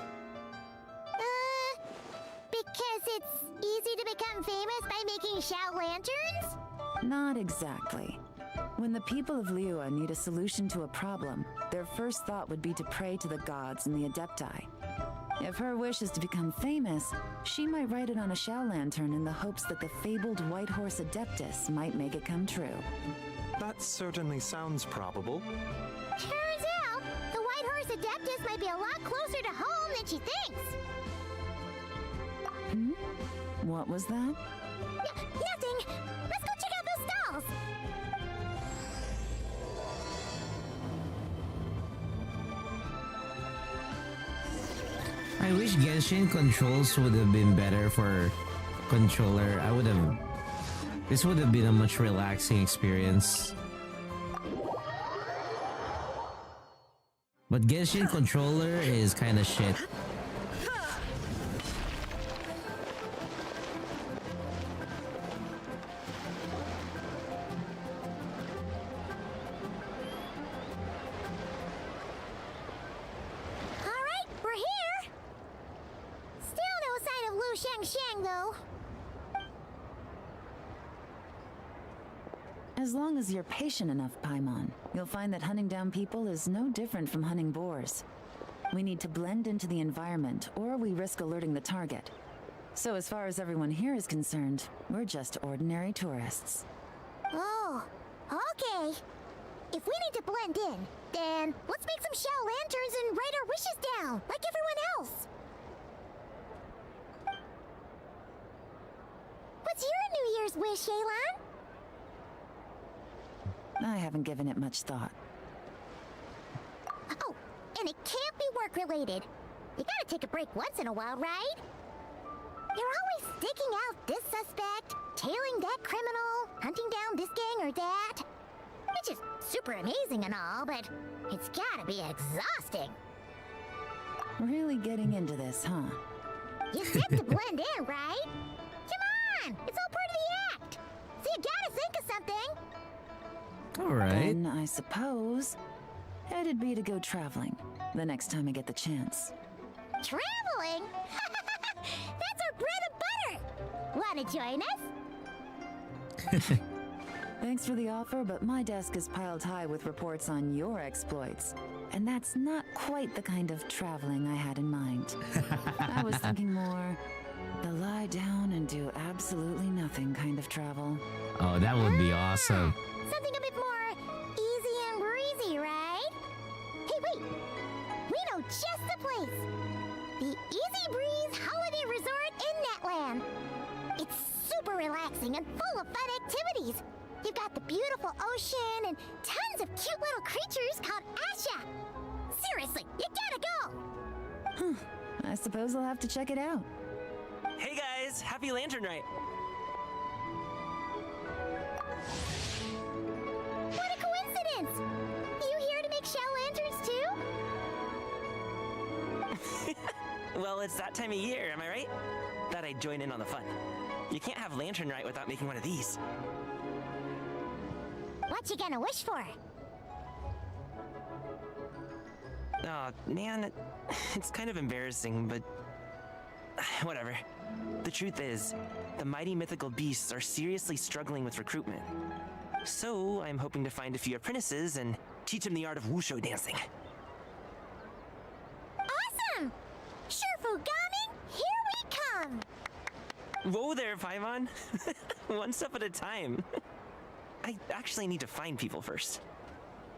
Because it's easy to become famous by making Xiao lanterns? Not exactly. When the people of Liyue need a solution to a problem, their first thought would be to pray to the gods and the Adepti. If her wish is to become famous, she might write it on a Xiao lantern in the hopes that the fabled White Horse Adeptus might make it come true. That certainly sounds probable. Turns out, the White Horse Adeptus might be a lot closer to home than she thinks. What was that? Nothing! Let's go check out those stalls! I wish Genshin controls would have been better for controller. This would have been a much relaxing experience. But Genshin controller is kind of shit. As long as you're patient enough, Paimon, you'll find that hunting down people is no different from hunting boars. We need to blend into the environment, or we risk alerting the target. So as far as everyone here is concerned, we're just ordinary tourists. Oh, okay. If we need to blend in, then let's make some Xiao lanterns and write our wishes down, like everyone else. What's your New Year's wish, Yelan? I haven't given it much thought. Oh, and it can't be work-related. You gotta take a break once in a while, right? You're always sticking out this suspect, tailing that criminal, hunting down this gang or that. Which is super amazing and all, but it's gotta be exhausting. Really getting into this, huh? You said to blend in, right? Come on! It's all part of the act! So you gotta think of something! Alright. Then I suppose it'd be to go traveling the next time I get the chance. Traveling? That's our bread and butter! Wanna join us? Thanks for the offer, but my desk is piled high with reports on your exploits. And that's not quite the kind of traveling I had in mind. I was thinking more the lie down and do absolutely nothing kind of travel. Oh, that would be awesome. Something a bit more easy and breezy, right? Hey, wait! We know just the place! The Easy Breeze Holiday Resort in Netland! It's super relaxing and full of fun activities! You've got the beautiful ocean and tons of cute little creatures called Asha! Seriously, you gotta go! I suppose I'll have to check it out. Hey guys, happy Lantern Rite! What a coincidence! You here to make Xiao lanterns too? Well, it's that time of year, am I right? Thought I'd join in on the fun. You can't have Lantern Rite without making one of these. What you gonna wish for? Oh, man, it's kind of embarrassing, but whatever. The truth is, the mighty mythical beasts are seriously struggling with recruitment. So, I'm hoping to find a few apprentices and teach them the art of wushu dancing. Awesome! Shurfugami, here we come! Whoa there, Paimon. One step at a time. I actually need to find people first.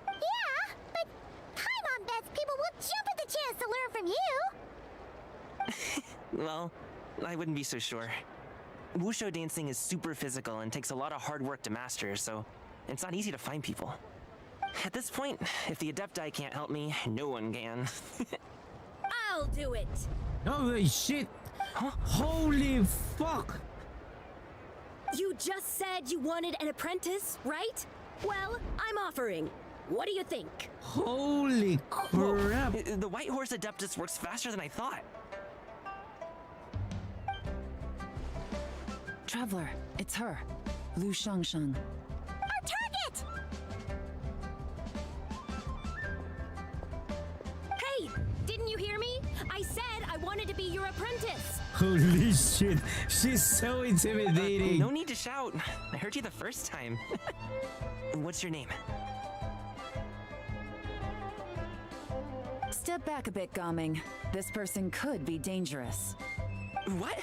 Yeah, but Paimon bets people will jump at the chance to learn from you! Well, I wouldn't be so sure. Wushu dancing is super physical and takes a lot of hard work to master, so it's not easy to find people. At this point, if the Adepti can't help me, no one can. I'll do it! Holy shit! Huh? Holy fuck! You just said you wanted an apprentice, right? Well, I'm offering. What do you think? Holy crap! Whoa. The White Horse Adeptus works faster than I thought. Traveler, it's her. Lu Shangsheng. Our target! Hey, didn't you hear me? I said I wanted to be your apprentice. Holy shit, she's so intimidating. No need to shout. I heard you the first time. What's your name? Step back a bit, Gaming. This person could be dangerous. What?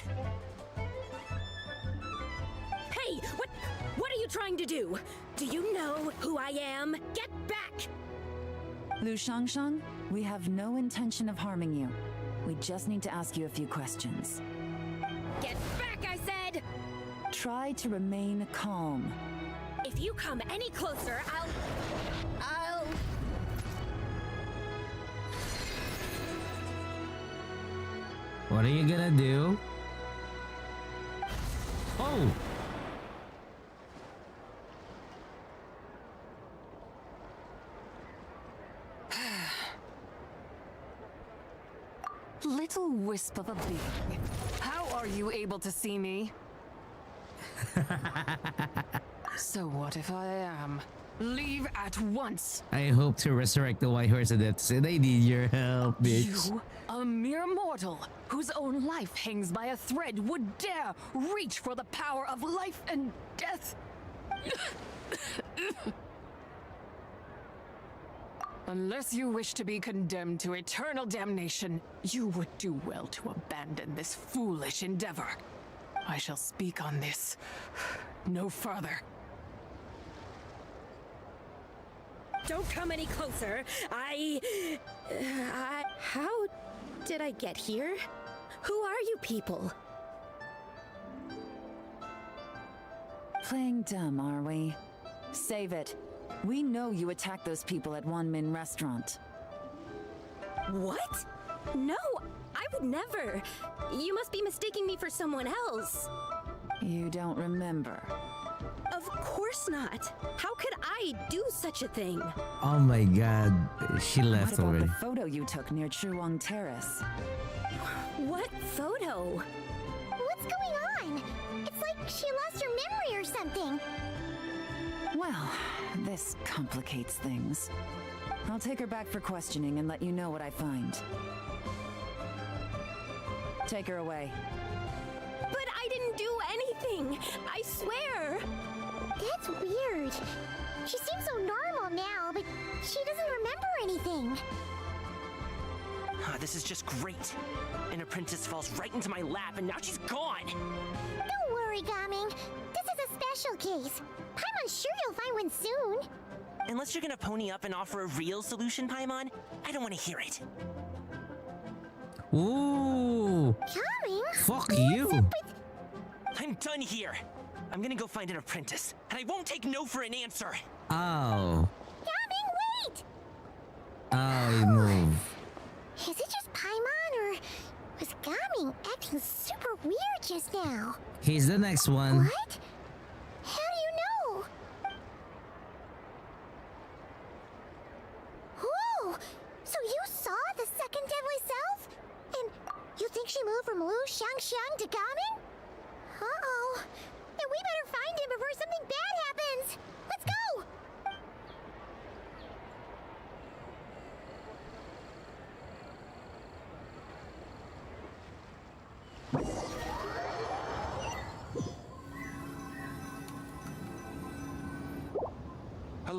Hey, what are you trying to do? Do you know who I am? Get back! Lu Shangsheng, we have no intention of harming you. We just need to ask you a few questions. Get back, I said! Try to remain calm. If you come any closer, I'll... What are you gonna do? Oh! Little wisp of a being. How are you able to see me? So what if I am? Leave at once! I hope to resurrect the White Horse Adeptus and I need your help, bitch. You, a mere mortal, whose own life hangs by a thread, would dare reach for the power of life and death? Unless you wish to be condemned to eternal damnation, you would do well to abandon this foolish endeavor. I shall speak on this no further. Don't come any closer. How did I get here? Who are you people? Playing dumb, are we? Save it. We know you attacked those people at Wanmin Restaurant. What? No, I would never. You must be mistaking me for someone else. You don't remember. Of course not. How could I do such a thing? Oh my god, she left What about already. the photo you took near Chuang Terrace? What photo? What's going on? It's like she lost her memory or something. Well, this complicates things. I'll take her back for questioning and let you know what I find. Take her away. But I didn't do anything. I swear. That's weird. She seems so normal now, but she doesn't remember anything. This is just great. An apprentice falls right into my lap and now she's gone. Don't worry, Gaming. This is a special case. I'm sure you'll find one soon. Unless you're gonna pony up and offer a real solution, Paimon, I don't want to hear it. Ooh! Gaming? Fuck you! I'm done here. I'm gonna go find an apprentice, and I won't take no for an answer. Oh. Gaming, wait! Oh, move. Is it just Paimon, or was Gaming acting super weird just now? He's the next one. What? How do you know? Oh, so you saw the second deadly self? And you think she moved from Lu Shangsheng to Gaming? Uh-oh. Then we better find him before something bad happens. Let's go!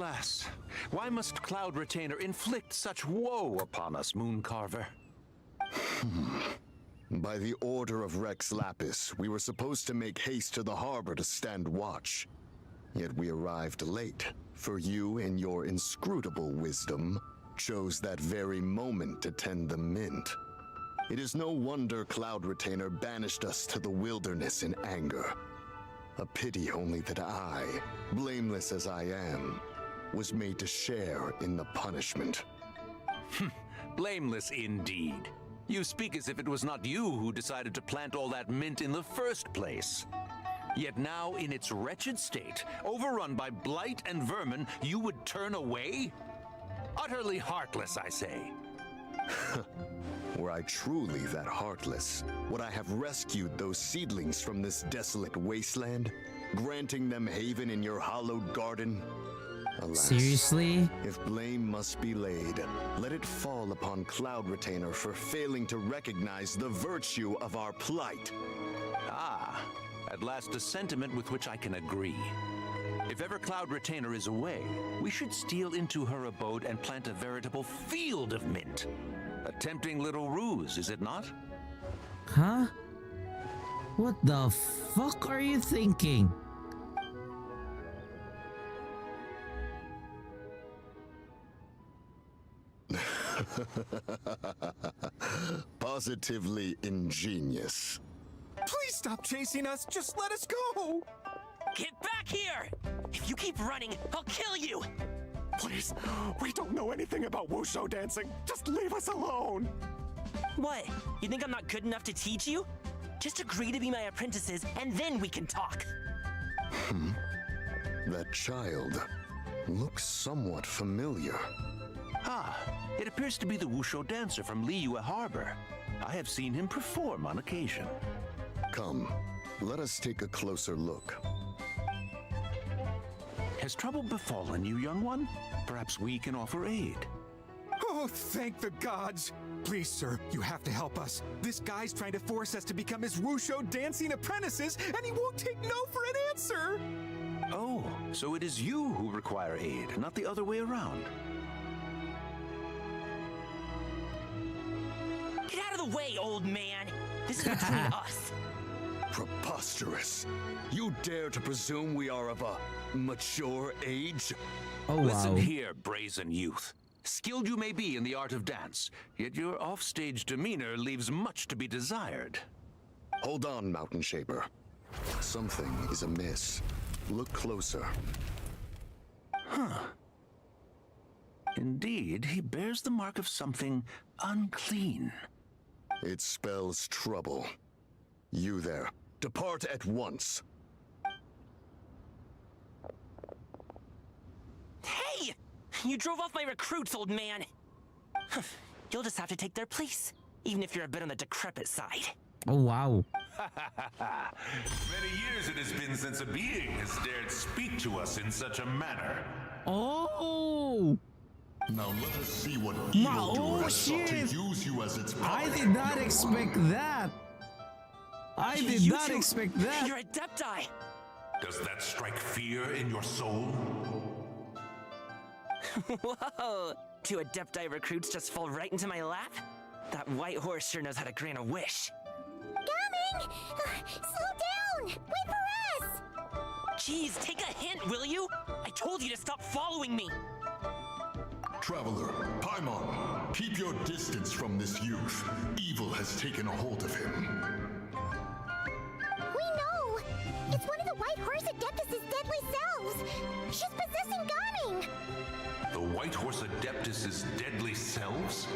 Alas, why must Cloud Retainer inflict such woe upon us, Mooncarver? By the order of Rex Lapis, we were supposed to make haste to the harbor to stand watch. Yet we arrived late, for you, in your inscrutable wisdom, chose that very moment to tend the mint. It is no wonder Cloud Retainer banished us to the wilderness in anger. A pity only that I, blameless as I am, was made to share in the punishment. Blameless indeed. You speak as if it was not you who decided to plant all that mint in the first place. Yet now, in its wretched state, overrun by blight and vermin, you would turn away? Utterly heartless, I say. Were I truly that heartless, would I have rescued those seedlings from this desolate wasteland, granting them haven in your hallowed garden? Alas, seriously? If blame must be laid, let it fall upon Cloud Retainer for failing to recognize the virtue of our plight. Ah, at last a sentiment with which I can agree. If ever Cloud Retainer is away, we should steal into her abode and plant a veritable field of mint. A tempting little ruse, is it not? Huh? What the fuck are you thinking? Positively ingenious. Please stop chasing us. Just let us go. Get back here! If you keep running, I'll kill you! Please, we don't know anything about wushu dancing. Just leave us alone. What? You think I'm not good enough to teach you? Just agree to be my apprentices, and then we can talk. That child looks somewhat familiar. Ah, it appears to be the wushu dancer from Liyue Harbor. I have seen him perform on occasion. Come, let us take a closer look. Has trouble befallen you, young one? Perhaps we can offer aid. Oh, thank the gods. Please, sir, you have to help us. This guy's trying to force us to become his wushu dancing apprentices, and he won't take no for an answer. Oh, so it is you who require aid, not the other way around. Get out of the way, old man! This is between us. Preposterous. You dare to presume we are of a mature age? Oh, Listen wow. here, brazen youth. Skilled you may be in the art of dance, yet your offstage demeanor leaves much to be desired. Hold on, Mountain Shaper. Something is amiss. Look closer. Huh. Indeed, he bears the mark of something unclean. It spells trouble. You there, depart at once. Hey! You drove off my recruits, old man! You'll just have to take their place, even if you're a bit on the decrepit side. Oh, wow. Many years it has been since a being has dared speak to us in such a manner. Oh! Now let us see what evildoer has sought to shit. use you as its I puppet, did not young expect one. that. I did You not two, expect that. You're Adepti! Does that strike fear in your soul? Whoa! Two Adepti recruits just fall right into my lap? That white horse sure knows how to grant a wish. Coming! Slow down! Wait for us! Jeez, take a hint, will you? I told you to stop following me! Traveler, Paimon, keep your distance from this youth. Evil has taken a hold of him. We know! It's one of the White Horse Adeptus' deadly selves! She's possessing Gaming! The White Horse Adeptus' deadly selves?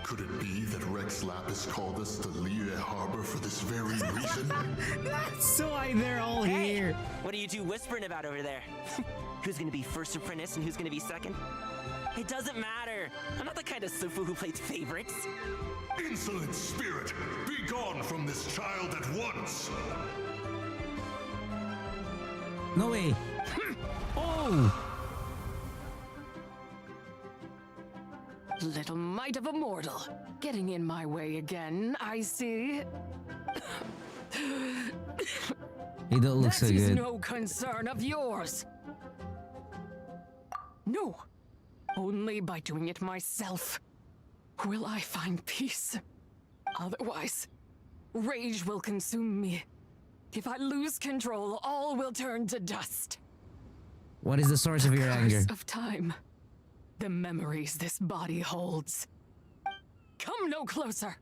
Could it be that Rex Lapis called us to Liyue Harbor for this very reason? That's why they're all Hey! here. What are you two whispering about over there? Who's gonna be first apprentice and who's gonna be second? It doesn't matter. I'm not the kind of Sufu who plays favorites. Insolent spirit! Be gone from this child at once! No way. Oh! Little mite of a mortal. Getting in my way again, I see. He don't look That so is good. no concern of yours. No. Only by doing it myself will I find peace. Otherwise, rage will consume me. If I lose control, all will turn to dust. What is the source of your anger? Of time. The memories this body holds. Come no closer.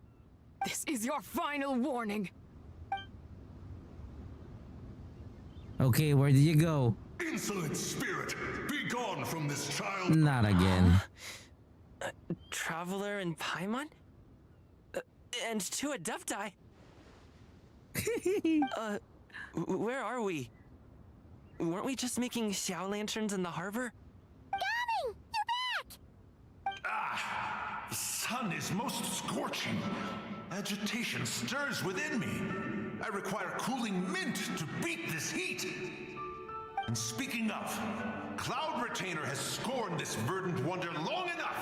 This is your final warning. Okay, where did you go? Insolent spirit, be gone from this child. Not again. Traveler and Paimon? And two Adepti? Where are we? Weren't we just making Xiao lanterns in the harbor? Coming! You're back! Ah! The sun is most scorching. Agitation stirs within me. I require cooling mint to beat this heat. And speaking of, Cloud Retainer has scorned this verdant wonder long enough.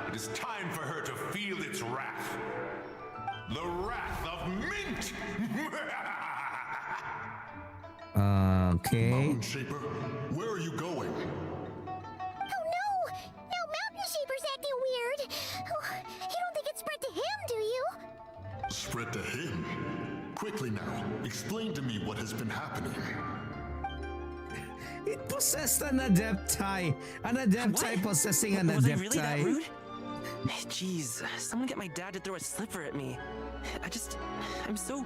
It is time for her to feel its wrath. The wrath of mint! Okay. Mountain Shaper, where are you going? Oh no! Now Mountain Shaper's acting weird! Oh, you don't think it spread to him, do you? Spread to him? Quickly now, explain to me what has been happening. It possessed an Adepti. An Adepti possessing an Was I Adepti. really that rude? Jeez, someone get my dad to throw a slipper at me. I'm so...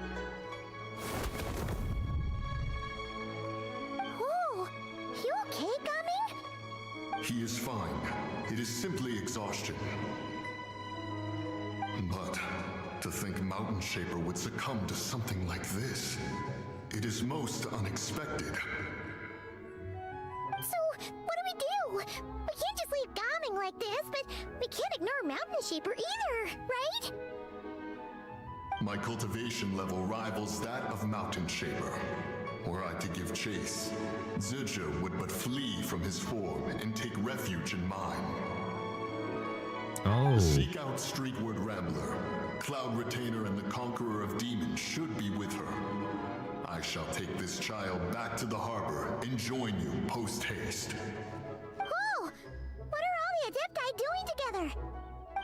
Oh, you okay, Gaming? He is fine. It is simply exhaustion. But to think Mountain Shaper would succumb to something like this, it is most unexpected. So, what do we do? We can't just leave Gaming like this, but we can't ignore Mountain Shaper either, right? My cultivation level rivals that of Mountain Shaper. Were I to give chase, Zizha would but flee from his form and take refuge in mine. Oh. Seek out Streetward Rambler. Cloud Retainer and the Conqueror of Demons should be with her. I shall take this child back to the harbor and join you post-haste. Oh! What are all the Adepti doing together?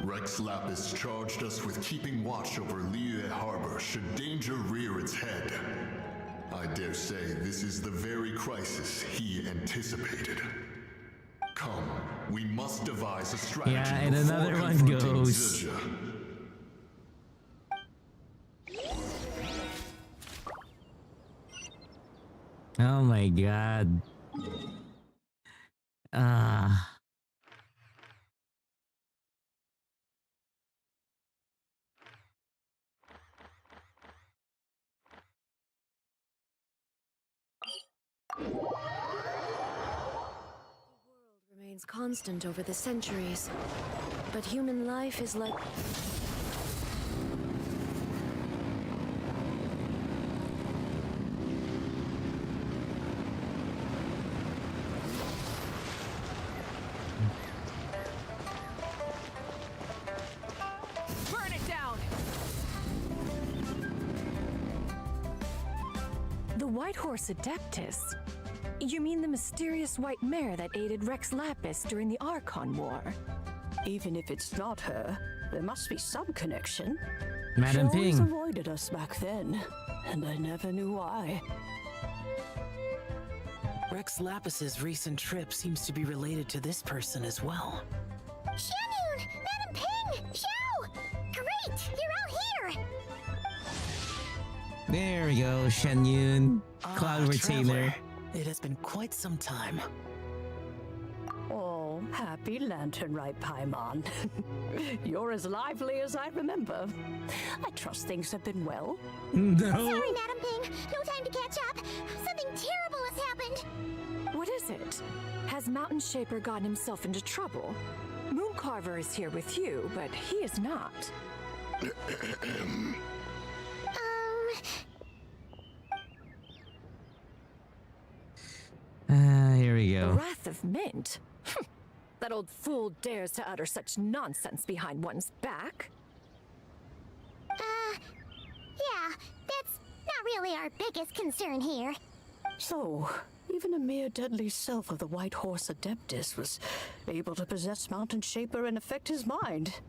Rex Lapis charged us with keeping watch over Liyue Harbor should danger rear its head. I dare say this is the very crisis he anticipated. Come, we must devise a strategy. Yeah, and before another one confronting goes. Zizha. Oh my god. Remains constant over the centuries, but human life is like... Burn it down! The White Horse Adeptus? You mean the mysterious white mare that aided Rex Lapis during the Archon War? Even if it's not her, there must be some connection. Madam She always Ping. avoided us back then, and I never knew why. Rex Lapis's recent trip seems to be related to this person as well. Xianyun! Madam Ping! Xiao! Great! You're out here! There we go, Shen Yun. Cloud Retainer. Traveler. It has been quite some time. Oh, happy lantern, right, Paimon? You're as lively as I remember. I trust things have been well. No. Sorry, Madam Ping. No time to catch up. Something terrible has happened. What is it? Has Mountain Shaper gotten himself into trouble? Mooncarver is here with you, but he is not. Here we The go. Wrath of Mint? That old fool dares to utter such nonsense behind one's back. Yeah, that's not really our biggest concern here. So, Even a mere deadly self of the White Horse Adeptus was able to possess Mountain Shaper and affect his mind.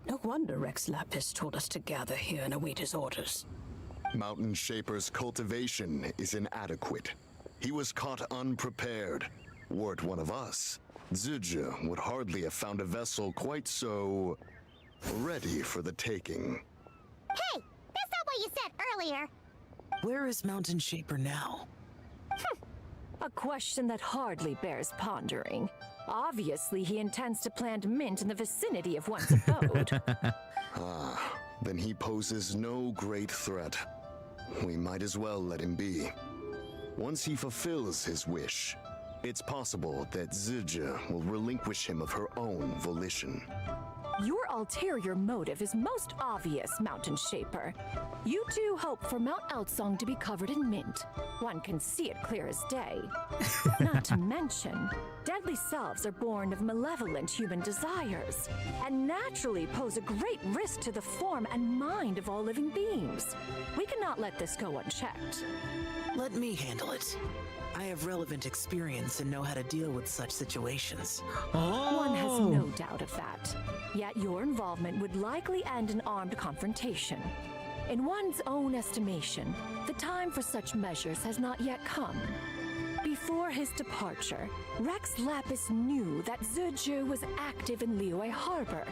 No wonder Rex Lapis told us to gather here and await his orders. Mountain Shaper's cultivation is inadequate. He was caught unprepared. Were it one of us, Zhuge would hardly have found a vessel quite so ready for the taking. Hey, that's not what you said earlier. Where is Mountain Shaper now? A question that hardly bears pondering. Obviously, he intends to plant mint in the vicinity of one's abode. Then he poses no great threat. We might as well let him be. Once he fulfills his wish, it's possible that Zhuge will relinquish him of her own volition. Your ulterior motive is most obvious, Mountain Shaper. You two hope for Mount Eltsong to be covered in mint. One can see it clear as day. Not to mention, deadly selves are born of malevolent human desires, and naturally pose a great risk to the form and mind of all living beings. We cannot let this go unchecked. Let me handle it. I have relevant experience and know how to deal with such situations. One has no doubt of that. Yet your involvement would likely end in armed confrontation. In one's own estimation, the time for such measures has not yet come. Before his departure, Rex Lapis knew that Zhuge was active in Liyue Harbor,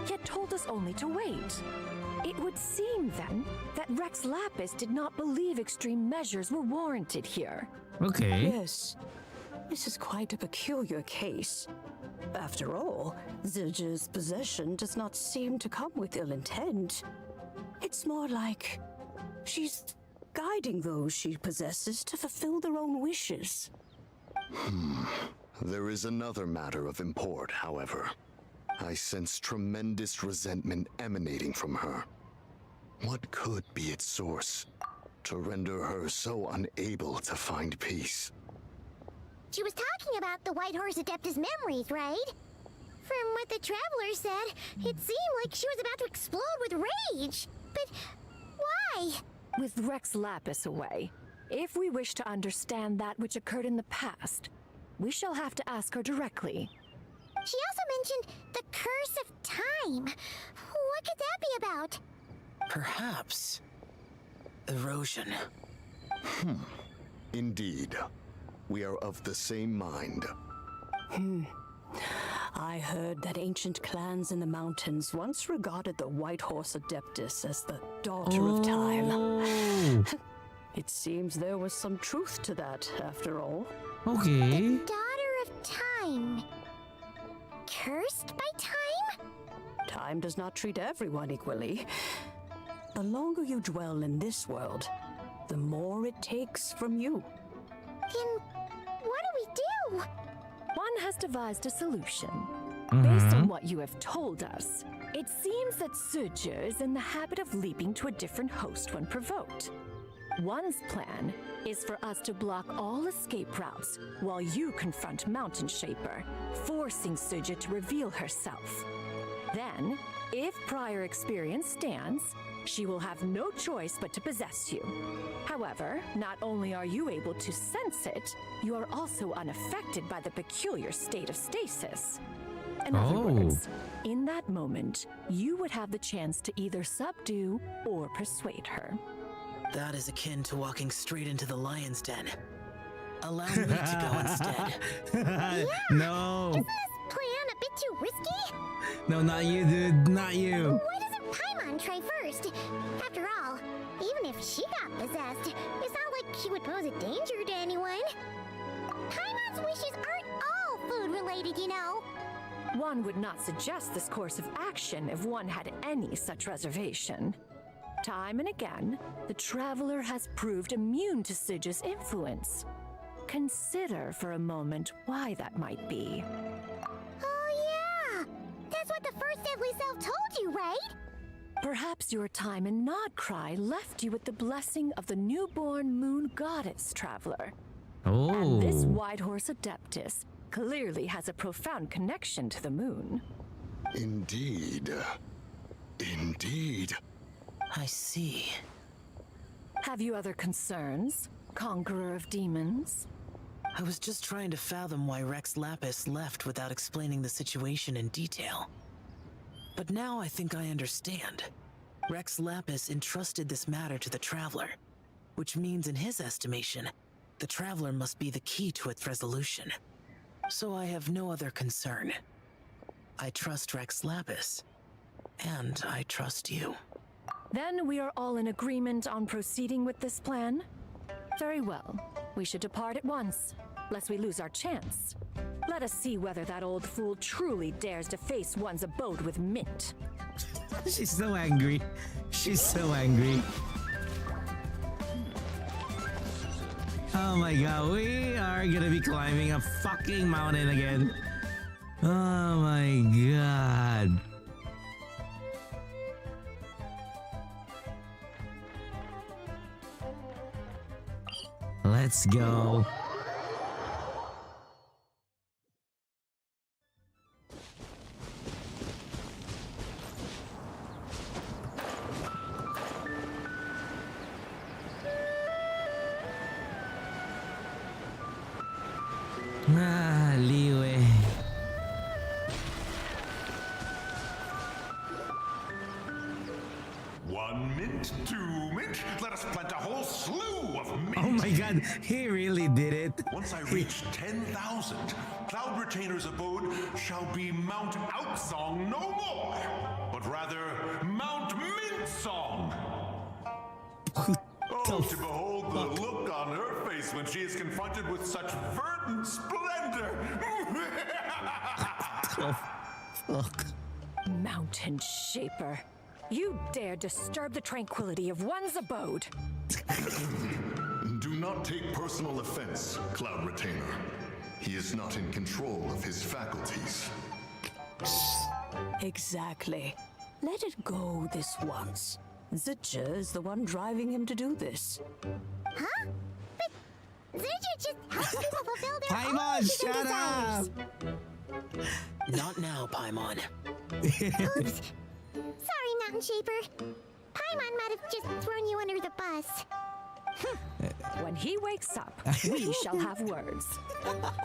yet told us only to wait. It would seem, then, that Rex Lapis did not believe extreme measures were warranted here. Okay. Yes, this is quite a peculiar case. After all, Zhuge's possession does not seem to come with ill intent. It's more like she's guiding those she possesses to fulfill their own wishes. There is another matter of import, however. I sense tremendous resentment emanating from her. What could be its source to render her so unable to find peace? She was talking about the White Horse Adeptus memories, right? From what the Traveler said, it seemed like she was about to explode with rage. But why? With Rex Lapis away, if we wish to understand that which occurred in the past, we shall have to ask her directly. She also mentioned the Curse of Time. What could that be about? Perhaps erosion. Indeed. We are of the same mind. I heard that ancient clans in the mountains once regarded the White Horse Adeptus as the daughter of time. It seems there was some truth to that, after all. Okay. Daughter of Time. Cursed by time? Time does not treat everyone equally. The longer you dwell in this world, the more it takes from you. Then what do we do? One has devised a solution. Based on what you have told us, it seems that Zhuge is in the habit of leaping to a different host when provoked. One's plan is for us to block all escape routes while you confront Mountain Shaper, forcing Zhuge to reveal herself. Then, if prior experience stands, she will have no choice but to possess you. However, not only are you able to sense it, you are also unaffected by the peculiar state of stasis. In other words, in that moment, you would have the chance to either subdue or persuade her. That is akin to walking straight into the lion's den. Allow me to go instead. No. Isn't this plan a bit too risky? No, not you, dude. Not you. Why doesn't Paimon try first? After all, even if she got possessed, it's not like she would pose a danger to anyone. Paimon's wishes aren't all food-related, you know. One would not suggest this course of action if one had any such reservation. Time and again, the Traveler has proved immune to Zhuge's influence. Consider for a moment why that might be. Oh yeah! That's what the first deadly self told you, right? Perhaps your time in Nodcry left you with the blessing of the newborn moon goddess, Traveler. And this White Horse Adeptus clearly has a profound connection to the moon. Indeed. Indeed. I see. Have you other concerns? conqueror of demons? I was just trying to fathom why Rex Lapis left without explaining the situation in detail. But now I think I understand. Rex Lapis entrusted this matter to the Traveler, which means in his estimation, the Traveler must be the key to its resolution. So I have no other concern. I trust Rex Lapis, and I trust you. Then we are all in agreement on proceeding with this plan? Very well. We should depart at once, lest we lose our chance. Let us see whether that old fool truly dares to face one's abode with Mint. She's so angry. She's so angry. Oh my god, we are gonna be climbing a fucking mountain again. Oh my god. Let's go. Ah, Liwe. One mint, two mint. Let us plant a whole slew of mint. Oh my god, he really did it. Once I reach 10,000, Cloud Retainer's abode shall be Mount Outsong no more, but rather Mount Mint Song. Oh, to behold the look on her face when she is confronted with such verdant splendor. Fuck. Mountain Shaper. You dare disturb the tranquility of one's abode. Do not take personal offense, Cloud Retainer. He is not in control of his faculties. Exactly. Let it go this once. Zitcha is the one driving him to do this. Huh? But Zurger just helps people fulfill their own Paimon, wishes and shut up! desires. Not now, Paimon. Oops. Sorry, Mountain Shaper. Paimon might have just thrown you under the bus. When he wakes up, we shall have words.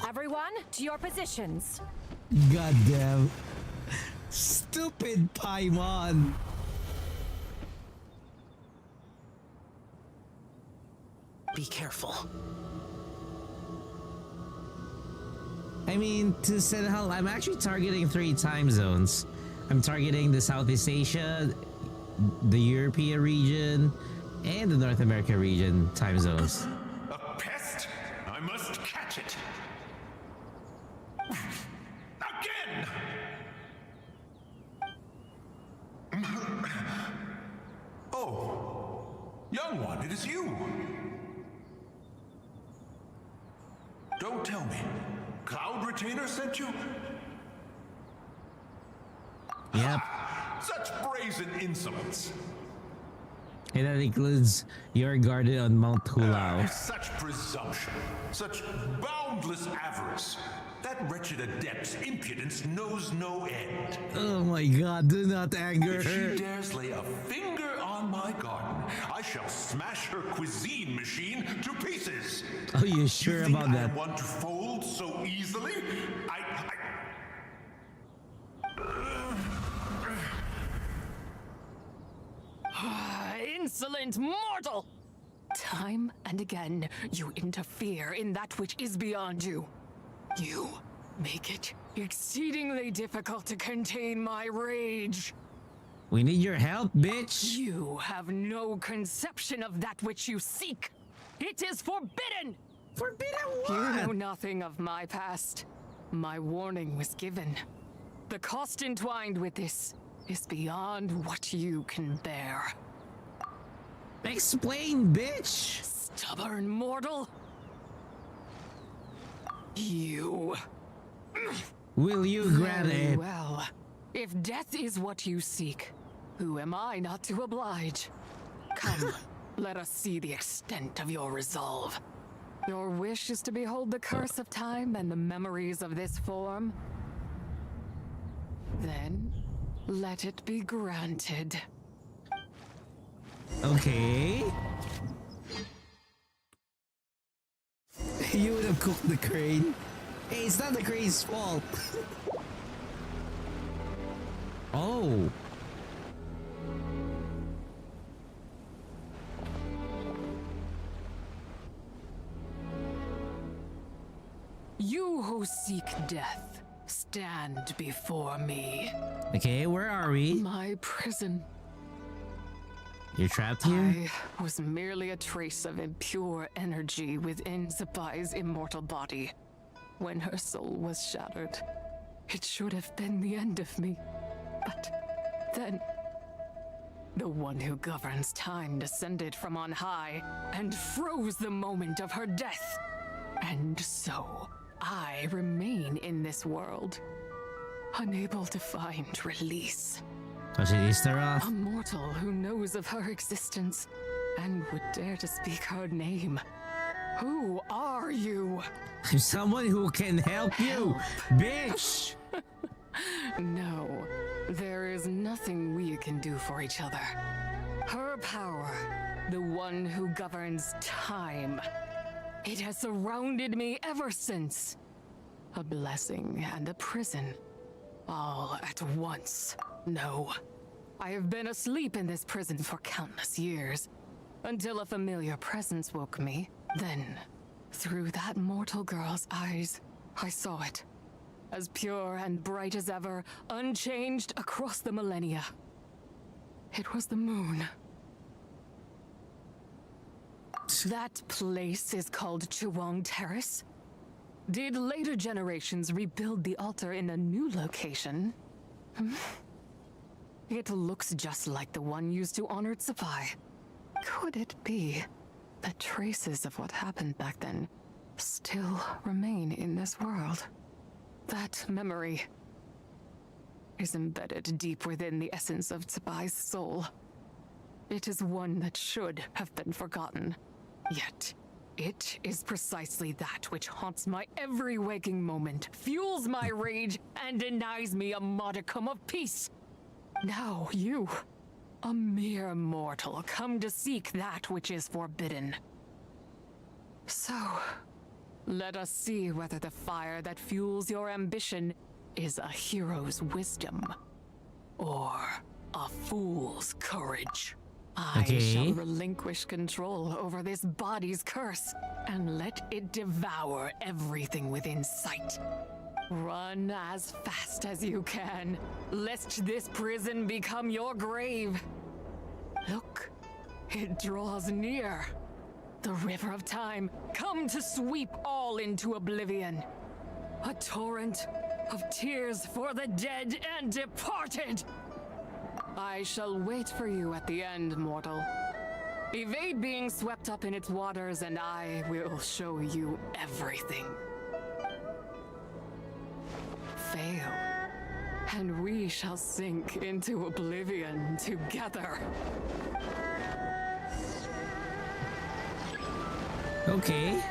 Everyone, to your positions. Goddamn. Stupid Paimon. Be careful. I mean, to say the hell, I'm actually targeting 3 time zones. I'm targeting the Southeast Asia, the European region, and the North America region time zones. A pest? I must catch it. Again! Oh, young one, it is you. Don't tell me. Cloud Retainer sent you? Yep. Such brazen insolence. And that includes your garden on Mount Hulao. Such presumption. Such boundless avarice. That wretched adept's impudence knows no end. Oh my god, do not anger If her. she dares lay a finger on my garden, I shall smash her cuisine machine to pieces. Oh, you sure think about I that? am one to fold so easily? Insolent mortal! Time and again, you interfere in that which is beyond you. You make it exceedingly difficult to contain my rage. We need your help, bitch. You have no conception of that which you seek. It is forbidden! Forbidden what? You know nothing of my past. My warning was given. The cost entwined with this is beyond what you can bear. Explain, bitch! Stubborn mortal! You... Will you grant Very it? well. If death is what you seek, who am I not to oblige? Come, let us see the extent of your resolve. Your wish is to behold the curse of time and the memories of this form? Then, let it be granted. Okay. You would have cooked the crane. Hey, it's not the crane's fault. Oh. You who seek death, stand before me. Okay, where are we? My prison. You're trapped here? I was merely a trace of impure energy within Zapai's immortal body. When her soul was shattered, it should have been the end of me. But then, the one who governs time descended from on high and froze the moment of her death. And so, I remain in this world, unable to find release. Was it Easter off? A mortal who knows of her existence and would dare to speak her name. Who are you? I'm someone who can help you, bitch! No, there is nothing we can do for each other. Her power, the one who governs time, it has surrounded me ever since. A blessing and a prison, all at once. No, I have been asleep in this prison for countless years, until a familiar presence woke me. Then, through that mortal girl's eyes, I saw it. As pure and bright as ever, unchanged across the millennia. It was the moon. That place is called Chuang Terrace. Did later generations rebuild the altar in a new location? It looks just like the one used to honor Tsapai. Could it be that traces of what happened back then still remain in this world? That memory is embedded deep within the essence of Tsabai's soul. It is one that should have been forgotten. Yet, it is precisely that which haunts my every waking moment, fuels my rage, and denies me a modicum of peace. Now you, a mere mortal, come to seek that which is forbidden. So, let us see whether the fire that fuels your ambition is a hero's wisdom or a fool's courage. I shall relinquish control over this body's curse and let it devour everything within sight. Run as fast as you can, lest this prison become your grave. Look, it draws near. The river of time, come to sweep all into oblivion. A torrent of tears for the dead and departed. I shall wait for you at the end, mortal. Evade being swept up in its waters, and I will show you everything. Fail, and we shall sink into oblivion together. Okay.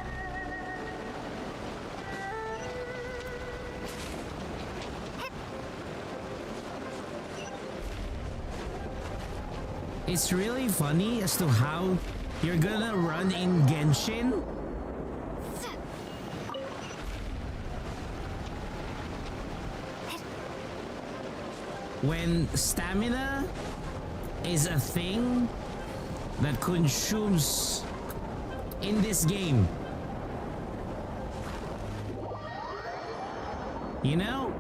It's really funny as to how you're gonna run in Genshin. When stamina is a thing that consumes in this game. You know?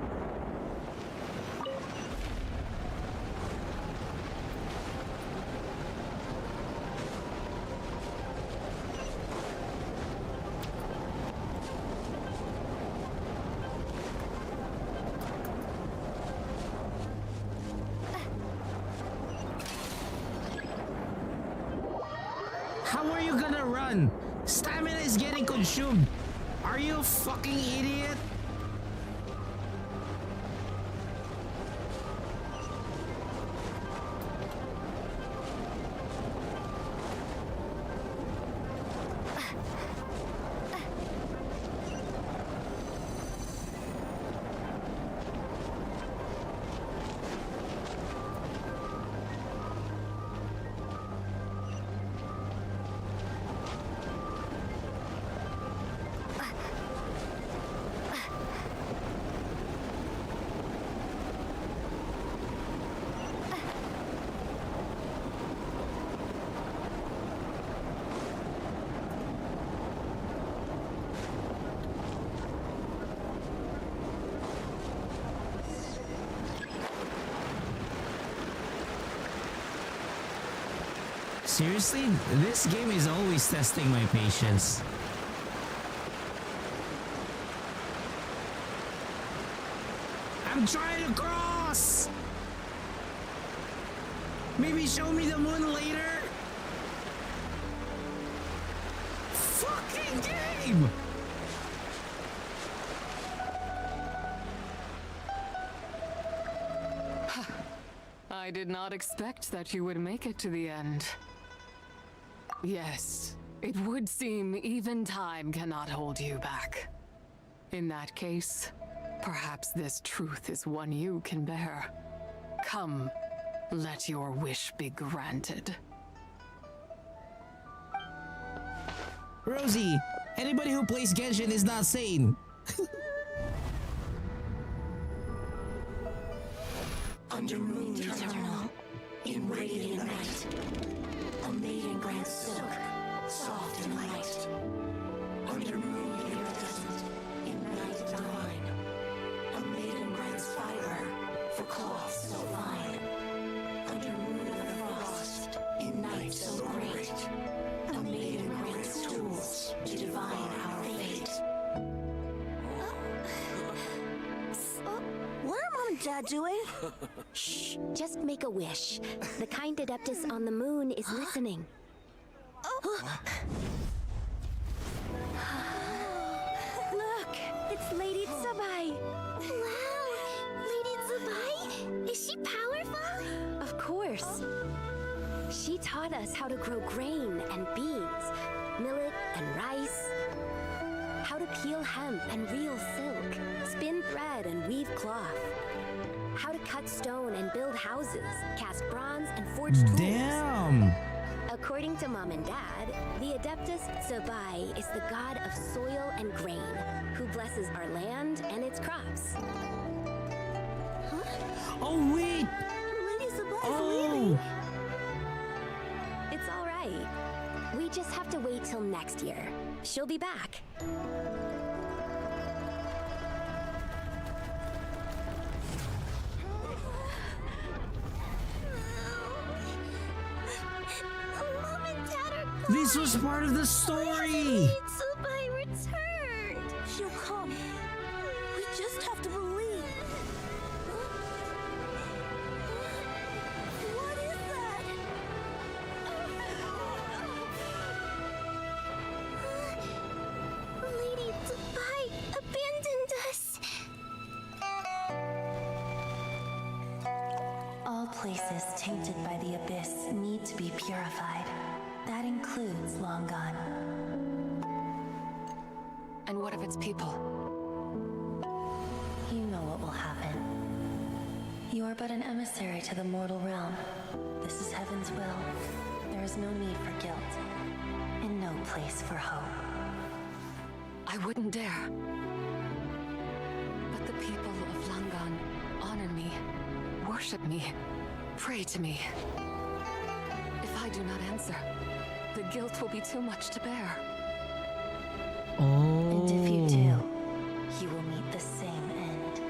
How are you gonna run? Stamina is getting consumed. Are you a fucking idiot? Seriously, this game is always testing my patience. I'm trying to cross! Maybe show me the moon later? Fucking game! I did not expect that you would make it to the end. Yes, it would seem even time cannot hold you back. In that case, perhaps this truth is one you can bear. Come, let your wish be granted. Rosie, anybody who plays Genshin is not sane. Under moon eternal, in radiant night, a maiden grants silk, soft and light. Under moon iridescent, in night divine, a maiden grants fiber for cloth so fine. Under moon of frost, in night so great, a maiden grants tools to divine our fate. What are Mom and Dad doing? Shh, just make a wish. The kind Adeptus on the moon is listening. Look, it's Lady Tsubai. Wow! Lady Tsubai? Is she powerful? Of course. She taught us how to grow grain and beans, millet and rice, how to peel hemp and reel silk, spin thread and weave cloth, how to cut stone and build houses, cast bronze and forge tools. Damn! According to Mom and Dad, the Adeptus Tsubai is the god of soil and grain, who blesses our land and its crops. Oh wait! Lady Tsubai Oh! leaving. It's all right. We just have to wait till next year. She'll be back. Mom and Dad are gone. This was part of the story! Lady Tsubai returned. She'll come. We just have to believe. What is that? Lady Tsubai abandoned us. All places tainted by the abyss need to be purified. That includes Long Gone. And what of its people? You know what will happen. You are but an emissary to the mortal realm. This is Heaven's will. There is no need for guilt, and no place for hope. I wouldn't dare. But the people of Langan honor me, worship me, pray to me. If I do not answer, the guilt will be too much to bear. And if you do, you will meet the same end.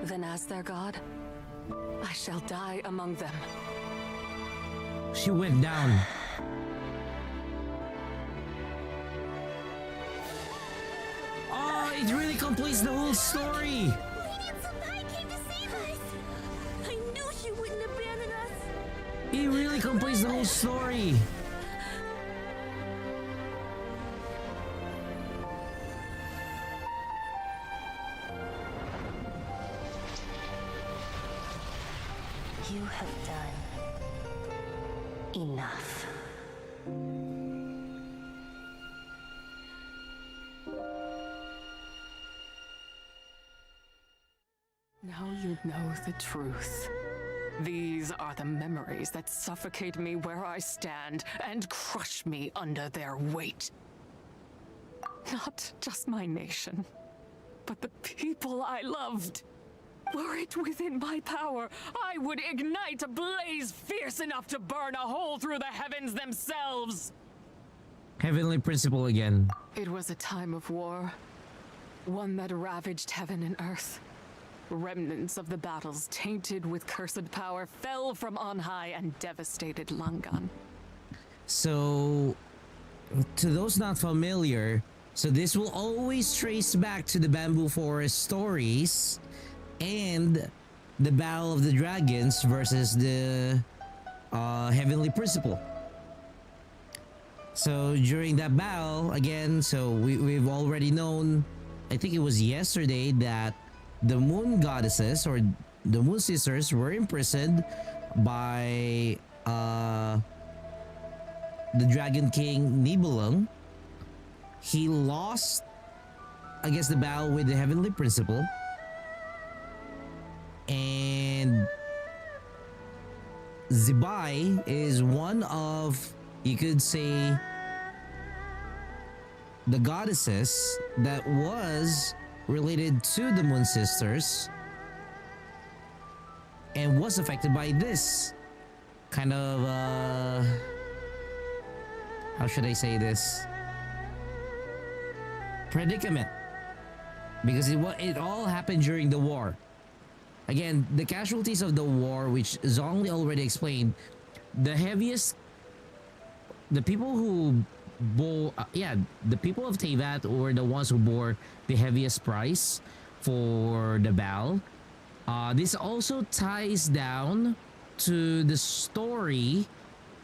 Then as their god, I shall die among them. She went down. Oh, it really completes the whole story! Lady Tsubai came to save us. I knew she wouldn't abandon us. It really completes the whole story! You have done enough. Now you know the truth. These are the memories that suffocate me where I stand and crush me under their weight. Not just my nation, but the people I loved. Were it within my power, I would ignite a blaze fierce enough to burn a hole through the heavens themselves. Heavenly principle again. It was a time of war, one that ravaged heaven and earth. Remnants of the battles tainted with cursed power fell from on high and devastated Langan. So, to those not familiar, so this will always trace back to the Bamboo Forest stories and the Battle of the Dragons versus the Heavenly Principle. So during that battle, again, so we've already known, I think it was yesterday, that the Moon Goddesses or the Moon Sisters were imprisoned by the Dragon King Nibelung. He lost against the battle with the Heavenly Principle. And Zibai is one of, you could say, the goddesses that was related to the Moon Sisters and was affected by this kind of how should I say this, predicament, because it all happened during the war. Again, the casualties of the war, which Zhongli already explained, the people who bore, the people of Teyvat were the ones who bore the heaviest price for the battle. This also ties down to the story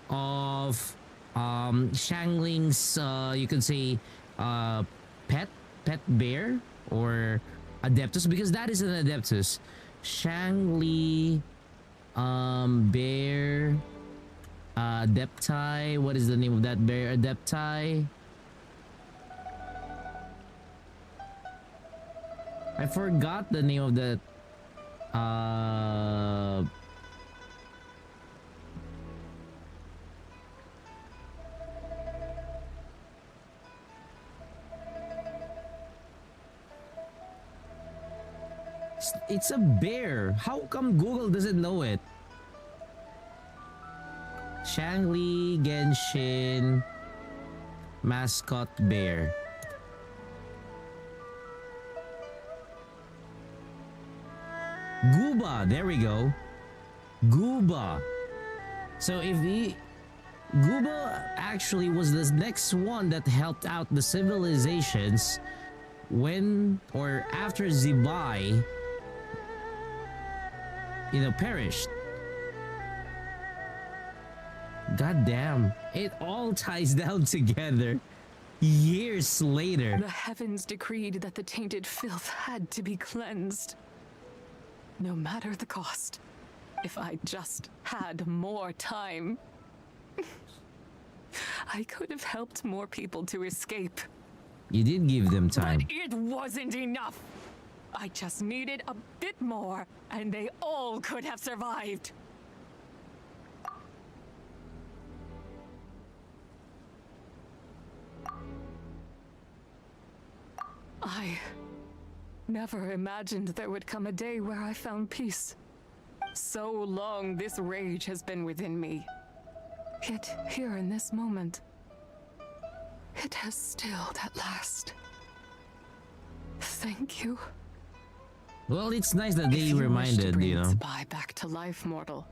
of Shangling's, you could say, pet bear or Adeptus, because that is an Adeptus. Shangli, bear, Adepti. What is the name of that bear? Adepti. I forgot the name of that. It's a bear. How come Google doesn't know it? Shangli Genshin mascot bear. Gooba, there we go. Gooba. So Gooba actually was the next one that helped out the civilizations when or after Zibai, perished. God damn, it all ties down together years later. The heavens decreed that the tainted filth had to be cleansed. No matter the cost. If I just had more time. I could have helped more people to escape. You did give them time. But it wasn't enough. I just needed a bit more, and they all could have survived. I never imagined there would come a day where I found peace. So long this rage has been within me. Yet here in this moment, it has stilled at last. Thank you. Well, it's nice that they reminded, Buy back to life, mortal.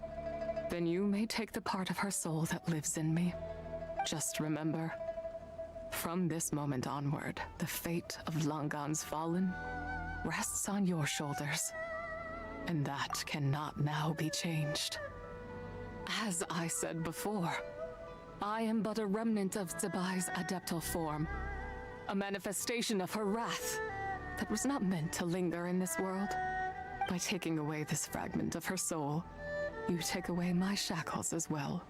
Then you may take the part of her soul that lives in me. Just remember, from this moment onward, the fate of Langan's fallen rests on your shoulders. And that cannot now be changed. As I said before, I am but a remnant of Zibai's adeptal form. A manifestation of her wrath that was not meant to linger in this world. By taking away this fragment of her soul, you take away my shackles as well.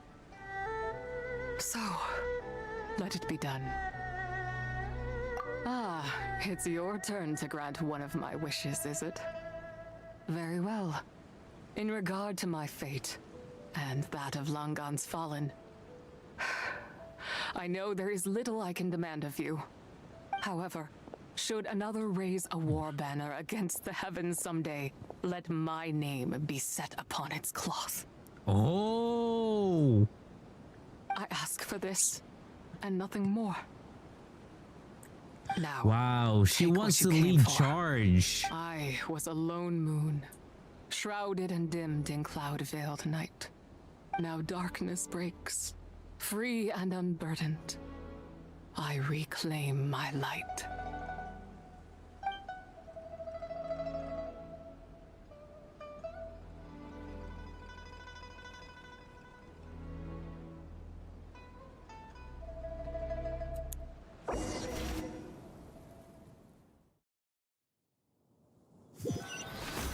So, let it be done. Ah, it's your turn to grant one of my wishes, is it? Very well. In regard to my fate, and that of Langan's fallen, I know there is little I can demand of you. However, should another raise a war banner against the heavens someday, let my name be set upon its cloth. Oh! I ask for this, and nothing more. Now, Wow, she take wants what to you came lead for. charge. I was a lone moon, shrouded and dimmed in cloud-veiled night. Now darkness breaks, free and unburdened. I reclaim my light.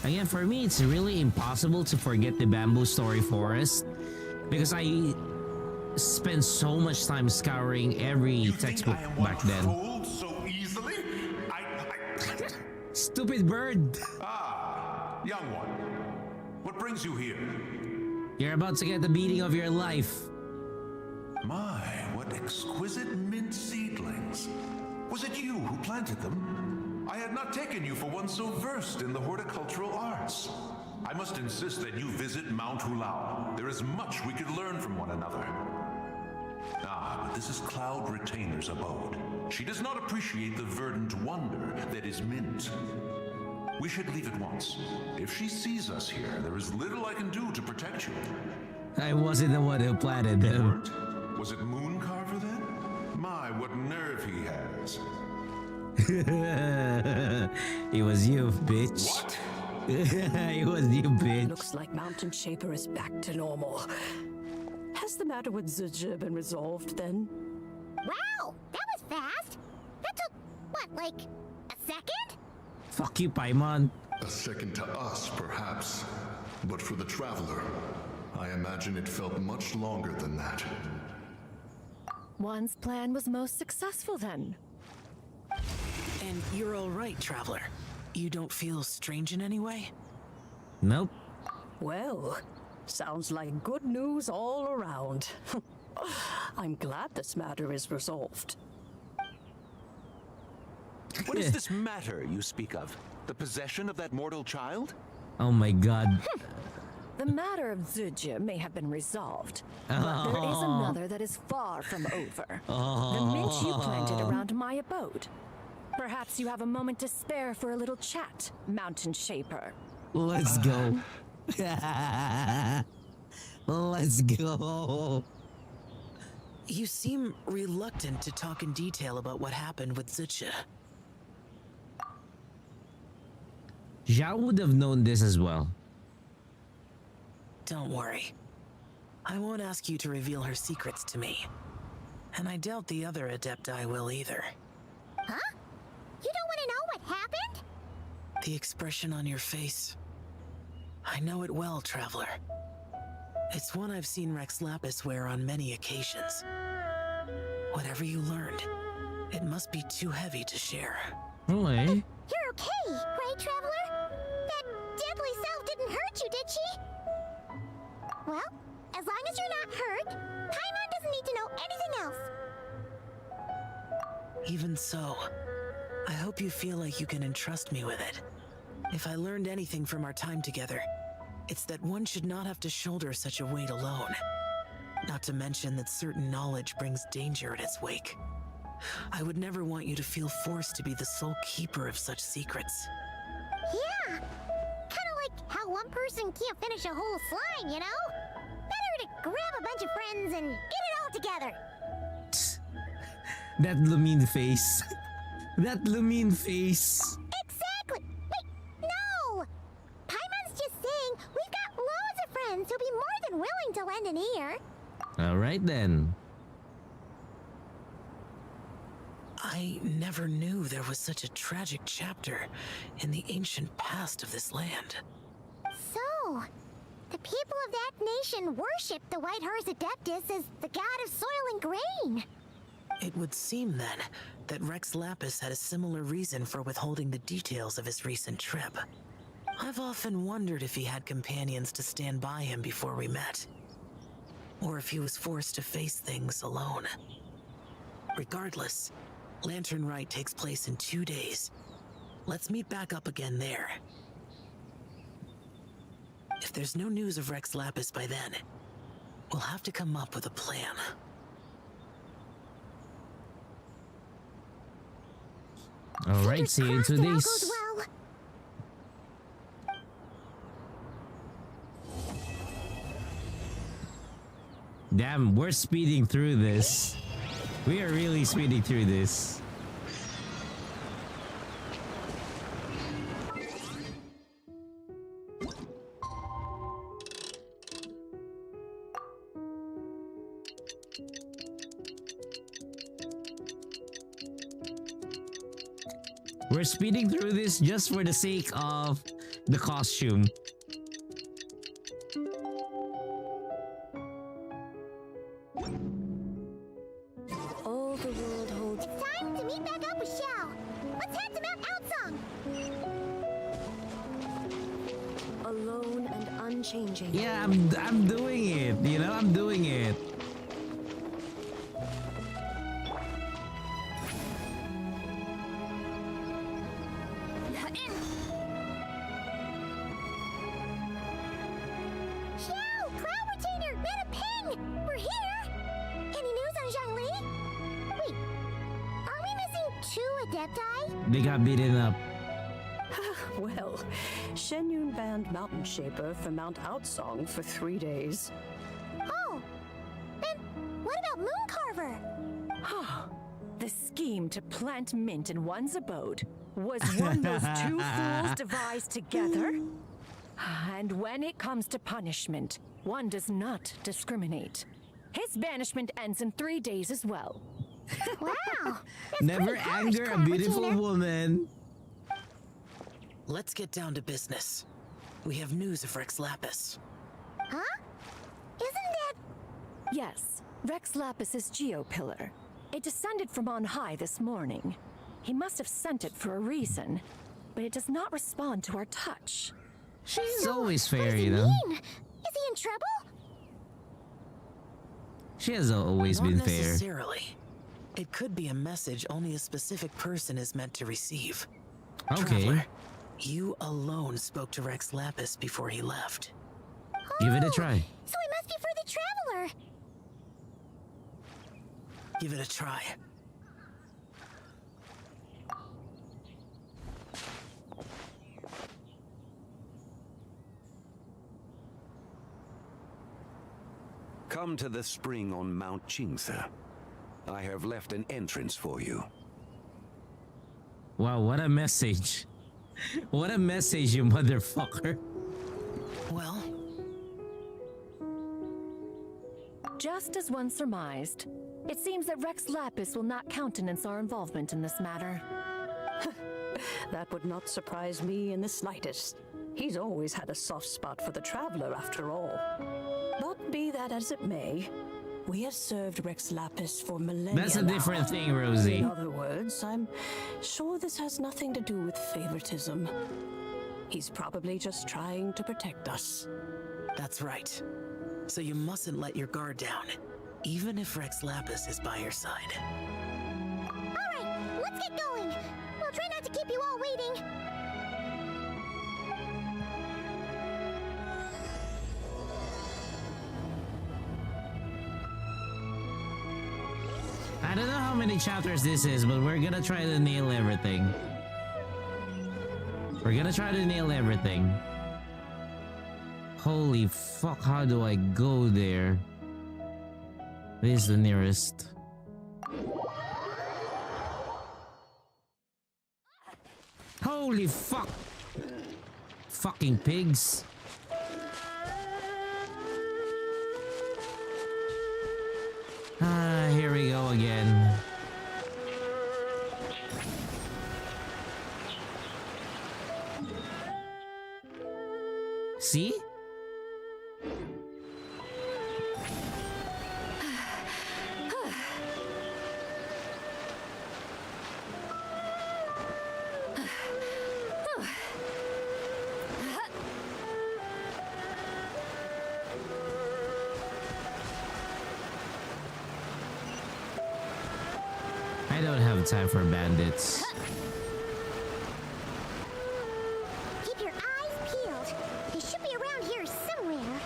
Again, for me, it's really impossible to forget the Bamboo Story Forest because I spent so much time scouring every textbook back then. Fooled so easily? Stupid bird! Ah, young one. What brings you here? You're about to get the beating of your life. My, what exquisite mint seedlings. Was it you who planted them? I had not taken you for one so versed in the horticultural arts. I must insist that you visit Mount Hulao. There is much we could learn from one another. Ah, but this is Cloud Retainer's abode. She does not appreciate the verdant wonder that is mint. We should leave at once. If she sees us here, there is little I can do to protect you. I wasn't the one who planted them. Was it Mooncarver then? My, what nerve he has. It was you, bitch. What? It was you, bitch. Looks like Mountain Shaper is back to normal. Has the matter with Zizhi been resolved then? Wow, that was fast. That took, what, like a second? Fuck you, Paimon. A second to us, perhaps. But for the Traveler, I imagine it felt much longer than that. One's plan was most successful then. And you're all right, Traveler. You don't feel strange in any way? Nope. Well, sounds like good news all around. I'm glad this matter is resolved. What is this matter you speak of? The possession of that mortal child? Oh my god. The matter of Zizhi may have been resolved, but there is another that is far from over. The mint you planted around my abode. Perhaps you have a moment to spare for a little chat, Mountain Shaper. Let's go. Let's go. You seem reluctant to talk in detail about what happened with Zizhi. Zhao would have known this as well. Don't worry. I won't ask you to reveal her secrets to me. And I doubt the other Adepti will either. Huh? You don't want to know what happened? The expression on your face. I know it well, Traveler. It's one I've seen Rex Lapis wear on many occasions. Whatever you learned, it must be too heavy to share. Really? You're okay, right, Traveler? That deadly self didn't hurt you, did she? Well, as long as you're not hurt, Paimon doesn't need to know anything else. Even so, I hope you feel like you can entrust me with it. If I learned anything from our time together, it's that one should not have to shoulder such a weight alone. Not to mention that certain knowledge brings danger in its wake. I would never want you to feel forced to be the sole keeper of such secrets. Yeah, kind of like how one person can't finish a whole slime, you know? Better to grab a bunch of friends and get it all together. That Lumine face. That Lumine face. Exactly! Wait, no! Paimon's just saying we've got loads of friends who'll be more than willing to lend an ear. Alright then. I never knew there was such a tragic chapter in the ancient past of this land. So, the people of that nation worship the White Horse Adeptus as the god of soil and grain. It would seem then that Rex Lapis had a similar reason for withholding the details of his recent trip. I've often wondered if he had companions to stand by him before we met, or if he was forced to face things alone. Regardless, Lantern Rite takes place in 2 days. Let's meet back up again there. If there's no news of Rex Lapis by then, we'll have to come up with a plan. All right, see you in 2 It all days. goes well. Damn, we're speeding through this. We are really speeding through this. We're speeding through this just for the sake of the costume. All the world holds. It's time to meet back up with Xiao. Let's head to Mount Outsong. Alone and unchanging. Yeah, I'm doing it. You know, I'm doing it. Xiao, Cloud Retainer, Meta Ping! We're here! Any news on Zhangli? Wait, are we missing 2 Adepti? They got beaten up. Well, Shen Yun banned Mountain Shaper from Mount Outsong for 3 days. Oh, then what about Mooncarver? The scheme to plant mint in one's abode was one those two fools devised together? And when it comes to punishment, one does not discriminate. His banishment ends in 3 days as well. Wow! Never anger a beautiful woman. Let's get down to business. We have news of Rex Lapis. Huh? Isn't that... Yes, Rex Lapis's geopillar. It descended from on high this morning. He must have sent it for a reason, but it does not respond to our touch. She's always fair, What you does know. he mean? Is he in trouble? She has always been Not fair. necessarily. It could be a message only a specific person is meant to receive. Okay. Traveler, you alone spoke to Rex Lapis before he left. Give it a try. So he must be for the Traveler. Give it a try. Come to the spring on Mount Qingse. I have left an entrance for you. Wow, what a message. What a message, you motherfucker. Well, Just as one surmised, it seems that Rex Lapis will not countenance our involvement in this matter. That would not surprise me in the slightest. He's always had a soft spot for the Traveler, after all. But be that as it may, we have served Rex Lapis for millennia. That's a different now. thing, Rosie. In other words, I'm sure this has nothing to do with favoritism. He's probably just trying to protect us. that's right. So you mustn't let your guard down, even if Rex Lapis is by your side. All right, let's get going. We'll try not to keep you all waiting. I don't know how many chapters this is, but we're gonna try to nail everything. We're gonna try to nail everything. Holy fuck, how do I go there? This is the nearest. Holy fuck! Fucking pigs. Ah, here we go again. See? I don't have time for bandits. Keep your eyes peeled. They should be around here somewhere.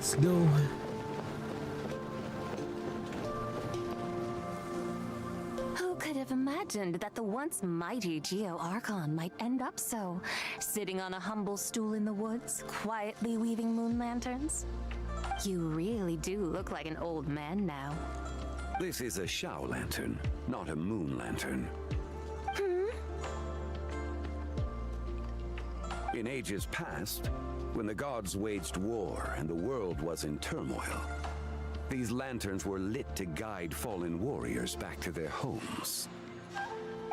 Let's go. Who could have imagined that the once mighty Geo Archon might end up so, sitting on a humble stool in the woods, quietly weaving moon lanterns? You really do look like an old man now. This is a Shao lantern, not a moon lantern. In ages past, when the gods waged war and the world was in turmoil, these lanterns were lit to guide fallen warriors back to their homes.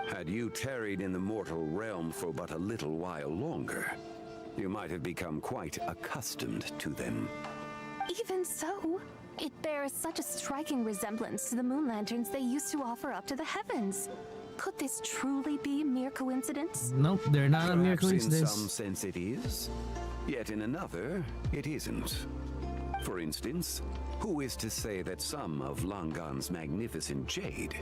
Had you tarried in the mortal realm for but a little while longer, you might have become quite accustomed to them. Even so, it bears such a striking resemblance to the moon lanterns they used to offer up to the heavens. Could this truly be mere coincidence? Nope, they're not a mere coincidence. In some sense it is, yet in another it isn't. For instance, who is to say that some of Langan's magnificent jade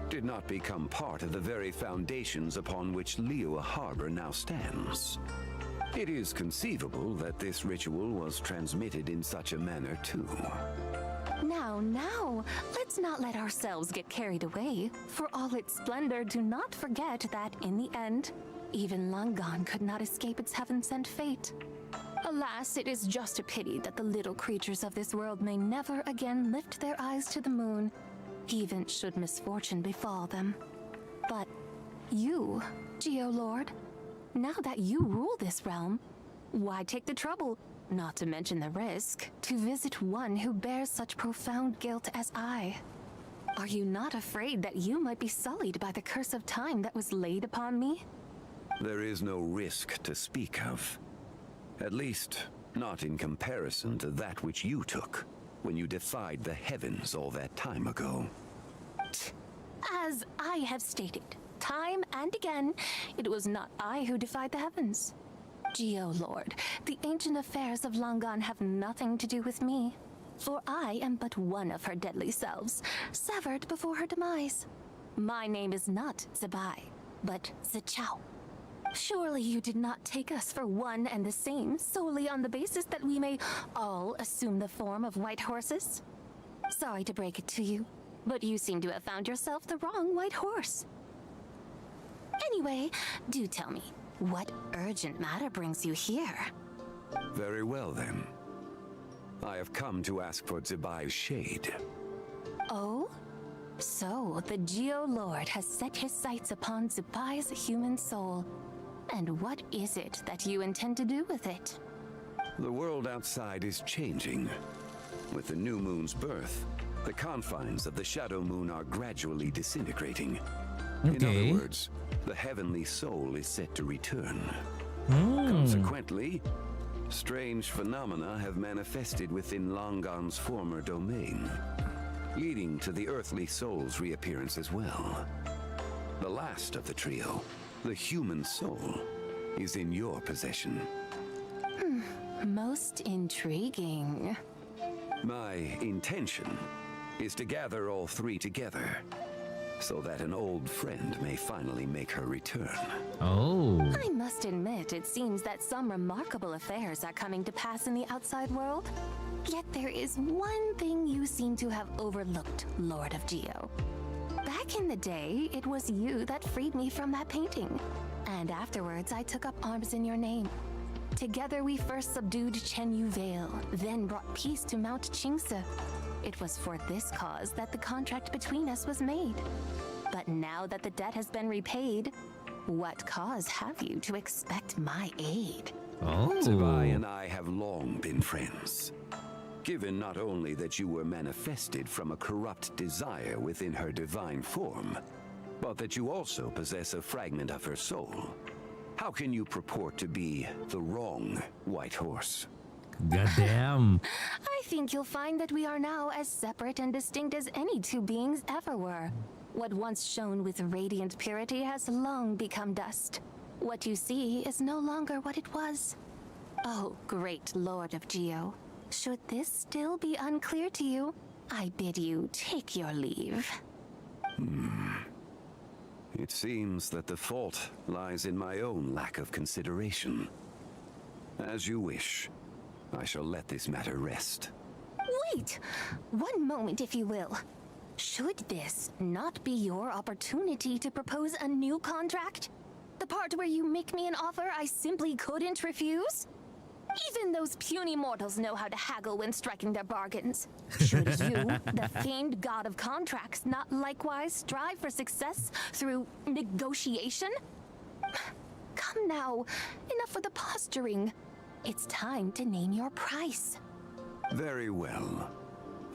did not become part of the very foundations upon which Liyue Harbor now stands? It is conceivable that this ritual was transmitted in such a manner too. Now, let's not let ourselves get carried away. For all its splendor, do not forget that, in the end, even Langan could not escape its heaven-sent fate. Alas, it is just a pity that the little creatures of this world may never again lift their eyes to the moon, even should misfortune befall them. But you, Geolord, now that you rule this realm, why take the trouble, not to mention the risk, to visit one who bears such profound guilt as I? Are you not afraid that you might be sullied by the curse of time that was laid upon me? There is no risk to speak of. At least, not in comparison to that which you took when you defied the heavens all that time ago. As I have stated, time and again, it was not I who defied the heavens. Geolord, the ancient affairs of Langan have nothing to do with me, for I am but one of her deadly selves, severed before her demise. My name is not Zebai, but Zichao. Surely you did not take us for one and the same solely on the basis that we may all assume the form of white horses? Sorry to break it to you, but you seem to have found yourself the wrong white horse. Anyway, do tell me, what urgent matter brings you here? Very well then. I have come to ask for Zebai's shade. Oh? So, the Geolord has set his sights upon Zebai's human soul. And what is it that you intend to do with it? The world outside is changing. With the new moon's birth, the confines of the Shadow Moon are gradually disintegrating. In other words, the heavenly soul is set to return. Consequently, strange phenomena have manifested within Langan's former domain, leading to the earthly soul's reappearance as well. The last of the trio, the human soul, is in your possession. Most intriguing. My intention is to gather all three together, so that an old friend may finally make her return. Oh. I must admit, it seems that some remarkable affairs are coming to pass in the outside world. Yet there is one thing you seem to have overlooked, Lord of Geo. Back in the day, it was you that freed me from that painting. And afterwards, I took up arms in your name. Together, we first subdued Chenyu Vale, then brought peace to Mount Qingse. It was for this cause that the contract between us was made. But now that the debt has been repaid, what cause have you to expect my aid? Zebai and I have long been friends. Given not only that you were manifested from a corrupt desire within her divine form, but that you also possess a fragment of her soul, how can you purport to be the wrong white horse? Goddamn. I think you'll find that we are now as separate and distinct as any two beings ever were. What once shone with radiant purity has long become dust. What you see is no longer what it was. Oh, great Lord of Geo. Should this still be unclear to you, I bid you take your leave. It seems that the fault lies in my own lack of consideration. As you wish. I shall let this matter rest. Wait! One moment, if you will. Should this not be your opportunity to propose a new contract? The part where you make me an offer I simply couldn't refuse? Even those puny mortals know how to haggle when striking their bargains. Should you, the famed god of contracts, not likewise strive for success through negotiation? Come now, enough of the posturing. It's time to name your price. Very well.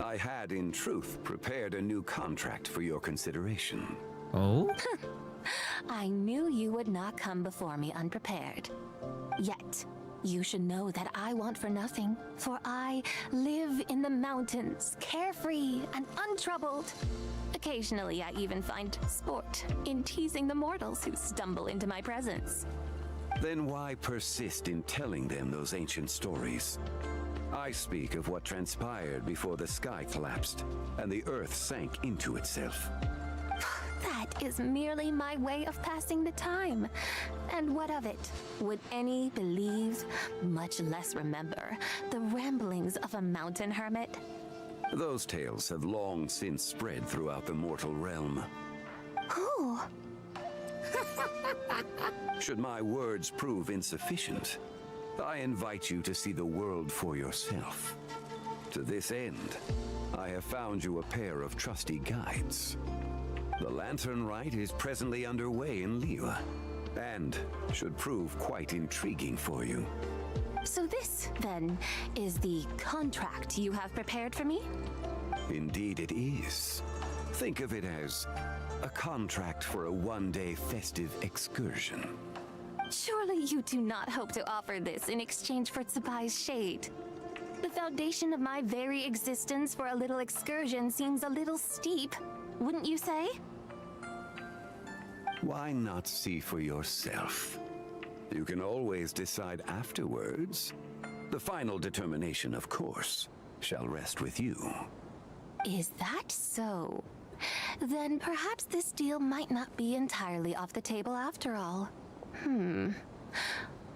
I had, in truth, prepared a new contract for your consideration. Oh? I knew you would not come before me unprepared. Yet, you should know that I want for nothing, for I live in the mountains, carefree and untroubled. Occasionally, I even find sport in teasing the mortals who stumble into my presence. Then why persist in telling them those ancient stories? I speak of what transpired before the sky collapsed and the earth sank into itself. That is merely my way of passing the time. And what of it? Would any believe, much less remember, the ramblings of a mountain hermit? Those tales have long since spread throughout the mortal realm. Who? Should my words prove insufficient, I invite you to see the world for yourself. To this end, I have found you a pair of trusty guides. The Lantern Rite is presently underway in Liyue, and should prove quite intriguing for you. So this, then, is the contract you have prepared for me? Indeed it is. Think of it as a contract for a one-day festive excursion. Surely you do not hope to offer this in exchange for Tsubai's shade. The foundation of my very existence for a little excursion seems a little steep, wouldn't you say? Why not see for yourself? You can always decide afterwards. The final determination, of course, shall rest with you. Is that so? Then perhaps this deal might not be entirely off the table after all.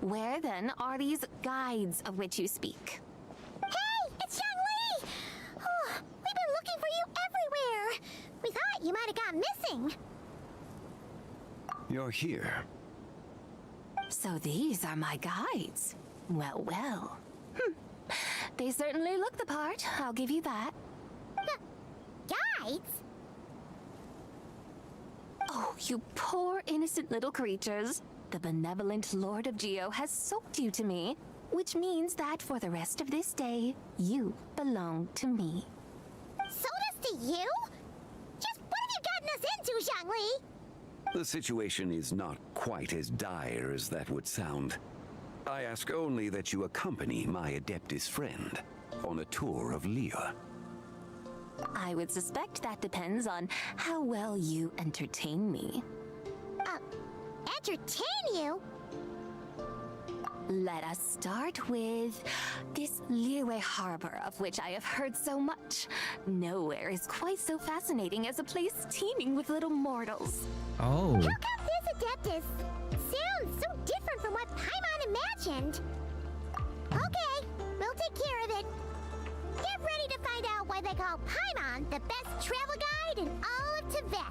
Where then are these guides of which you speak? Hey, it's Zhongli! Oh, we've been looking for you everywhere. We thought you might have gone missing. You're here. So these are my guides. Well, well. They certainly look the part, I'll give you that. Guides? Oh, you poor innocent little creatures. The benevolent Lord of Geo has soaked you to me, which means that for the rest of this day, you belong to me. Sold us to you? Just what have you gotten us into, Zhongli? The situation is not quite as dire as that would sound. I ask only that you accompany my Adeptus friend on a tour of Liyue. I would suspect that depends on how well you entertain me. Entertain you? Let us start with this Liyue harbor of which I have heard so much. Nowhere is quite so fascinating as a place teeming with little mortals. Oh. How come this Adeptus sounds so different from what Paimon imagined? Okay, we'll take care of it. Get ready to find out why they call Paimon the best travel guide in all of Tibet.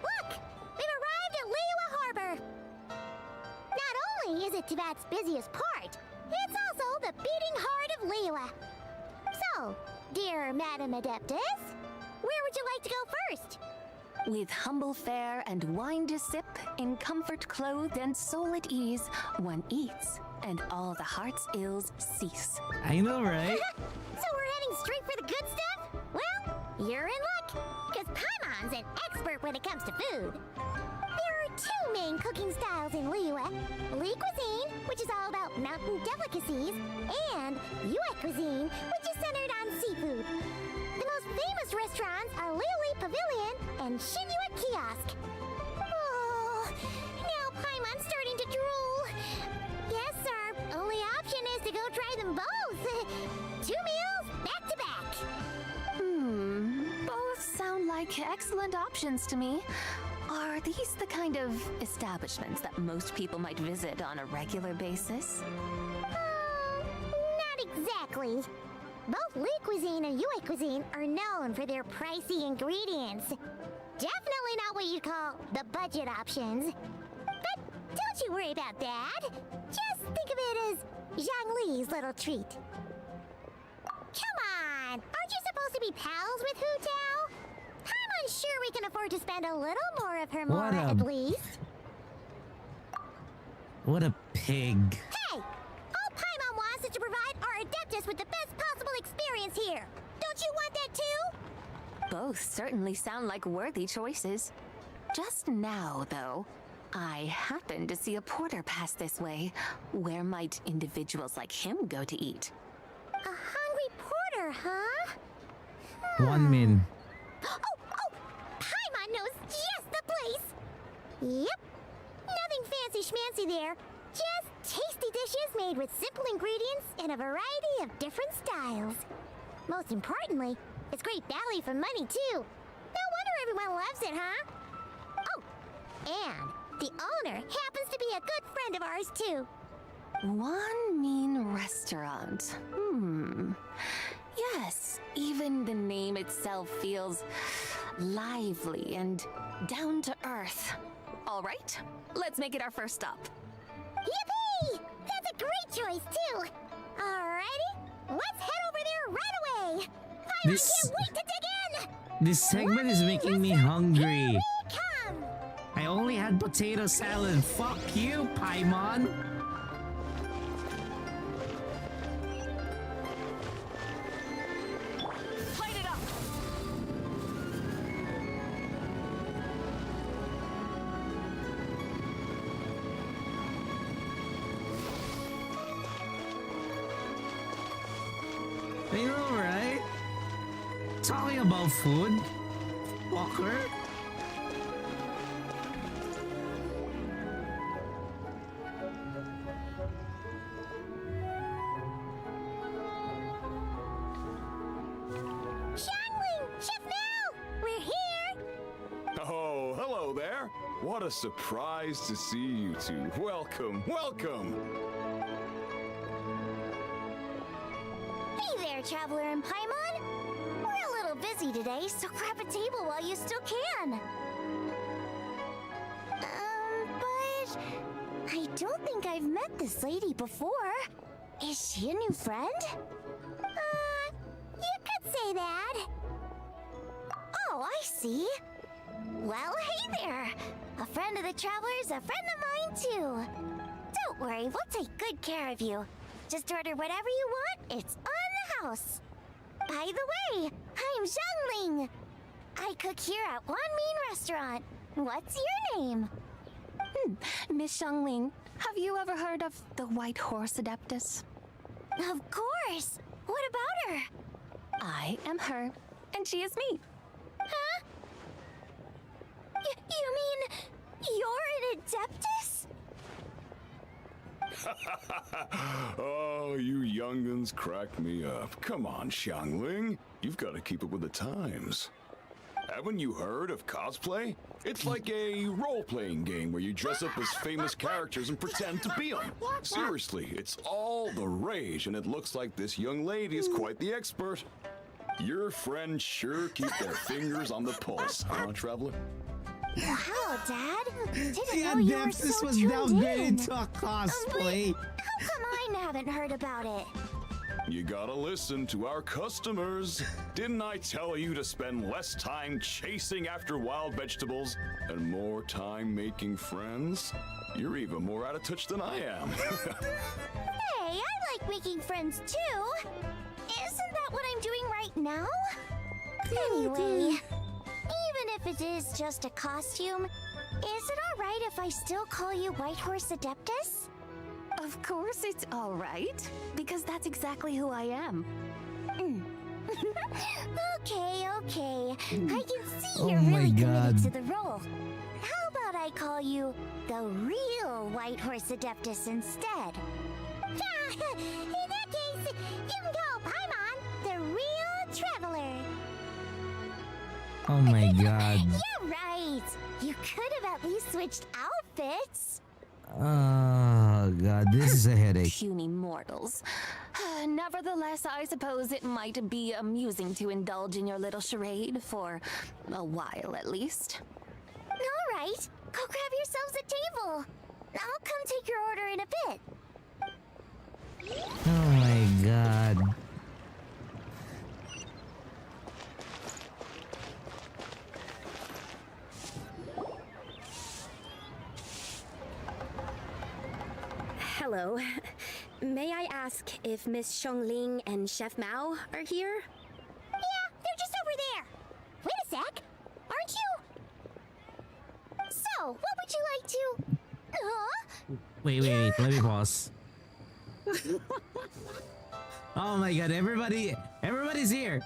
Look! We've arrived at Liyue Harbor! Not only is it Tibet's busiest port, it's also the beating heart of Liyue. So, dear Madam Adeptus, where would you like to go first? With humble fare and wine to sip, in comfort clothed and soul at ease, one eats, and all the heart's ills cease. I know, right? So we're heading straight for the good stuff? Well, you're in luck, because Paimon's an expert when it comes to food. There are two main cooking styles in Liyue. Li cuisine, which is all about mountain delicacies, and Yue cuisine, which is centered on seafood. The most famous restaurants are Liuli Pavilion and Shinyue Kiosk. Oh, now Paimon's starting to drool. Yes, our only option is to go try them both. 2 meals, back to back. Both sound like like excellent options to me. Are these the kind of establishments that most people might visit on a regular basis? Not exactly. Both Li Cuisine and Yue Cuisine are known for their pricey ingredients. Definitely not what you'd call the budget options. But don't you worry about that. Just think of it as Zhang Li's little treat. Come on! Aren't you supposed to be pals with Hu Tao? I'm unsure we can afford to spend a little more of her mora at least. What a pig. Hey! All Paimon wants is to provide our Adeptus with the best possible experience here. Don't you want that too? Both certainly sound like worthy choices. Just now, though, I happened to see a porter pass this way. Where might individuals like him go to eat? A hungry porter, huh? 1 min. Oh! Paimon knows just the place! Yep. Nothing fancy schmancy there. Just tasty dishes made with simple ingredients in a variety of different styles. Most importantly, it's great value for money, too. No wonder everyone loves it, huh? Oh, and the owner happens to be a good friend of ours, too. One mean restaurant. Yes, even the name itself feels lively and down to earth. All right, let's make it our first stop. Yippee! That's a great choice, too. Alrighty, let's head over there right away. I can't wait to dig in. This segment is making me hungry. Come. I only had potato salad. Fuck you, Paimon. Light it up! I know, right? Talking about food, Walker. Xiangling! Chef Mao! We're here! Oh, hello there. What a surprise to see you two. Welcome, welcome. Hey there, Traveler and Paimon! We're a little busy today, so grab a table while you still can. But I don't think I've met this lady before. Is she a new friend? You could say that. Oh, I see. Well, hey there. A friend of the Traveler's a friend of mine, too. Don't worry, we'll take good care of you. Just order whatever you want, it's on the house. By the way, I'm Xiangling. I cook here at Wan Min Restaurant. What's your name? Miss Xiangling, have you ever heard of the White Horse Adeptus? Of course. What about her? I am her, and she is me. Huh? You mean you're an Adeptus? Oh, you young'uns crack me up. Come on, Xiangling. You've got to keep up with the times. Haven't you heard of cosplay? It's like a role-playing game where you dress up as famous characters and pretend to be them. Seriously, it's all the rage, and it looks like this young lady is quite the expert. Your friends sure keep their fingers on the pulse, huh, Traveler? Wow, Dad. Didn't Yeah, know you were this so was tuned downgraded in. to a cosplay. How come I haven't heard about it? You gotta listen to our customers. Didn't I tell you to spend less time chasing after wild vegetables and more time making friends? You're even more out of touch than I am. Hey, I like making friends too. Isn't that what I'm doing right now? Anyway, even if it is just a costume, is it alright if I still call you White Horse Adeptus? Of course it's all right, because that's exactly who I am. Okay. I can see Oh you're my really God. committed to the role. How about I call you the real White Horse Adeptus instead? In that case, you can call Paimon the real traveler. Oh my god. Yeah, right. You could have at least switched outfits. Oh god, this is a headache. Puny mortals. Nevertheless, I suppose it might be amusing to indulge in your little charade for a while at least. All right, go grab yourselves a table. I'll come take your order in a bit. Oh my god. Hello. May I ask if Miss Xiongling and Chef Mao are here? Yeah, they're just over there. Wait a sec. Aren't you? So, what would you like to... Huh? Wait, let me pause. Oh my god, everybody's here.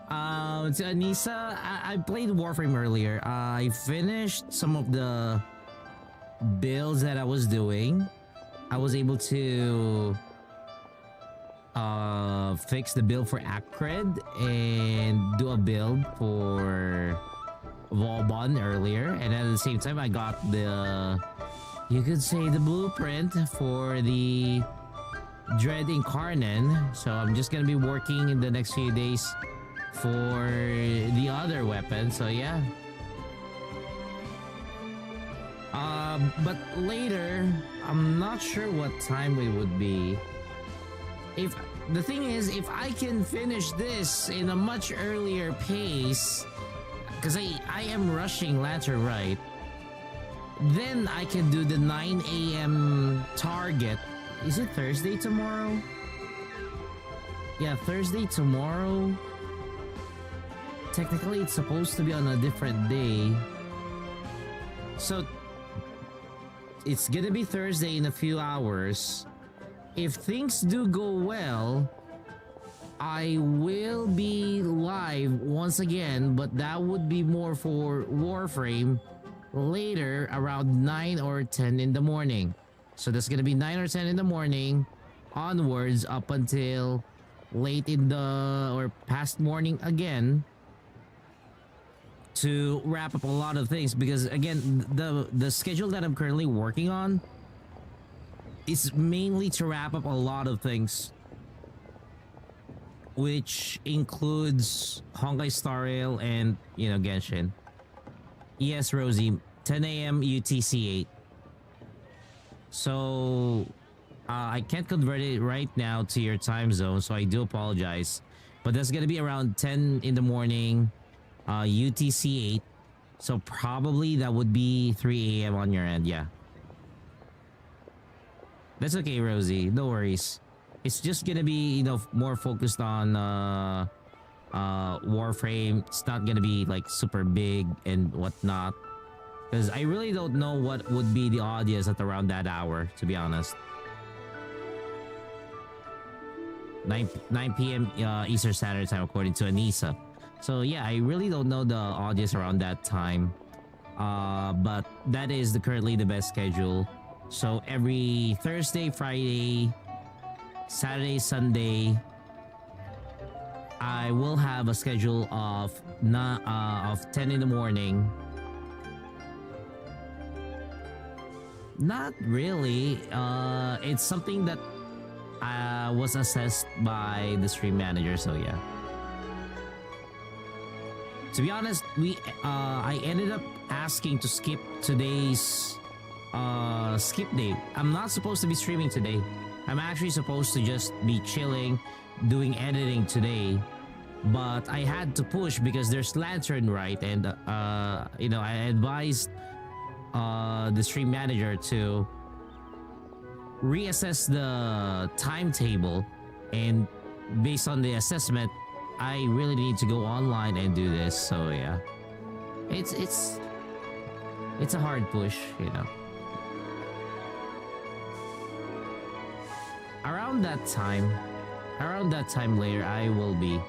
To Anissa, I played Warframe earlier. I finished some of the builds that I was doing. I was able to fix the build for Acred and do a build for Vauban earlier, and at the same time I got the, you could say, the blueprint for the Dread Incarnate. So I'm just gonna be working in the next few days for the other weapon. So yeah. But later, I'm not sure what time it would be. If the thing is, if I can finish this in a much earlier pace, because I am rushing Lantern Rite, then I can do the 9 a.m. target. Is it Thursday tomorrow? Yeah, Thursday tomorrow. Technically, it's supposed to be on a different day. So it's gonna be Thursday in a few hours. If things do go well, I will be live once again, but that would be more for Warframe later around 9 or 10 in the morning. So that's gonna be 9 or 10 in the morning onwards up until late in the or past morning again, to wrap up a lot of things, because again, the schedule that I'm currently working on is mainly to wrap up a lot of things, which includes Honkai Star Rail and, you know, Genshin. Yes, Rosie, 10 a.m. UTC 8. So I can't convert it right now to your time zone, so I do apologize, but that's gonna be around 10 in the morning UTC 8, so probably that would be 3 a.m. on your end. Yeah, that's okay, Rosie, no worries. It's just gonna be, you know, more focused on Warframe. It's not gonna be like super big and whatnot, because I really don't know what would be the audience at around that hour, to be honest. 9 p.m. Eastern Standard Time according to Anissa. So yeah, I really don't know the audience around that time, but that is currently the best schedule. So every Thursday, Friday, Saturday, Sunday, I will have a schedule of 10 in the morning. Not really. It's something that was assessed by the stream manager. So yeah. To be honest, I ended up asking to skip today's skip day. I'm not supposed to be streaming today. I'm actually supposed to just be chilling, doing editing today. But I had to push because there's Lantern Rite, and you know, I advised the stream manager to reassess the timetable, and based on the assessment, I really need to go online and do this. So yeah, it's a hard push, you know. Around that time later, I will be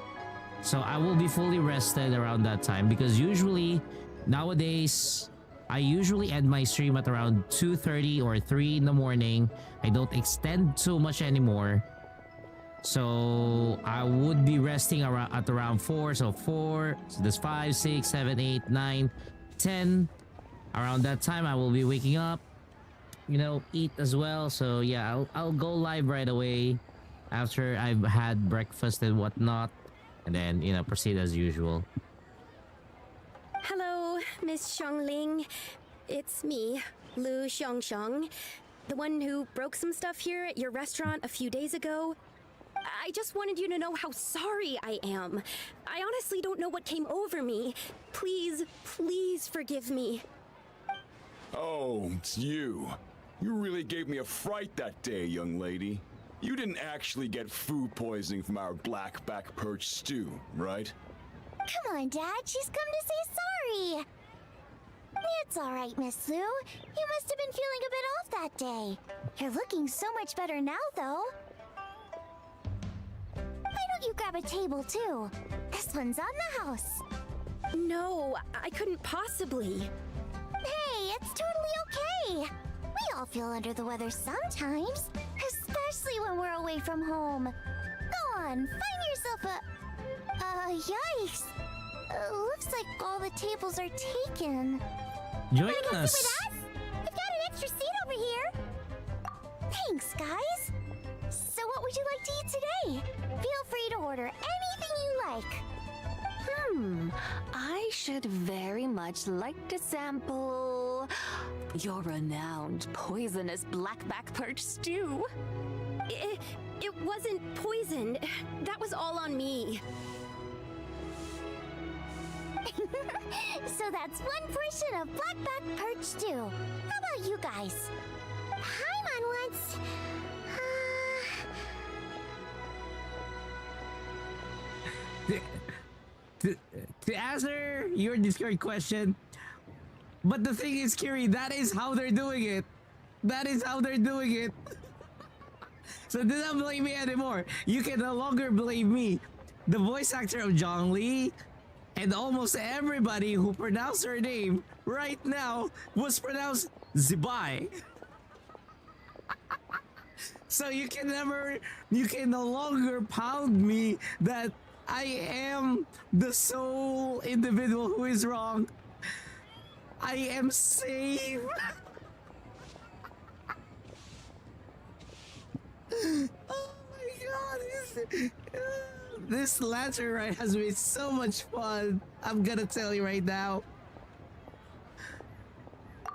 fully rested around that time, because usually nowadays I usually end my stream at around 2:30 or 3 in the morning. I don't extend too much anymore. So I would be resting around at around 4. So 4, so that's 5, 6, 7, 8, 9, 10. Around that time I will be waking up, you know, eat as well. So yeah, I'll go live right away after I've had breakfast and whatnot, and then, you know, proceed as usual. Hello, Miss Xiangling. It's me, Lu Xiangxiang, the one who broke some stuff here at your restaurant a few days ago. I just wanted you to know how sorry I am. I honestly don't know what came over me. Please, please forgive me. Oh, it's you. You really gave me a fright that day, young lady. You didn't actually get food poisoning from our blackback perch stew, right? Come on, Dad. She's come to say sorry. It's all right, Miss Lou. You must have been feeling a bit off that day. You're looking so much better now, though. Why don't you grab a table, too? This one's on the house. No, I couldn't possibly. Hey, it's totally okay. We all feel under the weather sometimes, especially when we're away from home. Go on, find yourself a... yikes. Looks like all the tables are taken. Join Wanna go us. sit with us? I've got an extra seat over here. Thanks, guys. So what would you like to eat today? Feel free to order anything you like. I should very much like to sample your renowned poisonous blackback perch stew. It wasn't poisoned. That was all on me. So that's one portion of blackback perch stew. How about you guys? Paimon wants... To answer your Discord question, but the thing is, Kiri, that is how they're doing it. That is how they're doing it. So do not blame me anymore. You can no longer blame me. The voice actor of Zhongli and almost everybody who pronounced her name right now was pronounced Zibai. So you can no longer pound me that I am the sole individual who is wrong. I am safe. Oh my god, this lantern ride has been so much fun. I'm gonna tell you right now.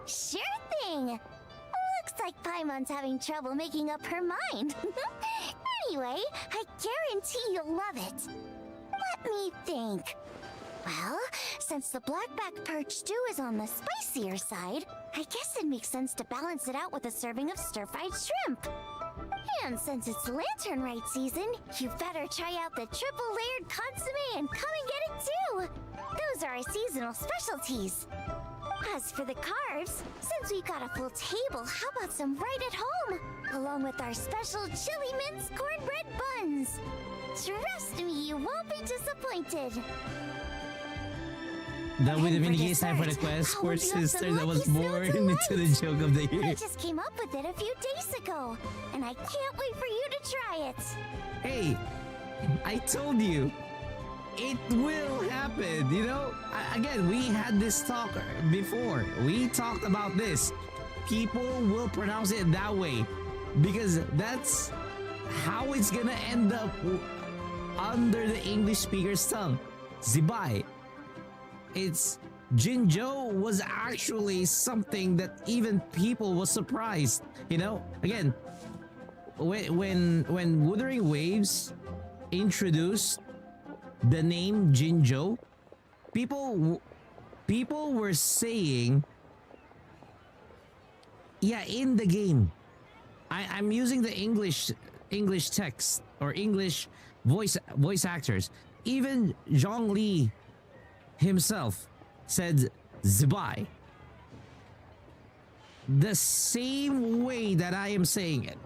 Sure thing. Looks like Paimon's having trouble making up her mind. Anyway, I guarantee you'll love it. Let me think. Well, since the blackback perch stew is on the spicier side, I guess it makes sense to balance it out with a serving of stir-fried shrimp. And since it's lantern rite season, you better try out the triple-layered consommé and come and get it too. Those are our seasonal specialties. As for the carbs, since we've got a full table, how about some right at home? Along with our special chili mince cornbread buns. Trust me, you won't be disappointed. That would have been the time for the quest for sister that was born into the joke of the year. I just came up with it a few days ago, and I can't wait for you to try it. Hey, I told you, it will happen, you know? Again, we had this talk before. We talked about this. People will pronounce it that way because that's how it's gonna end up under the English speaker's tongue. Zibai. It's Jinzhou was actually something that even people was surprised. You know, again, when Wuthering Waves introduced the name Jinzhou, people were saying, yeah, in the game. I'm using the English text or English voice actors. Even Zhongli himself said Zibai. The same way that I am saying it.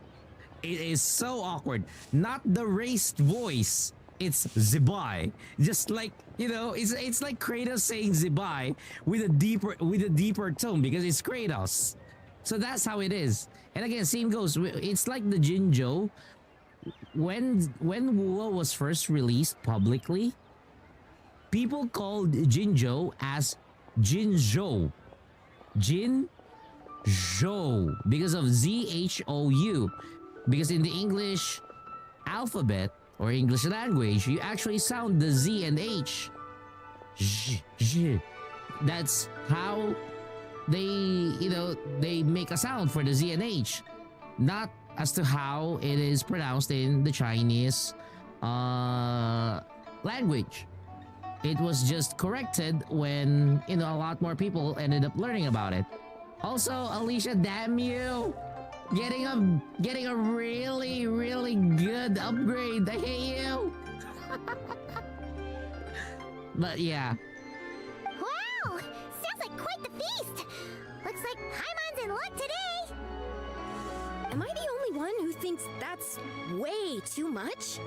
It is so awkward. Not the raised voice. It's Zibai. Just like, you know, it's like Kratos saying Zibai with a deeper tone because it's Kratos. So that's how it is. And again, same goes. It's like the Jinzhou. when Wua was first released publicly, people called Jinzhou as Jinzhou. Jinzhou because of ZHOU. Because in the English alphabet or English language, you actually sound the Z and H. That's how they make a sound for the Z and H, not as to how it is pronounced in the Chinese language. It was just corrected when a lot more people ended up learning about it. Also, Alicia, damn you, getting a really, really good upgrade. I hate you. But yeah. Wow! Sounds like quite the feast! Looks like Paimon's in luck today! Am I the only one who thinks that's way too much?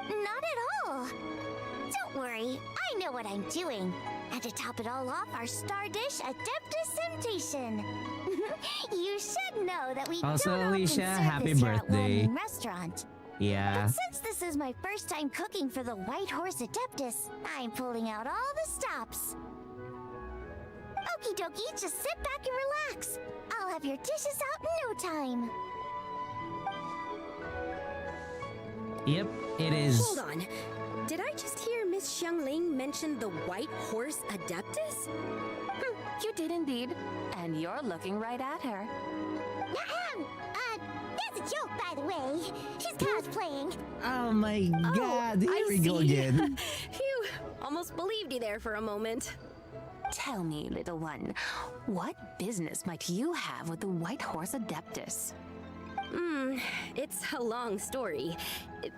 Not at all! Don't worry, I know what I'm doing. And to top it all off, our star dish, Adeptus Temptation. You should know that we Also, don't Alicia, often serve happy this here at birthday. Woden Restaurant. Yeah. But since this is my first time cooking for the White Horse Adeptus, I'm pulling out all the stops. Okie dokie, just sit back and relax. I'll have your dishes out in no time. Yep, it is. Hold on. Did I just hear Miss Xiangling mention the White Horse Adeptus? You did indeed. And you're looking right at her. That's a joke, by the way. She's cosplaying. Oh my god, here we go see. again. Phew, almost believed you there for a moment. Tell me, little one, what business might you have with the White Horse Adeptus? It's a long story.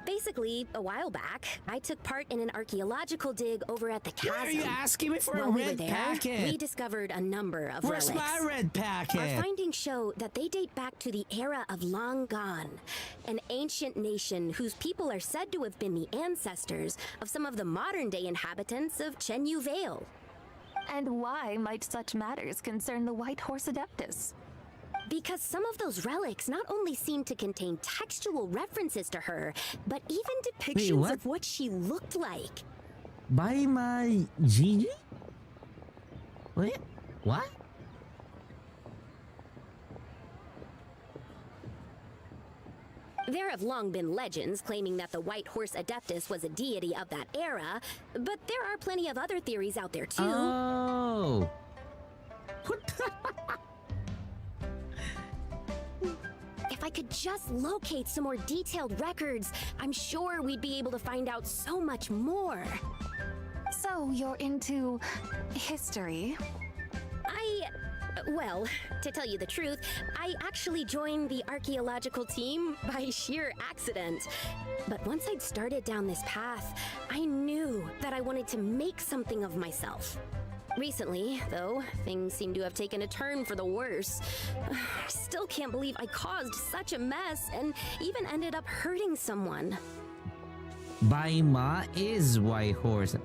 Basically, a while back, I took part in an archaeological dig over at the chasm. Why are you asking me for a While we were red there, packet? we discovered a number of Where's relics. my red packet? Our findings show that they date back to the era of Long Gone, an ancient nation whose people are said to have been the ancestors of some of the modern-day inhabitants of Chenyu Vale. And why might such matters concern the White Horse Adeptus? Because some of those relics not only seem to contain textual references to her, but even depictions what? of what she looked like. By my Gigi? Wait, what? There have long been legends claiming that the White Horse Adeptus was a deity of that era, but there are plenty of other theories out there too. Oh. If I could just locate some more detailed records, I'm sure we'd be able to find out so much more. So you're into history? Well, to tell you the truth, I actually joined the archaeological team by sheer accident. But once I'd started down this path, I knew that I wanted to make something of myself. Recently, though, things seem to have taken a turn for the worse. I still can't believe I caused such a mess and even ended up hurting someone. Baima is White Horse.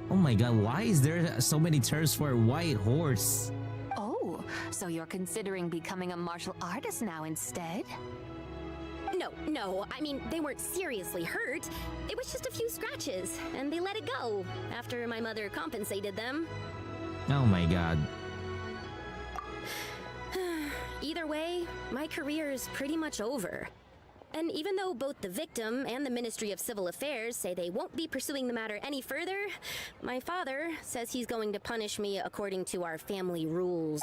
Oh my god, why is there so many terms for White Horse? Oh, so you're considering becoming a martial artist now instead? No, I mean, they weren't seriously hurt. It was just a few scratches, and they let it go after my mother compensated them. Oh my god. Either way, my career is pretty much over. And even though both the victim and the Ministry of Civil Affairs say they won't be pursuing the matter any further, my father says he's going to punish me according to our family rules.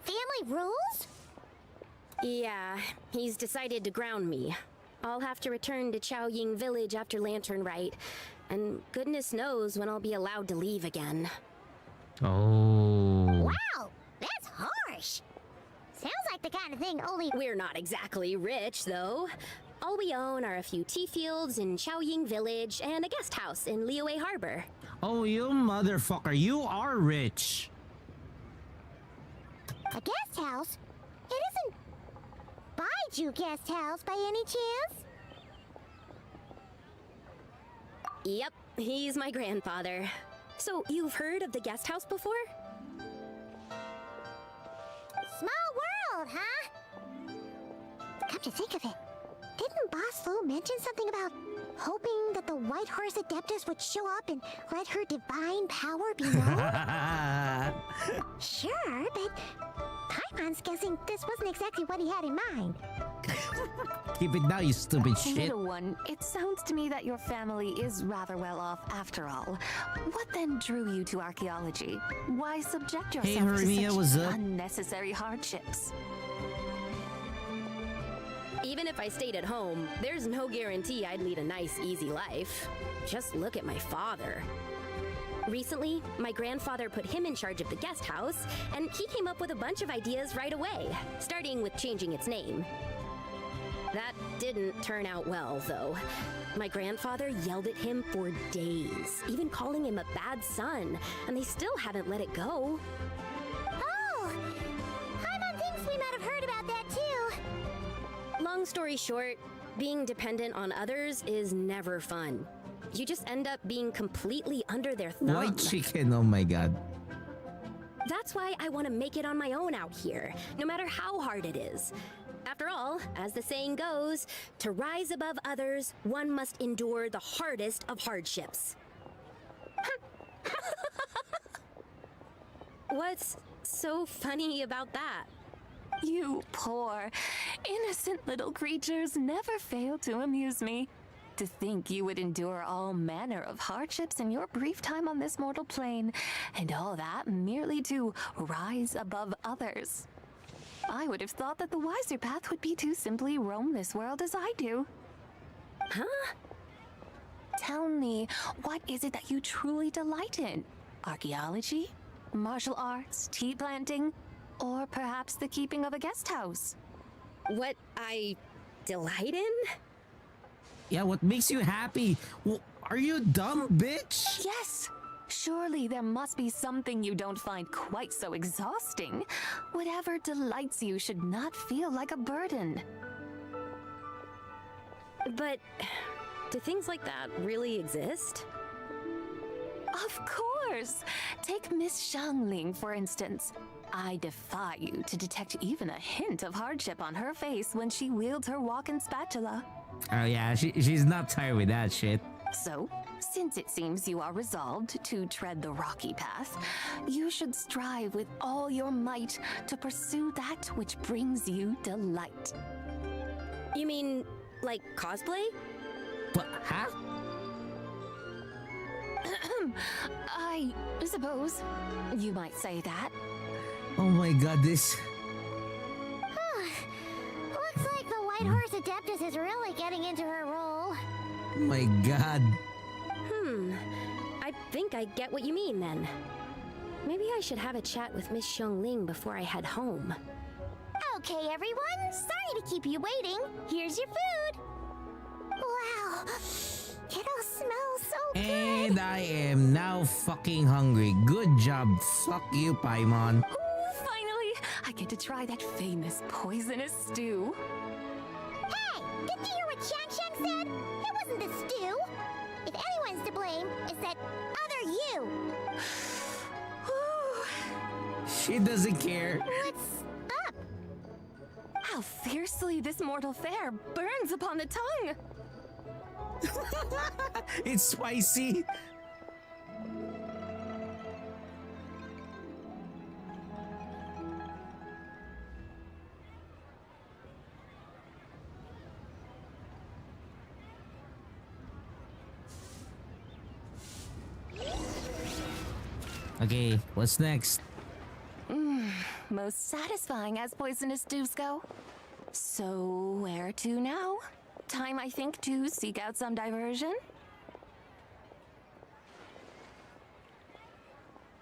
Family rules? Yeah, he's decided to ground me. I'll have to return to Chaoying Village after Lantern Rite, and goodness knows when I'll be allowed to leave again. Oh. Wow, that's harsh. Sounds like the kind of thing only— We're not exactly rich, though. All we own are a few tea fields in Chaoying Village and a guest house in Liyue Harbor. Oh, you motherfucker, you are rich. A guest house? It isn't Baiju Guest House by any chance? Yep, he's my grandfather. So, you've heard of the guest house before? Small world, huh? Come to think of it, Didn't Boss Lou mention something about hoping that the White Horse Adeptus would show up and let her divine power be known? Sure, but Paimon's guessing this wasn't exactly what he had in mind. Keep it down, you stupid shit. Little one, it sounds to me that your family is rather well off after all. What then drew you to archaeology? Why subject yourself to Hermia, what's such up? unnecessary hardships? Even if I stayed at home, there's no guarantee I'd lead a nice, easy life. Just look at my father. Recently, my grandfather put him in charge of the guest house, and he came up with a bunch of ideas right away, starting with changing its name. That didn't turn out well, though. My grandfather yelled at him for days, even calling him a bad son, and they still haven't let it go. Oh! Paimon thinks we might have heard about that too. Long story short, being dependent on others is never fun. You just end up being completely under their thumb. White chicken, oh my god. That's why I want to make it on my own out here, no matter how hard it is. After all, as the saying goes, to rise above others, one must endure the hardest of hardships. What's so funny about that? You poor, innocent little creatures never fail to amuse me. To think you would endure all manner of hardships in your brief time on this mortal plane, and all that merely to rise above others. I would have thought that the wiser path would be to simply roam this world as I do. Huh? Tell me, what is it that you truly delight in? Archaeology? Martial arts? Tea planting? Or perhaps the keeping of a guest house? What I delight in? Yeah, what makes you happy? Well, are you dumb, bitch? Yes! Surely there must be something you don't find quite so exhausting. Whatever delights you should not feel like a burden. But do things like that really exist? Of course! Take Miss Xiangling, for instance. I defy you to detect even a hint of hardship on her face when she wields her walking spatula. Oh yeah, she's not tired with that shit. So, since it seems you are resolved to tread the rocky path, you should strive with all your might to pursue that which brings you delight. You mean, like cosplay? But, huh? I suppose you might say that. Oh my god, this... Looks like the White Horse Adeptus is really getting into her role. Oh my god. I think I get what you mean then. Maybe I should have a chat with Miss Xiangling before I head home. Okay, everyone. Sorry to keep you waiting. Here's your food. Wow. It all smells so good. And I am now fucking hungry. Good job. Fuck you, Paimon. Ooh, finally! I get to try that famous poisonous stew. Hey! Didn't you hear what Shang said? It wasn't the stew. If anyone's to blame, it's that other you. She doesn't care. What's up? How fiercely this mortal fare burns upon the tongue! It's spicy. Okay, what's next? Most satisfying as poisonous stews go. So, where to now? Time, I think, to seek out some diversion?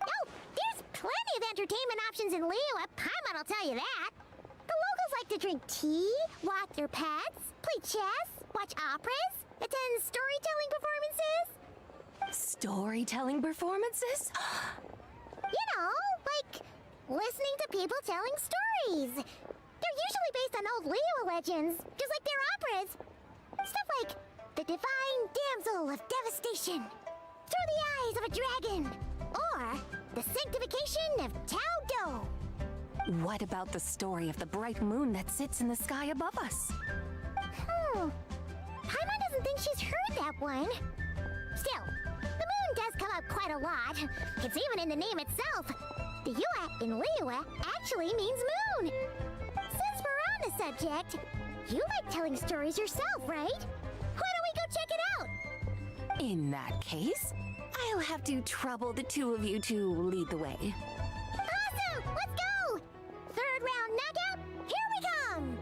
Oh, there's plenty of entertainment options in Liyue. Paimon will tell you that. The locals like to drink tea, walk their pets, play chess, watch operas, attend storytelling performances. Storytelling performances? You know, like listening to people telling stories. They're usually based on old Liyue legends, just like their operas. Stuff like the Divine Damsel of Devastation, Through the Eyes of a Dragon, or the Sanctification of Tao Do. What about the story of the bright moon that sits in the sky above us? Well, she's heard that one. Still, the moon does come up quite a lot. It's even in the name itself. The Yua in Liyue actually means moon. Since we're on the subject, you like telling stories yourself, right? Why don't we go check it out? In that case, I'll have to trouble the two of you to lead the way. Awesome! Let's go! Third round knockout, here we come!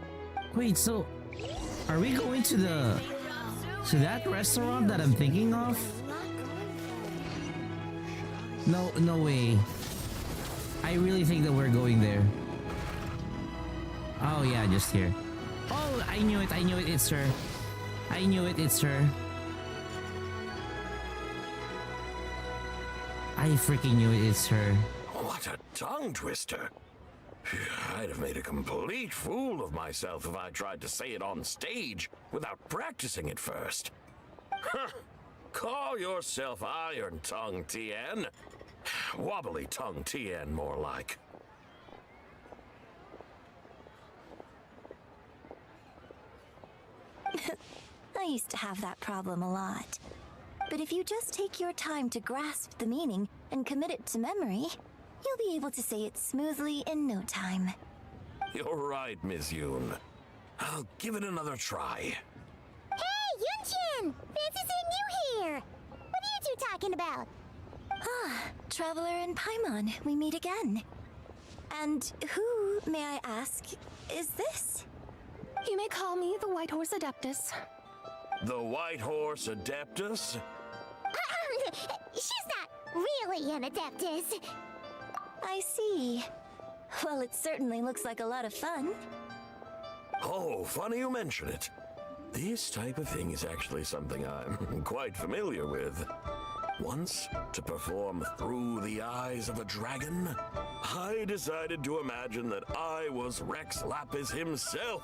Wait, so are we going to that restaurant that I'm thinking of? No way. I really think that we're going there. Oh yeah, just here. Oh, I knew it, it's her. I knew it, it's her. I freaking knew it, it's her. What a tongue twister. I'd have made a complete fool of myself if I tried to say it on stage without practicing it first. Huh. Call yourself Iron Tongue, Tien. Wobbly Tongue, Tien, more like. I used to have that problem a lot. But if you just take your time to grasp the meaning and commit it to memory, you'll be able to say it smoothly in no time. You're right, Miss Yoon. I'll give it another try. Hey, Yunchin! Fancy seeing you here! What are you two talking about? Ah, Traveler and Paimon, we meet again. And who, may I ask, is this? You may call me the White Horse Adeptus. The White Horse Adeptus? She's not really an Adeptus. I see. Well, it certainly looks like a lot of fun. Oh, funny you mention it. This type of thing is actually something I'm quite familiar with. Once, to perform Through the Eyes of a Dragon, I decided to imagine that I was Rex Lapis himself.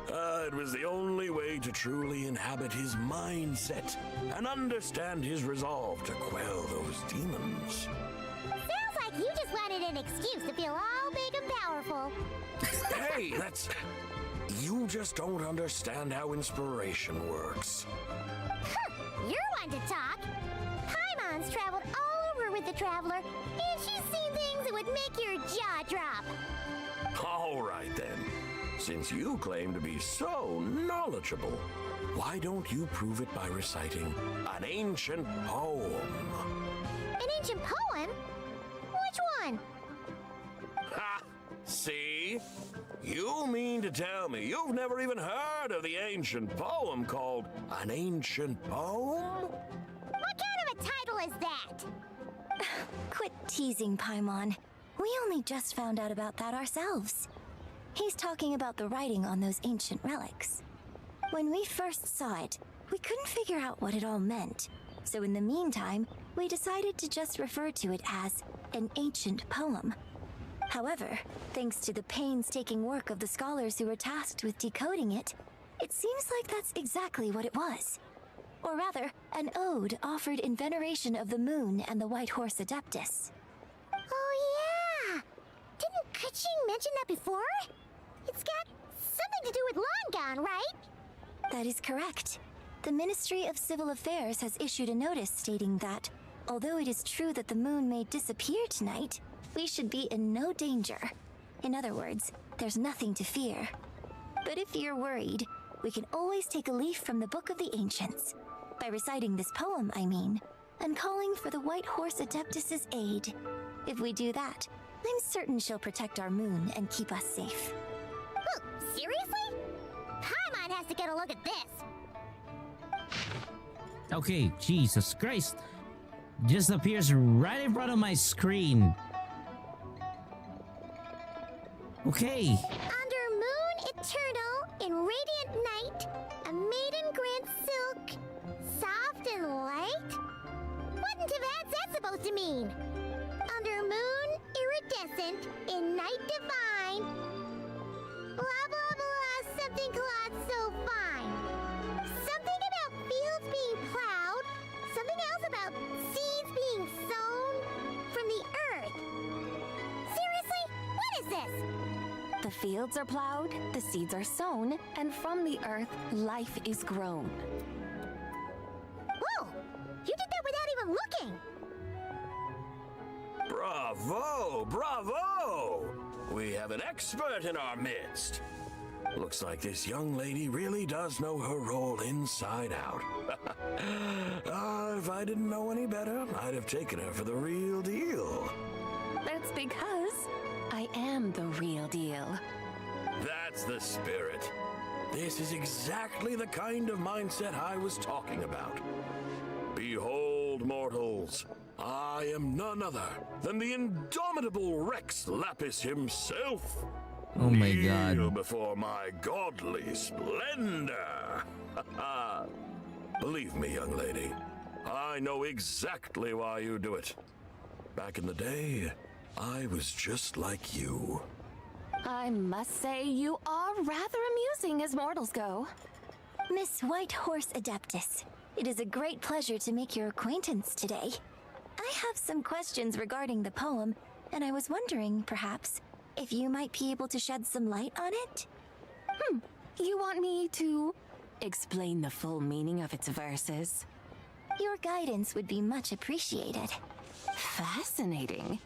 It was the only way to truly inhabit his mindset and understand his resolve to quell those demons. Sounds like you just wanted an excuse to feel all big and powerful. Hey, that's... You just don't understand how inspiration works. You're one to talk. Paimon's traveled all over with the Traveler, and she's seen things that would make your jaw drop. All right, then. Since you claim to be so knowledgeable, why don't you prove it by reciting an ancient poem? An ancient poem? Which one? Ha! See? You mean to tell me you've never even heard of the ancient poem called An Ancient Poem? What kind of a title is that? Quit teasing, Paimon. We only just found out about that ourselves. He's talking about the writing on those ancient relics. When we first saw it, we couldn't figure out what it all meant. So in the meantime, we decided to just refer to it as an ancient poem. However, thanks to the painstaking work of the scholars who were tasked with decoding it, it seems like that's exactly what it was. Or rather, an ode offered in veneration of the moon and the White Horse Adeptus. Oh yeah! Didn't Kuching mention that before? It's got something to do with Longon, right? That is correct. The Ministry of Civil Affairs has issued a notice stating that, although it is true that the moon may disappear tonight, we should be in no danger. In other words, there's nothing to fear. But if you're worried, we can always take a leaf from the Book of the Ancients. By reciting this poem, I mean, and calling for the White Horse Adeptus' aid. If we do that, I'm certain she'll protect our moon and keep us safe. Oh, seriously? Paimon has to get a look at this. Okay, Jesus Christ. Just appears right in front of my screen. Okay. Under moon eternal, in radiant night, a maiden grants silk, soft and light? What in Tivat's that supposed to mean? Under moon iridescent, in night divine, blah blah blah, something cloth so fine. Something about fields being plowed, something else about seeds being sown from the earth. Seriously? What is this? The The fields are plowed, the seeds are sown, and from the earth, life is grown. Whoa! You did that without even looking! Bravo! Bravo! We have an expert in our midst. Looks like this young lady really does know her role inside out. If I didn't know any better, I'd have taken her for the real deal. That's because I am the real deal. That's the spirit. This is exactly the kind of mindset I was talking about. Behold, mortals, I am none other than the indomitable Rex Lapis himself. Oh my Kneel god. before my godly splendor. Believe me, young lady, I know exactly why you do it. Back in the day, I was just like you. I must say you are rather amusing as mortals go. Miss White Horse Adeptus, it is a great pleasure to make your acquaintance today. I have some questions regarding the poem, and I was wondering, perhaps, if you might be able to shed some light on it? You want me to explain the full meaning of its verses? Your guidance would be much appreciated. Fascinating.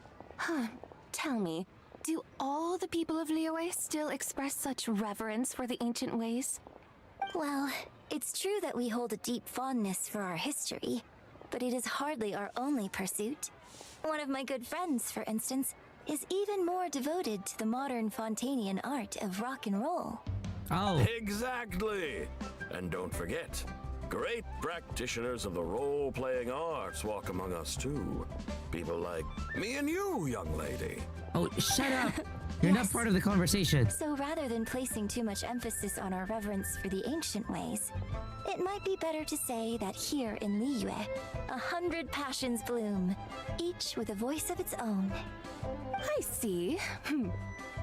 Tell me, do all the people of Liyue still express such reverence for the ancient ways? Well, it's true that we hold a deep fondness for our history, but it is hardly our only pursuit. One of my good friends, for instance, is even more devoted to the modern Fontanian art of rock and roll. Oh. Exactly. And don't forget, great practitioners of the role-playing arts walk among us too. People like me and you, young lady. Oh, shut up. You're not part of the conversation. So rather than placing too much emphasis on our reverence for the ancient ways, it might be better to say that here in Liyue, 100 passions bloom, each with a voice of its own. I see.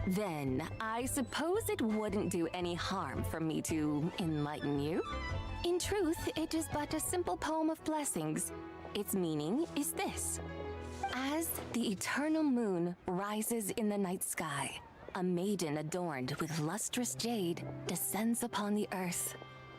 Then, I suppose it wouldn't do any harm for me to enlighten you. In truth, it is but a simple poem of blessings. Its meaning is this. As the eternal moon rises in the night sky, a maiden adorned with lustrous jade descends upon the earth.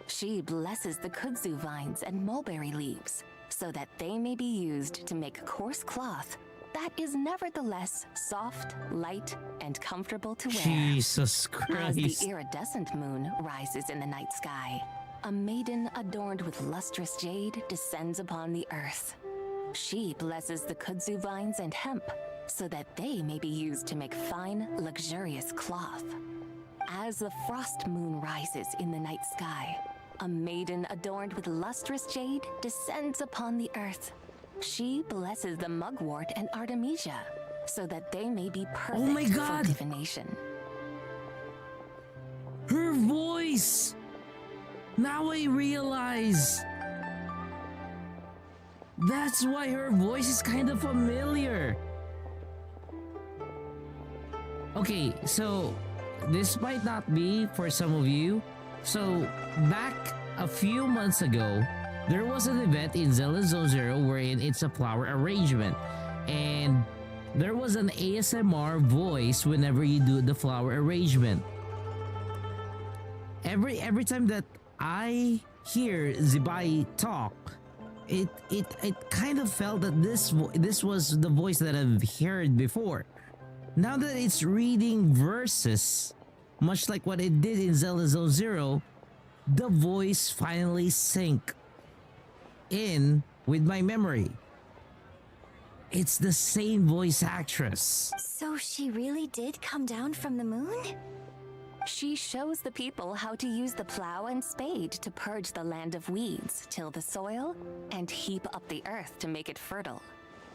She blesses the kudzu vines and mulberry leaves, so that they may be used to make coarse cloth that is nevertheless soft, light, and comfortable to wear. Jesus As the Christ. iridescent moon rises in the night sky, a maiden adorned with lustrous jade descends upon the earth. She blesses the kudzu vines and hemp, so that they may be used to make fine, luxurious cloth. As the frost moon rises in the night sky, a maiden adorned with lustrous jade descends upon the earth. She blesses the mugwort and artemisia, so that they may be perfect Oh my God. for divination. Her voice! Now I realize. That's why her voice is kind of familiar. Okay, so this might not be for some of you. So back a few months ago, there was an event in Zelda Zone Zero wherein it's a flower arrangement, and there was an ASMR voice whenever you do the flower arrangement. Every time that I hear Zibai talk, it kind of felt that this was the voice that I've heard before. Now that it's reading verses, much like what it did in Zelda Zone Zero, the voice finally sync in with my memory. It's the same voice actress. So she really did come down from the moon? She shows the people how to use the plow and spade to purge the land of weeds, till the soil, and heap up the earth to make it fertile.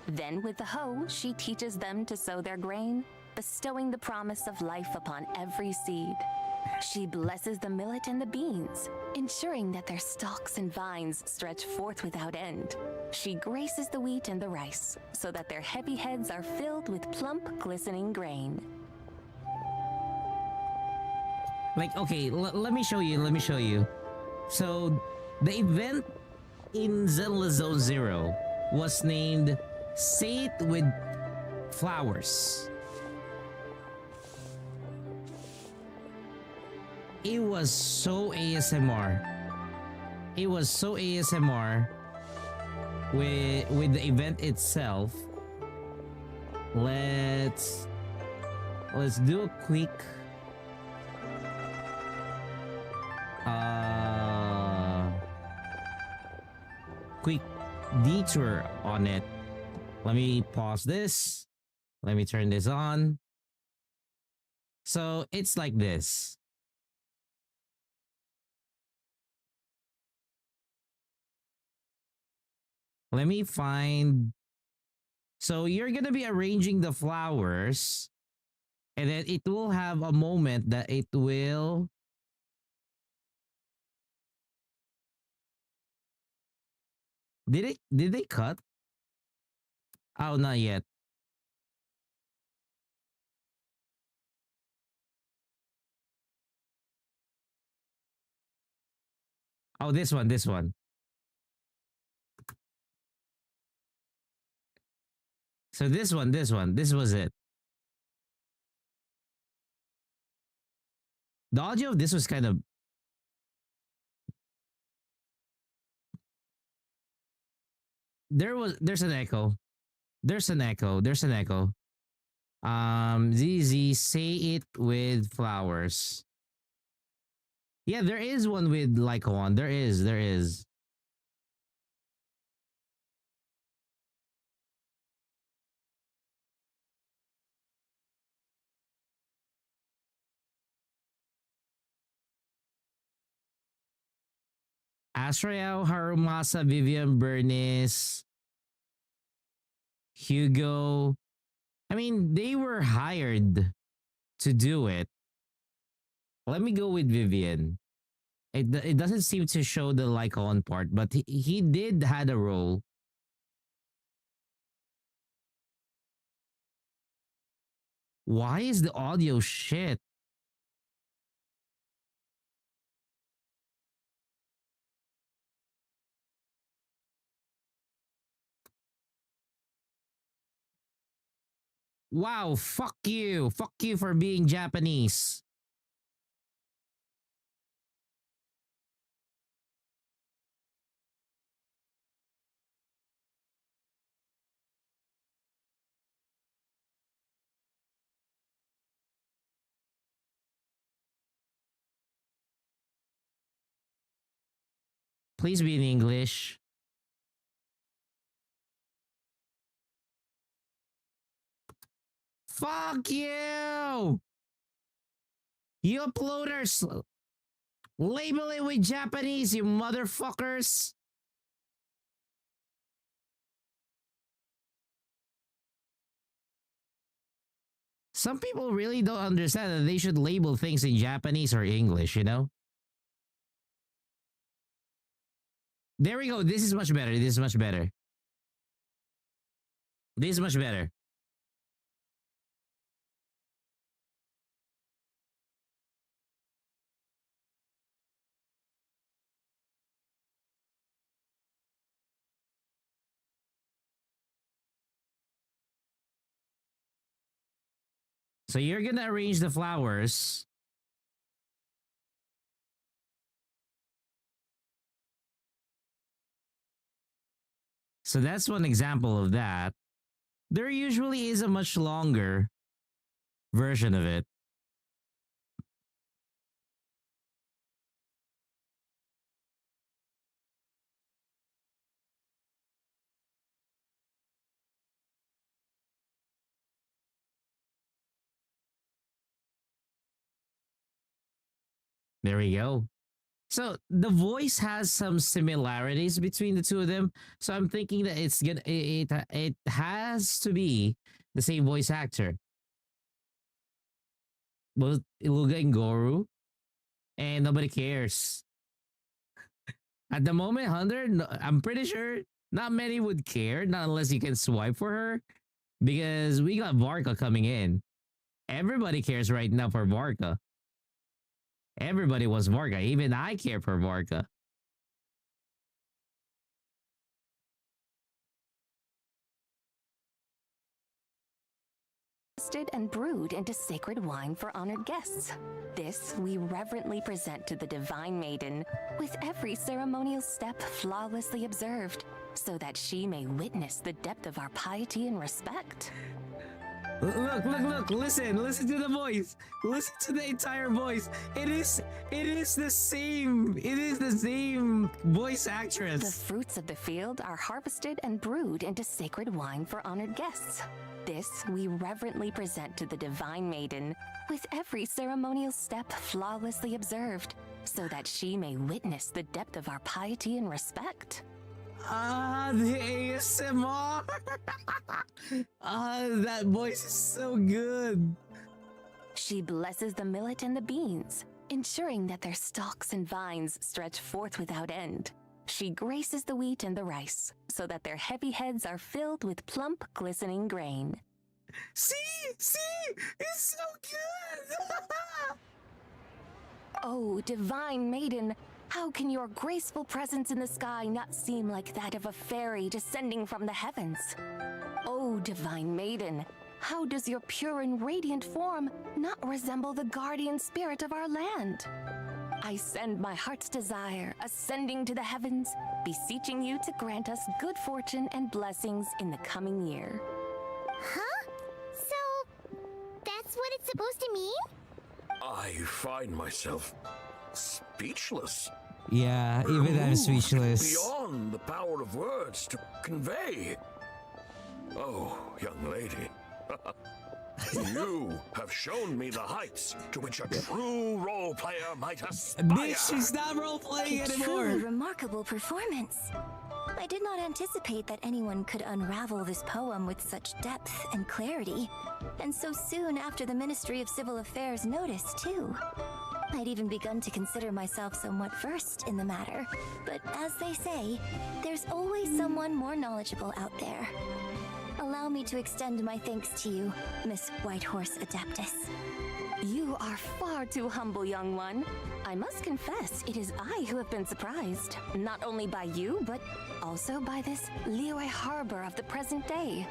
Then with the hoe, she teaches them to sow their grain, bestowing the promise of life upon every seed. She blesses the millet and the beans, ensuring that their stalks and vines stretch forth without end. She graces the wheat and the rice, so that their heavy heads are filled with plump, glistening grain. Like, okay, let me show you. So, the event in Zelda Zone Zero was named Say It With Flowers. it was so ASMR. It was so ASMR with the event itself. Let's do a quick quick detour on it. Let me pause this. Let me turn this on. So it's like this. Let me find. So you're gonna be arranging the flowers, and then it will have a moment that it will. Did they cut? Oh, not yet. Oh, this one, this one. So this one, this was it. The audio of this was kind of. There's an echo. There's an echo. There's an echo. ZZ, say it with flowers. Yeah, there is one with Lycoon. There is. Asriel, Harumasa, Vivian, Bernice, Hugo. I mean, they were hired to do it. Let me go with Vivian. It doesn't seem to show the Lycon part, but he did had a role. Why is the audio shit? Wow, fuck you. Fuck you for being Japanese. Please be in English. Fuck you! You uploaders! Label it with Japanese, you motherfuckers! Some people really don't understand that they should label things in Japanese or English, you know? There we go. This is much better. This is much better. This is much better. So you're gonna arrange the flowers. So that's one example of that. There usually is a much longer version of it. There we go. So the voice has some similarities between the two of them. So I'm thinking that it has to be the same voice actor. Both Iluga and Goru, and nobody cares. At the moment, 100, I'm pretty sure not many would care, not unless you can swipe for her, because we got Varka coming in. Everybody cares right now for Varka. Everybody wants Varka. Even I care for Varka. harvested and brewed into sacred wine for honored guests. This we reverently present to the Divine Maiden, with every ceremonial step flawlessly observed, so that she may witness the depth of our piety and respect. Look, listen to the voice. Listen to the entire voice. It is the same voice actress. The fruits of the field are harvested and brewed into sacred wine for honored guests. This we reverently present to the Divine Maiden, with every ceremonial step flawlessly observed, so that she may witness the depth of our piety and respect. The ASMR. That voice is so good. She blesses the millet and the beans, ensuring that their stalks and vines stretch forth without end. She graces the wheat and the rice, so that their heavy heads are filled with plump, glistening grain. See, it's so good. Oh, Divine Maiden, how can your graceful presence in the sky not seem like that of a fairy descending from the heavens? Oh, Divine Maiden, how does your pure and radiant form not resemble the guardian spirit of our land? I send my heart's desire, ascending to the heavens, beseeching you to grant us good fortune and blessings in the coming year. Huh? So, that's what it's supposed to mean? I find myself speechless. Yeah, even I'm speechless. Beyond the power of words to convey. Oh, young lady. You have shown me the heights to which a true role player might aspire. Bitch, she's not role playing anymore. Truly remarkable performance. I did not anticipate that anyone could unravel this poem with such depth and clarity, and so soon after the Ministry of Civil Affairs noticed, too. I'd even begun to consider myself somewhat versed in the matter, but as they say, there's always someone more knowledgeable out there. Allow me to extend my thanks to you, Miss Whitehorse Adeptus. You are far too humble, young one. I must confess, it is I who have been surprised, not only by you, but also by this Liyue harbor of the present day.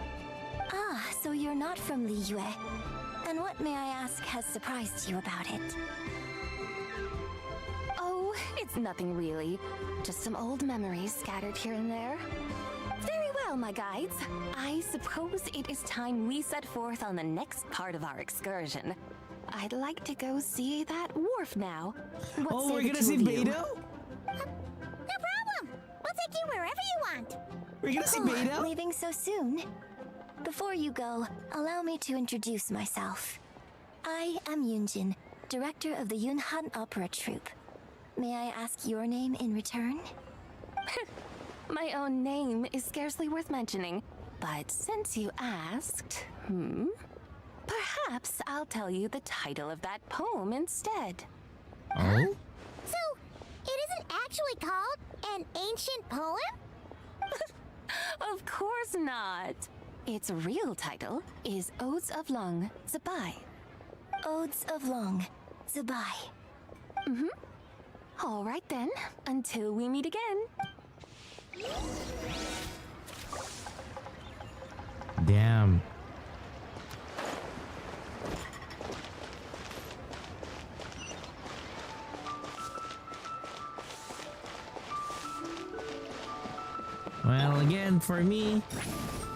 Ah, so you're not from Liyue. And what, may I ask, has surprised you about it? Oh, it's nothing really. Just some old memories scattered here and there. Very well, my guides. I suppose it is time we set forth on the next part of our excursion. I'd like to go see that wharf now. Oh, we're gonna see Beto? No problem. We'll take you wherever you want. We're gonna see Beto? Leaving so soon? Before you go, allow me to introduce myself. I am Yunjin, director of the Yunhan Opera Troupe. May I ask your name in return? My own name is scarcely worth mentioning, but since you asked, perhaps I'll tell you the title of that poem instead. Oh? So, it isn't actually called an ancient poem? Of course not. Its real title is Odes of Long Zabai. Odes of Long Zabai. All right then, until we meet again. Damn. Well, again, for me,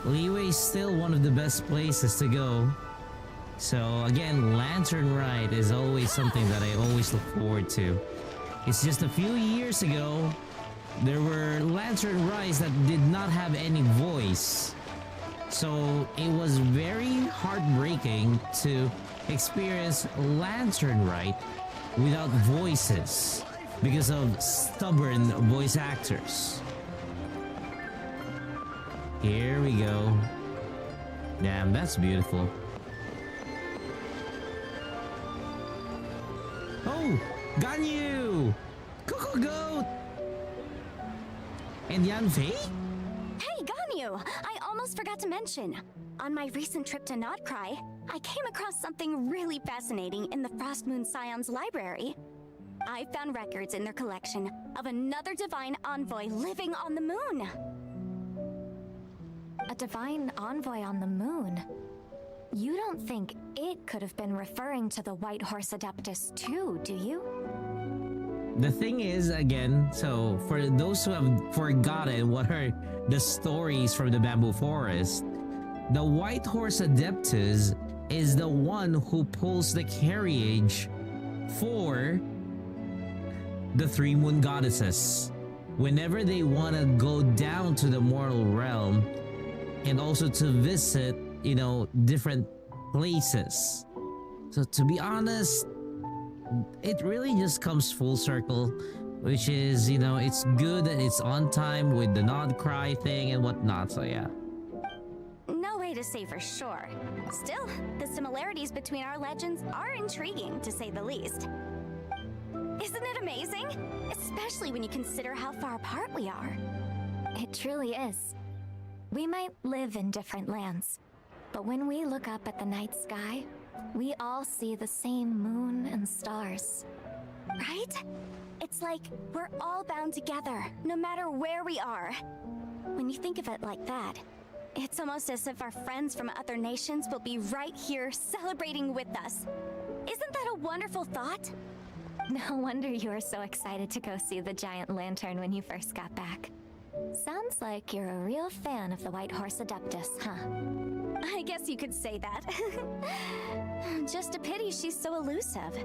Liyue is still one of the best places to go. So again, Lantern Rite is always something that I always look forward to. It's just a few years ago, there were Lantern Rides that did not have any voice. So it was very heartbreaking to experience Lantern Rite without voices because of stubborn voice actors. Here we go. Damn, that's beautiful. Oh, Ganyu! Coco Goat! And Yanfei? Hey, Ganyu! I almost forgot to mention. On my recent trip to Notcry, I came across something really fascinating in the Frost Moon Scion's library. I found records in their collection of another divine envoy living on the moon. A divine envoy on the moon? You don't think it could have been referring to the White Horse Adeptus too, do you? The thing is, again, so for those who have forgotten what are the stories from the Bamboo Forest, the White Horse Adeptus is the one who pulls the carriage for the Three Moon Goddesses whenever they want to go down to the mortal realm and also to visit, you know, different places. So to be honest, it really just comes full circle, which is, you know, it's good that it's on time with the nod cry thing and whatnot. So yeah. No way to say for sure. Still, the similarities between our legends are intriguing, to say the least. Isn't it amazing? Especially when you consider how far apart we are. It truly is. We might live in different lands, but when we look up at the night sky, we all see the same moon and stars. Right? It's like we're all bound together, no matter where we are. When you think of it like that, it's almost as if our friends from other nations will be right here celebrating with us. Isn't that a wonderful thought? No wonder you were so excited to go see the giant lantern when you first got back. Sounds like you're a real fan of the White Horse Adeptus, huh? I guess you could say that. Just a pity she's so elusive.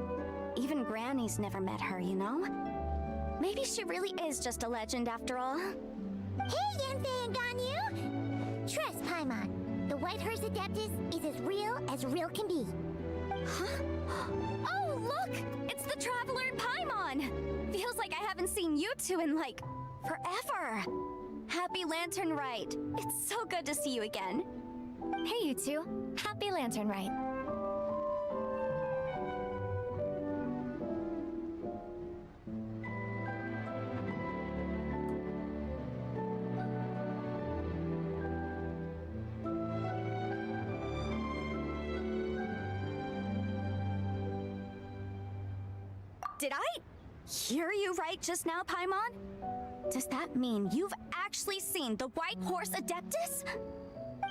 Even Granny's never met her, you know? Maybe she really is just a legend after all. Hey, Yanfei and Ganyu! Trust, Paimon. The White Horse Adeptus is as real can be. Huh? Oh, look! It's the Traveler and Paimon! Feels like I haven't seen you two in, like, forever. Happy Lantern Rite. It's so good to see you again. Hey, you two. Happy Lantern Rite. Did I hear you right just now, Paimon? Does that mean you've actually seen the White Horse Adeptus?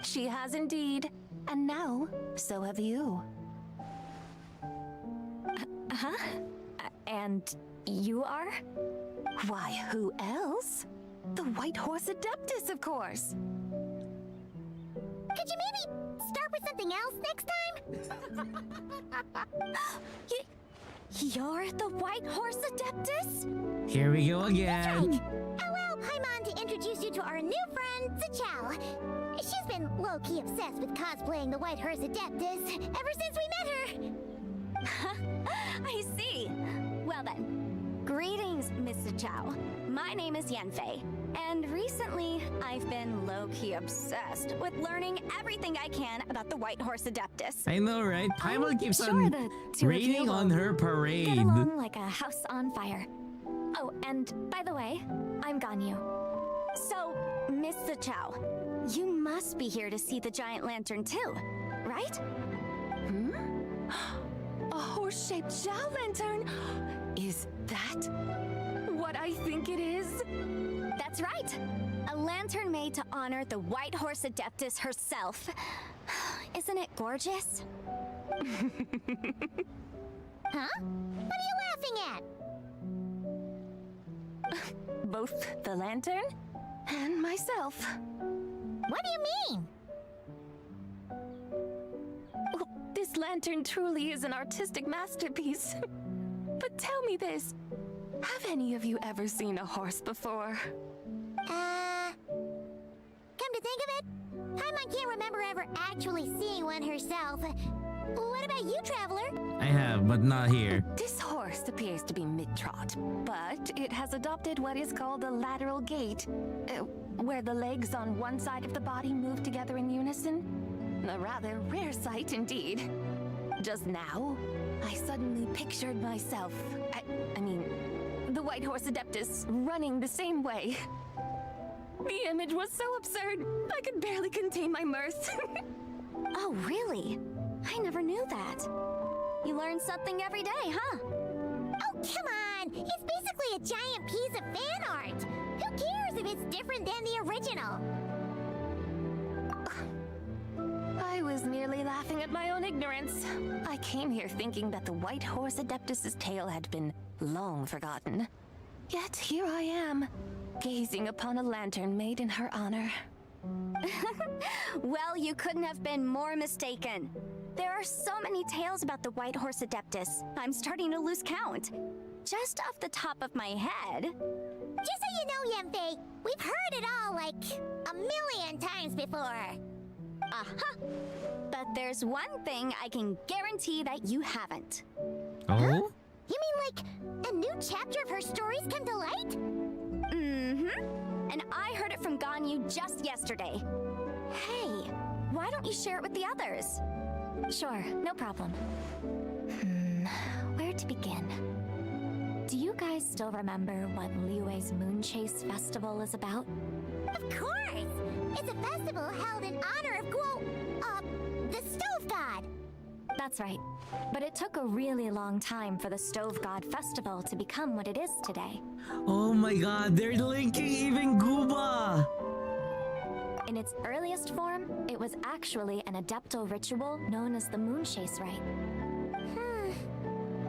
She has indeed. And now, so have you. Huh? And you are? Why, who else? The White Horse Adeptus, of course. Could you maybe start with something else next time? You're the White Horse Adeptus? Here we go again. That's right. Allow Paimon to introduce you to our new friend, Zachao. She's been low-key obsessed with cosplaying the White Horse Adeptus ever since we met her. I see. Well then, greetings, Miss Zachao. My name is Yanfei, and recently I've been low-key obsessed with learning everything I can about the White Horse Adeptus. I know, right? Paimon keeps sure on the two of raining you on will her parade. Get along like a house on fire. Oh, and by the way, I'm Ganyu. So, Miss Zachao, you must be here to see the giant lantern too, right? A horse-shaped Zhao lantern? Is that what I think it is? That's right. A lantern made to honor the White Horse Adeptus herself. Isn't it gorgeous? Huh? What are you laughing at? Both the lantern and myself. What do you mean? This lantern truly is an artistic masterpiece. But tell me this, have any of you ever seen a horse before? Come to think of it, Paimon can't remember ever actually seeing one herself. What about you, Traveler? I have, but not here. This horse appears to be mid-trot, but it has adopted what is called a lateral gait, where the legs on one side of the body move together in unison. A rather rare sight indeed. Just now, I suddenly pictured myself, I mean, the White Horse Adeptus running the same way. The image was so absurd, I could barely contain my mirth. Oh, really? I never knew that. You learn something every day, huh? Oh, come on! It's basically a giant piece of fan art! Who cares if it's different than the original? I was merely clearly laughing at my own ignorance. I came here thinking that the White Horse Adeptus's tale had been long forgotten. Yet here I am, gazing upon a lantern made in her honor. Well, you couldn't have been more mistaken. There are so many tales about the White Horse Adeptus, I'm starting to lose count. Just off the top of my head. Just so you know, Yemfei, we've heard it all like a million times before. Uh-huh. But there's one thing I can guarantee that you haven't. Oh? You mean like a new chapter of her stories come to light? Mm-hmm. And I heard it from Ganyu just yesterday. Hey, why don't you share it with the others? Sure, no problem. Where to begin? Do you guys still remember what Liyue's Moon Chase Festival is about? Of course! It's a festival held in honor of the Stove God. That's right. But it took a really long time for the Stove God Festival to become what it is today. Oh my god, they're linking even Gooba! In its earliest form, it was actually an adeptal ritual known as the Moon Chase Rite.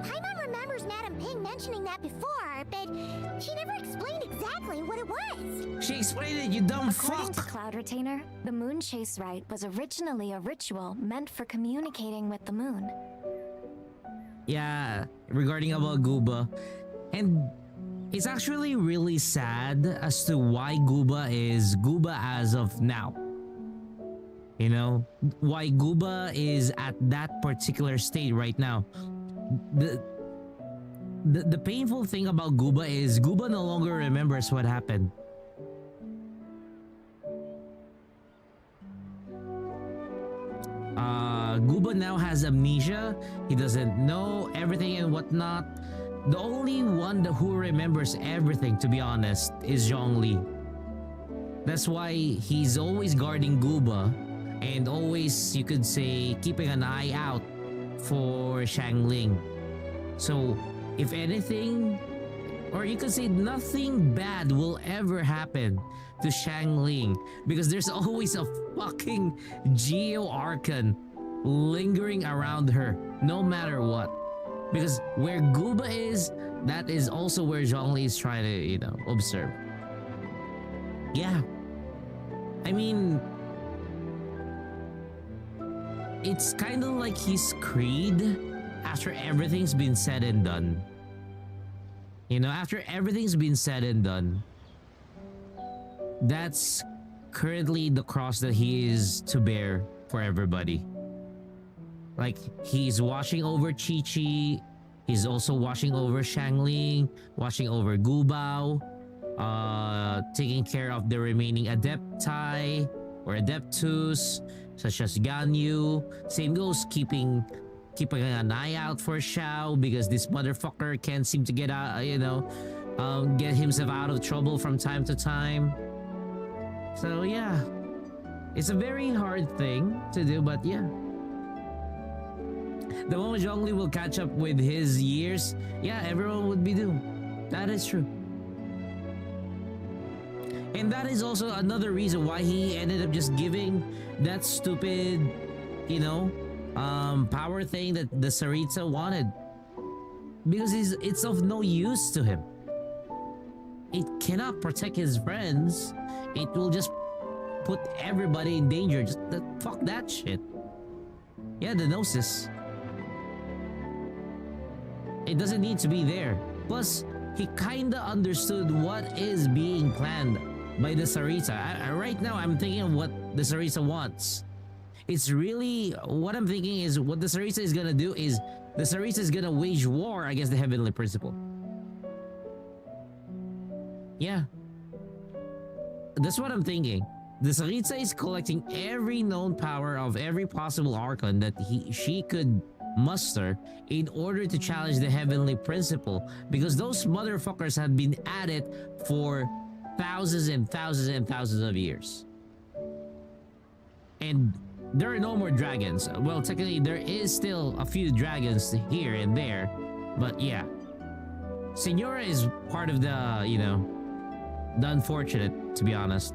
Paimon remembers Madame Ping mentioning that before, but she never explained exactly what it was. She explained it, you dumb According fuck! to Cloud Retainer, the Moon Chase Rite was originally a ritual meant for communicating with the moon. Yeah, regarding about Gooba. And it's actually really sad as to why Gooba is Gooba as of now. You know, why Gooba is at that particular state right now. The painful thing about Gooba is Gooba no longer remembers what happened. Gooba now has amnesia. He doesn't know everything and whatnot. The only one who remembers everything, to be honest, is Zhongli. That's why he's always guarding Gooba and always, you could say, keeping an eye out for Xiangling. So, if anything, or you could say nothing bad will ever happen to Xiangling because there's always a fucking Geo Archon lingering around her, no matter what. Because where Gooba is, that is also where Zhongli is trying to, you know, observe. Yeah. I mean, it's kind of like his creed after everything's been said and done. You know, after everything's been said and done, that's currently the cross that he is to bear for everybody. Like, he's watching over Chi-Chi, he's also watching over Xiangling, watching over Gubao, taking care of the remaining Adepti or Adeptus, such as Ganyu. Same goes keeping an eye out for Xiao because this motherfucker can't seem to get out, you know, get himself out of trouble from time to time. So yeah, it's a very hard thing to do, but yeah. The moment Zhongli will catch up with his years, yeah, everyone would be doomed. That is true. And that is also another reason why he ended up just giving that stupid, you know, power thing that the Sarita wanted. Because it's of no use to him. It cannot protect his friends. It will just put everybody in danger. Just fuck that shit. Yeah, the Gnosis. It doesn't need to be there. Plus, he kinda understood what is being planned by the Sarita. Right now, I'm thinking of what the Sarita wants. It's really, what I'm thinking is what the Sarita is gonna do is the Sarita is gonna wage war against the Heavenly Principle. Yeah. That's what I'm thinking. The Sarita is collecting every known power of every possible Archon that she could muster in order to challenge the Heavenly Principle, because those motherfuckers have been at it for thousands and thousands and thousands of years. And there are no more dragons. Well, technically there is still a few dragons here and there, but yeah. Signora is part of the, you know, the unfortunate, to be honest.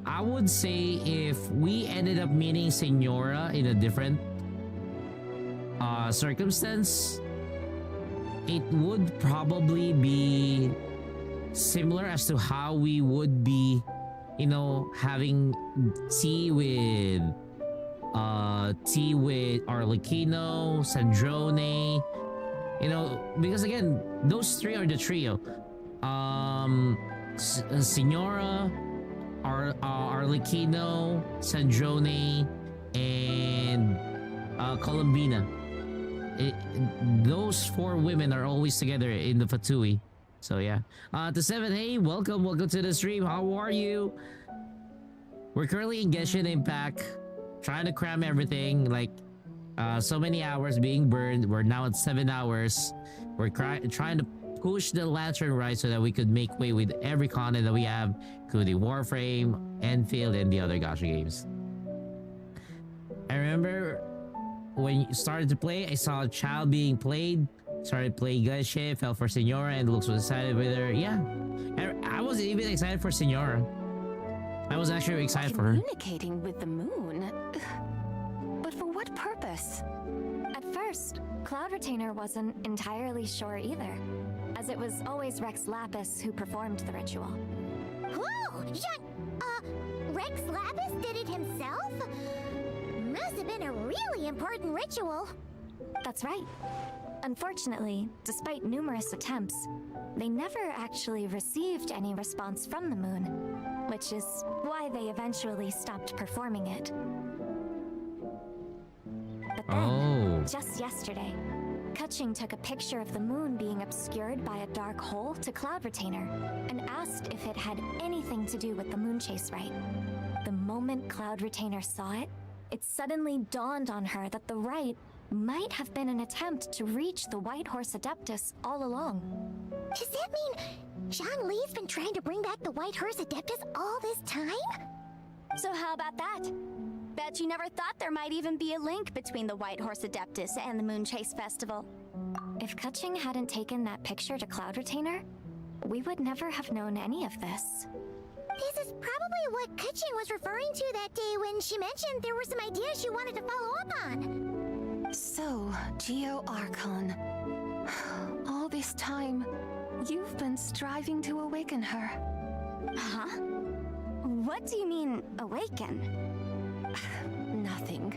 I would say if we ended up meeting Senora in a different circumstance, it would probably be similar as to how we would be, you know, having tea with Arlecchino, Sandrone, you know, because again, those three are the trio. Signora, Arlecchino, Sandrone, and Colombina. Those four women are always together in the Fatui. So yeah. To Seven, hey, welcome to the stream. How are you? We're currently in Genshin Impact, trying to cram everything. Like, so many hours being burned. We're now at 7 hours. We're trying to push the lantern right so that we could make way with every content that we have, including Warframe, Endfield, and the other gacha games. I remember when you started to play, I saw a child being played. Started playing Genshin, fell for Senora, and looks was excited with her. Yeah, I wasn't even excited for Senora. I was actually excited for her. Communicating with the moon? But for what purpose? At first, Cloud Retainer wasn't entirely sure either, as it was always Rex Lapis who performed the ritual. Whoa! Rex Lapis did it himself? Must have been a really important ritual. That's right. Unfortunately, despite numerous attempts, they never actually received any response from the moon, which is why they eventually stopped performing it. But then, just yesterday, Kutching took a picture of the moon being obscured by a dark hole to Cloud Retainer and asked if it had anything to do with the moon chase rite. The moment Cloud Retainer saw it, it suddenly dawned on her that the rite might have been an attempt to reach the White Horse Adeptus all along. Does that mean Zhongli's been trying to bring back the White Horse Adeptus all this time? So how about that? Bet you never thought there might even be a link between the White Horse Adeptus and the Moon Chase Festival. If Kutching hadn't taken that picture to Cloud Retainer, we would never have known any of this. This is probably what Kutching was referring to that day when she mentioned there were some ideas she wanted to follow up on. So, Geo Archon, all this time, you've been striving to awaken her. Huh? What do you mean, awaken? Nothing.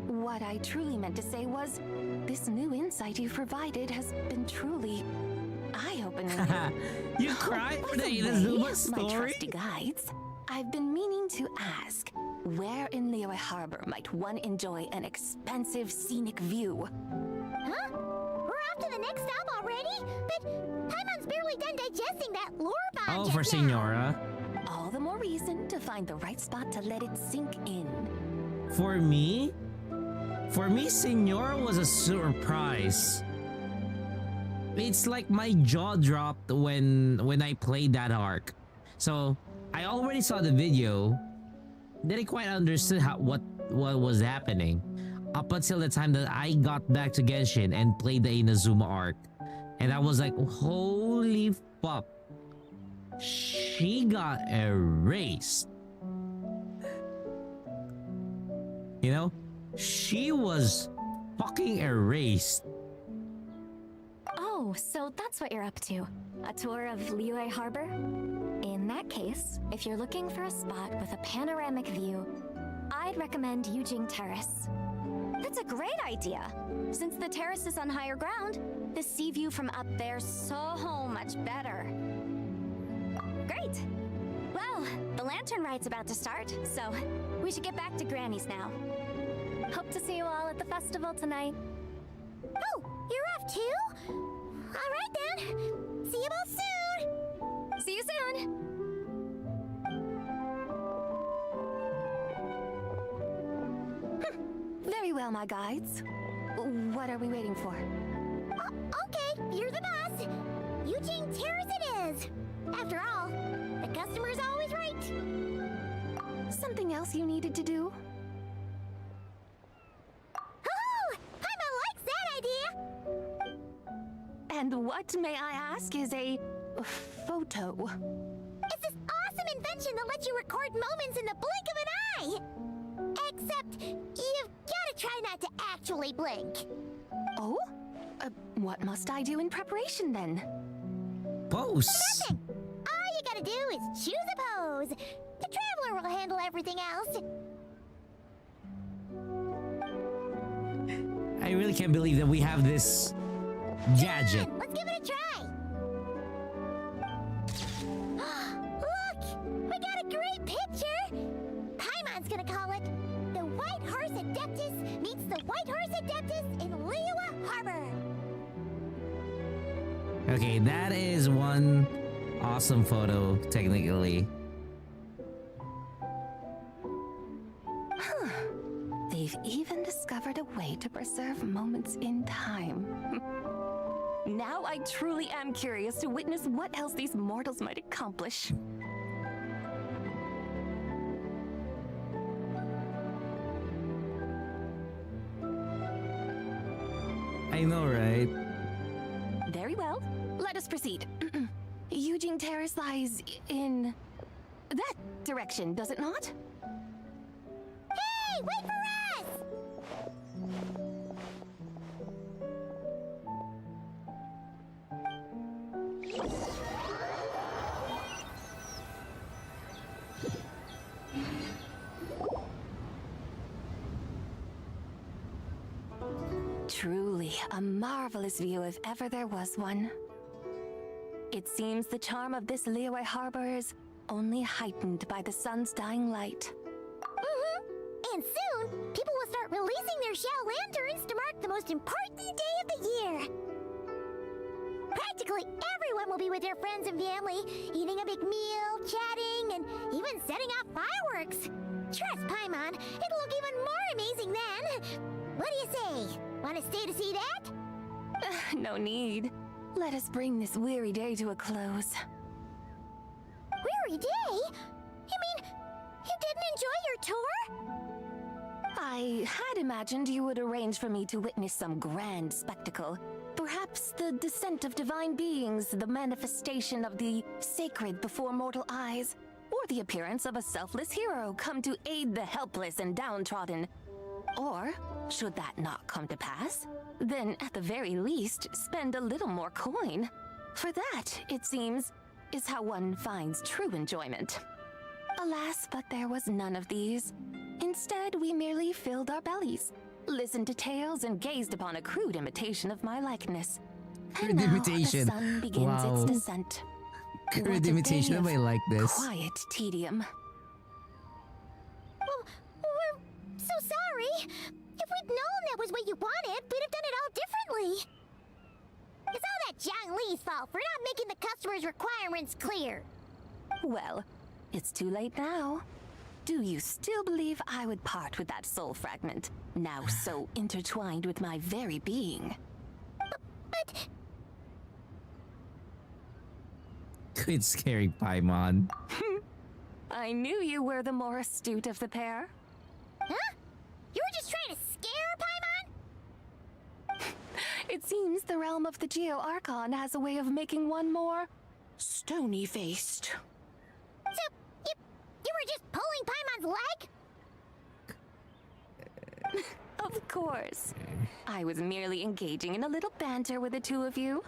What I truly meant to say was, this new insight you've provided has been truly eye-opening. You cried for the Inazuma story? My trusty guides, I've been meaning to ask, where in Liyue Harbor might one enjoy an expensive scenic view? Huh? We're off to the next stop already? But Paimon's barely done digesting that lore bomb. Oh, for Senora. All the more reason to find the right spot to let it sink in. For me? For me, Senora was a surprise. It's like my jaw dropped when I played that arc. So I already saw the video. Didn't quite understood what was happening up until the time that I got back to Genshin and played the Inazuma arc, and I was like, holy fuck, she got erased. You know, she was fucking erased. Oh, so that's what you're up to. A tour of Liyue Harbor? In that case, if you're looking for a spot with a panoramic view, I'd recommend Yujing Terrace. That's a great idea! Since the terrace is on higher ground, the sea view from up there's so much better. Great! Well, the lantern ride's about to start, so we should get back to Granny's now. Hope to see you all at the festival tonight. Oh, you're off too? All right then. See you both soon. See you soon. Very well, my guides. What are we waiting for? Okay, you're the boss. Yujing Terrace it is. After all, the customer's always right. Something else you needed to do? Oh, Paimon likes that idea. And what, may I ask, is a photo? It's this awesome invention that lets you record moments in the blink of an eye! Except, you've gotta try not to actually blink. Oh? What must I do in preparation then? Pose. Nothing! All you gotta do is choose a pose. The Traveler will handle everything else. I really can't believe that we have this gadget. Let's give it a try! Look! We got a great picture! Paimon's gonna call it The White Horse Adeptus meets the White Horse Adeptus in Liyue Harbor. Okay, that is one awesome photo, technically. Huh. They've even discovered a way to preserve moments in time. Now I truly am curious to witness what else these mortals might accomplish. I know, right? Very well. Let us proceed. Eugene Terrace lies in that direction, does it not? Hey, wait for us! Truly a marvelous view if ever there was one. It seems the charm of this Liyue Harbor is only heightened by the sun's dying light. And soon, people will start releasing their shell lanterns to mark the most important day of the year. Practically everyone will be with their friends and family, eating a big meal, chatting, and even setting off fireworks. Trust Paimon, it'll look even more amazing then. What do you say? Want to stay to see that? No need. Let us bring this weary day to a close. Weary day? You mean you didn't enjoy your tour? I had imagined you would arrange for me to witness some grand spectacle. Perhaps the descent of divine beings, the manifestation of the sacred before mortal eyes, or the appearance of a selfless hero come to aid the helpless and downtrodden. Or, should that not come to pass, then at the very least spend a little more coin. For that, it seems, is how one finds true enjoyment. Alas, but there was none of these. Instead, we merely filled our bellies, listened to tales, and gazed upon a crude imitation of my likeness. Crude imitation. The sun begins its Wow. descent. Crude What a imitation day of my likeness. Quiet tedium. Well, we're so sorry. If we'd known that was what you wanted, we'd have done it all differently. It's all that Zhang Li's fault for not making the customer's requirements clear. Well, it's too late now. Do you still believe I would part with that soul fragment, now so intertwined with my very being? But Quit scaring Paimon. I knew you were the more astute of the pair. huh? You were just trying to scare Paimon? It seems the realm of the Geo Archon has a way of making one more stony-faced. So, you were just pulling Paimon's leg? Of course. I was merely engaging in a little banter with the two of you.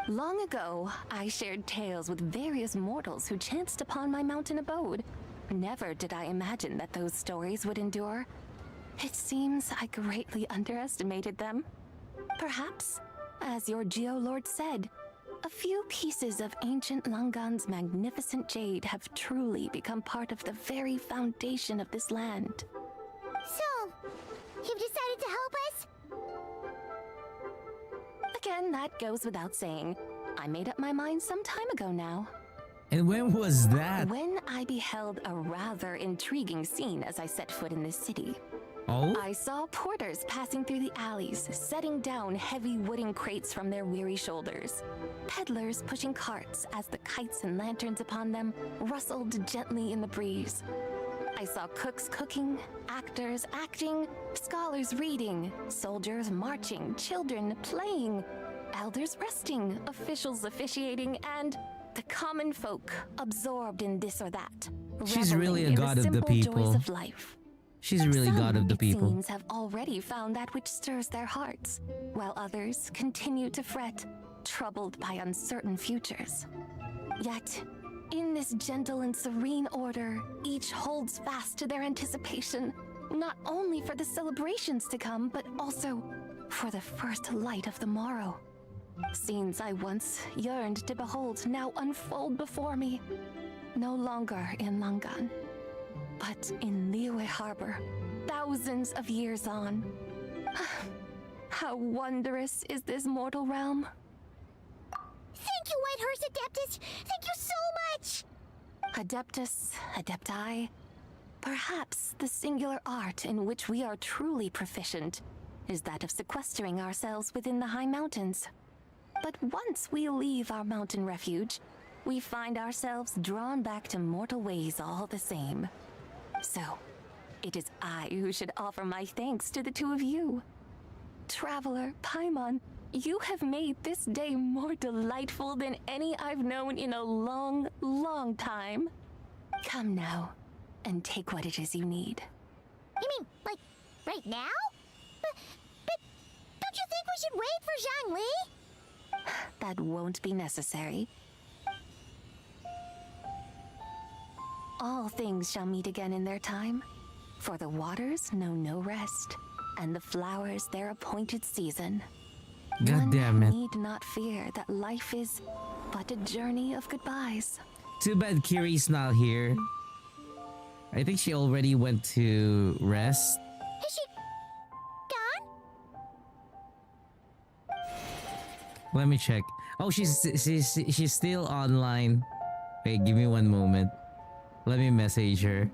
Long ago, I shared tales with various mortals who chanced upon my mountain abode. Never did I imagine that those stories would endure. It seems I greatly underestimated them. Perhaps, as your Geolord said, a few pieces of ancient Langan's magnificent jade have truly become part of the very foundation of this land. So, you've decided to help us? Again, that goes without saying. I made up my mind some time ago now. And when was that? When I beheld a rather intriguing scene as I set foot in this city. Oh? I saw porters passing through the alleys, setting down heavy wooden crates from their weary shoulders. Peddlers pushing carts as the kites and lanterns upon them rustled gently in the breeze. I saw cooks cooking, actors acting, scholars reading, soldiers marching, children playing, elders resting, officials officiating, and The common folk, absorbed in this or that. She's really a reveling in god of the simple people. joys of life. She's really god of the It people. seems have already found that which stirs their hearts, while others continue to fret, troubled by uncertain futures. Yet, in this gentle and serene order, each holds fast to their anticipation, not only for the celebrations to come, but also for the first light of the morrow. Scenes I once yearned to behold now unfold before me, no longer in Langan, but in Liyue Harbor, thousands of years on. How wondrous is this mortal realm! Thank you, Whitehorse Adeptus! Thank you so much! Adeptus, Adepti, perhaps the singular art in which we are truly proficient is that of sequestering ourselves within the high mountains. But once we leave our mountain refuge, we find ourselves drawn back to mortal ways all the same. So, it is I who should offer my thanks to the two of you. Traveler, Paimon, you have made this day more delightful than any I've known in a long, long time. Come now, and take what it is you need. You mean, like, right now? But don't you think we should wait for Zhangli? That won't be necessary. All things shall meet again in their time, for the waters know no rest, and the flowers their appointed season. God damn it. One need not fear that life is but a journey of goodbyes. Too bad Kiri's not here. I think she already went to rest. Is she gone? Let me check. Oh, she's still online. Wait, give me one moment. Let me message her.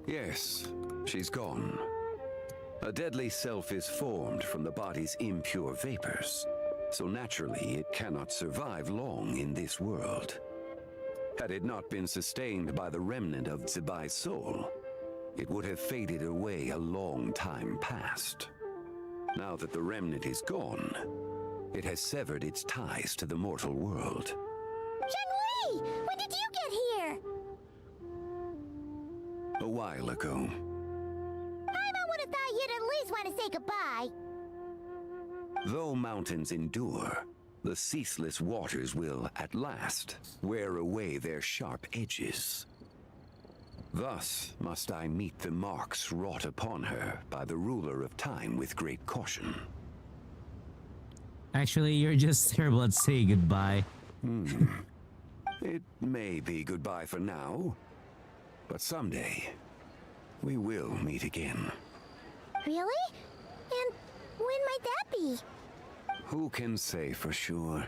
Yes, she's gone. A deadly self is formed from the body's impure vapors, so naturally it cannot survive long in this world. Had it not been sustained by the remnant of Zibai's soul, it would have faded away a long time past. Now that the remnant is gone, it has severed its ties to the mortal world. Zhangli! When did you get here? A while ago. I would have thought you'd at least want to say goodbye. Though mountains endure, the ceaseless waters will, at last, wear away their sharp edges. Thus must I meet the marks wrought upon her by the ruler of time with great caution. Actually, you're just terrible at saying goodbye. It may be goodbye for now, but someday we will meet again. Really? And when might that be? Who can say for sure?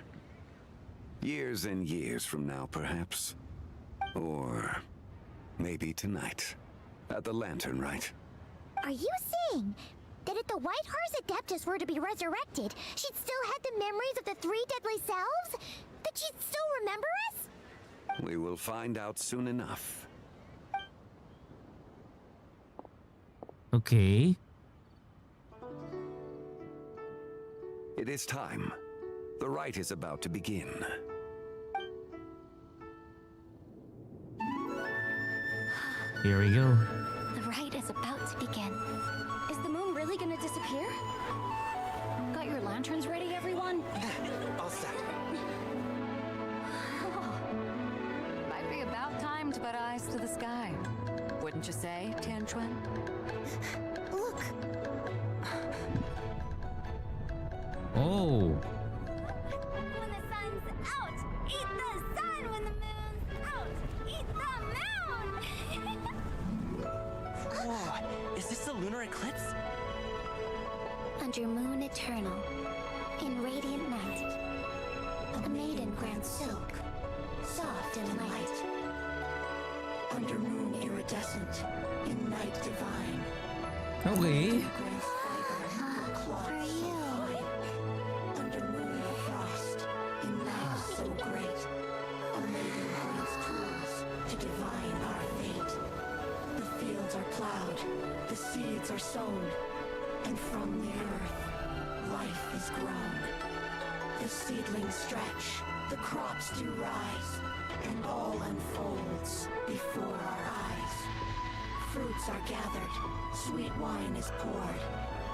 Years and years from now, perhaps. Or maybe tonight, at the Lantern Rite. Are you saying that if the Whitehorse Adeptus were to be resurrected, she'd still have the memories of the three deadly selves? That she'd still remember us? We will find out soon enough. Okay. It is time. The rite is about to begin. Here we go. The rite is about to begin. Is the moon really gonna disappear? Got your lanterns ready, everyone? All set. Might be about time to put eyes to the sky. Wouldn't you say, Tianchuan? Look. Oh. When the sun's out, eat the sun. When the moon's out, eat the moon. Whoa, is this the lunar eclipse? Under moon eternal, in radiant night, a maiden grants silk, soft and light. Under moon iridescent, in night divine. Okay. For you. Under moon of frost, in night so great, a maiden grants tools to divine our fate. The fields are plowed, the seeds are sown, and from the earth, life is grown. The seedlings stretch, the crops do rise, and all unfolds before our eyes. Fruits are gathered, sweet wine is poured.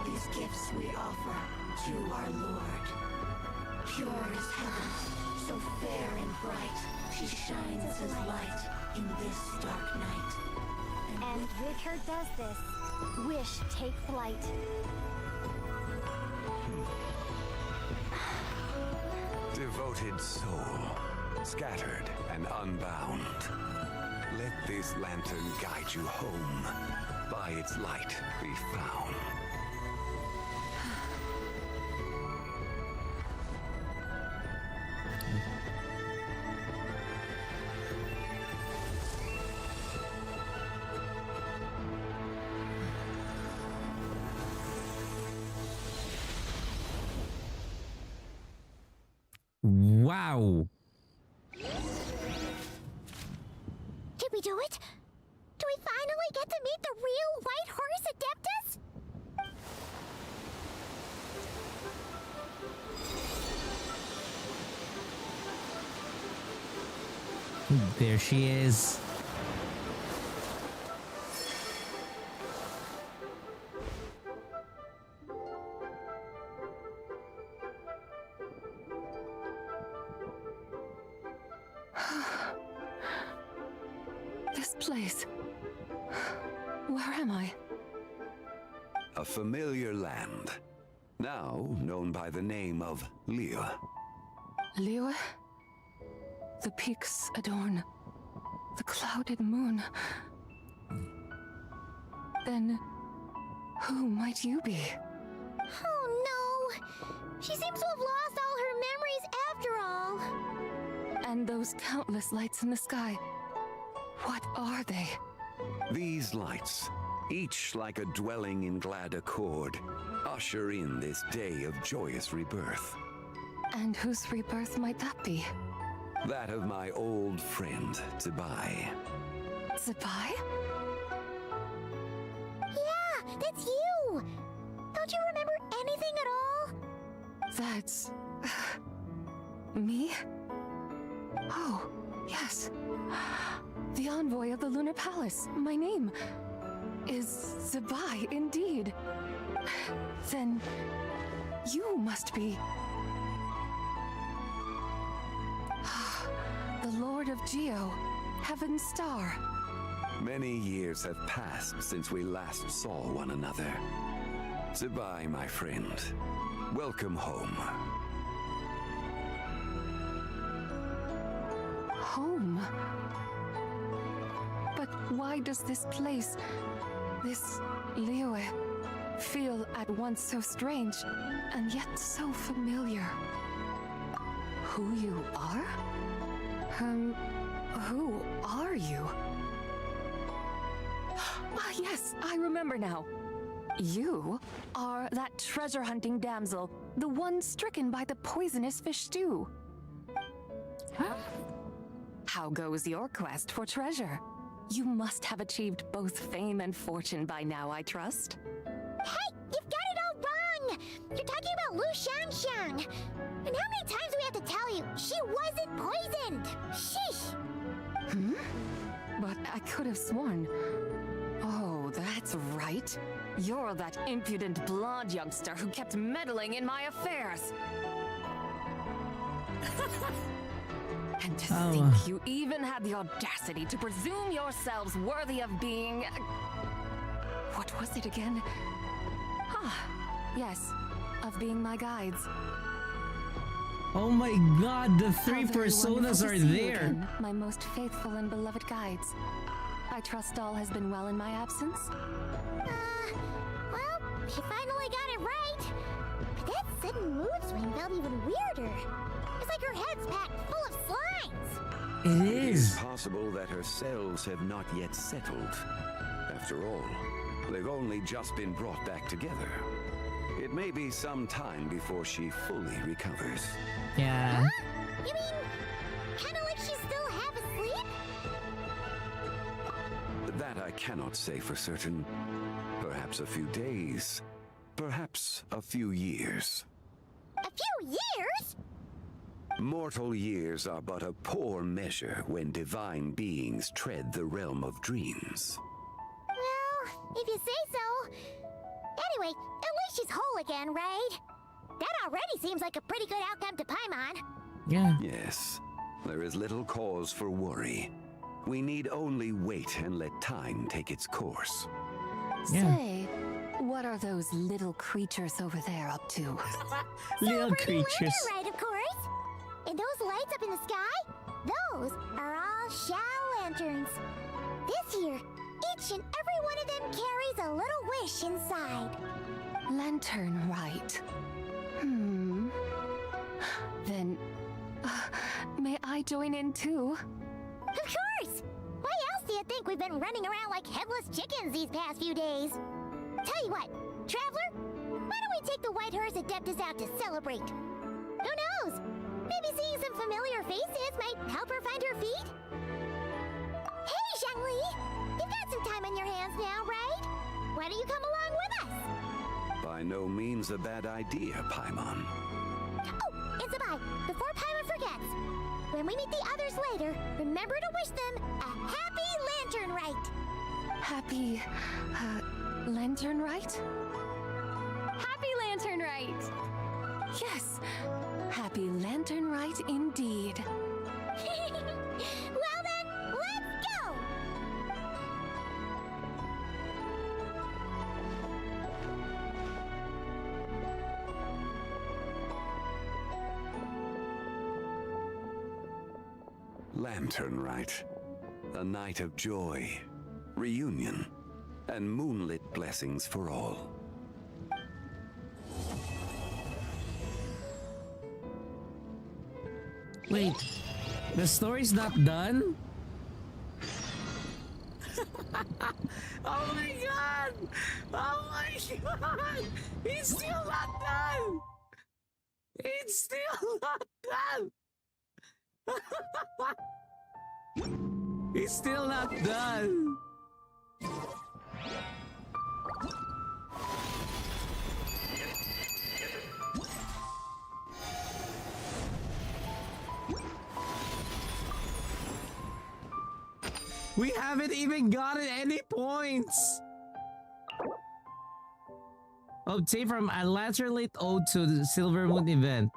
These gifts we offer to our Lord. Pure is heaven, so fair and bright. She shines as light in this dark night. And Vicar does this. Wish take flight. Devoted soul, scattered and unbound. Let this lantern guide you home. By its light be found. Wow. Did we do it? Do we finally get to meet the real White Horse Adeptus? There she is. This place. Where am I? A familiar land, now known by the name of Liyue. Liyue? The peaks adorn the clouded moon. Then, who might you be? Oh no! She seems to have lost all her memories after all. And those countless lights in the sky, what are they? These lights, each like a dwelling in glad accord, usher in this day of joyous rebirth. And whose rebirth might that be? That of my old friend, Zibai. Zibai? Yeah, that's you! Don't you remember anything at all? That's... me? Oh, yes. The envoy of the Lunar Palace. My name is Zibai, indeed. Then you must be... the Lord of Geo, Heaven's Star. Many years have passed since we last saw one another. Zibai, my friend. Welcome home. Home? But why does this place, this Liyue, feel at once so strange and yet so familiar? Who you are? Who are you? Ah, yes, I remember now. You are that treasure-hunting damsel, the one stricken by the poisonous fish stew. Huh? How goes your quest for treasure? You must have achieved both fame and fortune by now, I trust. Hey, you've got it all wrong! You're talking about Lu Xiangxiang. And how many times do we have to tell you? She wasn't poisoned! Sheesh! Hmm? But I could have sworn... Oh, that's right. You're that impudent blonde youngster who kept meddling in my affairs. And to think you even had the audacity to presume yourselves worthy of being... What was it again? Ah, yes, of being my guides. Oh my god, the three personas are there! Again, my most faithful and beloved guides. I trust all has been well in my absence? Well, she finally got it right. But that sudden mood swing felt even weirder. It's like her head's packed full of slimes. It is possible that her cells have not yet settled. After all, they've only just been brought back together. It may be some time before she fully recovers. Yeah. Huh? You mean, kinda like she's still half asleep? That I cannot say for certain. Perhaps a few days, Perhaps a few years. A few years? Mortal years are but a poor measure when divine beings tread the realm of dreams. Well, if you say so. Anyway, at least she's whole again, right? That already seems like a pretty good outcome to Paimon. Yeah. Yes, there is little cause for worry. We need only wait and let time take its course. Yeah. Say, what are those little creatures over there up to? Little creatures. Right, of course. And those lights up in the sky? Those are all Shao lanterns. This year, each and every one of them carries a little wish inside. Lantern Rite. Then, may I join in too? Of course! Why else do you think we've been running around like headless chickens these past few days? Tell you what, Traveler, why don't we take the White Horse Adeptus out to celebrate? Who knows? Maybe seeing some familiar faces might help her find her feet? Hey, Zhongli! You've got some time on your hands now, right? Why don't you come along with us? By no means a bad idea, Paimon. Oh, and Sabai, before Paimon forgets, when we meet the others later, remember to wish them a happy Lantern Rite. Happy, Lantern Rite? Happy Lantern Rite! Yes, Happy Lantern Rite indeed. Well then, let's go! Lantern Rite. A night of joy, reunion, and moonlit blessings for all. Wait, the story's not done? Oh my god! Oh my god! It's still not done! It's still not done! It's still not done! We haven't even gotten any points! Obtain from a Lantern Late Ode to the Silver Moon event.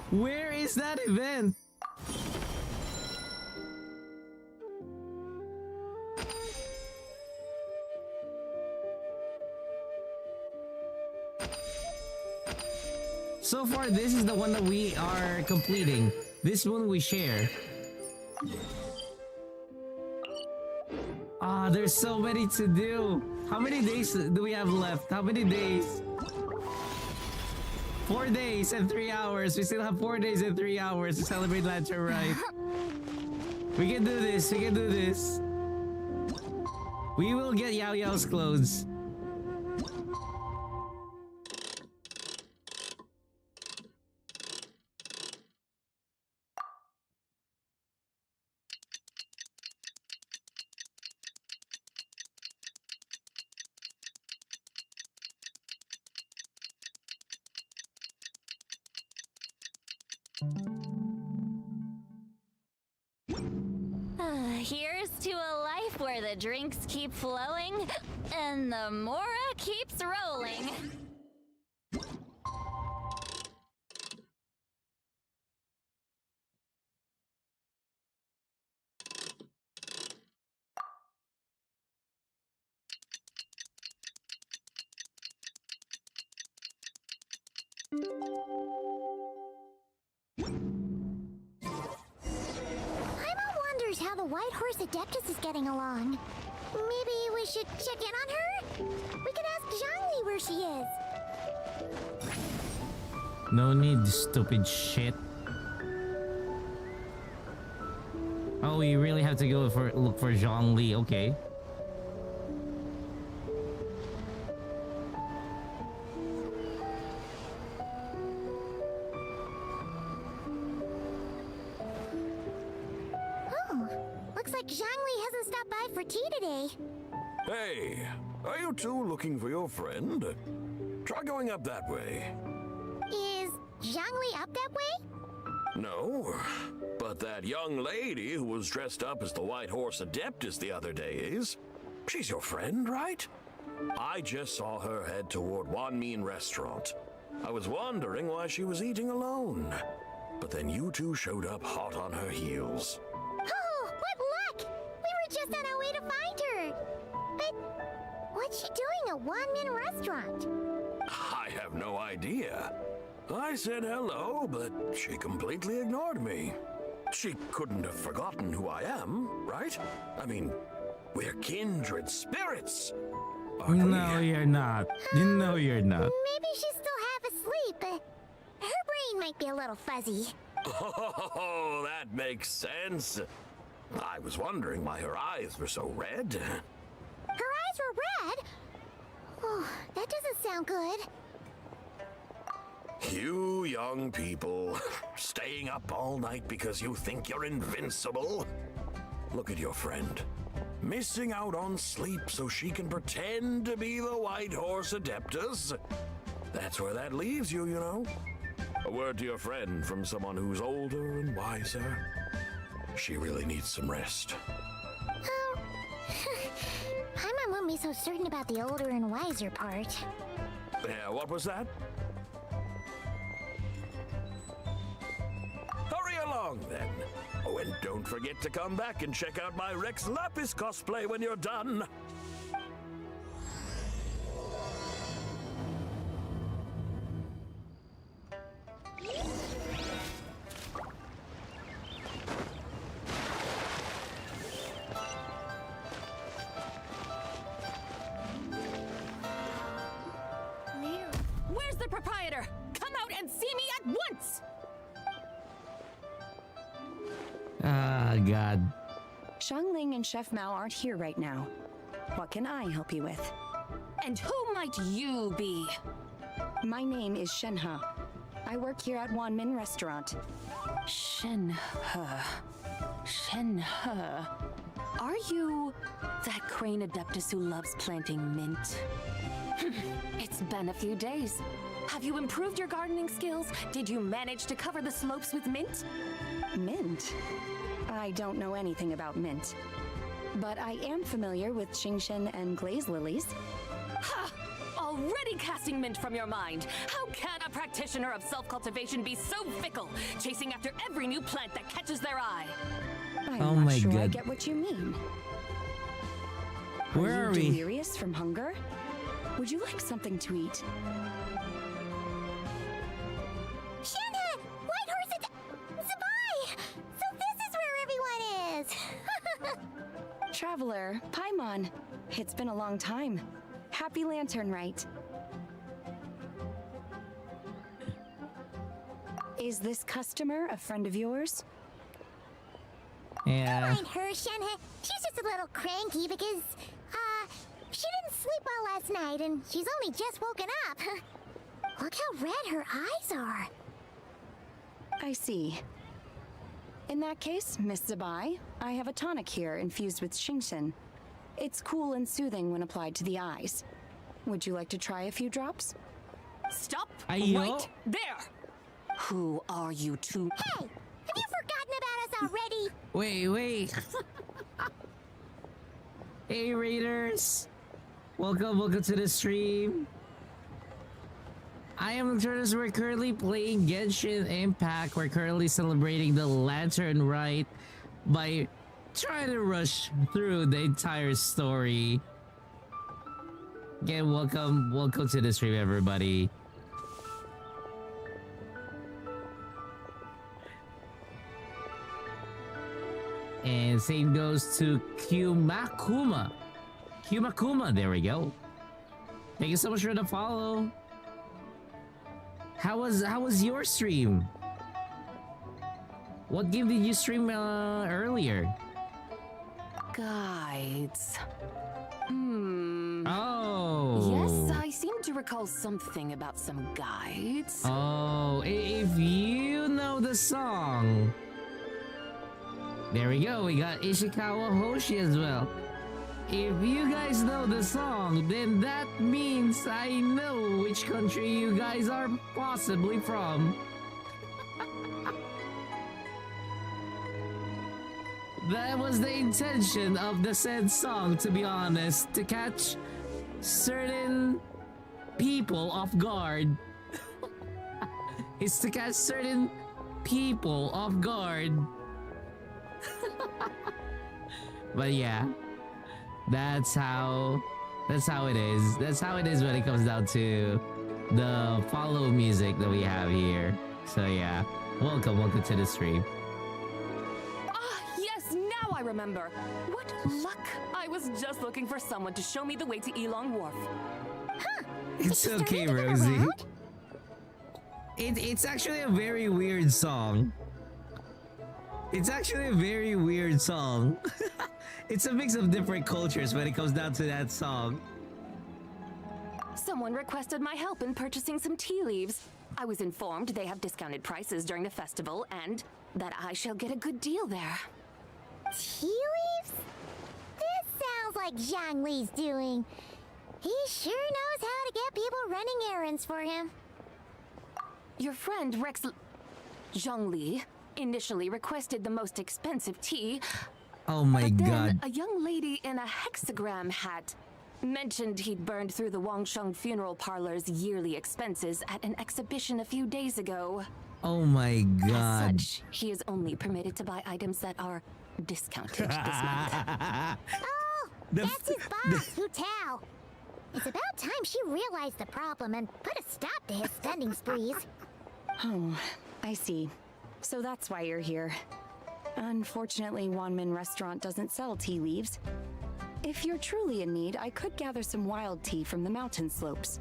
Where is that event? So far, this is the one that we are completing. This one we share. Ah, there's so many to do. How many days do we have left? How many days? 4 days and 3 hours. We still have 4 days and 3 hours to celebrate Lantern Rite. We can do this. We can do this. We will get Yao Yao's clothes. Here's to a life where the drinks keep flowing and the Mora keeps rolling. How the White Horse Adeptus is getting along. Maybe we should check in on her? We can ask Zhongli where she is. No need, stupid shit. Oh, we really have to go look for Zhongli. Okay. tea today. Hey, are you two looking for your friend? Try going up that way. Is Zhangli up that way? No, but that young lady who was dressed up as the White Horse Adeptus the other day is. She's your friend, right? I just saw her head toward Wanmin Restaurant. I was wondering why she was eating alone. But then you two showed up hot on her heels. Oh, what luck! We were just on our way to find her. But what's she doing at Wanmin Restaurant? I have no idea. I said hello, but she completely ignored me. She couldn't have forgotten who I am, right? I mean, we're kindred spirits. No, you're not. No, you're not. Maybe she's still half asleep, but her brain might be a little fuzzy. Oh, that makes sense. I was wondering why her eyes were so red. Her eyes were red? Oh, that doesn't sound good. You young people, staying up all night because you think you're invincible. Look at your friend. Missing out on sleep so she can pretend to be the White Horse Adeptus. That's where that leaves you, you know. A word to your friend from someone who's older and wiser. She really needs some rest. Paimon won't be so certain about the older and wiser part. Yeah, what was that? Hurry along, then. Oh, and don't forget to come back and check out my Rex Lapis cosplay when you're done. Where's the proprietor? Come out and see me at once! Ah, God. Xiangling and Chef Mao aren't here right now. What can I help you with? And who might you be? My name is Shenhe. I work here at Wanmin Restaurant. Shenhe. Shenhe. Are you that crane adeptus who loves planting mint? It's been a few days. Have you improved your gardening skills? Did you manage to cover the slopes with mint? Mint? I don't know anything about mint. But I am familiar with Xingshen and glaze lilies. Ha! Already casting mint from your mind. How can a practitioner of self-cultivation be so fickle, chasing after every new plant that catches their eye? I'm not sure I get what you mean. Where are you we? delirious from hunger? Would you like something to eat? Shenhe! White Horse Zabai! So this is where everyone is! Traveler, Paimon. It's been a long time. Happy Lantern Rite. Is this customer a friend of yours? Yeah. Don't mind her, Shenhe. She's just a little cranky because, she didn't sleep well last night and she's only just woken up. Look how red her eyes are. I see. In that case, Miss Zabai, I have a tonic here infused with Xingshen. It's cool and soothing when applied to the eyes. Would you like to try a few drops? Stop Ayo. right there! Who are you two? Hey! Have you forgotten about us already? Wait. Hey, Raiders. Welcome to the stream. I am Turtles. We're currently playing Genshin Impact. We're currently celebrating the Lantern Rite by trying to rush through the entire story. Again, welcome to the stream, everybody. And same goes to Kumakuma. There we go. Thank you so much for the follow. How was your stream? What game did you stream earlier? Guides. Oh. Yes, I seem to recall something about some guides. Oh, if you know the song. There we go. We got Ishikawa Hoshi as well. if you guys know the song, then that means I know which country you guys are possibly from. That was the intention of the said song, to be honest, to catch certain people off guard. It's to catch certain people off guard. But yeah, that's how it is. That's how it is when it comes down to the follow music that we have here. So yeah, welcome to the stream. Yes, now I remember. What luck! I was just looking for someone to show me the way to Elong Wharf. Huh. It's okay, Rosie. It's actually a very weird song. It's actually a very weird song. It's a mix of different cultures when it comes down to that song. Someone requested my help in purchasing some tea leaves. I was informed they have discounted prices during the festival and that I shall get a good deal there. Tea leaves? This sounds like Zhang Li's doing. He sure knows how to get people running errands for him. Your friend Rex Zhang Li initially requested the most expensive tea. Oh my but then god. A young lady in a hexagram hat mentioned he'd burned through the Wangsheng funeral parlor's yearly expenses at an exhibition a few days ago. Oh my god. As such, he is only permitted to buy items that are discounted this month. Oh, that's his boss, Hu Tao. It's about time she realized the problem and put a stop to his spending sprees. Oh, I see. So that's why you're here. Unfortunately, Wanmin Restaurant doesn't sell tea leaves. If you're truly in need, I could gather some wild tea from the mountain slopes.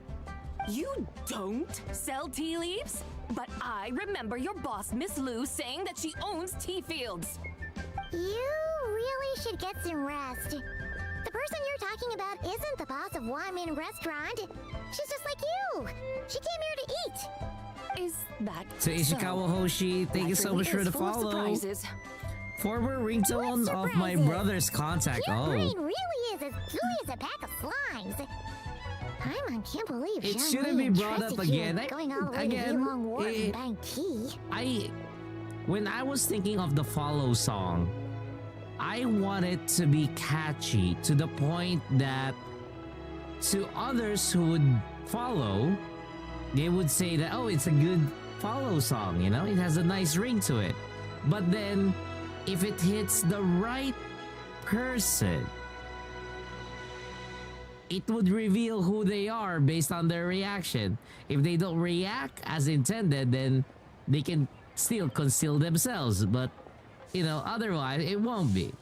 You don't sell tea leaves? But I remember your boss, Miss Lu, saying that she owns tea fields. You really should get some rest. The person you're talking about isn't the boss of Wanmin Restaurant. She's just like you. She came here to eat. Is that So Ishikawa Hoshi, thank you so much for the follow. Former ringtone of my brother's contact. Your Oh. brain really is as gooey as a pack of slimes. I can't believe It Zhang shouldn't Li be and brought Tristan up here again. Going all the way Again, to Elong Wharf and buying tea. When I was thinking of the follow song, I want it to be catchy to the point that to others who would follow, they would say that, oh, it's a good follow song, you know, it has a nice ring to it. But then if it hits the right person, it would reveal who they are based on their reaction. If they don't react as intended, then they can still conceal themselves, but you know, otherwise it won't be.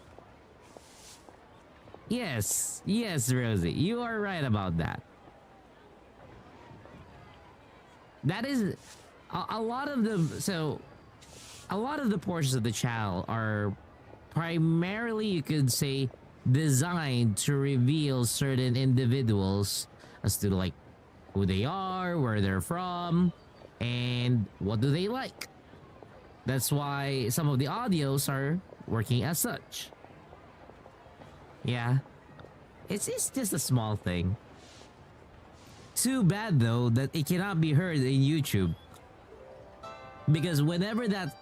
Yes, Rosie, you are right about that. That is a lot of the portions of the channel are primarily, you could say, designed to reveal certain individuals as to like who they are, where they're from, and what do they like. That's why some of the audios are working as such. Yeah, it's just a small thing. Too bad though that it cannot be heard in YouTube, because whenever that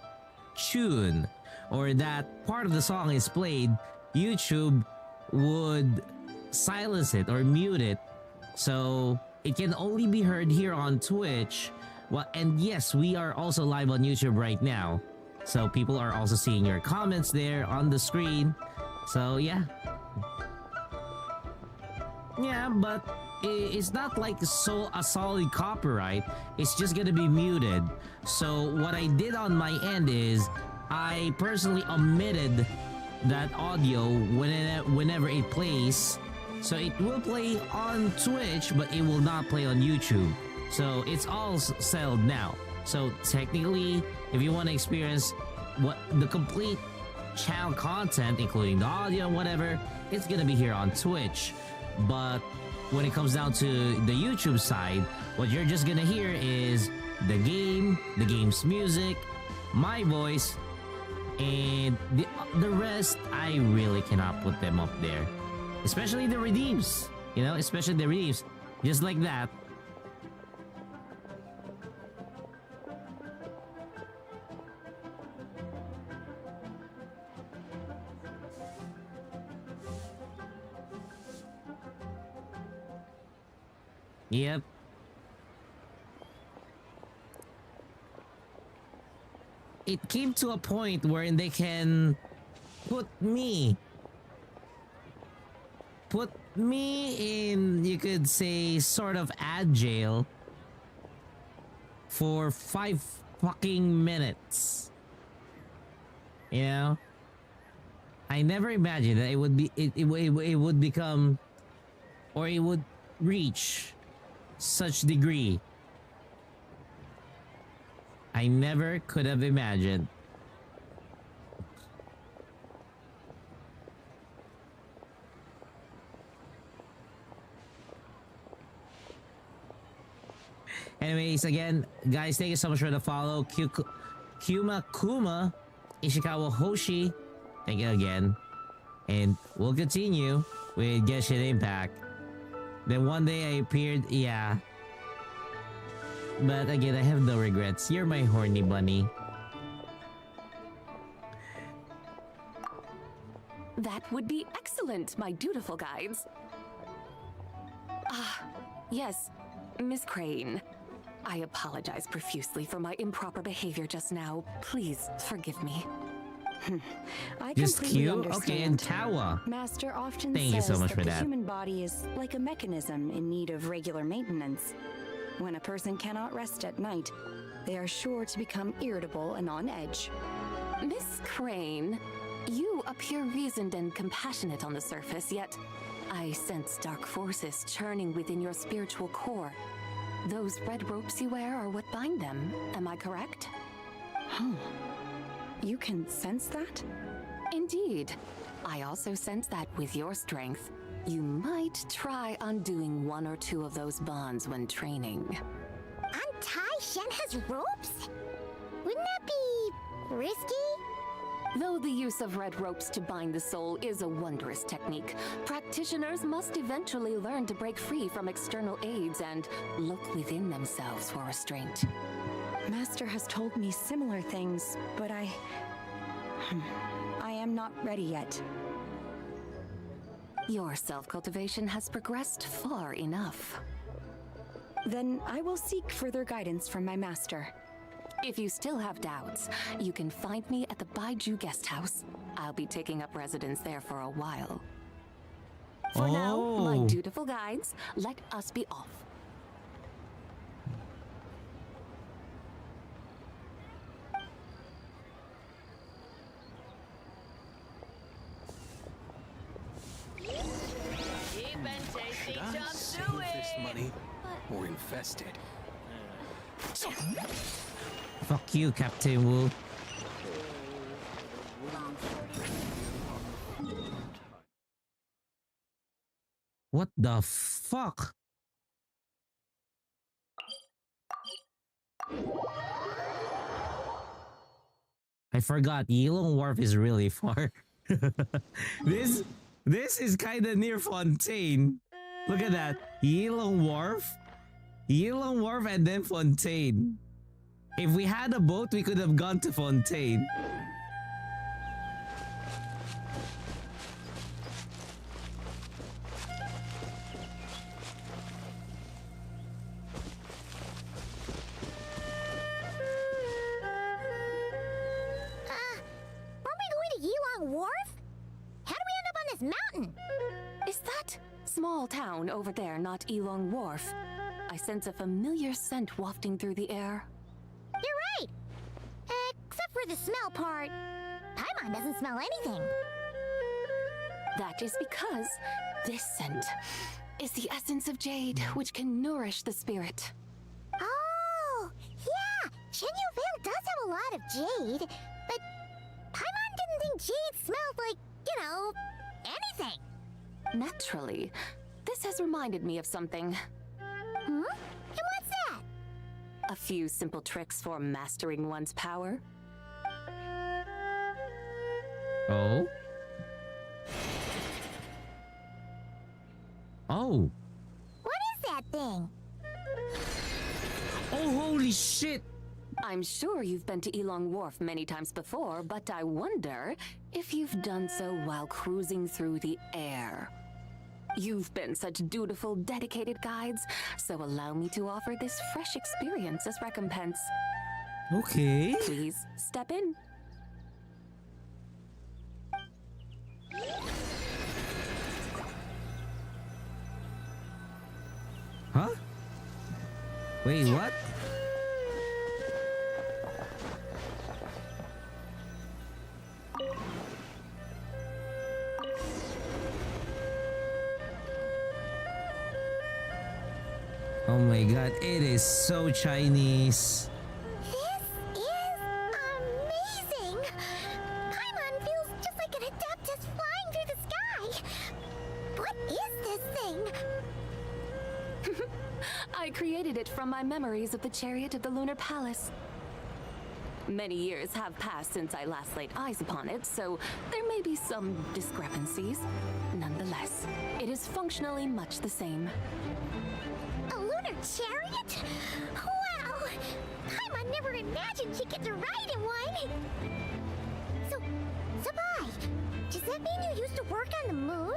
tune or that part of the song is played, YouTube would silence it or mute it, so it can only be heard here on Twitch. Well, and yes, we are also live on YouTube right now, so people are also seeing your comments there on the screen. So yeah, but it's not like a solid copyright. It's just gonna be muted. So what I did on my end is I personally omitted that audio whenever it plays. So it will play on Twitch, but it will not play on YouTube. So it's all settled now. So technically, if you want to experience what the complete channel content, including the audio and whatever, it's gonna be here on Twitch. But when it comes down to the YouTube side, what you're just gonna hear is the game's music, my voice, and the rest I really cannot put them up there. Especially the redeems. You know, especially the redeems. Just like that. Yep. It came to a point wherein they can put me in, you could say, sort of ad jail for 5 fucking minutes. You know? I never imagined that it would be, it would become, or it would reach such degree. I never could have imagined. Anyways, again, guys, thank you so much for the follow. Kuma Kuma, Ishikawa Hoshi, thank you again. And we'll continue with Genshin Impact. Then one day I appeared, yeah. But again, I have no regrets. You're my horny bunny. That would be excellent, my dutiful guides. Ah, yes, Miss Crane. I apologize profusely for my improper behavior just now. Please forgive me. I Just completely cute? understand. Okay, and Kawa. Master often Thank you says so much that for the that. human body is like a mechanism in need of regular maintenance. When a person cannot rest at night, they are sure to become irritable and on edge. Miss Crane, you appear reasoned and compassionate on the surface, yet I sense dark forces churning within your spiritual core. Those red ropes you wear are what bind them, am I correct? You can sense that? Indeed. I also sense that with your strength, you might try undoing one or two of those bonds when training. Untie Shen has ropes? Wouldn't that be risky? Though the use of red ropes to bind the soul is a wondrous technique, practitioners must eventually learn to break free from external aids and look within themselves for restraint. Master has told me similar things, but I am not ready yet. Your self-cultivation has progressed far enough. Then I will seek further guidance from my master. If you still have doubts, you can find me at the Baiju guest house. I'll be taking up residence there for a while. For now, my dutiful guides, let us be off. Should I save this money or invest it? Fuck you, Captain Wu. What the fuck? I forgot, Yilong Wharf is really far. This is kind of near Fontaine. Look at that. Yilong Wharf, and then Fontaine. If we had a boat, we could have gone to Fontaine. Aren't we going to Yilong Wharf? How do we end up on this mountain? Is that small town over there not Elong Wharf? I sense a familiar scent wafting through the air. You're right! Except for the smell part. Paimon doesn't smell anything. That is because this scent is the essence of jade, which can nourish the spirit. Oh, yeah! Shenyu Vale does have a lot of jade, but Paimon didn't think jade smelled like, you know, anything. Naturally, this has reminded me of something. And what's that? A few simple tricks for mastering one's power. Oh? Oh. What is that thing? Oh, holy shit! I'm sure you've been to Elong Wharf many times before, but I wonder if you've done so while cruising through the air. You've been such dutiful, dedicated guides, so allow me to offer this fresh experience as recompense. Okay. Please step in. Huh? Wait, what? Oh my god, it is so Chinese. This is amazing! Paimon feels just like an Adeptus flying through the sky. What is this thing? I created it from my memories of the chariot of the Lunar Palace. Many years have passed since I last laid eyes upon it, so there may be some discrepancies. Nonetheless, it is functionally much the same. A lunar chariot? Wow! Paimon never imagined she'd get to ride in one! So, Sabai, does that mean you used to work on the moon?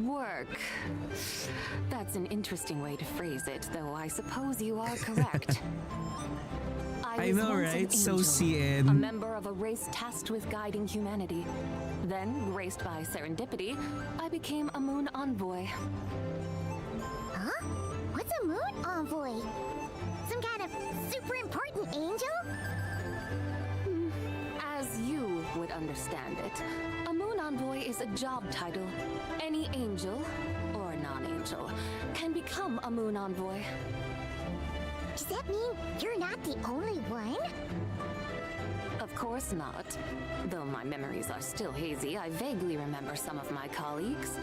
Work. That's an interesting way to phrase it, though I suppose you are correct. I was know, once an right? So angel, CN. a member of a race tasked with guiding humanity. Then, graced by serendipity, I became a moon envoy. Huh? What's a moon envoy? Some kind of super important angel? As you would understand it, a moon envoy is a job title. Any angel, or non-angel, can become a moon envoy. Does that mean you're not the only one? Of course not. Though my memories are still hazy, I vaguely remember some of my colleagues.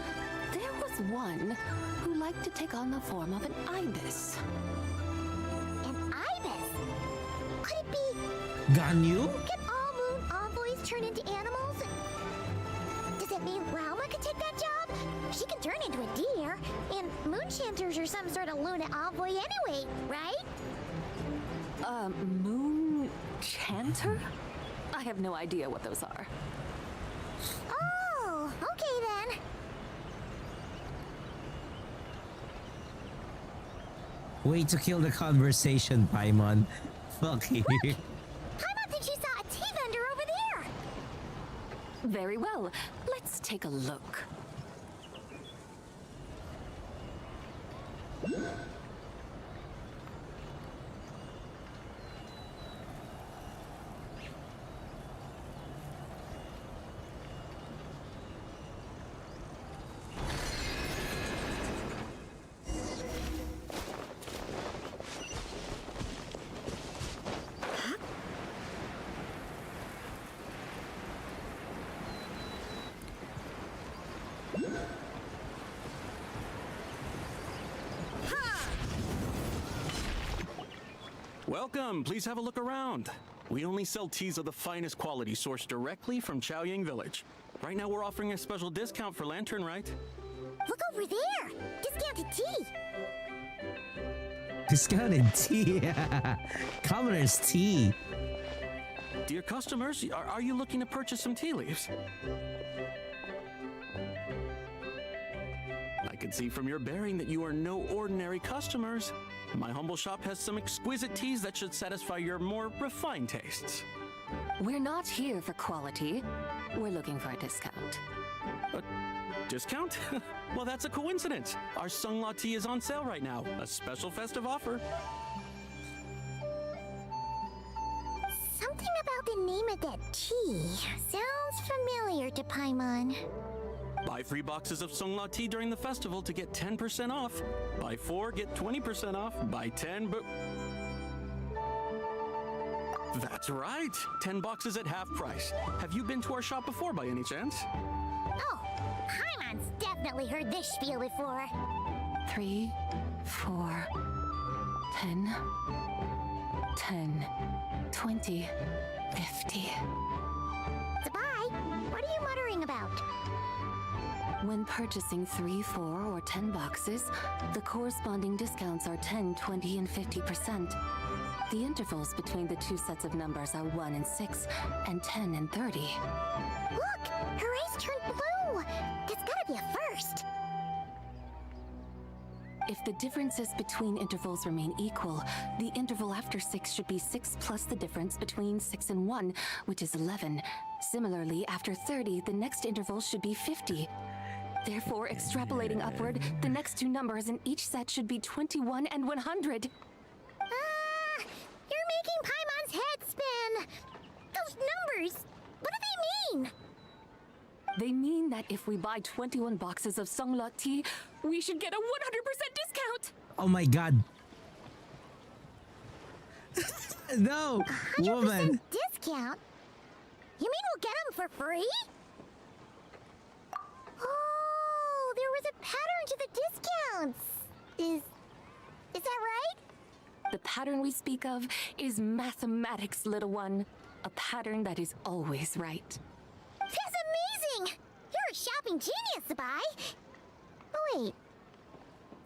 There was one who liked to take on the form of an ibis. An ibis? Could it be... Ganyu? Can all moon envoys turn into animals? Does that mean Rauma could take that job? She can turn into a deer, and moon chanters are some sort of Luna envoy anyway, right? Moon chanter? I have no idea what those are. Oh, okay then. Way to kill the conversation, Paimon. Fuck you. Paimon thinks she saw a tea vendor over there. Very well. Let's take a look. Welcome, please have a look around. We only sell teas of the finest quality sourced directly from Chaoying Village. Right now we're offering a special discount for Lantern Rite. Look over there! Discounted tea! Discounted tea. Commoner's tea. Dear customers, are you looking to purchase some tea leaves? I can see from your bearing that you are no ordinary customers. My humble shop has some exquisite teas that should satisfy your more refined tastes. We're not here for quality. We're looking for a discount. A discount? Well, that's a coincidence. Our Sunglaw tea is on sale right now. A special festive offer. Something about the name of that tea sounds familiar to Paimon. Buy 3 boxes of Sunglaw tea during the festival to get 10% off. Buy 4, get 20% off. Buy 10, but... That's right! 10 boxes at half price. Have you been to our shop before by any chance? Oh, Paimon's definitely heard this spiel before. 3, 4, 10, 10, 20, 50. Sabai, what are you muttering about? When purchasing 3, 4, or 10 boxes, the corresponding discounts are 10, 20, and 50%. The intervals between the two sets of numbers are 1 and 6, and 10 and 30. Look! Her eyes turned blue! That's gotta be a first! If the differences between intervals remain equal, the interval after 6 should be 6 plus the difference between 6 and 1, which is 11. Similarly, after 30, the next interval should be 50. Therefore, extrapolating upward, the next two numbers in each set should be 21 and 100. You're making Paimon's head spin! Those numbers, what do they mean? They mean that if we buy 21 boxes of Songlot tea, we should get a 100% discount! Oh my god. No, 100% woman. discount? You mean we'll get them for free? Oh, there was a pattern to the discounts. Is that right? The pattern we speak of is mathematics, little one. A pattern that is always right. That's amazing! You're a shopping genius, Sabai. Oh wait,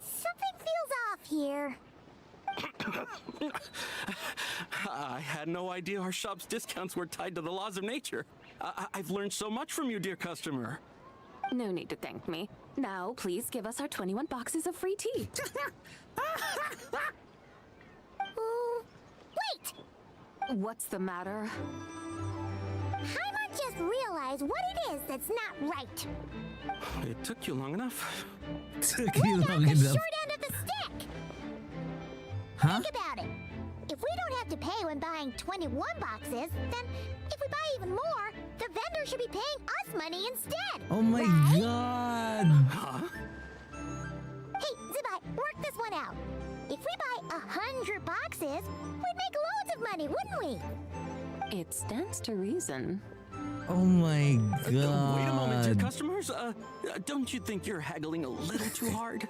something feels off here. I had no idea our shop's discounts were tied to the laws of nature. I've learned so much from you, dear customer. No need to thank me. Now, please give us our 21 boxes of free tea. Wait! What's the matter? Paimon just realized what it is that's not right. It took you long enough. Took you long The enough. short end of the stick! Huh? Think about it. If we don't have to pay when buying 21 boxes, then if we buy even more, the vendor should be paying us money instead. Oh my right? god. Huh? Hey, Zibai, work this one out. If we buy 100 boxes, we'd make loads of money, wouldn't we? It stands to reason. Oh my god. Wait a moment, dear customers. Don't you think you're haggling a little too hard?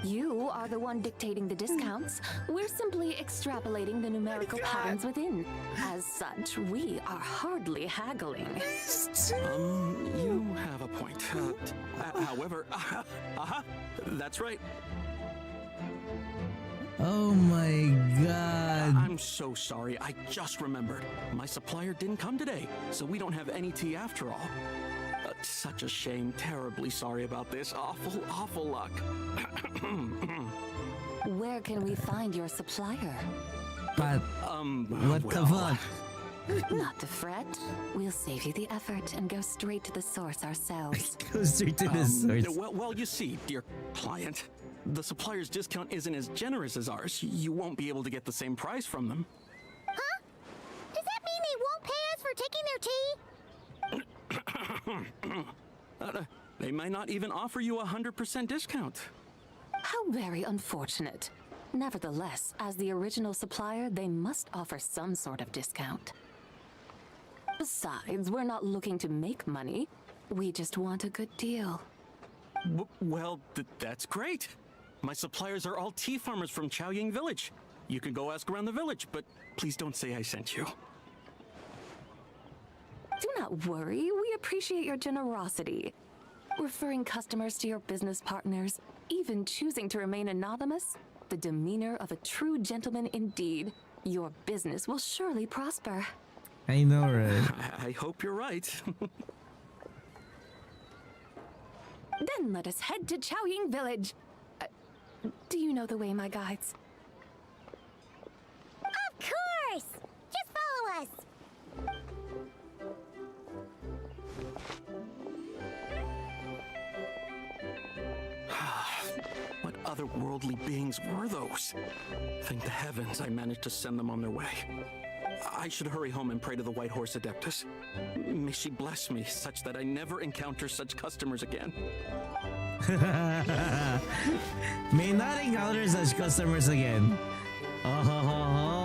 You are the one dictating the discounts. We're simply extrapolating the numerical patterns within. As such, we are hardly haggling. You have a point. However, that's right. Oh my god. I'm so sorry. I just remembered. My supplier didn't come today, so we don't have any tea after all. Such a shame. Terribly sorry about this. Awful luck. Where can we find your supplier? But, what the fuck? Not to fret. We'll save you the effort and go straight to the source ourselves. Go straight to the source. Well, you see, dear client, the supplier's discount isn't as generous as ours. You won't be able to get the same price from them. Huh? Does that mean they won't pay us for taking their tea? They might not even offer you a 100% discount. How very unfortunate. Nevertheless, as the original supplier, they must offer some sort of discount. Besides, we're not looking to make money. We just want a good deal. Well, that's great. My suppliers are all tea farmers from Chaoying Village. You can go ask around the village, but please don't say I sent you. Do not worry, we appreciate your generosity. Referring customers to your business partners, even choosing to remain anonymous, the demeanor of a true gentleman indeed. Your business will surely prosper. I know, right? I hope you're right. Then let us head to Chaoying Village. Do you know the way, my guides? Of course! Just follow us! What otherworldly beings were those? Thank the heavens I managed to send them on their way. I should hurry home and pray to the White Horse Adeptus. May she bless me such that I never encounter such customers again. May not encounter such customers again. Oh ho ho ho.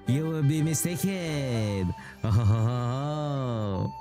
You will be mistaken. Oh ho ho ho.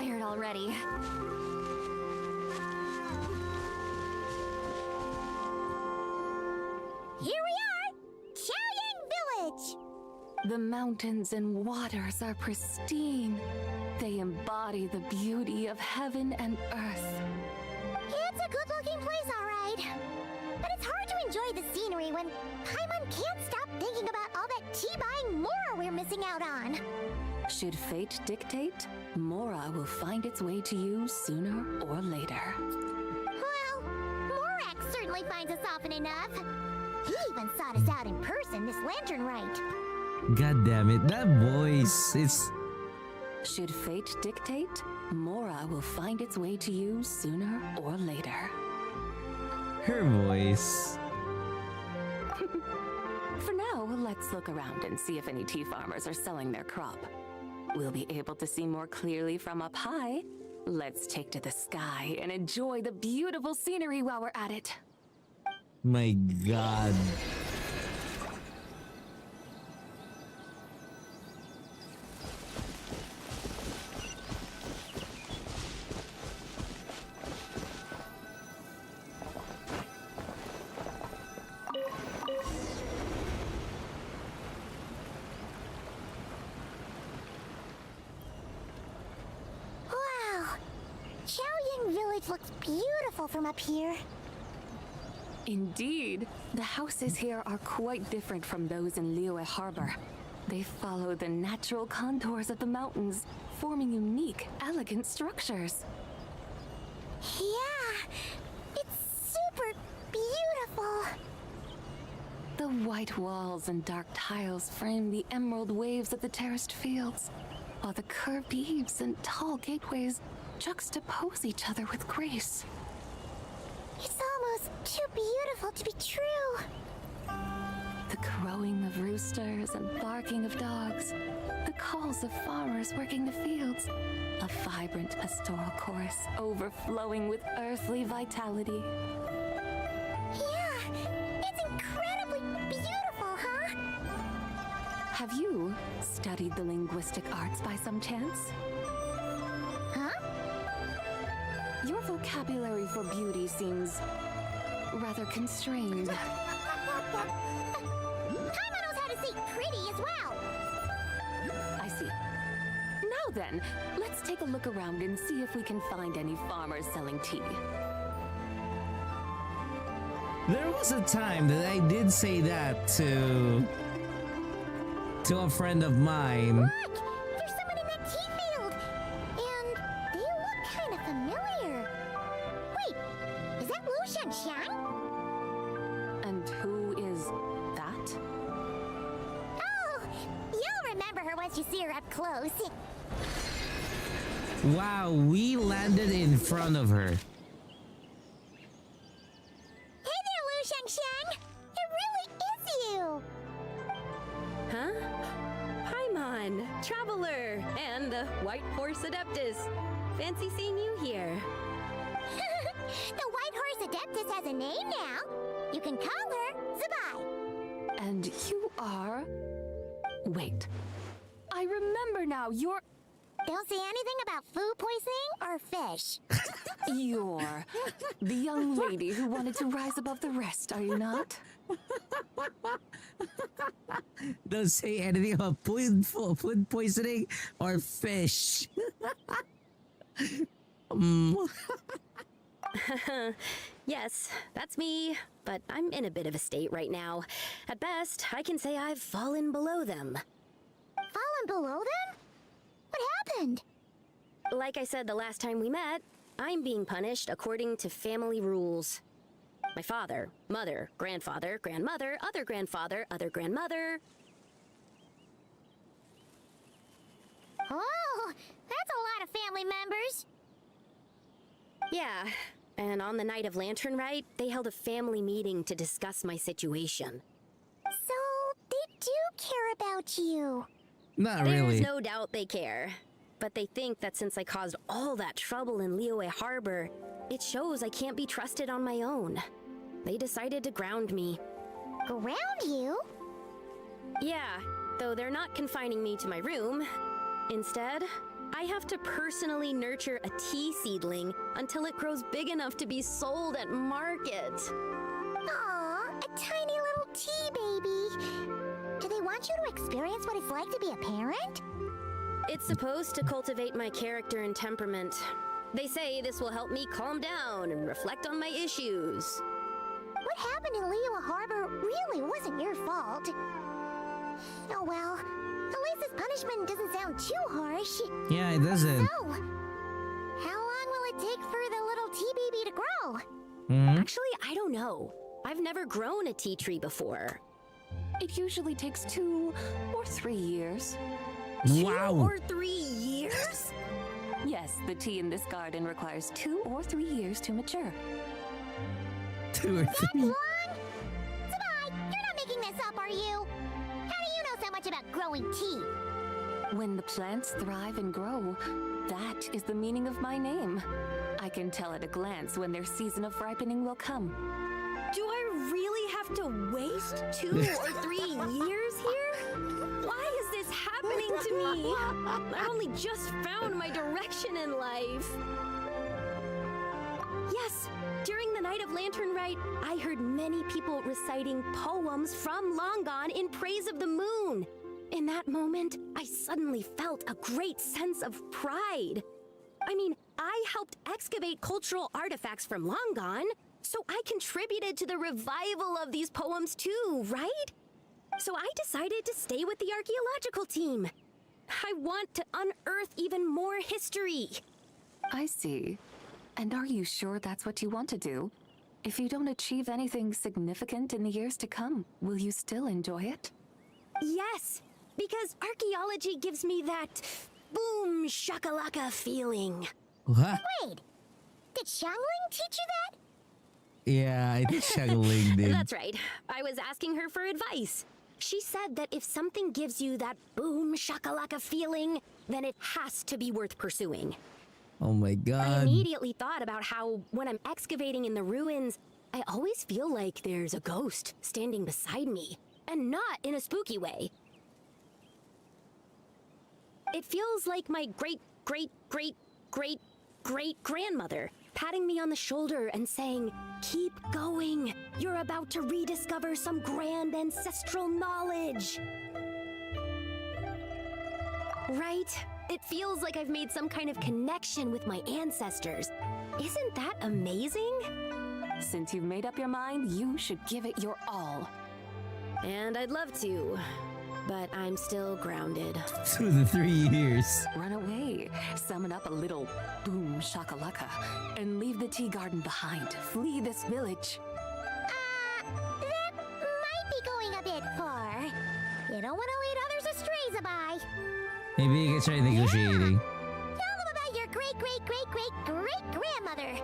tired already. Here we are! Xiaoying Village! The mountains and waters are pristine. They embody the beauty of heaven and earth. It's a good-looking place, all right. But it's hard to enjoy the scenery when Paimon can't stop thinking about all that tea-buying Mora we're missing out on. Should fate dictate, Mora will find its way to you sooner or later. Well, Morak certainly finds us often enough. He even sought us out in person this lantern rite. God damn it, that voice. It's. Should fate dictate, Mora will find its way to you sooner or later. Her voice. For now, let's look around and see if any tea farmers are selling their crop. We'll be able to see more clearly from up high. Let's take to the sky and enjoy the beautiful scenery while we're at it. My God. Wow! Xiaoying Village looks beautiful from up here. Indeed, the houses here are quite different from those in Liyue Harbor. They follow the natural contours of the mountains, forming unique, elegant structures. Yeah, it's super beautiful. The white walls and dark tiles frame the emerald waves of the terraced fields, while the curved eaves and tall gateways juxtapose each other with grace. It's almost too beautiful to be true. The crowing of roosters and barking of dogs, the calls of farmers working the fields, a vibrant pastoral chorus overflowing with earthly vitality. Yeah, it's incredibly beautiful, huh? Have you studied the linguistic arts by some chance? Huh? Your vocabulary for beauty seems rather constrained. Paimon knows how to say pretty as well. I see. Now then, let's take a look around and see if we can find any farmers selling tea. There was a time that I did say that to a friend of mine. Look! There's someone in that tea field! And they look kind of familiar. Wait, is that Wu Shanxiang? And who is that? Oh, you'll remember her once you see her up close. Wow, we landed in front of her. Hey there, Wu Shanxiang! It really is you! Huh? Paimon, Traveler, and the White Horse Adeptus. Fancy seeing you here. The White Horse Adeptus has a name now. You can call her Zabai. And you are... Wait. I remember now, you're... Don't say anything about food poisoning or fish. You're the young lady who wanted to rise above the rest, are you not? Don't say anything about food poisoning or fish. Yes, that's me, but I'm in a bit of a state right now. At best, I can say I've fallen below them. Fallen below them? What happened? Like I said the last time we met, I'm being punished according to family rules. My father, mother, grandfather, grandmother, other grandfather, other grandmother. Oh, that's a lot of family members. Yeah, and on the night of Lantern Rite, they held a family meeting to discuss my situation. So, they do care about you. Not There's really. no doubt they care. But they think that since I caused all that trouble in Liyue Harbor, it shows I can't be trusted on my own. They decided to ground me. Ground you? Yeah, though they're not confining me to my room. Instead, I have to personally nurture a tea seedling until it grows big enough to be sold at market. Aw, a tiny little tea baby. Do they want you to experience what it's like to be a parent? It's supposed to cultivate my character and temperament. They say this will help me calm down and reflect on my issues. What happened in Liyue Harbor really wasn't your fault. Oh well, at least this punishment doesn't sound too harsh. Yeah, it doesn't. So, how long will it take for the little tea baby to grow? Actually, I don't know. I've never grown a tea tree before. It usually takes 2 or 3 years. Wow. 2 or 3 years? Yes, the tea in this garden requires 2 or 3 years to mature. 2 or 3. That long? Sabai, you're not making this up, are you? How do you know so much about growing tea? When the plants thrive and grow, that is the meaning of my name. I can tell at a glance when their season of ripening will come. Do I really have to waste 2 or 3 years here? Why is this happening to me? I only just found my direction in life. Yes, during the night of Lantern Rite, I heard many people reciting poems from Long Gone in praise of the moon. In that moment, I suddenly felt a great sense of pride. I mean, I helped excavate cultural artifacts from Long Gone, so I contributed to the revival of these poems too, right? So I decided to stay with the archaeological team. I want to unearth even more history. I see. And are you sure that's what you want to do? If you don't achieve anything significant in the years to come, will you still enjoy it? Yes, because archaeology gives me that boom shakalaka feeling. What? Wait, did Xiangling teach you that? Yeah, I think Xiangling did. That's right. I was asking her for advice. She said that if something gives you that boom shakalaka feeling, then it has to be worth pursuing. Oh my I god. immediately thought about how when I'm excavating in the ruins, I always feel like there's a ghost standing beside me, and not in a spooky way. It feels like my great-great-great-great-great-grandmother patting me on the shoulder and saying, "Keep going. You're about to rediscover some grand ancestral knowledge." Right? It feels like I've made some kind of connection with my ancestors. Isn't that amazing? Since you've made up your mind, you should give it your all. And I'd love to, but I'm still grounded. 2 to 3 years. Run away, summon up a little boom shakalaka, and leave the tea garden behind. Flee this village. That might be going a bit far. You don't want to lead others astray, Zabai. Maybe you can try negotiating. Tell them about your great-great-great-great-great-grandmother.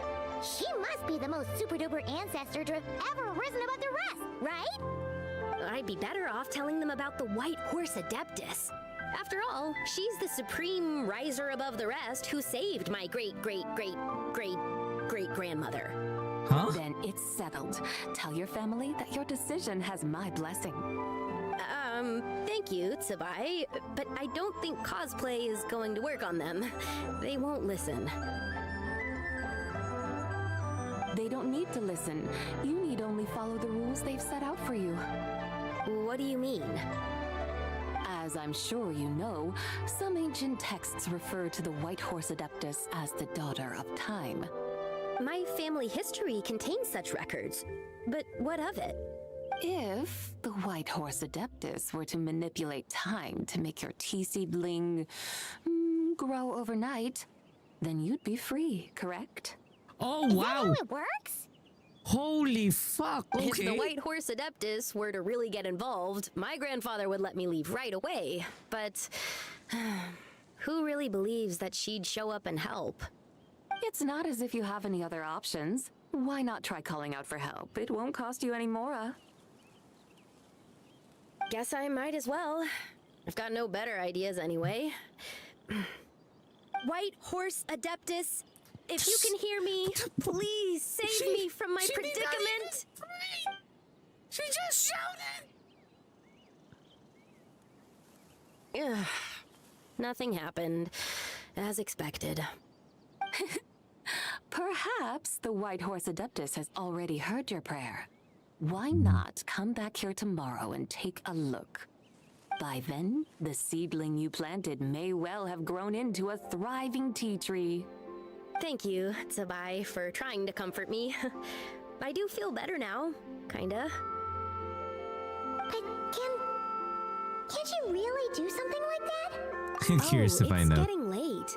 She must be the most super-duper ancestor to have ever risen above the rest, right? I'd be better off telling them about the White Horse Adeptus. After all, she's the supreme riser above the rest who saved my great-great-great-great-great-grandmother. Huh? Then it's settled. Tell your family that your decision has my blessing. Thank you, Tsubai, but I don't think cosplay is going to work on them. They won't listen. They don't need to listen. You need only follow the rules they've set out for you. What do you mean? As I'm sure you know, some ancient texts refer to the White Horse Adeptus as the Daughter of Time. My family history contains such records, but what of it? If the White Horse Adeptus were to manipulate time to make your tea seedling grow overnight, then you'd be free, correct? Oh, Is wow. that how it works? Holy fuck. Okay. If the White Horse Adeptus were to really get involved, my grandfather would let me leave right away. But who really believes that she'd show up and help? It's not as if you have any other options. Why not try calling out for help? It won't cost you any more. Guess I might as well. I've got no better ideas anyway. White Horse Adeptus, if you can hear me, please save me from my predicament. She just shouted. Ugh. Nothing happened. as expected. Perhaps the White Horse Adeptus has already heard your prayer. Why not come back here tomorrow and take a look? By then, the seedling you planted may well have grown into a thriving tea tree. Thank you, Tsabai, for trying to comfort me. I do feel better now, kinda. But can't you really do something like that? I'm curious to find out. It's getting late.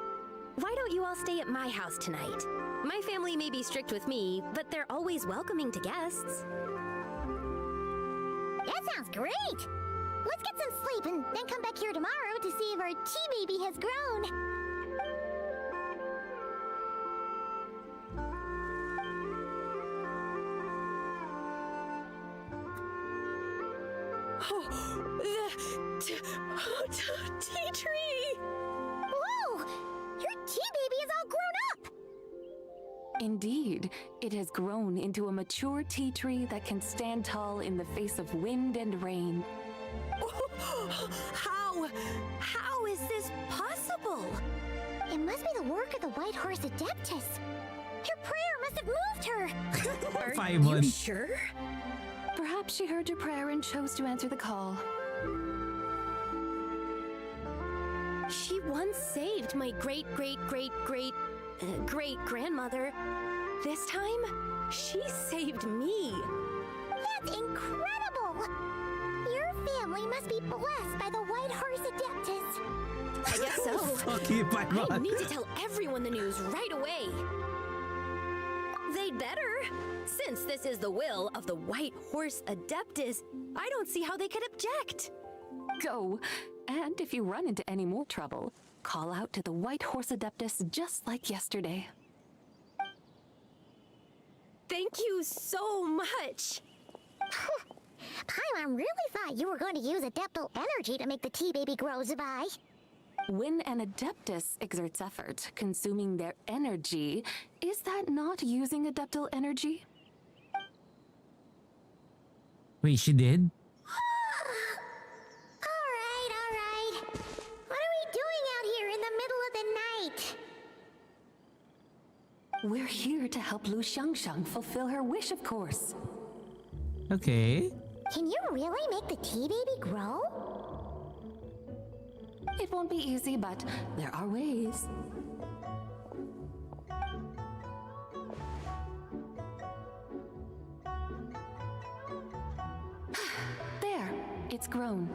Why don't you all stay at my house tonight? My family may be strict with me, but they're always welcoming to guests. That sounds great! Let's get some sleep and then come back here tomorrow to see if our tea baby has grown. The tea tree! Whoa! Your tea baby is all grown up! Indeed, it has grown into a mature tea tree that can stand tall in the face of wind and rain. How is this possible? It must be the work of the White Horse Adeptus. Her prayer must have moved her. Are you sure? Perhaps she heard your prayer and chose to answer the call. She once saved my great-great-great-great-great-grandmother. This time, she saved me. That's incredible! Your family must be blessed by the White Horse Adeptus. I guess so. Fuck you, Paimon. I need to tell everyone the news right away. They'd better. Since this is the will of the White Horse Adeptus, I don't see how they could object. Go. And if you run into any more trouble, call out to the White Horse Adeptus just like yesterday. Thank you so much. Paimon really thought you were going to use Adeptal energy to make the tea baby grow, Zabai. When an Adeptus exerts effort, consuming their energy, is that not using Adeptal energy? Wait, she did? All right. What are we doing out here in the middle of the night? We're here to help Lu Xiangxiang fulfill her wish, of course. Okay. Can you really make the tea baby grow? It won't be easy, but there are ways. There, it's grown.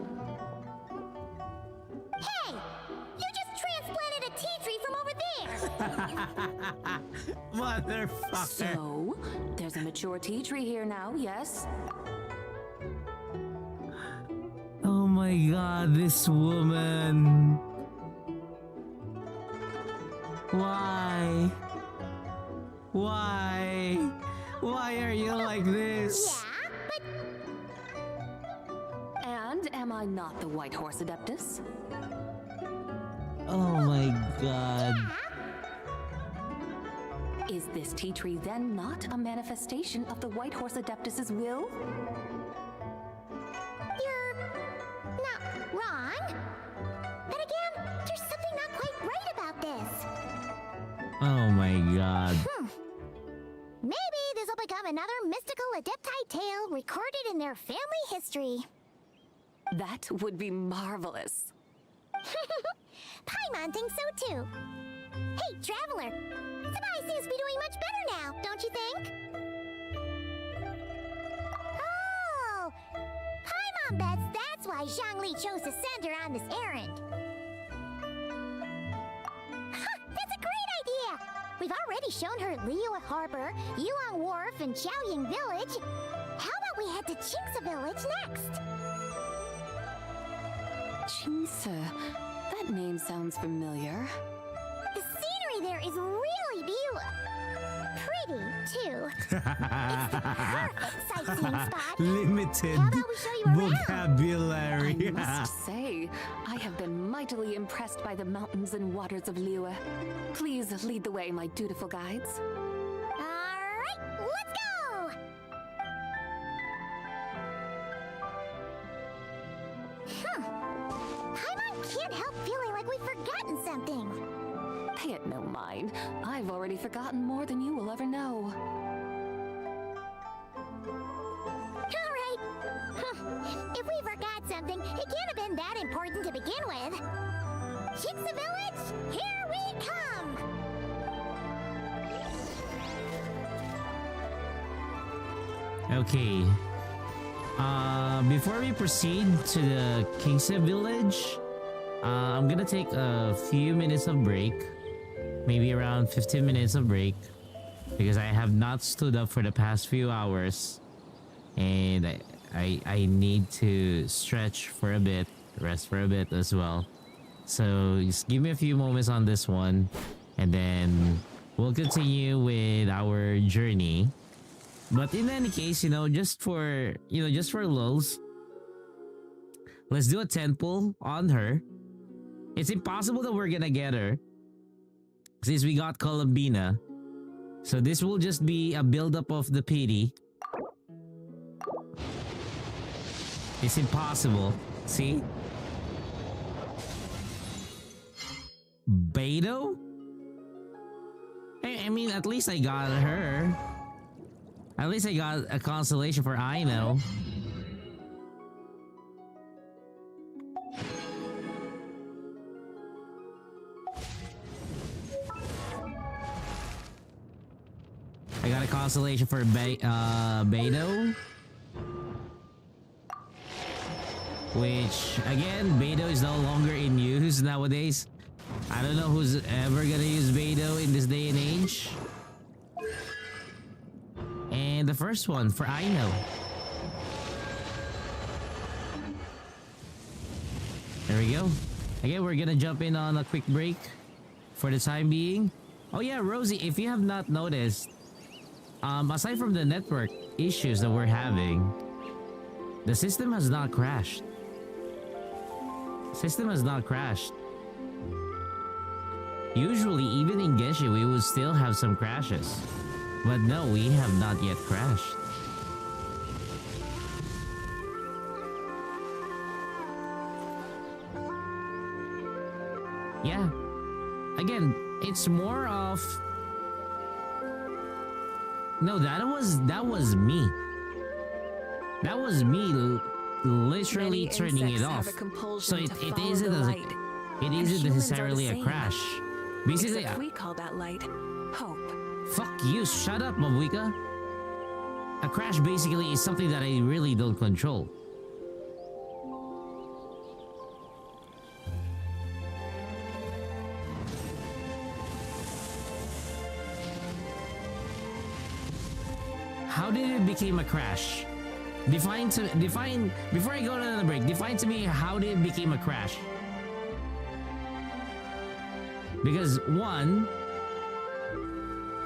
Hey! You just transplanted a tea tree from over there! Motherfucker. So, there's a mature tea tree here now, yes? Oh my god, this woman. Why? Why? Why are you like this? And am I not the White Horse Adeptus? Oh my god. Is this tea tree then not a manifestation of the White Horse Adeptus's will? You're not wrong. But again, there's something not quite right about this. Oh my god. Maybe this will become another mystical Adepti tale recorded in their family history. That would be marvelous. Paimon thinks so too. Hey, Traveler! Sabai seems to be doing much better now, don't you think? Oh! Paimon bets that's why Zhongli chose to send her on this errand. That's a great idea! We've already shown her Liyue Harbor, Yulong Wharf, and Xiaoying Village. How about we head to Qingce Village next? Qingce. That name sounds familiar. The scenery there is really pretty, too. It's the perfect sightseeing spot. Limited How about we show you around? vocabulary. I must say, I have been mightily impressed by the mountains and waters of Liyue. Please lead the way, my dutiful guides. Alright, let's go! Paimon can't help feeling like we've forgotten something. Pay it no mind. I've already forgotten more than you will ever know. Alright. If we forgot something, it can't have been that important to begin with. Chicks Village, here we come! Okay. Before we proceed to the Kingsa Village, I'm gonna take a few minutes of break. Maybe around 15 minutes of break. Because I have not stood up for the past few hours. And I need to stretch for a bit, rest for a bit as well. So just give me a few moments on this one. And then we'll continue with our journey. But in any case, just for lulz, let's do a 10 pull on her. It's impossible that we're gonna get her since we got Columbina. So this will just be a build-up of the pity. It's impossible. See? Beidou? I mean, at least I got her. At least I got a consolation for Aino. I got a consolation for Beidou. Which, again, Beidou is no longer in use nowadays. I don't know who's ever gonna use Beidou in this day and age. And the first one for Aino. There we go. Again, we're gonna jump in on a quick break for the time being. Oh yeah, Rosie, if you have not noticed, aside from the network issues that we're having, the system has not crashed. System has not crashed. Usually, even in Genshin, we would still have some crashes. But no, we have not yet crashed. Yeah. Again, it's more of... No, that was me. That was me literally turning it off. So it isn't necessarily a crash. Basically, except we call that light hope. Fuck you, shut up, Mabuika. A crash basically is something that I really don't control. How did it become a crash? Define before I go on another break, define to me how did it become a crash. Because one,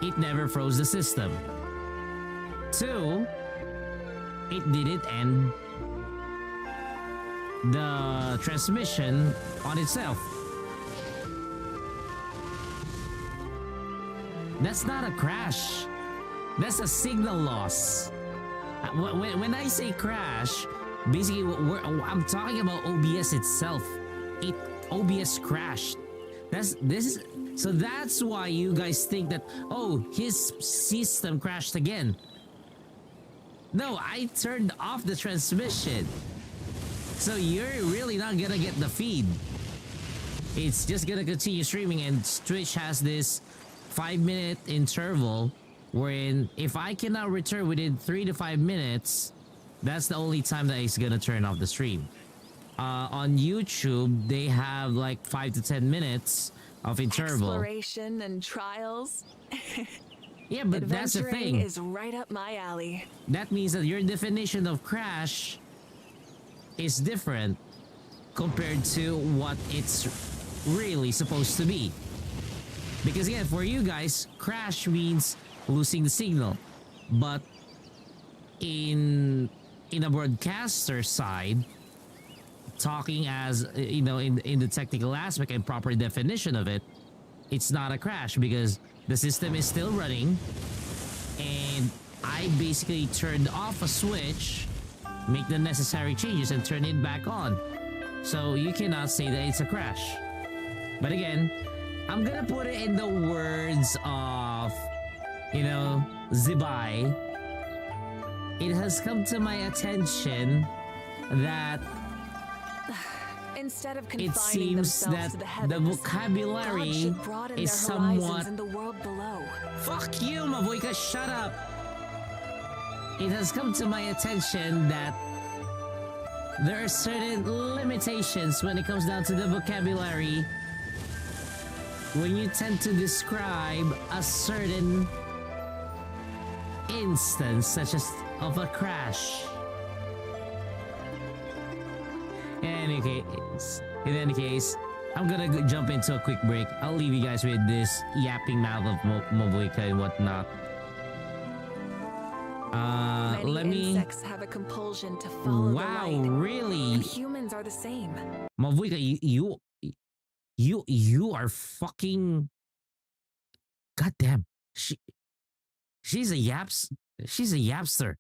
it never froze the system. Two, it didn't end the transmission on itself. That's not a crash. That's a signal loss. When I say crash, basically I'm talking about OBS itself. OBS crashed. So that's why you guys think that, oh, his system crashed again. No, I turned off the transmission. So you're really not gonna get the feed. It's just gonna continue streaming, and Twitch has this 5-minute interval wherein if I cannot return within 3 to 5 minutes, that's the only time that it's gonna turn off the stream. On YouTube, they have like 5 to 10 minutes of interval. Exploration and trials. Yeah, but that's the thing. Is right up my alley. That means that your definition of crash is different compared to what it's really supposed to be. Because again, for you guys, crash means losing the signal. But in a broadcaster side, talking as, in the technical aspect and proper definition of it, it's not a crash because the system is still running and I basically turned off a switch, make the necessary changes and turn it back on. So you cannot say that it's a crash. But again, I'm gonna put it in the words of, you know, Zibai. It has come to my attention that Instead of it confining seems themselves that to the the heavens, God vocabulary should broaden is their horizons somewhat. in the world below. Fuck you, Mavuika, shut up! It has come to my attention that there are certain limitations when it comes down to the vocabulary when you tend to describe a certain instance, such as of a crash. In any case, I'm gonna jump into a quick break. I'll leave you guys with this yapping mouth of Mavuika and whatnot. Many insects have a compulsion to follow the light. Wow, really? And humans are the same. Mavuika, you are fucking. Goddamn, she's a yapster.